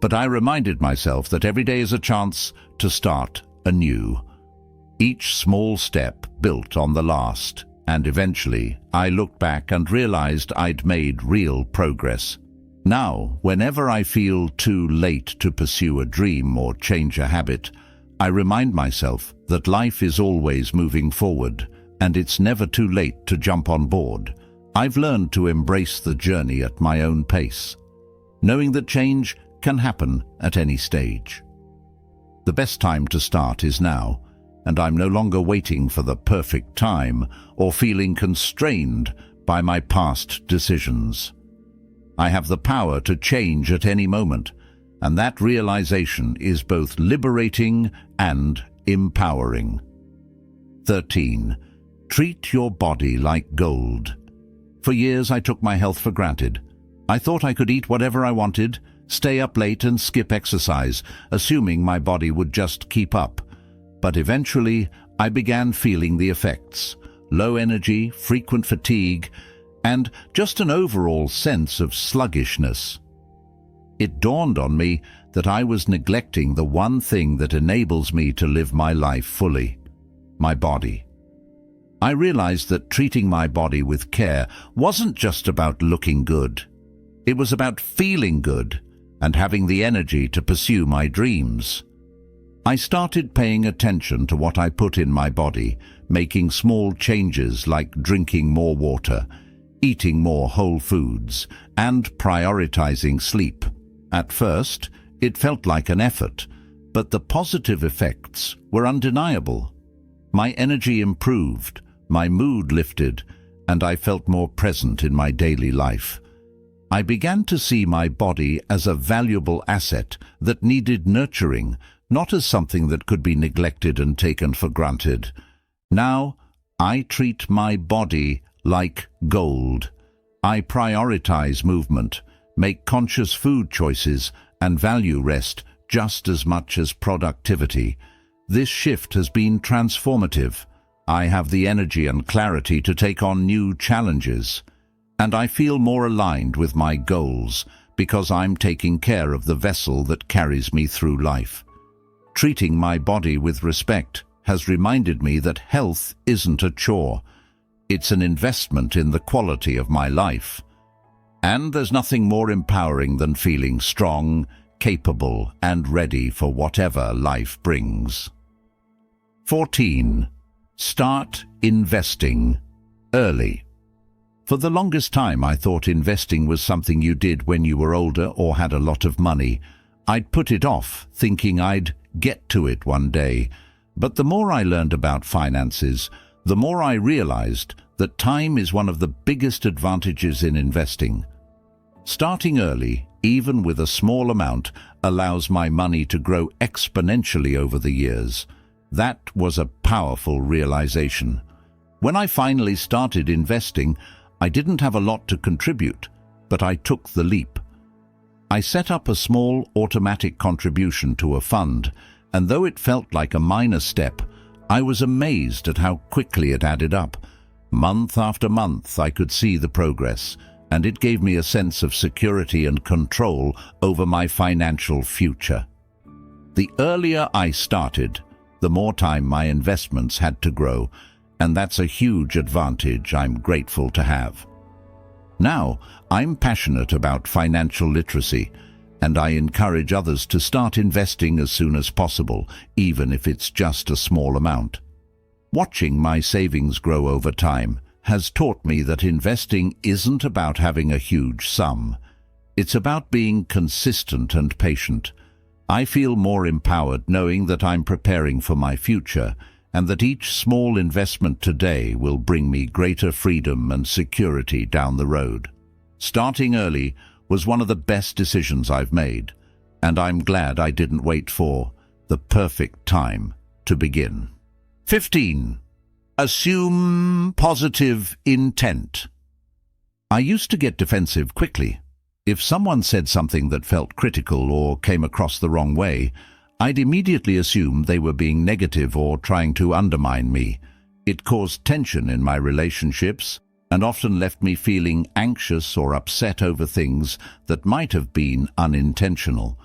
but I reminded myself that every day is a chance to start anew. Each small step built on the last, and eventually I looked back and realized I'd made real progress. Now, whenever I feel too late to pursue a dream or change a habit, I remind myself that life is always moving forward, and it's never too late to jump on board. I've learned to embrace the journey at my own pace, knowing that change can happen at any stage. The best time to start is now, and I'm no longer waiting for the perfect time or feeling constrained by my past decisions. I have the power to change at any moment, and that realization is both liberating and empowering. 13. Treat your body like gold. For years I took my health for granted. I thought I could eat whatever I wanted, stay up late and skip exercise, assuming my body would just keep up. But eventually, I began feeling the effects: low energy, frequent fatigue, and just an overall sense of sluggishness. It dawned on me that I was neglecting the one thing that enables me to live my life fully: my body. I realized that treating my body with care wasn't just about looking good. It was about feeling good and having the energy to pursue my dreams. I started paying attention to what I put in my body, making small changes like drinking more water, eating more whole foods, and prioritizing sleep. At first, it felt like an effort, but the positive effects were undeniable. My energy improved, my mood lifted, and I felt more present in my daily life. I began to see my body as a valuable asset that needed nurturing, not as something that could be neglected and taken for granted. Now, I treat my body like gold. I prioritize movement, make conscious food choices, and value rest just as much as productivity. This shift has been transformative. I have the energy and clarity to take on new challenges, and I feel more aligned with my goals because I'm taking care of the vessel that carries me through life. Treating my body with respect has reminded me that health isn't a chore. It's an investment in the quality of my life. And there's nothing more empowering than feeling strong, capable, and ready for whatever life brings. 14. Start investing early. For the longest time, I thought investing was something you did when you were older or had a lot of money. I'd put it off, thinking I'd get to it one day. But the more I learned about finances, the more I realized that time is one of the biggest advantages in investing. Starting early, even with a small amount, allows my money to grow exponentially over the years. That was a powerful realization. When I finally started investing, I didn't have a lot to contribute, but I took the leap. I set up a small automatic contribution to a fund, and though it felt like a minor step, I was amazed at how quickly it added up. Month after month, I could see the progress, and it gave me a sense of security and control over my financial future. The earlier I started, the more time my investments had to grow, and that's a huge advantage I'm grateful to have. Now, I'm passionate about financial literacy, and I encourage others to start investing as soon as possible, even if it's just a small amount. Watching my savings grow over time has taught me that investing isn't about having a huge sum. It's about being consistent and patient. I feel more empowered knowing that I'm preparing for my future, and that each small investment today will bring me greater freedom and security down the road. Starting early was one of the best decisions I've made, and I'm glad I didn't wait for the perfect time to begin. 15. Assume positive intent. I used to get defensive quickly. If someone said something that felt critical or came across the wrong way, I'd immediately assume they were being negative or trying to undermine me. It caused tension in my relationships and often left me feeling anxious or upset over things that might have been unintentional.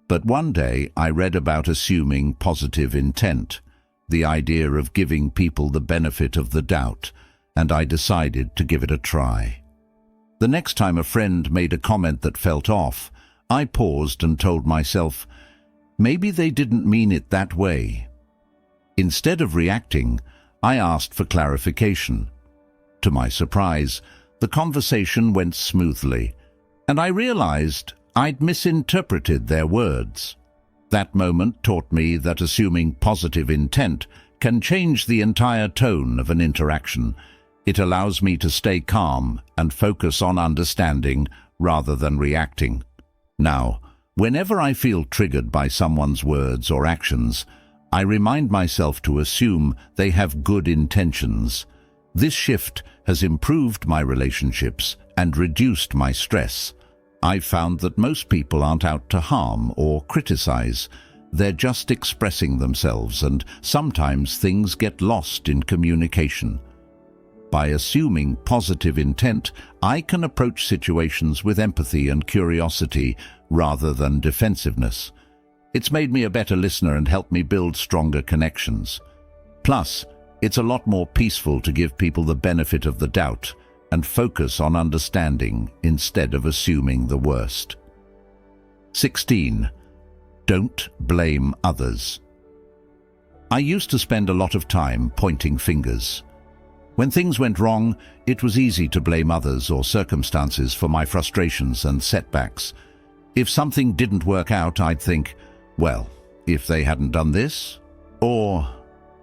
But one day I read about assuming positive intent, the idea of giving people the benefit of the doubt, and I decided to give it a try. The next time a friend made a comment that felt off, I paused and told myself, maybe they didn't mean it that way. Instead of reacting, I asked for clarification. To my surprise, the conversation went smoothly, and I realized I'd misinterpreted their words. That moment taught me that assuming positive intent can change the entire tone of an interaction. It allows me to stay calm and focus on understanding rather than reacting. Now, whenever I feel triggered by someone's words or actions, I remind myself to assume they have good intentions. This shift has improved my relationships and reduced my stress. I've found that most people aren't out to harm or criticize. They're just expressing themselves, and sometimes things get lost in communication. By assuming positive intent, I can approach situations with empathy and curiosity rather than defensiveness. It's made me a better listener and helped me build stronger connections. Plus, it's a lot more peaceful to give people the benefit of the doubt and focus on understanding instead of assuming the worst. 16. Don't blame others. I used to spend a lot of time pointing fingers. When things went wrong, it was easy to blame others or circumstances for my frustrations and setbacks. If something didn't work out, I'd think, well, if they hadn't done this, or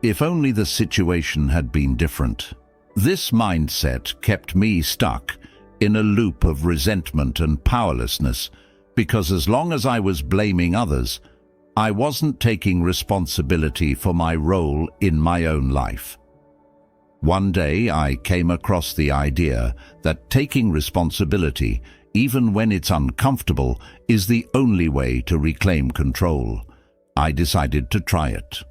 if only the situation had been different. This mindset kept me stuck in a loop of resentment and powerlessness, because as long as I was blaming others, I wasn't taking responsibility for my role in my own life. One day I came across the idea that taking responsibility, even when it's uncomfortable, is the only way to reclaim control. I decided to try it.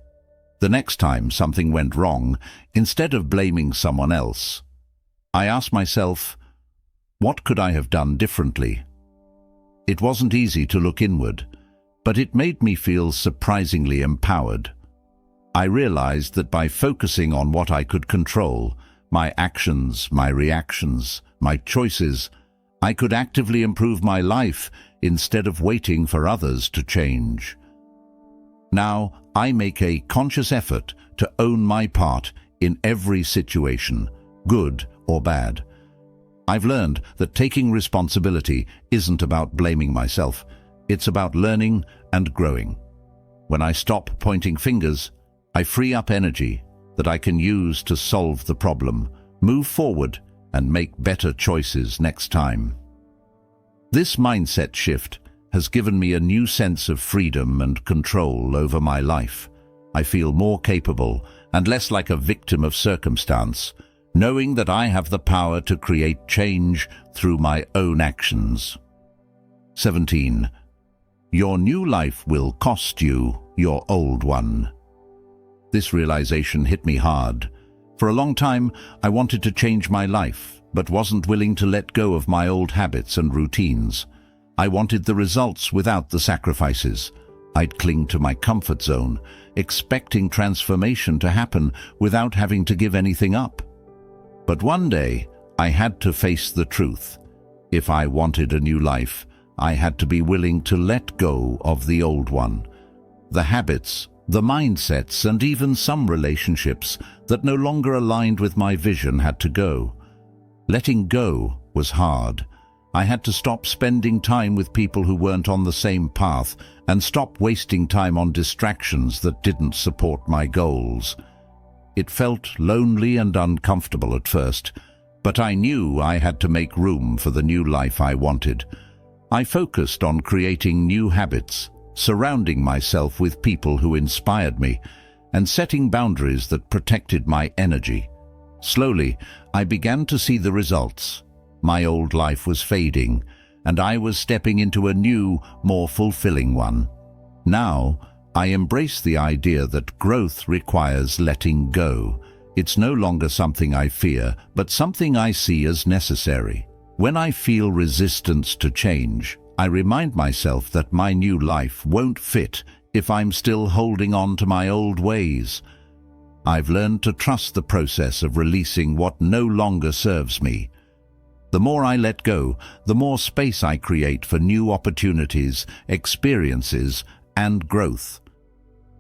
The next time something went wrong, instead of blaming someone else, I asked myself, what could I have done differently? It wasn't easy to look inward, but it made me feel surprisingly empowered. I realized that by focusing on what I could control, my actions, my reactions, my choices, I could actively improve my life instead of waiting for others to change. Now, I make a conscious effort to own my part in every situation, good or bad. I've learned that taking responsibility isn't about blaming myself. It's about learning and growing. When I stop pointing fingers, I free up energy that I can use to solve the problem, move forward, and make better choices next time. This mindset shift has given me a new sense of freedom and control over my life. I feel more capable and less like a victim of circumstance, knowing that I have the power to create change through my own actions. 17. Your new life will cost you your old one. This realization hit me hard. For a long time, I wanted to change my life, but wasn't willing to let go of my old habits and routines. I wanted the results without the sacrifices. I'd cling to my comfort zone, expecting transformation to happen without having to give anything up. But one day, I had to face the truth. If I wanted a new life, I had to be willing to let go of the old one. The habits, the mindsets, and even some relationships that no longer aligned with my vision had to go. Letting go was hard. I had to stop spending time with people who weren't on the same path and stop wasting time on distractions that didn't support my goals. It felt lonely and uncomfortable at first, but I knew I had to make room for the new life I wanted. I focused on creating new habits, surrounding myself with people who inspired me, and setting boundaries that protected my energy. Slowly, I began to see the results. My old life was fading, and I was stepping into a new, more fulfilling one. Now, I embrace the idea that growth requires letting go. It's no longer something I fear, but something I see as necessary. When I feel resistance to change, I remind myself that my new life won't fit if I'm still holding on to my old ways. I've learned to trust the process of releasing what no longer serves me. The more I let go, the more space I create for new opportunities, experiences, and growth.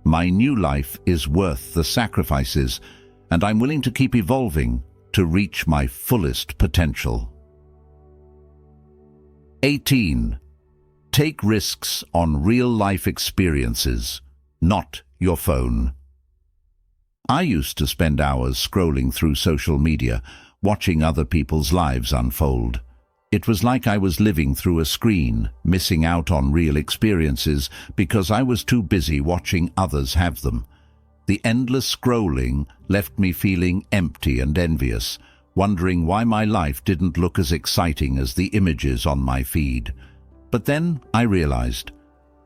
My new life is worth the sacrifices, and I'm willing to keep evolving to reach my fullest potential. 18. Take risks on real-life experiences, not your phone. I used to spend hours scrolling through social media, watching other people's lives unfold. It was like I was living through a screen, missing out on real experiences because I was too busy watching others have them. The endless scrolling left me feeling empty and envious, wondering why my life didn't look as exciting as the images on my feed. But then I realized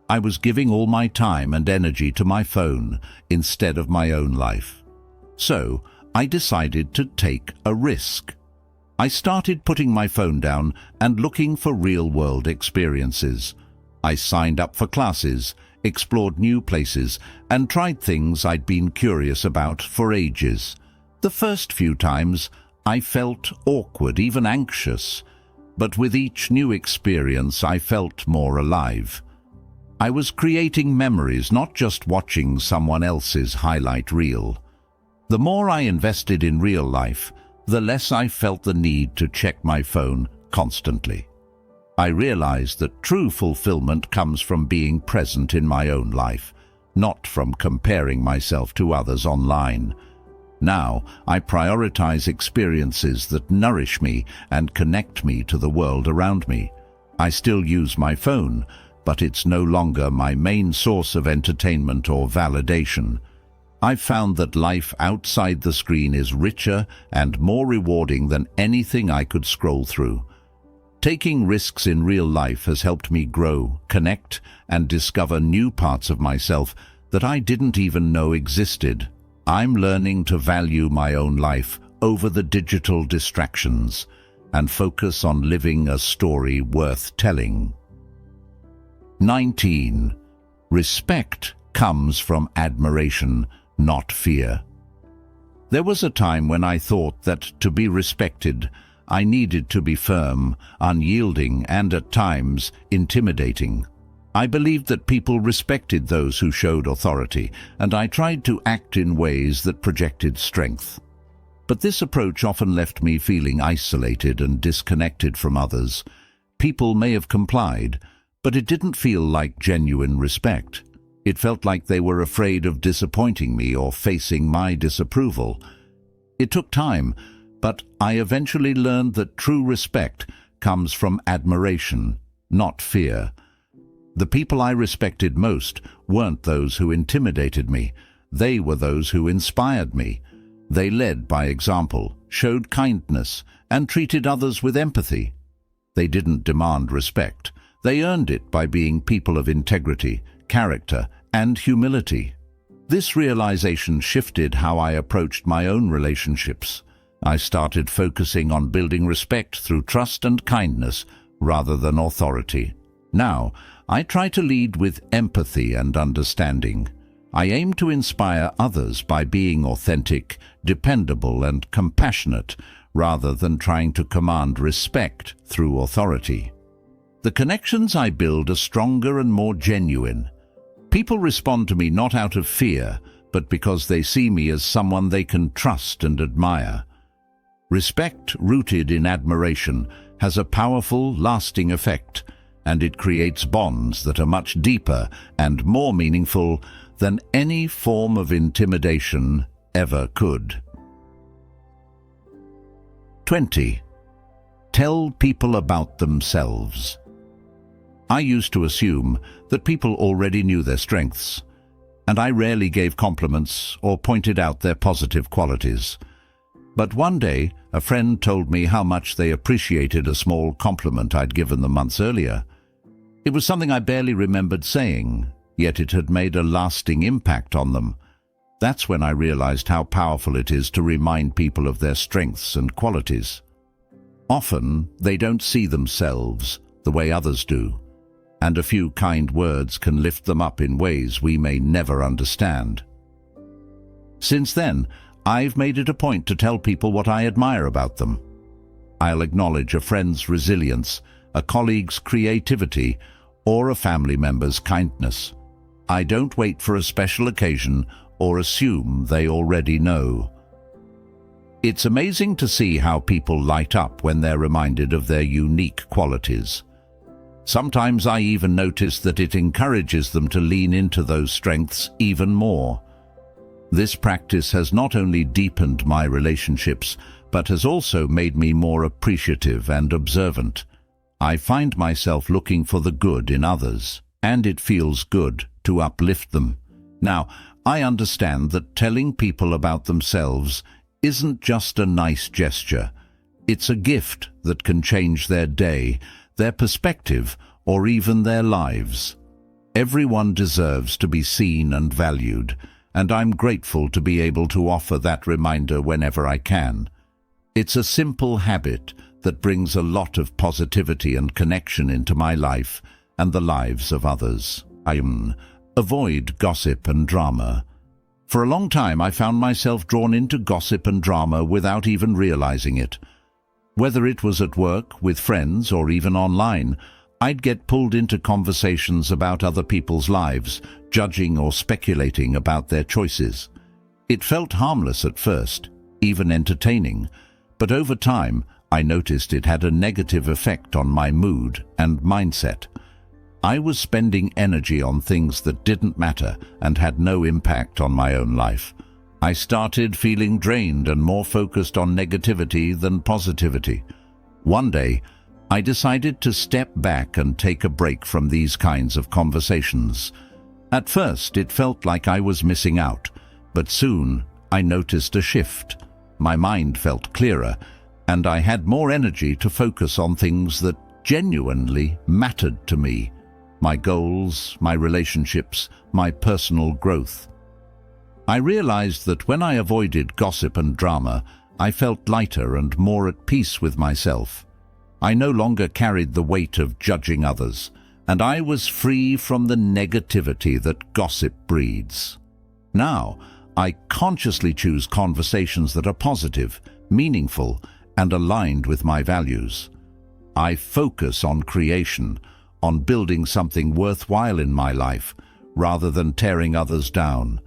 I was giving all my time and energy to my phone instead of my own life. So I decided to take a risk. I started putting my phone down and looking for real-world experiences. I signed up for classes, explored new places, and tried things I'd been curious about for ages. The first few times, I felt awkward, even anxious. But with each new experience, I felt more alive. I was creating memories, not just watching someone else's highlight reel. The more I invested in real life, the less I felt the need to check my phone constantly. I realized that true fulfillment comes from being present in my own life, not from comparing myself to others online. Now, I prioritize experiences that nourish me and connect me to the world around me. I still use my phone, but it's no longer my main source of entertainment or validation. I've found that life outside the screen is richer and more rewarding than anything I could scroll through. Taking risks in real life has helped me grow, connect, and discover new parts of myself that I didn't even know existed. I'm learning to value my own life over the digital distractions and focus on living a story worth telling. 19. Respect comes from admiration, not fear. There was a time when I thought that to be respected, I needed to be firm, unyielding, and at times intimidating. I believed that people respected those who showed authority, and I tried to act in ways that projected strength. But this approach often left me feeling isolated and disconnected from others. People may have complied, but it didn't feel like genuine respect. It felt like they were afraid of disappointing me or facing my disapproval. It took time, but I eventually learned that true respect comes from admiration, not fear. The people I respected most weren't those who intimidated me. They were those who inspired me. They led by example, showed kindness, and treated others with empathy. They didn't demand respect. They earned it by being people of integrity, character, and humility. This realization shifted how I approached my own relationships. I started focusing on building respect through trust and kindness rather than authority. Now, I try to lead with empathy and understanding. I aim to inspire others by being authentic, dependable, and compassionate, rather than trying to command respect through authority. The connections I build are stronger and more genuine. People respond to me not out of fear, but because they see me as someone they can trust and admire. Respect rooted in admiration has a powerful, lasting effect, and it creates bonds that are much deeper and more meaningful than any form of intimidation ever could. 20. Tell people about themselves. I used to assume that people already knew their strengths, and I rarely gave compliments or pointed out their positive qualities. But one day, a friend told me how much they appreciated a small compliment I'd given them months earlier. It was something I barely remembered saying, yet it had made a lasting impact on them. That's when I realized how powerful it is to remind people of their strengths and qualities. Often, they don't see themselves the way others do, and a few kind words can lift them up in ways we may never understand. Since then, I've made it a point to tell people what I admire about them. I'll acknowledge a friend's resilience, a colleague's creativity, or a family member's kindness. I don't wait for a special occasion or assume they already know. It's amazing to see how people light up when they're reminded of their unique qualities. Sometimes I even notice that it encourages them to lean into those strengths even more. This practice has not only deepened my relationships, but has also made me more appreciative and observant. I find myself looking for the good in others, and it feels good to uplift them. Now, I understand that telling people about themselves isn't just a nice gesture. It's a gift that can change their day, their perspective, or even their lives. Everyone deserves to be seen and valued, and I'm grateful to be able to offer that reminder whenever I can. It's a simple habit that brings a lot of positivity and connection into my life and the lives of others. Avoid gossip and drama. For a long time, I found myself drawn into gossip and drama without even realizing it. Whether it was at work, with friends, or even online, I'd get pulled into conversations about other people's lives, judging or speculating about their choices. It felt harmless at first, even entertaining, but over time, I noticed it had a negative effect on my mood and mindset. I was spending energy on things that didn't matter and had no impact on my own life. I started feeling drained and more focused on negativity than positivity. One day, I decided to step back and take a break from these kinds of conversations. At first, it felt like I was missing out, but soon I noticed a shift. My mind felt clearer, and I had more energy to focus on things that genuinely mattered to me: my goals, my relationships, my personal growth. I realized that when I avoided gossip and drama, I felt lighter and more at peace with myself. I no longer carried the weight of judging others, and I was free from the negativity that gossip breeds. Now, I consciously choose conversations that are positive, meaningful, and aligned with my values. I focus on creation, on building something worthwhile in my life, rather than tearing others down.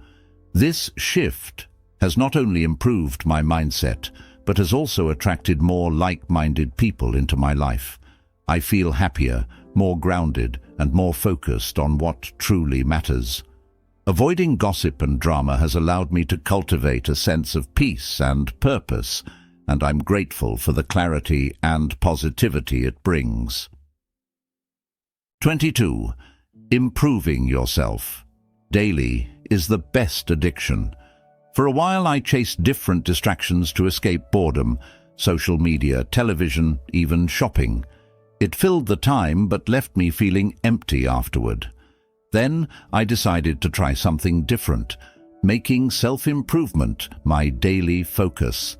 This shift has not only improved my mindset, but has also attracted more like-minded people into my life. I feel happier, more grounded, and more focused on what truly matters. Avoiding gossip and drama has allowed me to cultivate a sense of peace and purpose, and I'm grateful for the clarity and positivity it brings. 22. Improving yourself. Daily is the best addiction. For a while I chased different distractions to escape boredom: social media, television, even shopping. It filled the time but left me feeling empty afterward. Then I decided to try something different, making self-improvement my daily focus.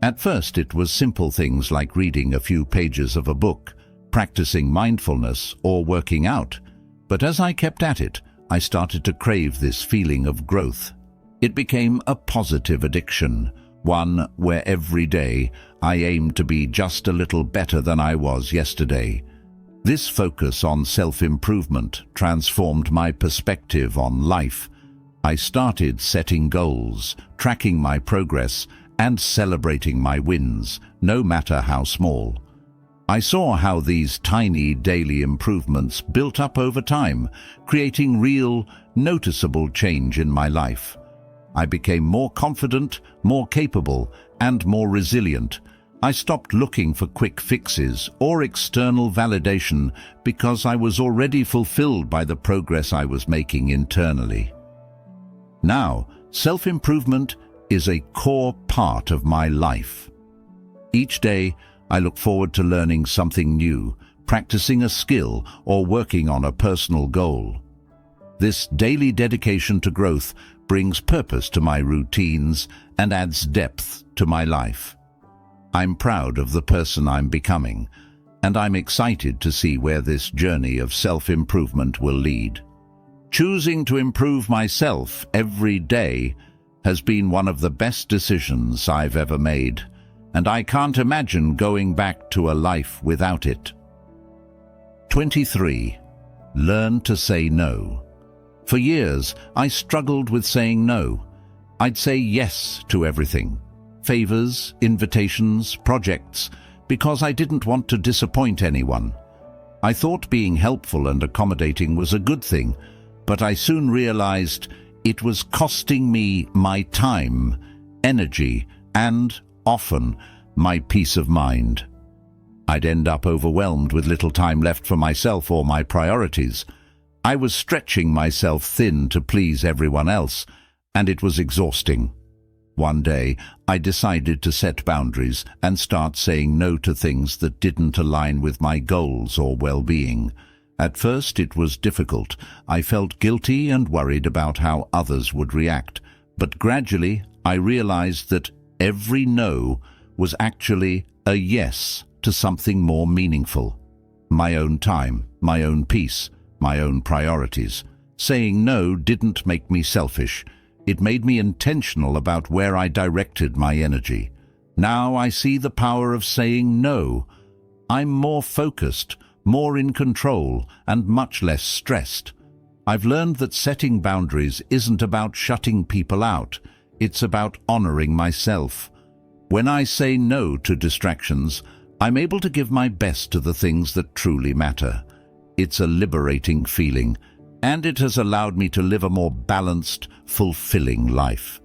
At first it was simple things like reading a few pages of a book, practicing mindfulness, or working out. But as I kept at it, I started to crave this feeling of growth. It became a positive addiction, one where every day I aimed to be just a little better than I was yesterday. This focus on self-improvement transformed my perspective on life. I started setting goals, tracking my progress, and celebrating my wins, no matter how small. I saw how these tiny daily improvements built up over time, creating real, noticeable change in my life. I became more confident, more capable, and more resilient. I stopped looking for quick fixes or external validation because I was already fulfilled by the progress I was making internally. Now, self-improvement is a core part of my life. Each day, I look forward to learning something new, practicing a skill, or working on a personal goal. This daily dedication to growth brings purpose to my routines and adds depth to my life. I'm proud of the person I'm becoming, and I'm excited to see where this journey of self-improvement will lead. Choosing to improve myself every day has been one of the best decisions I've ever made, and I can't imagine going back to a life without it. 23. Learn to say no. For years, I struggled with saying no. I'd say yes to everything. Favors, invitations, projects, because I didn't want to disappoint anyone. I thought being helpful and accommodating was a good thing, but I soon realized it was costing me my time, energy, and, often, my peace of mind. I'd end up overwhelmed with little time left for myself or my priorities. I was stretching myself thin to please everyone else, and it was exhausting. One day, I decided to set boundaries and start saying no to things that didn't align with my goals or well-being. At first, it was difficult. I felt guilty and worried about how others would react. But gradually, I realized that every no was actually a yes to something more meaningful. My own time, my own peace, my own priorities. Saying no didn't make me selfish. It made me intentional about where I directed my energy. Now I see the power of saying no. I'm more focused, more in control, and much less stressed. I've learned that setting boundaries isn't about shutting people out. It's about honoring myself. When I say no to distractions, I'm able to give my best to the things that truly matter. It's a liberating feeling, and it has allowed me to live a more balanced, fulfilling life.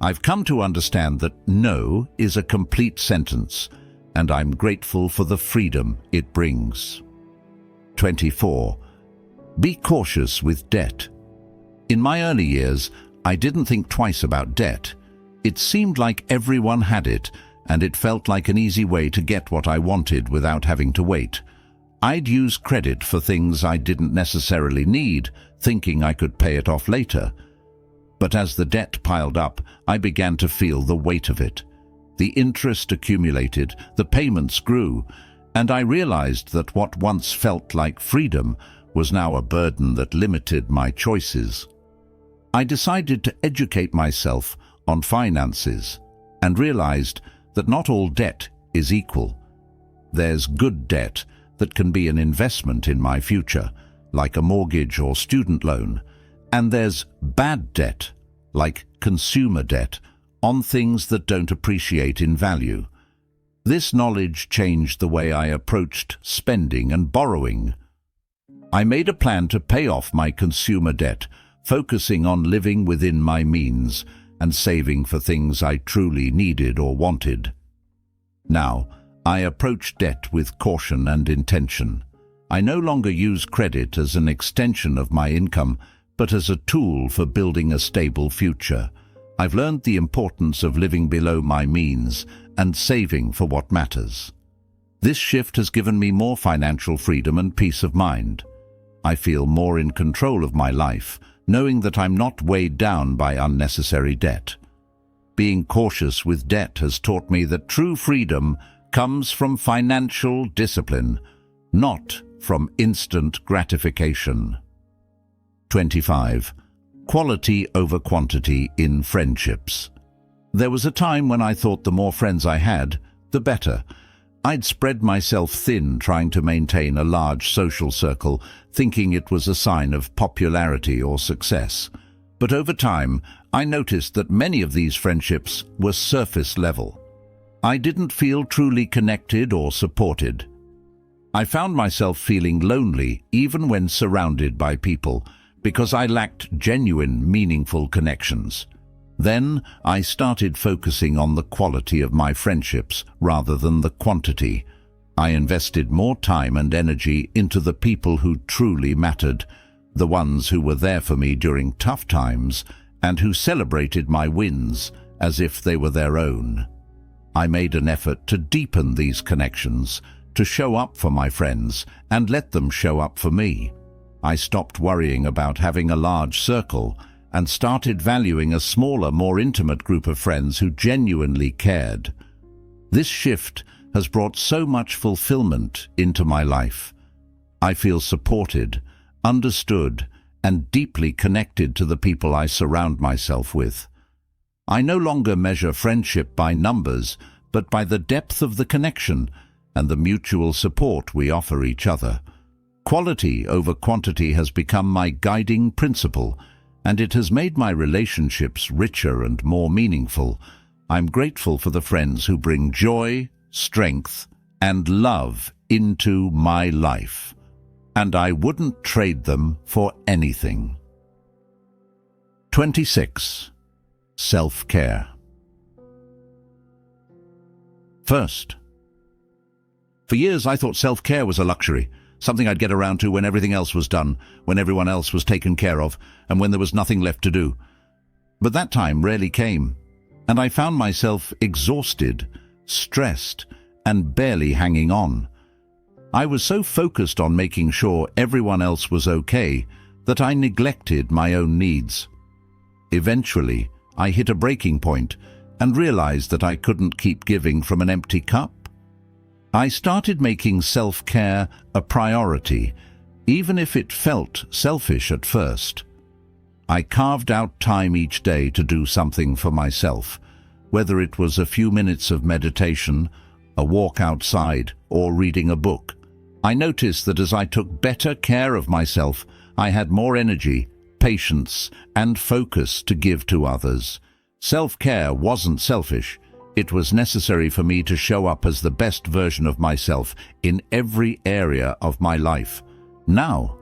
I've come to understand that no is a complete sentence, and I'm grateful for the freedom it brings. 24. Be cautious with debt. In my early years, I didn't think twice about debt. It seemed like everyone had it, and it felt like an easy way to get what I wanted without having to wait. I'd use credit for things I didn't necessarily need, thinking I could pay it off later. But as the debt piled up, I began to feel the weight of it. The interest accumulated, the payments grew, and I realized that what once felt like freedom was now a burden that limited my choices. I decided to educate myself on finances and realized that not all debt is equal. There's good debt that can be an investment in my future, like a mortgage or student loan, and there's bad debt, like consumer debt, on things that don't appreciate in value. This knowledge changed the way I approached spending and borrowing. I made a plan to pay off my consumer debt, focusing on living within my means and saving for things I truly needed or wanted. Now, I approach debt with caution and intention. I no longer use credit as an extension of my income, but as a tool for building a stable future. I've learned the importance of living below my means and saving for what matters. This shift has given me more financial freedom and peace of mind. I feel more in control of my life, knowing that I'm not weighed down by unnecessary debt. Being cautious with debt has taught me that true freedom comes from financial discipline, not from instant gratification. 25. Quality over quantity in friendships. There was a time when I thought the more friends I had, the better. I'd spread myself thin trying to maintain a large social circle, thinking it was a sign of popularity or success. But over time, I noticed that many of these friendships were surface level. I didn't feel truly connected or supported. I found myself feeling lonely even when surrounded by people, because I lacked genuine, meaningful connections. Then I started focusing on the quality of my friendships rather than the quantity. I invested more time and energy into the people who truly mattered, the ones who were there for me during tough times and who celebrated my wins as if they were their own. I made an effort to deepen these connections, to show up for my friends and let them show up for me. I stopped worrying about having a large circle and started valuing a smaller, more intimate group of friends who genuinely cared. This shift has brought so much fulfillment into my life. I feel supported, understood, and deeply connected to the people I surround myself with. I no longer measure friendship by numbers, but by the depth of the connection and the mutual support we offer each other. Quality over quantity has become my guiding principle, and it has made my relationships richer and more meaningful. I'm grateful for the friends who bring joy, strength, and love into my life, and I wouldn't trade them for anything. 26. Self-care. First, for years I thought self-care was a luxury, something I'd get around to when everything else was done, when everyone else was taken care of, and when there was nothing left to do. But that time rarely came, and I found myself exhausted, stressed, and barely hanging on. I was so focused on making sure everyone else was okay that I neglected my own needs. Eventually, I hit a breaking point and realized that I couldn't keep giving from an empty cup. I started making self-care a priority, even if it felt selfish at first. I carved out time each day to do something for myself, whether it was a few minutes of meditation, a walk outside, or reading a book. I noticed that as I took better care of myself, I had more energy, patience, and focus to give to others. Self-care wasn't selfish. It was necessary for me to show up as the best version of myself in every area of my life. Now,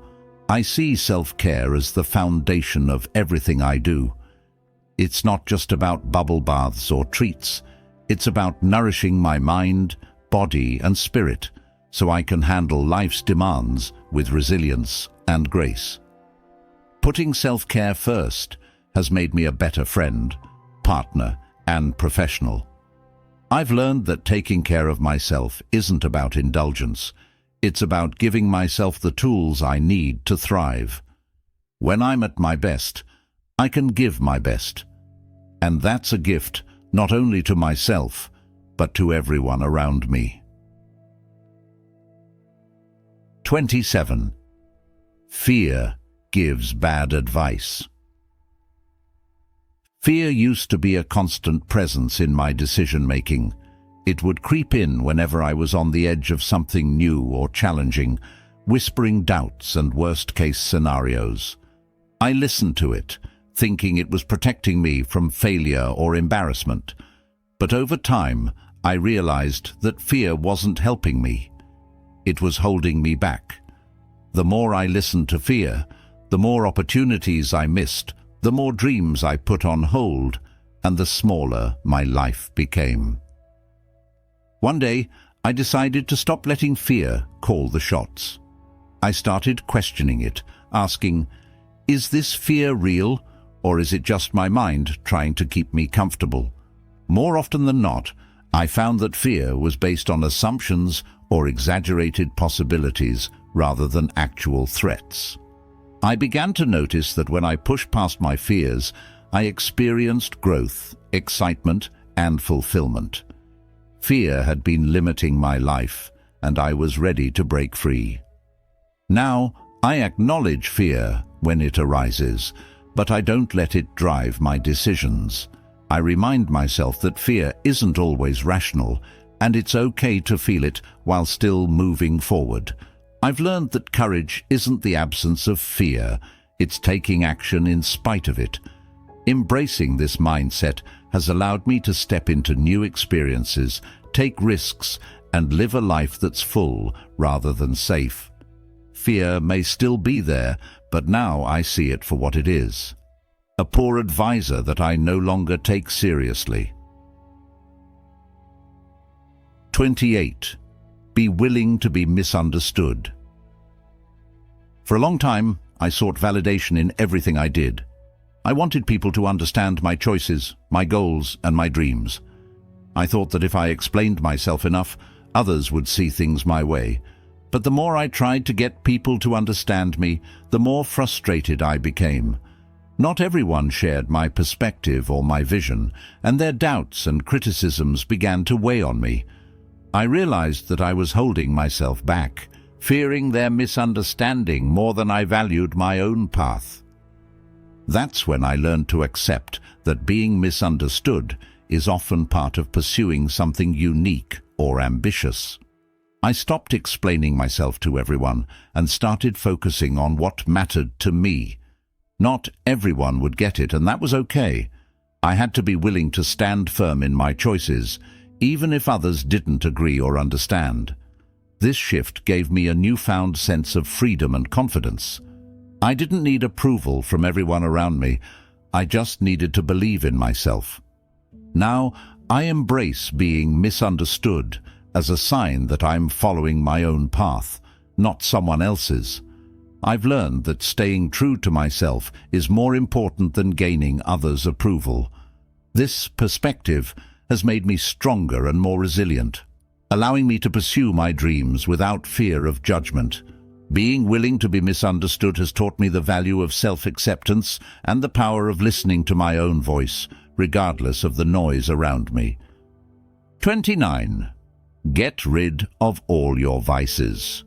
I see self-care as the foundation of everything I do. It's not just about bubble baths or treats. It's about nourishing my mind, body, and spirit so I can handle life's demands with resilience and grace. Putting self-care first has made me a better friend, partner, and professional. I've learned that taking care of myself isn't about indulgence. It's about giving myself the tools I need to thrive. When I'm at my best, I can give my best. And that's a gift not only to myself, but to everyone around me. 27. Fear gives bad advice. Fear used to be a constant presence in my decision-making. It would creep in whenever I was on the edge of something new or challenging, whispering doubts and worst-case scenarios. I listened to it, thinking it was protecting me from failure or embarrassment. But over time, I realized that fear wasn't helping me. It was holding me back. The more I listened to fear, the more opportunities I missed, the more dreams I put on hold, and the smaller my life became. One day, I decided to stop letting fear call the shots. I started questioning it, asking, is this fear real, or is it just my mind trying to keep me comfortable? More often than not, I found that fear was based on assumptions or exaggerated possibilities rather than actual threats. I began to notice that when I pushed past my fears, I experienced growth, excitement, and fulfillment. Fear had been limiting my life, and I was ready to break free. Now, I acknowledge fear when it arises, but I don't let it drive my decisions. I remind myself that fear isn't always rational, and it's okay to feel it while still moving forward. I've learned that courage isn't the absence of fear, it's taking action in spite of it. Embracing this mindset has allowed me to step into new experiences, take risks, and live a life that's full rather than safe. Fear may still be there, but now I see it for what it is: a poor advisor that I no longer take seriously. 28. Be willing to be misunderstood. For a long time, I sought validation in everything I did. I wanted people to understand my choices, my goals, and my dreams. I thought that if I explained myself enough, others would see things my way. But the more I tried to get people to understand me, the more frustrated I became. Not everyone shared my perspective or my vision, and their doubts and criticisms began to weigh on me. I realized that I was holding myself back, fearing their misunderstanding more than I valued my own path. That's when I learned to accept that being misunderstood is often part of pursuing something unique or ambitious. I stopped explaining myself to everyone and started focusing on what mattered to me. Not everyone would get it, and that was okay. I had to be willing to stand firm in my choices, even if others didn't agree or understand. This shift gave me a newfound sense of freedom and confidence. I didn't need approval from everyone around me. I just needed to believe in myself. Now, I embrace being misunderstood as a sign that I'm following my own path, not someone else's. I've learned that staying true to myself is more important than gaining others' approval. This perspective has made me stronger and more resilient, allowing me to pursue my dreams without fear of judgment. Being willing to be misunderstood has taught me the value of self-acceptance and the power of listening to my own voice, regardless of the noise around me. 29. Get rid of all your vices.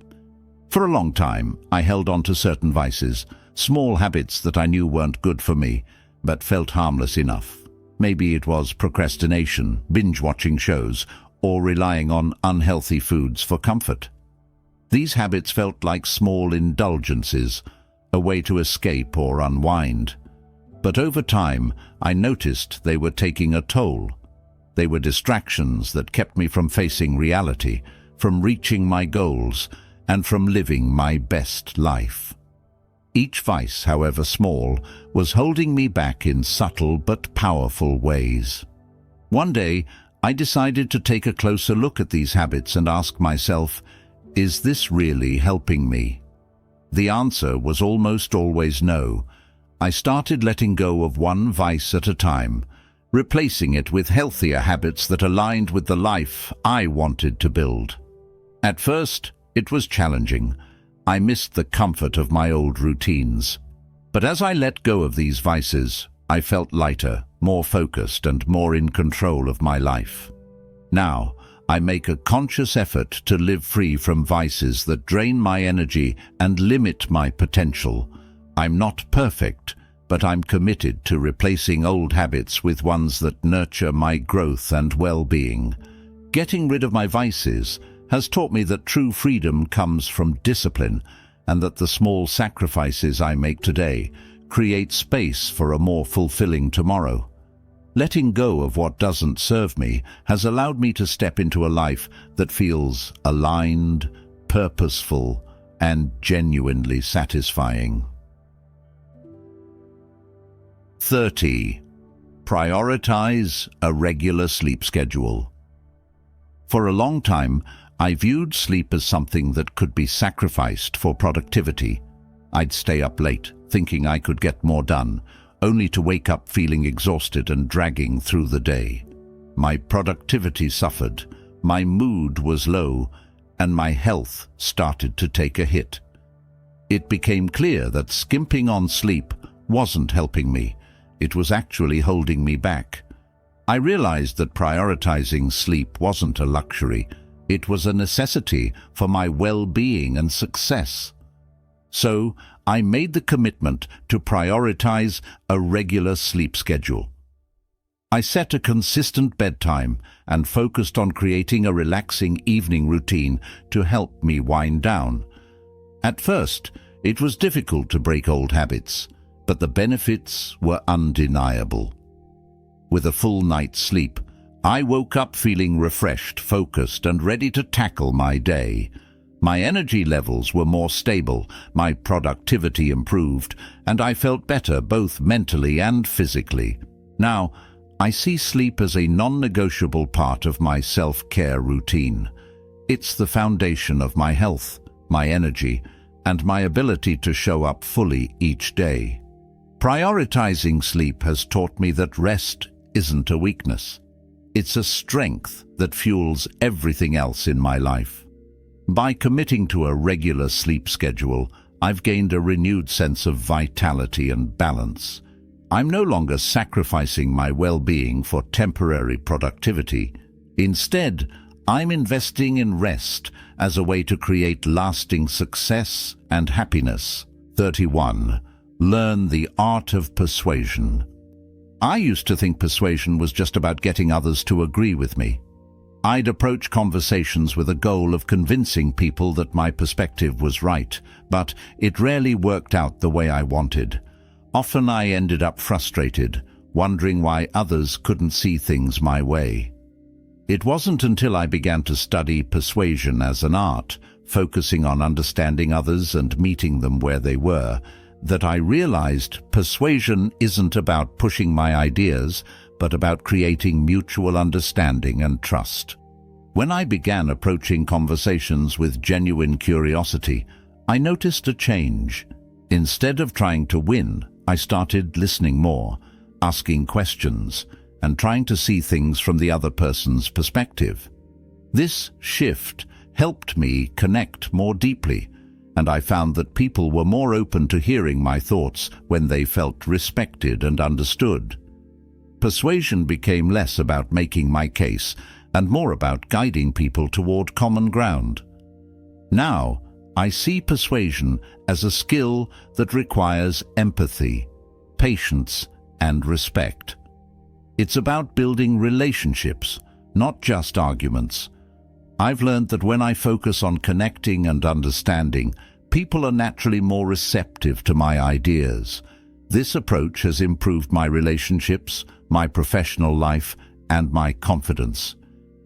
For a long time, I held on to certain vices, small habits that I knew weren't good for me, but felt harmless enough. Maybe it was procrastination, binge-watching shows, or relying on unhealthy foods for comfort. These habits felt like small indulgences, a way to escape or unwind. But over time, I noticed they were taking a toll. They were distractions that kept me from facing reality, from reaching my goals, and from living my best life. Each vice, however small, was holding me back in subtle but powerful ways. One day, I decided to take a closer look at these habits and ask myself, is this really helping me? The answer was almost always no. I started letting go of one vice at a time, replacing it with healthier habits that aligned with the life I wanted to build. At first, it was challenging. I missed the comfort of my old routines. But as I let go of these vices, I felt lighter, more focused, and more in control of my life. Now, I make a conscious effort to live free from vices that drain my energy and limit my potential. I'm not perfect, but I'm committed to replacing old habits with ones that nurture my growth and well-being. Getting rid of my vices has taught me that true freedom comes from discipline, and that the small sacrifices I make today create space for a more fulfilling tomorrow. Letting go of what doesn't serve me has allowed me to step into a life that feels aligned, purposeful, and genuinely satisfying. 30. Prioritize a regular sleep schedule. For a long time, I viewed sleep as something that could be sacrificed for productivity. I'd stay up late, thinking I could get more done, only to wake up feeling exhausted and dragging through the day. My productivity suffered, my mood was low, and my health started to take a hit. It became clear that skimping on sleep wasn't helping me. It was actually holding me back. I realized that prioritizing sleep wasn't a luxury. It was a necessity for my well-being and success. So I made the commitment to prioritize a regular sleep schedule. I set a consistent bedtime and focused on creating a relaxing evening routine to help me wind down. At first, it was difficult to break old habits, but the benefits were undeniable. With a full night's sleep, I woke up feeling refreshed, focused, and ready to tackle my day. My energy levels were more stable, my productivity improved, and I felt better both mentally and physically. Now, I see sleep as a non-negotiable part of my self-care routine. It's the foundation of my health, my energy, and my ability to show up fully each day. Prioritizing sleep has taught me that rest isn't a weakness. It's a strength that fuels everything else in my life. By committing to a regular sleep schedule, I've gained a renewed sense of vitality and balance. I'm no longer sacrificing my well-being for temporary productivity. Instead, I'm investing in rest as a way to create lasting success and happiness. 31. Learn the art of persuasion. I used to think persuasion was just about getting others to agree with me. I'd approach conversations with a goal of convincing people that my perspective was right, but it rarely worked out the way I wanted. Often I ended up frustrated, wondering why others couldn't see things my way. It wasn't until I began to study persuasion as an art, focusing on understanding others and meeting them where they were, that I realized persuasion isn't about pushing my ideas, but about creating mutual understanding and trust. When I began approaching conversations with genuine curiosity, I noticed a change. Instead of trying to win, I started listening more, asking questions, and trying to see things from the other person's perspective. This shift helped me connect more deeply, and I found that people were more open to hearing my thoughts when they felt respected and understood. Persuasion became less about making my case and more about guiding people toward common ground. Now, I see persuasion as a skill that requires empathy, patience, and respect. It's about building relationships, not just arguments. I've learned that when I focus on connecting and understanding, people are naturally more receptive to my ideas. This approach has improved my relationships, my professional life, and my confidence.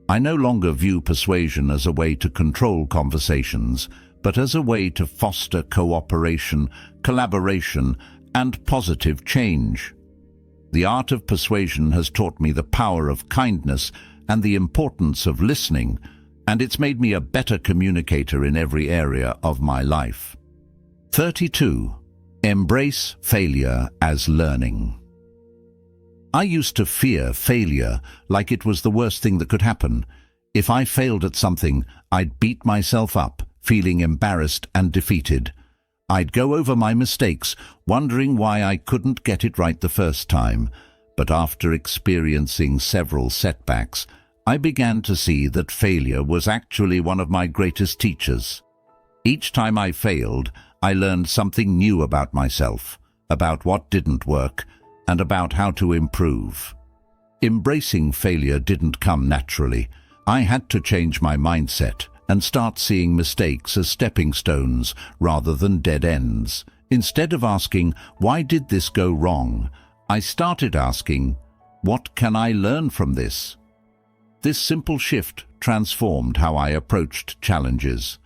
I no longer view persuasion as a way to control conversations, but as a way to foster cooperation, collaboration, and positive change. The art of persuasion has taught me the power of kindness and the importance of listening, and it's made me a better communicator in every area of my life. 32. Embrace failure as learning. I used to fear failure like it was the worst thing that could happen. If I failed at something, I'd beat myself up, feeling embarrassed and defeated. I'd go over my mistakes, wondering why I couldn't get it right the first time. But after experiencing several setbacks, I began to see that failure was actually one of my greatest teachers. Each time I failed, I learned something new about myself, about what didn't work, and about how to improve. Embracing failure didn't come naturally. I had to change my mindset and start seeing mistakes as stepping stones rather than dead ends. Instead of asking, "Why did this go wrong?" I started asking, "What can I learn from this?" This simple shift transformed how I approached challenges.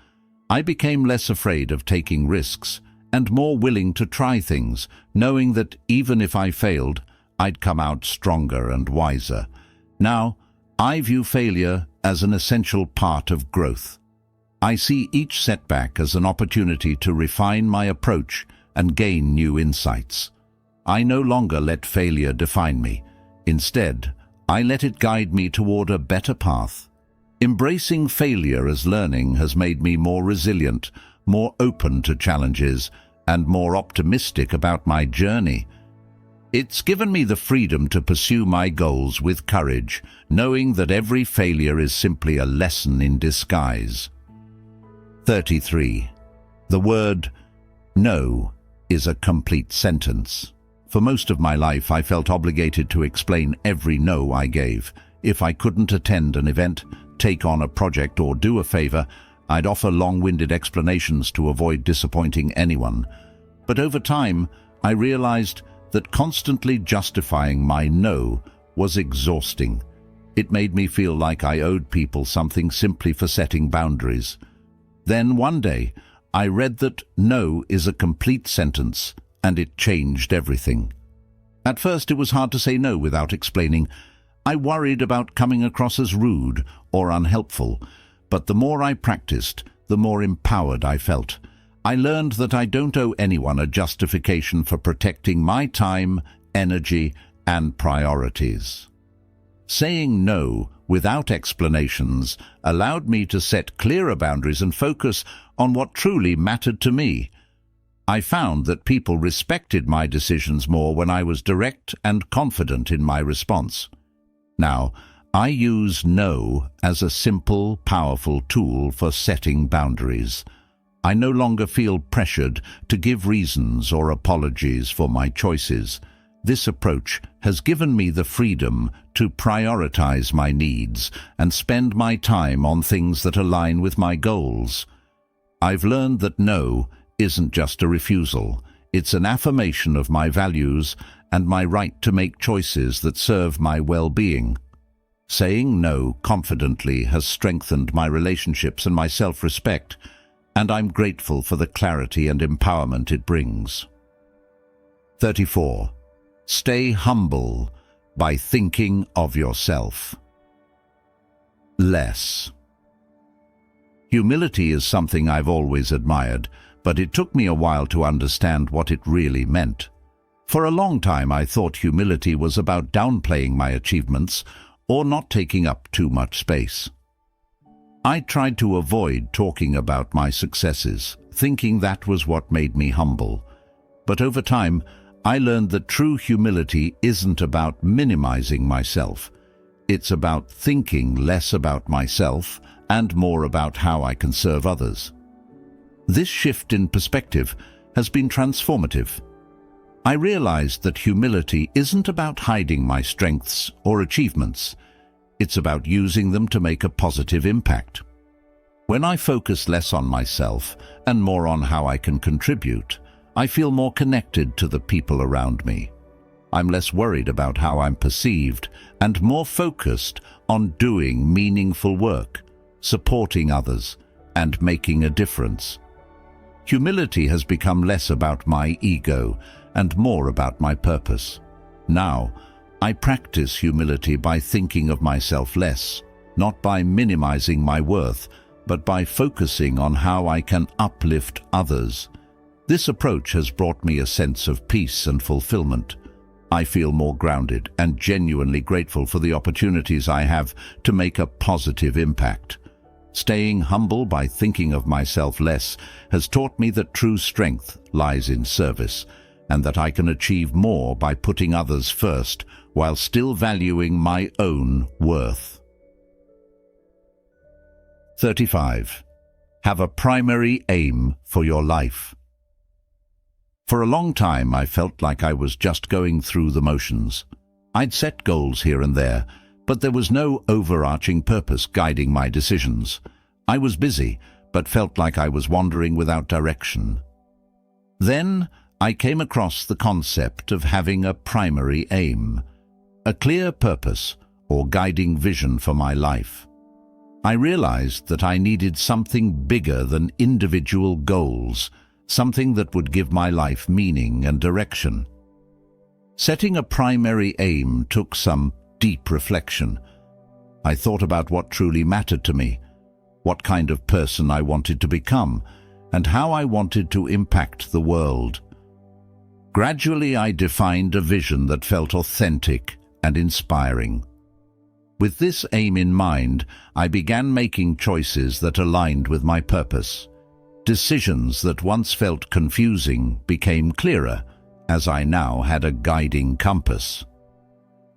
I became less afraid of taking risks and more willing to try things, knowing that even if I failed, I'd come out stronger and wiser. Now, I view failure as an essential part of growth. I see each setback as an opportunity to refine my approach and gain new insights. I no longer let failure define me. Instead, I let it guide me toward a better path. Embracing failure as learning has made me more resilient, more open to challenges, and more optimistic about my journey. It's given me the freedom to pursue my goals with courage, knowing that every failure is simply a lesson in disguise. 33. The word no is a complete sentence. For most of my life, I felt obligated to explain every no I gave. If I couldn't attend an event, take on a project, or do a favor, I'd offer long-winded explanations to avoid disappointing anyone. But over time, I realized that constantly justifying my no was exhausting. It made me feel like I owed people something simply for setting boundaries. Then one day, I read that no is a complete sentence, and it changed everything. At first, it was hard to say no without explaining. I worried about coming across as rude or unhelpful, but the more I practiced, the more empowered I felt. I learned that I don't owe anyone a justification for protecting my time, energy, and priorities. Saying no without explanations allowed me to set clearer boundaries and focus on what truly mattered to me. I found that people respected my decisions more when I was direct and confident in my response. Now, I use no as a simple, powerful tool for setting boundaries. I no longer feel pressured to give reasons or apologies for my choices. This approach has given me the freedom to prioritize my needs and spend my time on things that align with my goals. I've learned that no isn't just a refusal. It's an affirmation of my values and my right to make choices that serve my well-being. Saying no confidently has strengthened my relationships and my self-respect, and I'm grateful for the clarity and empowerment it brings. 34. Stay humble by thinking of yourself less. Humility is something I've always admired, but it took me a while to understand what it really meant. For a long time, I thought humility was about downplaying my achievements or not taking up too much space. I tried to avoid talking about my successes, thinking that was what made me humble. But over time, I learned that true humility isn't about minimizing myself. It's about thinking less about myself and more about how I can serve others. This shift in perspective has been transformative. I realized that humility isn't about hiding my strengths or achievements. It's about using them to make a positive impact. When I focus less on myself and more on how I can contribute, I feel more connected to the people around me. I'm less worried about how I'm perceived and more focused on doing meaningful work, supporting others, and making a difference. Humility has become less about my ego and more about my purpose. Now, I practice humility by thinking of myself less, not by minimizing my worth, but by focusing on how I can uplift others. This approach has brought me a sense of peace and fulfillment. I feel more grounded and genuinely grateful for the opportunities I have to make a positive impact. Staying humble by thinking of myself less has taught me that true strength lies in service, and that I can achieve more by putting others first while still valuing my own worth. 35. Have a primary aim for your life. For a long time, I felt like I was just going through the motions. I'd set goals here and there, but there was no overarching purpose guiding my decisions. I was busy, but felt like I was wandering without direction. Then I came across the concept of having a primary aim, a clear purpose or guiding vision for my life. I realized that I needed something bigger than individual goals, something that would give my life meaning and direction. Setting a primary aim took some deep reflection. I thought about what truly mattered to me, what kind of person I wanted to become, and how I wanted to impact the world. Gradually, I defined a vision that felt authentic and inspiring. With this aim in mind, I began making choices that aligned with my purpose. Decisions that once felt confusing became clearer, as I now had a guiding compass.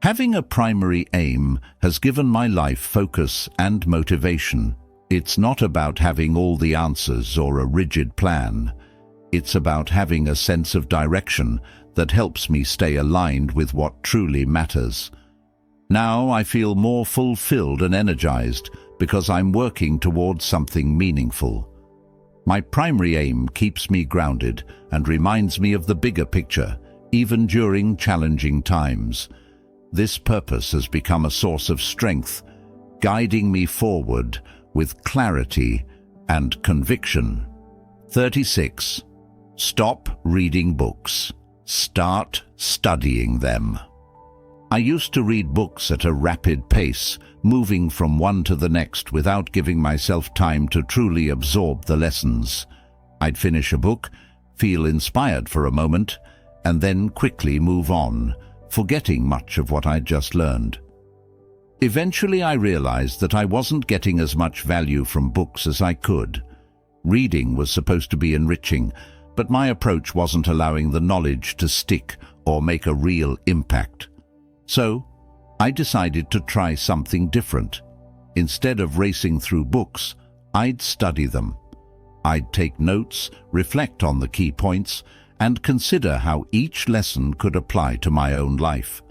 Having a primary aim has given my life focus and motivation. It's not about having all the answers or a rigid plan. It's about having a sense of direction that helps me stay aligned with what truly matters. Now I feel more fulfilled and energized because I'm working towards something meaningful. My primary aim keeps me grounded and reminds me of the bigger picture, even during challenging times. This purpose has become a source of strength, guiding me forward with clarity and conviction. 36. Stop reading books. Start studying them. I used to read books at a rapid pace, moving from one to the next without giving myself time to truly absorb the lessons. I'd finish a book, feel inspired for a moment, and then quickly move on, forgetting much of what I'd just learned. Eventually I realized that I wasn't getting as much value from books as I could. Reading was supposed to be enriching, but my approach wasn't allowing the knowledge to stick or make a real impact. So, I decided to try something different. Instead of racing through books, I'd study them. I'd take notes, reflect on the key points, and consider how each lesson could apply to my own life.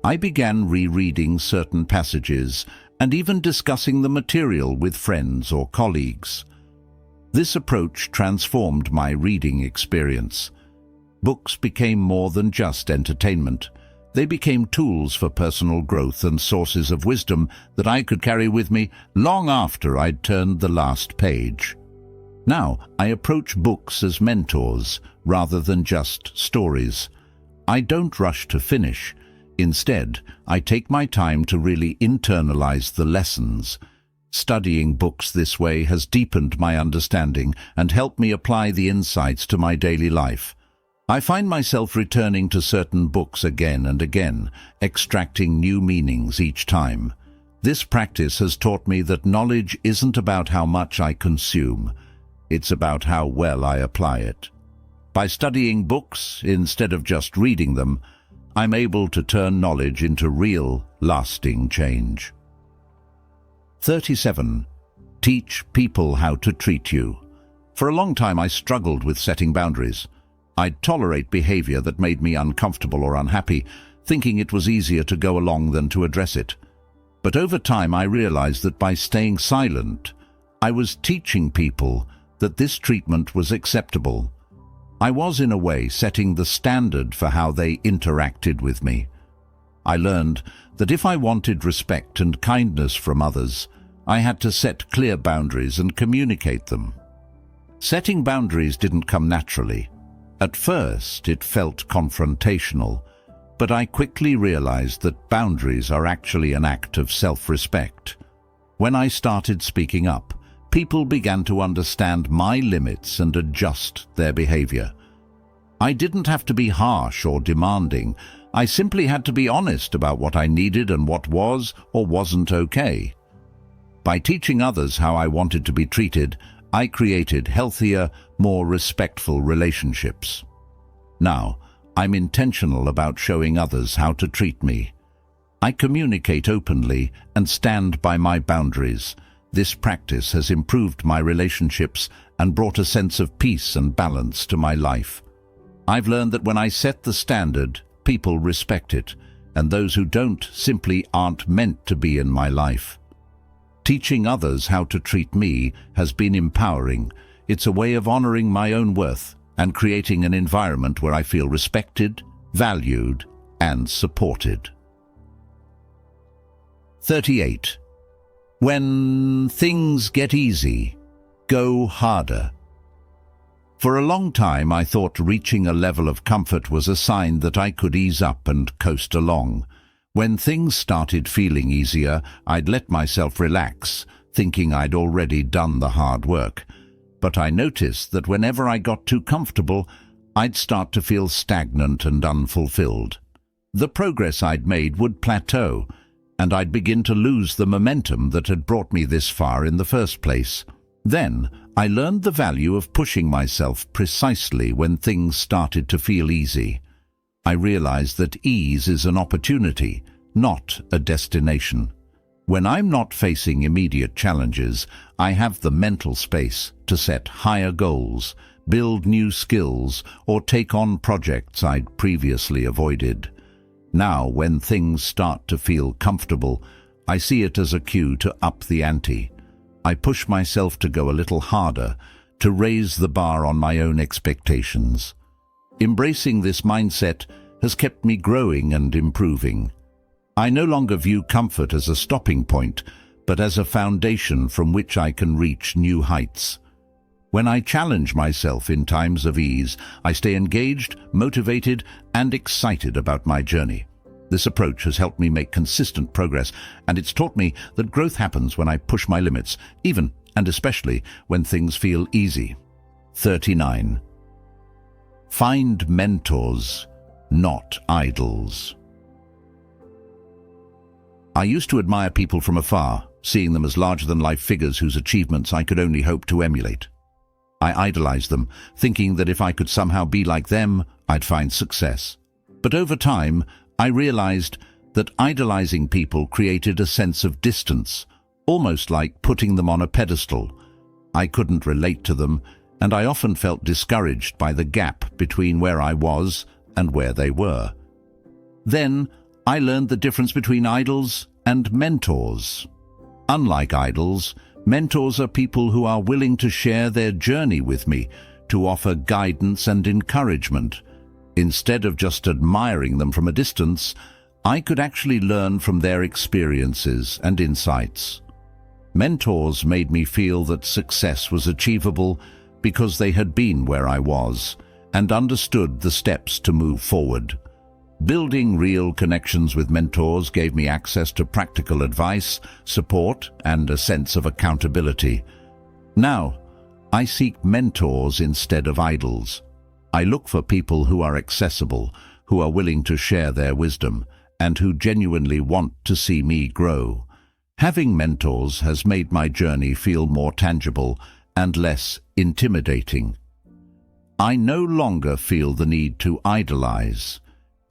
I began rereading certain passages and even discussing the material with friends or colleagues. This approach transformed my reading experience. Books became more than just entertainment. They became tools for personal growth and sources of wisdom that I could carry with me long after I'd turned the last page. Now, I approach books as mentors rather than just stories. I don't rush to finish. Instead, I take my time to really internalize the lessons. Studying books this way has deepened my understanding and helped me apply the insights to my daily life. I find myself returning to certain books again and again, extracting new meanings each time. This practice has taught me that knowledge isn't about how much I consume. It's about how well I apply it. By studying books instead of just reading them, I'm able to turn knowledge into real, lasting change. 37. Teach people how to treat you. For a long time I struggled with setting boundaries. I'd tolerate behavior that made me uncomfortable or unhappy, thinking it was easier to go along than to address it. But over time I realized that by staying silent, I was teaching people that this treatment was acceptable. I was, in a way, setting the standard for how they interacted with me. I learned that if I wanted respect and kindness from others, I had to set clear boundaries and communicate them. Setting boundaries didn't come naturally. At first, it felt confrontational, but I quickly realized that boundaries are actually an act of self-respect. When I started speaking up, people began to understand my limits and adjust their behavior. I didn't have to be harsh or demanding. I simply had to be honest about what I needed and what was or wasn't okay. By teaching others how I wanted to be treated, I created healthier, more respectful relationships. Now, I'm intentional about showing others how to treat me. I communicate openly and stand by my boundaries. This practice has improved my relationships and brought a sense of peace and balance to my life. I've learned that when I set the standard, people respect it, and those who don't simply aren't meant to be in my life. Teaching others how to treat me has been empowering. It's a way of honoring my own worth and creating an environment where I feel respected, valued, and supported. 38. When things get easy, go harder. For a long time, I thought reaching a level of comfort was a sign that I could ease up and coast along. When things started feeling easier, I'd let myself relax, thinking I'd already done the hard work. But I noticed that whenever I got too comfortable, I'd start to feel stagnant and unfulfilled. The progress I'd made would plateau, and I'd begin to lose the momentum that had brought me this far in the first place. Then I learned the value of pushing myself precisely when things started to feel easy. I realized that ease is an opportunity, not a destination. When I'm not facing immediate challenges, I have the mental space to set higher goals, build new skills, or take on projects I'd previously avoided. Now, when things start to feel comfortable, I see it as a cue to up the ante. I push myself to go a little harder, to raise the bar on my own expectations. Embracing this mindset has kept me growing and improving. I no longer view comfort as a stopping point, but as a foundation from which I can reach new heights. When I challenge myself in times of ease, I stay engaged, motivated, and excited about my journey. This approach has helped me make consistent progress, and it's taught me that growth happens when I push my limits, even and especially when things feel easy. 39. Find mentors, not idols. I used to admire people from afar, seeing them as larger-than-life figures whose achievements I could only hope to emulate. I idolized them, thinking that if I could somehow be like them, I'd find success. But over time, I realized that idolizing people created a sense of distance, almost like putting them on a pedestal. I couldn't relate to them, and I often felt discouraged by the gap between where I was and where they were. Then, I learned the difference between idols and mentors. Unlike idols, mentors are people who are willing to share their journey with me, to offer guidance and encouragement. Instead of just admiring them from a distance, I could actually learn from their experiences and insights. Mentors made me feel that success was achievable because they had been where I was and understood the steps to move forward. Building real connections with mentors gave me access to practical advice, support, and a sense of accountability. Now, I seek mentors instead of idols. I look for people who are accessible, who are willing to share their wisdom, and who genuinely want to see me grow. Having mentors has made my journey feel more tangible and less intimidating. I no longer feel the need to idolize.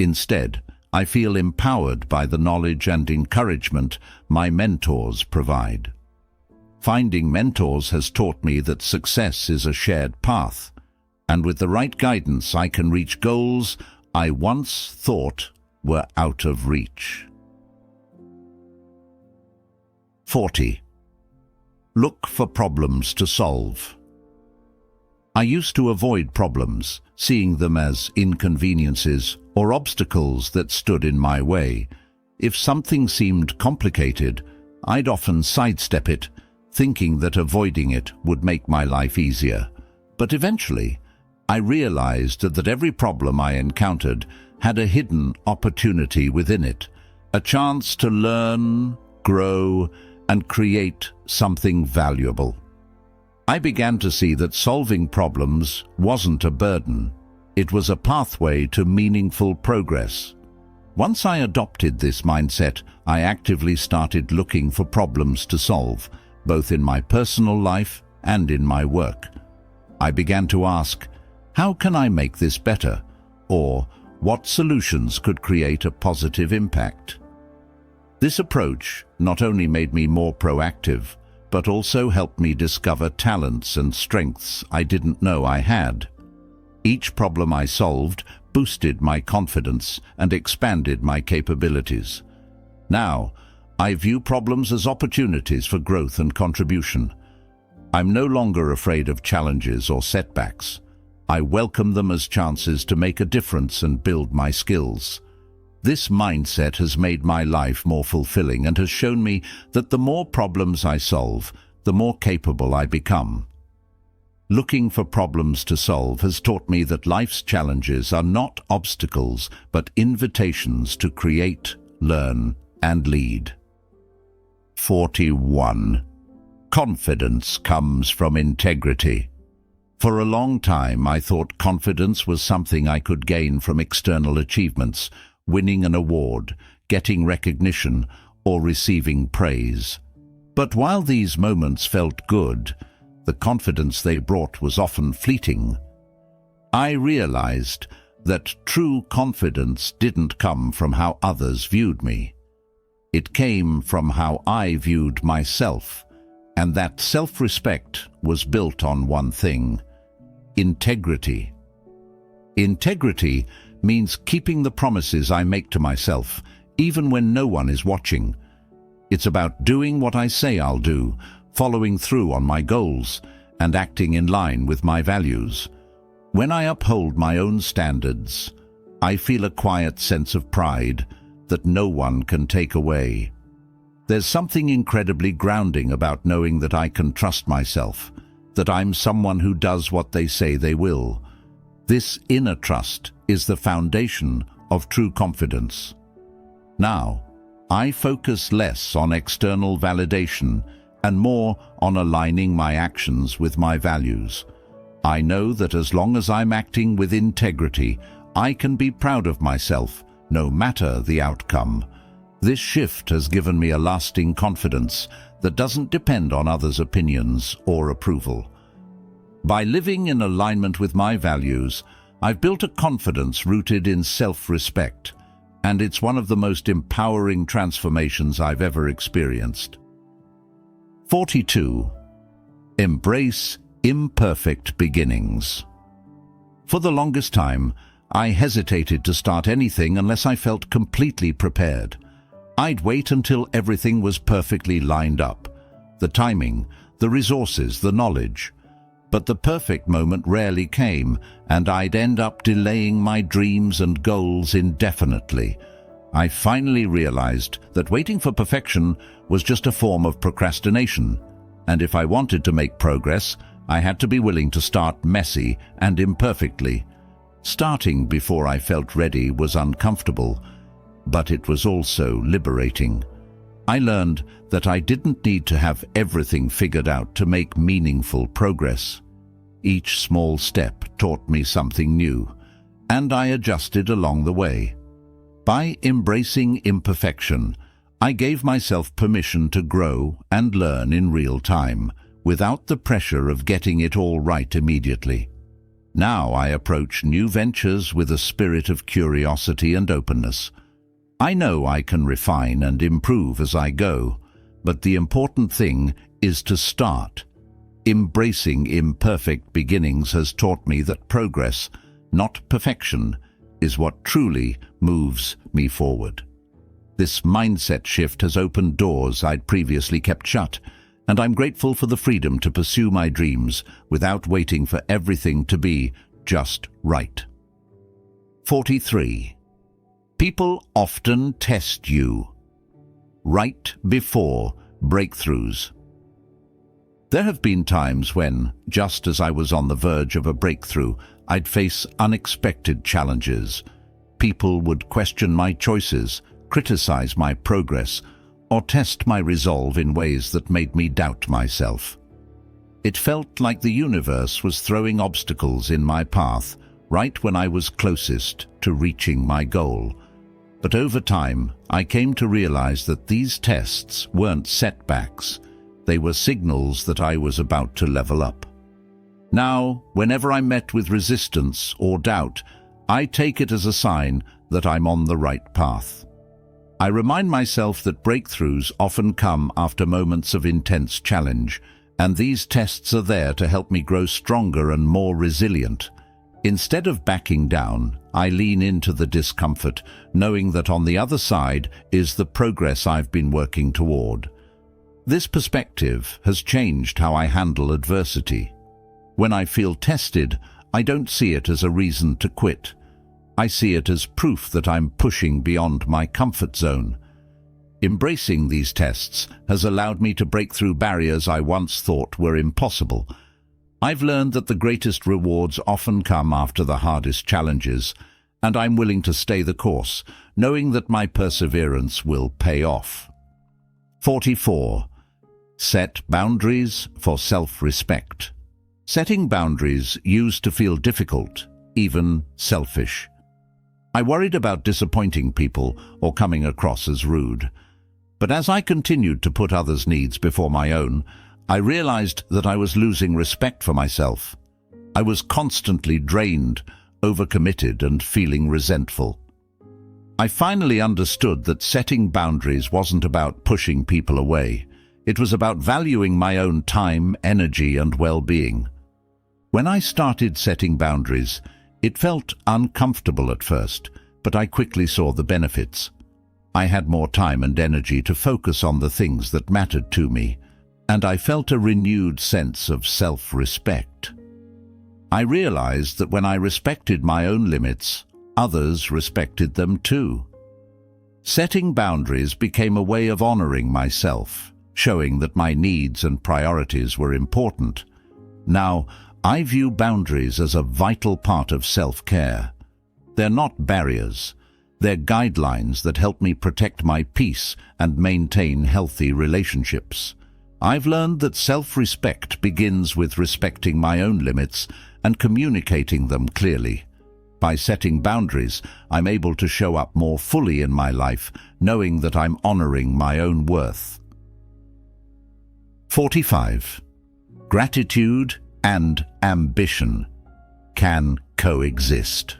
Instead, I feel empowered by the knowledge and encouragement my mentors provide. Finding mentors has taught me that success is a shared path, and with the right guidance I can reach goals I once thought were out of reach. 40. Look for problems to solve. I used to avoid problems, seeing them as inconveniences or obstacles that stood in my way. If something seemed complicated, I'd often sidestep it, thinking that avoiding it would make my life easier. But eventually, I realized that every problem I encountered had a hidden opportunity within it, a chance to learn, grow, and create something valuable. I began to see that solving problems wasn't a burden. It was a pathway to meaningful progress. Once I adopted this mindset, I actively started looking for problems to solve, both in my personal life and in my work. I began to ask, how can I make this better? Or, what solutions could create a positive impact? This approach not only made me more proactive, but also helped me discover talents and strengths I didn't know I had. Each problem I solved boosted my confidence and expanded my capabilities. Now, I view problems as opportunities for growth and contribution. I'm no longer afraid of challenges or setbacks. I welcome them as chances to make a difference and build my skills. This mindset has made my life more fulfilling and has shown me that the more problems I solve, the more capable I become. Looking for problems to solve has taught me that life's challenges are not obstacles, but invitations to create, learn, and lead. 41. Confidence comes from integrity. For a long time, I thought confidence was something I could gain from external achievements, winning an award, getting recognition, or receiving praise. But while these moments felt good, the confidence they brought was often fleeting. I realized that true confidence didn't come from how others viewed me. It came from how I viewed myself, and that self-respect was built on one thing: integrity. Integrity means keeping the promises I make to myself, even when no one is watching. It's about doing what I say I'll do, following through on my goals, and acting in line with my values. When I uphold my own standards, I feel a quiet sense of pride that no one can take away. There's something incredibly grounding about knowing that I can trust myself, that I'm someone who does what they say they will. This inner trust is the foundation of true confidence. Now, I focus less on external validation and more on aligning my actions with my values. I know that as long as I'm acting with integrity, I can be proud of myself, no matter the outcome. This shift has given me a lasting confidence that doesn't depend on others' opinions or approval. By living in alignment with my values, I've built a confidence rooted in self-respect, and it's one of the most empowering transformations I've ever experienced. 42. Embrace imperfect beginnings. For the longest time, I hesitated to start anything unless I felt completely prepared. I'd wait until everything was perfectly lined up: the timing, the resources, the knowledge. But the perfect moment rarely came, and I'd end up delaying my dreams and goals indefinitely. I finally realized that waiting for perfection was just a form of procrastination, and if I wanted to make progress, I had to be willing to start messy and imperfectly. Starting before I felt ready was uncomfortable, but it was also liberating. I learned that I didn't need to have everything figured out to make meaningful progress. Each small step taught me something new, and I adjusted along the way. By embracing imperfection, I gave myself permission to grow and learn in real time, without the pressure of getting it all right immediately. Now I approach new ventures with a spirit of curiosity and openness. I know I can refine and improve as I go, but the important thing is to start. Embracing imperfect beginnings has taught me that progress, not perfection, is what truly moves me forward. This mindset shift has opened doors I'd previously kept shut, and I'm grateful for the freedom to pursue my dreams without waiting for everything to be just right. 43. People often test you right before breakthroughs. There have been times when, just as I was on the verge of a breakthrough, I'd face unexpected challenges. People would question my choices, criticize my progress, or test my resolve in ways that made me doubt myself. It felt like the universe was throwing obstacles in my path right when I was closest to reaching my goal. But over time, I came to realize that these tests weren't setbacks. They were signals that I was about to level up. Now, whenever I'm met with resistance or doubt, I take it as a sign that I'm on the right path. I remind myself that breakthroughs often come after moments of intense challenge, and these tests are there to help me grow stronger and more resilient. Instead of backing down, I lean into the discomfort, knowing that on the other side is the progress I've been working toward. This perspective has changed how I handle adversity. When I feel tested, I don't see it as a reason to quit. I see it as proof that I'm pushing beyond my comfort zone. Embracing these tests has allowed me to break through barriers I once thought were impossible. I've learned that the greatest rewards often come after the hardest challenges, and I'm willing to stay the course, knowing that my perseverance will pay off. 44. Set boundaries for self-respect. Setting boundaries used to feel difficult, even selfish. I worried about disappointing people or coming across as rude. But as I continued to put others' needs before my own, I realized that I was losing respect for myself. I was constantly drained, overcommitted, and feeling resentful. I finally understood that setting boundaries wasn't about pushing people away. It was about valuing my own time, energy, and well-being. When I started setting boundaries, it felt uncomfortable at first, but I quickly saw the benefits. I had more time and energy to focus on the things that mattered to me, and I felt a renewed sense of self-respect. I realized that when I respected my own limits, others respected them too. Setting boundaries became a way of honoring myself, showing that my needs and priorities were important. Now, I view boundaries as a vital part of self-care. They're not barriers. They're guidelines that help me protect my peace and maintain healthy relationships. I've learned that self-respect begins with respecting my own limits and communicating them clearly. By setting boundaries, I'm able to show up more fully in my life, knowing that I'm honoring my own worth. 45. Gratitude and ambition can coexist.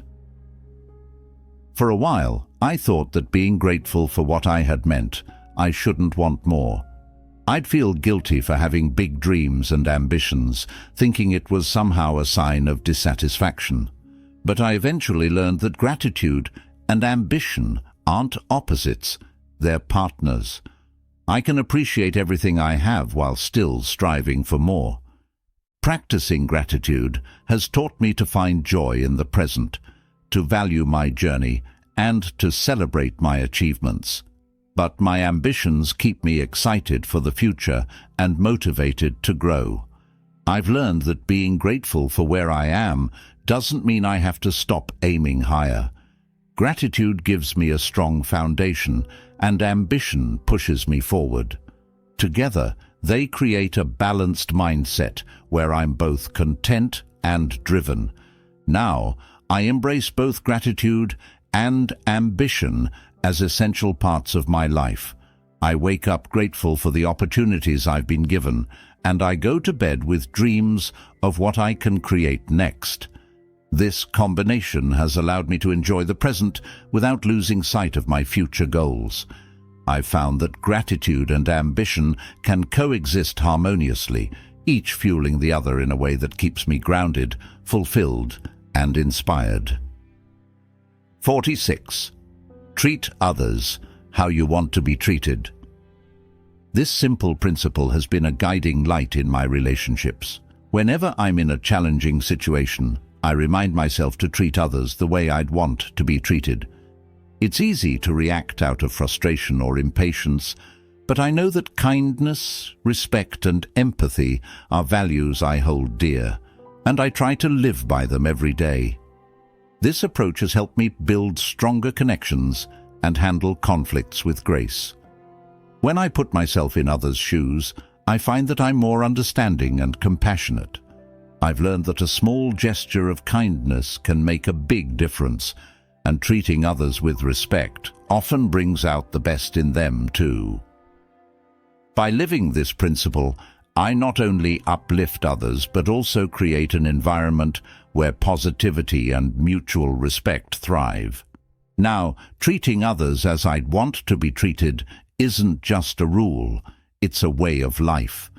For a while, I thought that being grateful for what I had meant I shouldn't want more. I'd feel guilty for having big dreams and ambitions, thinking it was somehow a sign of dissatisfaction. But I eventually learned that gratitude and ambition aren't opposites, they're partners. I can appreciate everything I have while still striving for more. Practicing gratitude has taught me to find joy in the present, to value my journey, and to celebrate my achievements. But my ambitions keep me excited for the future and motivated to grow. I've learned that being grateful for where I am doesn't mean I have to stop aiming higher. Gratitude gives me a strong foundation, and ambition pushes me forward. Together, they create a balanced mindset where I'm both content and driven. Now, I embrace both gratitude and ambition as essential parts of my life. I wake up grateful for the opportunities I've been given, and I go to bed with dreams of what I can create next. This combination has allowed me to enjoy the present without losing sight of my future goals. I've found that gratitude and ambition can coexist harmoniously, each fueling the other in a way that keeps me grounded, fulfilled, and inspired. 46. Treat others how you want to be treated. This simple principle has been a guiding light in my relationships. Whenever I'm in a challenging situation, I remind myself to treat others the way I'd want to be treated. It's easy to react out of frustration or impatience, but I know that kindness, respect, and empathy are values I hold dear, and I try to live by them every day. This approach has helped me build stronger connections and handle conflicts with grace. When I put myself in others' shoes, I find that I'm more understanding and compassionate. I've learned that a small gesture of kindness can make a big difference, and treating others with respect often brings out the best in them too. By living this principle, I not only uplift others but also create an environment where positivity and mutual respect thrive. Now, treating others as I'd want to be treated isn't just a rule, it's a way of life.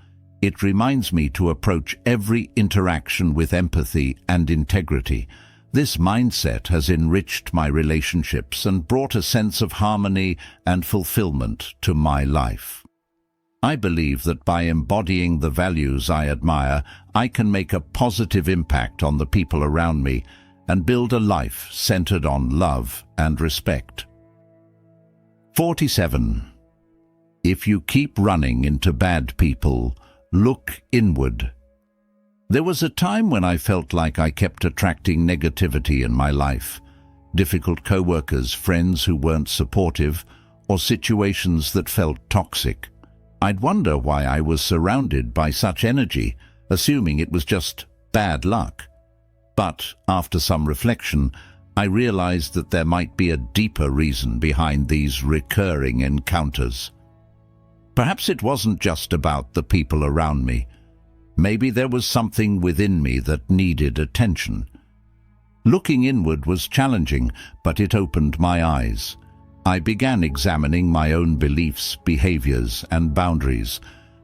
It reminds me to approach every interaction with empathy and integrity. This mindset has enriched my relationships and brought a sense of harmony and fulfillment to my life. I believe that by embodying the values I admire, I can make a positive impact on the people around me and build a life centered on love and respect. 47. If you keep running into bad people, look inward. There was a time when I felt like I kept attracting negativity in my life. Difficult co-workers, friends who weren't supportive, or situations that felt toxic. I'd wonder why I was surrounded by such energy, assuming it was just bad luck. But after some reflection, I realized that there might be a deeper reason behind these recurring encounters. Perhaps it wasn't just about the people around me. Maybe there was something within me that needed attention. Looking inward was challenging, but it opened my eyes. I began examining my own beliefs, behaviors, and boundaries.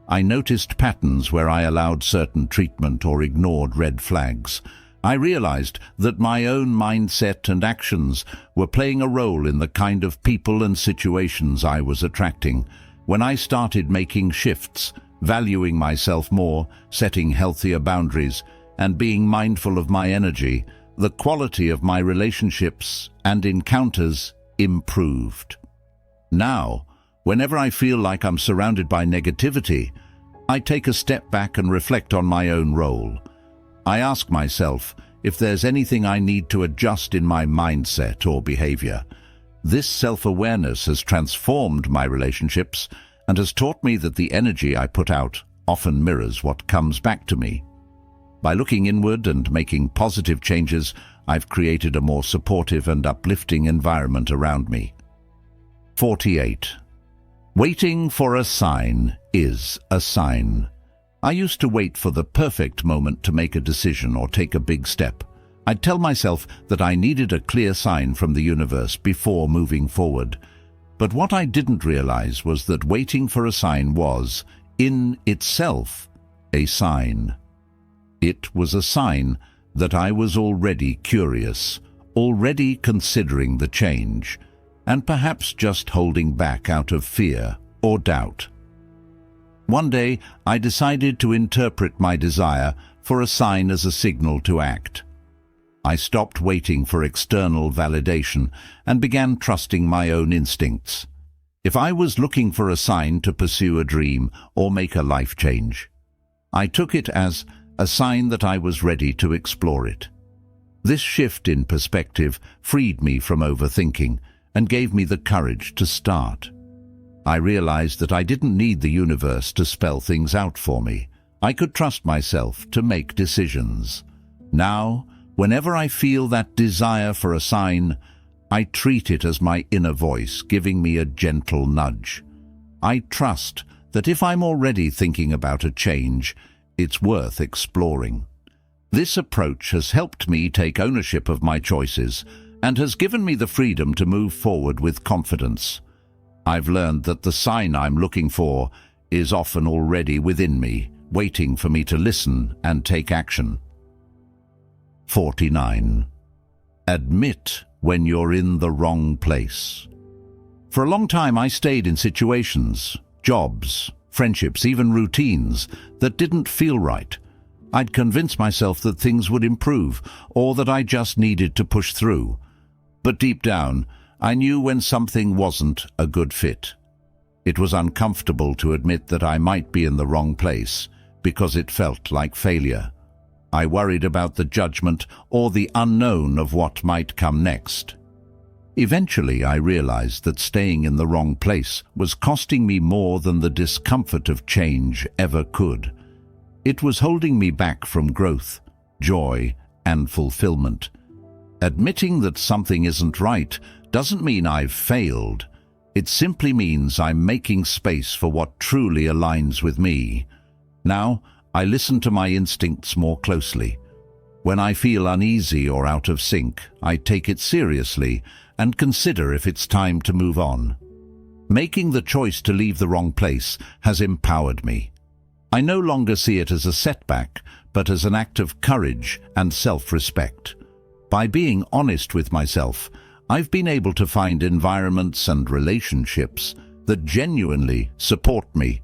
I noticed patterns where I allowed certain treatment or ignored red flags. I realized that my own mindset and actions were playing a role in the kind of people and situations I was attracting. When I started making shifts, valuing myself more, setting healthier boundaries, and being mindful of my energy, the quality of my relationships and encounters improved. Now, whenever I feel like I'm surrounded by negativity, I take a step back and reflect on my own role. I ask myself if there's anything I need to adjust in my mindset or behavior. This self-awareness has transformed my relationships and has taught me that the energy I put out often mirrors what comes back to me. By looking inward and making positive changes, I've created a more supportive and uplifting environment around me. 48. Waiting for a sign is a sign. I used to wait for the perfect moment to make a decision or take a big step. I'd tell myself that I needed a clear sign from the universe before moving forward. But what I didn't realize was that waiting for a sign was, in itself, a sign. It was a sign that I was already curious, already considering the change, and perhaps just holding back out of fear or doubt. One day, I decided to interpret my desire for a sign as a signal to act. I stopped waiting for external validation and began trusting my own instincts. If I was looking for a sign to pursue a dream or make a life change, I took it as a sign that I was ready to explore it. This shift in perspective freed me from overthinking and gave me the courage to start. I realized that I didn't need the universe to spell things out for me. I could trust myself to make decisions. Now, whenever I feel that desire for a sign, I treat it as my inner voice giving me a gentle nudge. I trust that if I'm already thinking about a change, it's worth exploring. This approach has helped me take ownership of my choices and has given me the freedom to move forward with confidence. I've learned that the sign I'm looking for is often already within me, waiting for me to listen and take action. 49. Admit when you're in the wrong place. For a long time I stayed in situations, jobs, friendships, even routines that didn't feel right. I'd convince myself that things would improve or that I just needed to push through. But deep down, I knew when something wasn't a good fit. It was uncomfortable to admit that I might be in the wrong place because it felt like failure. I worried about the judgment or the unknown of what might come next. Eventually, I realized that staying in the wrong place was costing me more than the discomfort of change ever could. It was holding me back from growth, joy, and fulfillment. Admitting that something isn't right doesn't mean I've failed. It simply means I'm making space for what truly aligns with me. Now, I listen to my instincts more closely. When I feel uneasy or out of sync, I take it seriously and consider if it's time to move on. Making the choice to leave the wrong place has empowered me. I no longer see it as a setback, but as an act of courage and self-respect. By being honest with myself, I've been able to find environments and relationships that genuinely support me.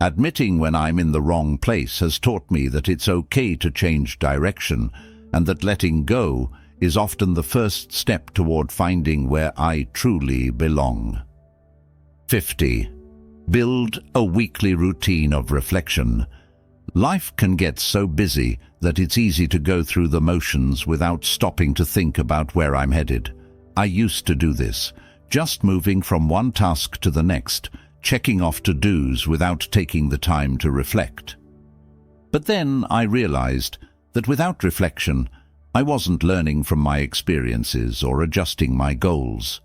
Admitting when I'm in the wrong place has taught me that it's okay to change direction and that letting go is often the first step toward finding where I truly belong. 50. Build a weekly routine of reflection. Life can get so busy that it's easy to go through the motions without stopping to think about where I'm headed. I used to do this, just moving from one task to the next, checking off to-dos without taking the time to reflect. But then I realized that without reflection, I wasn't learning from my experiences or adjusting my goals.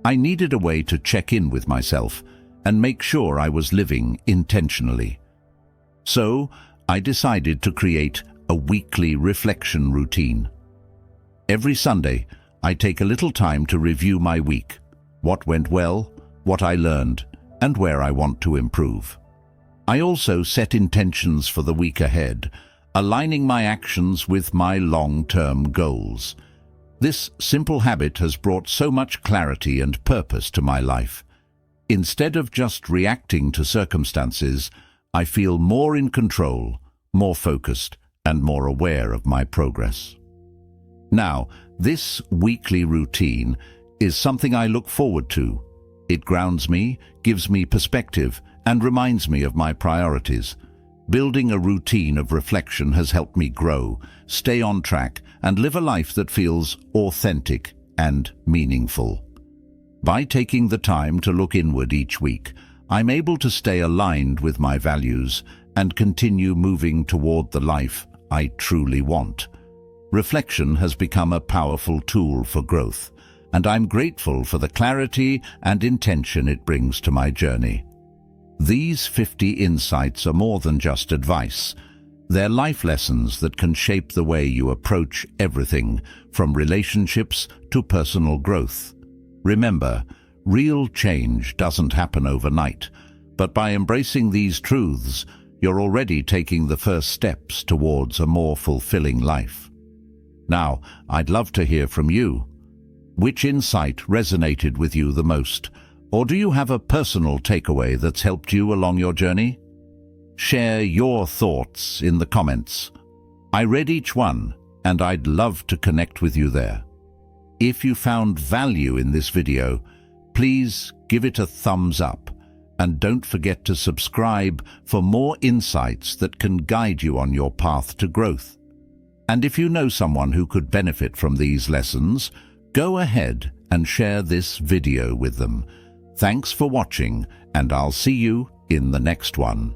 I needed a way to check in with myself and make sure I was living intentionally. So, I decided to create a weekly reflection routine. Every Sunday, I take a little time to review my week, what went well, what I learned, and where I want to improve. I also set intentions for the week ahead, aligning my actions with my long-term goals. This simple habit has brought so much clarity and purpose to my life. Instead of just reacting to circumstances, I feel more in control, more focused, and more aware of my progress. Now, this weekly routine is something I look forward to. It grounds me, gives me perspective, and reminds me of my priorities. Building a routine of reflection has helped me grow, stay on track, and live a life that feels authentic and meaningful. By taking the time to look inward each week, I'm able to stay aligned with my values and continue moving toward the life I truly want. Reflection has become a powerful tool for growth, and I'm grateful for the clarity and intention it brings to my journey. These 50 insights are more than just advice. They're life lessons that can shape the way you approach everything, from relationships to personal growth. Remember, real change doesn't happen overnight, but by embracing these truths, you're already taking the first steps towards a more fulfilling life. Now, I'd love to hear from you. Which insight resonated with you the most? Or do you have a personal takeaway that's helped you along your journey? Share your thoughts in the comments. I read each one, and I'd love to connect with you there. If you found value in this video, please give it a thumbs up, and don't forget to subscribe for more insights that can guide you on your path to growth. And if you know someone who could benefit from these lessons, go ahead and share this video with them. Thanks for watching, and I'll see you in the next one.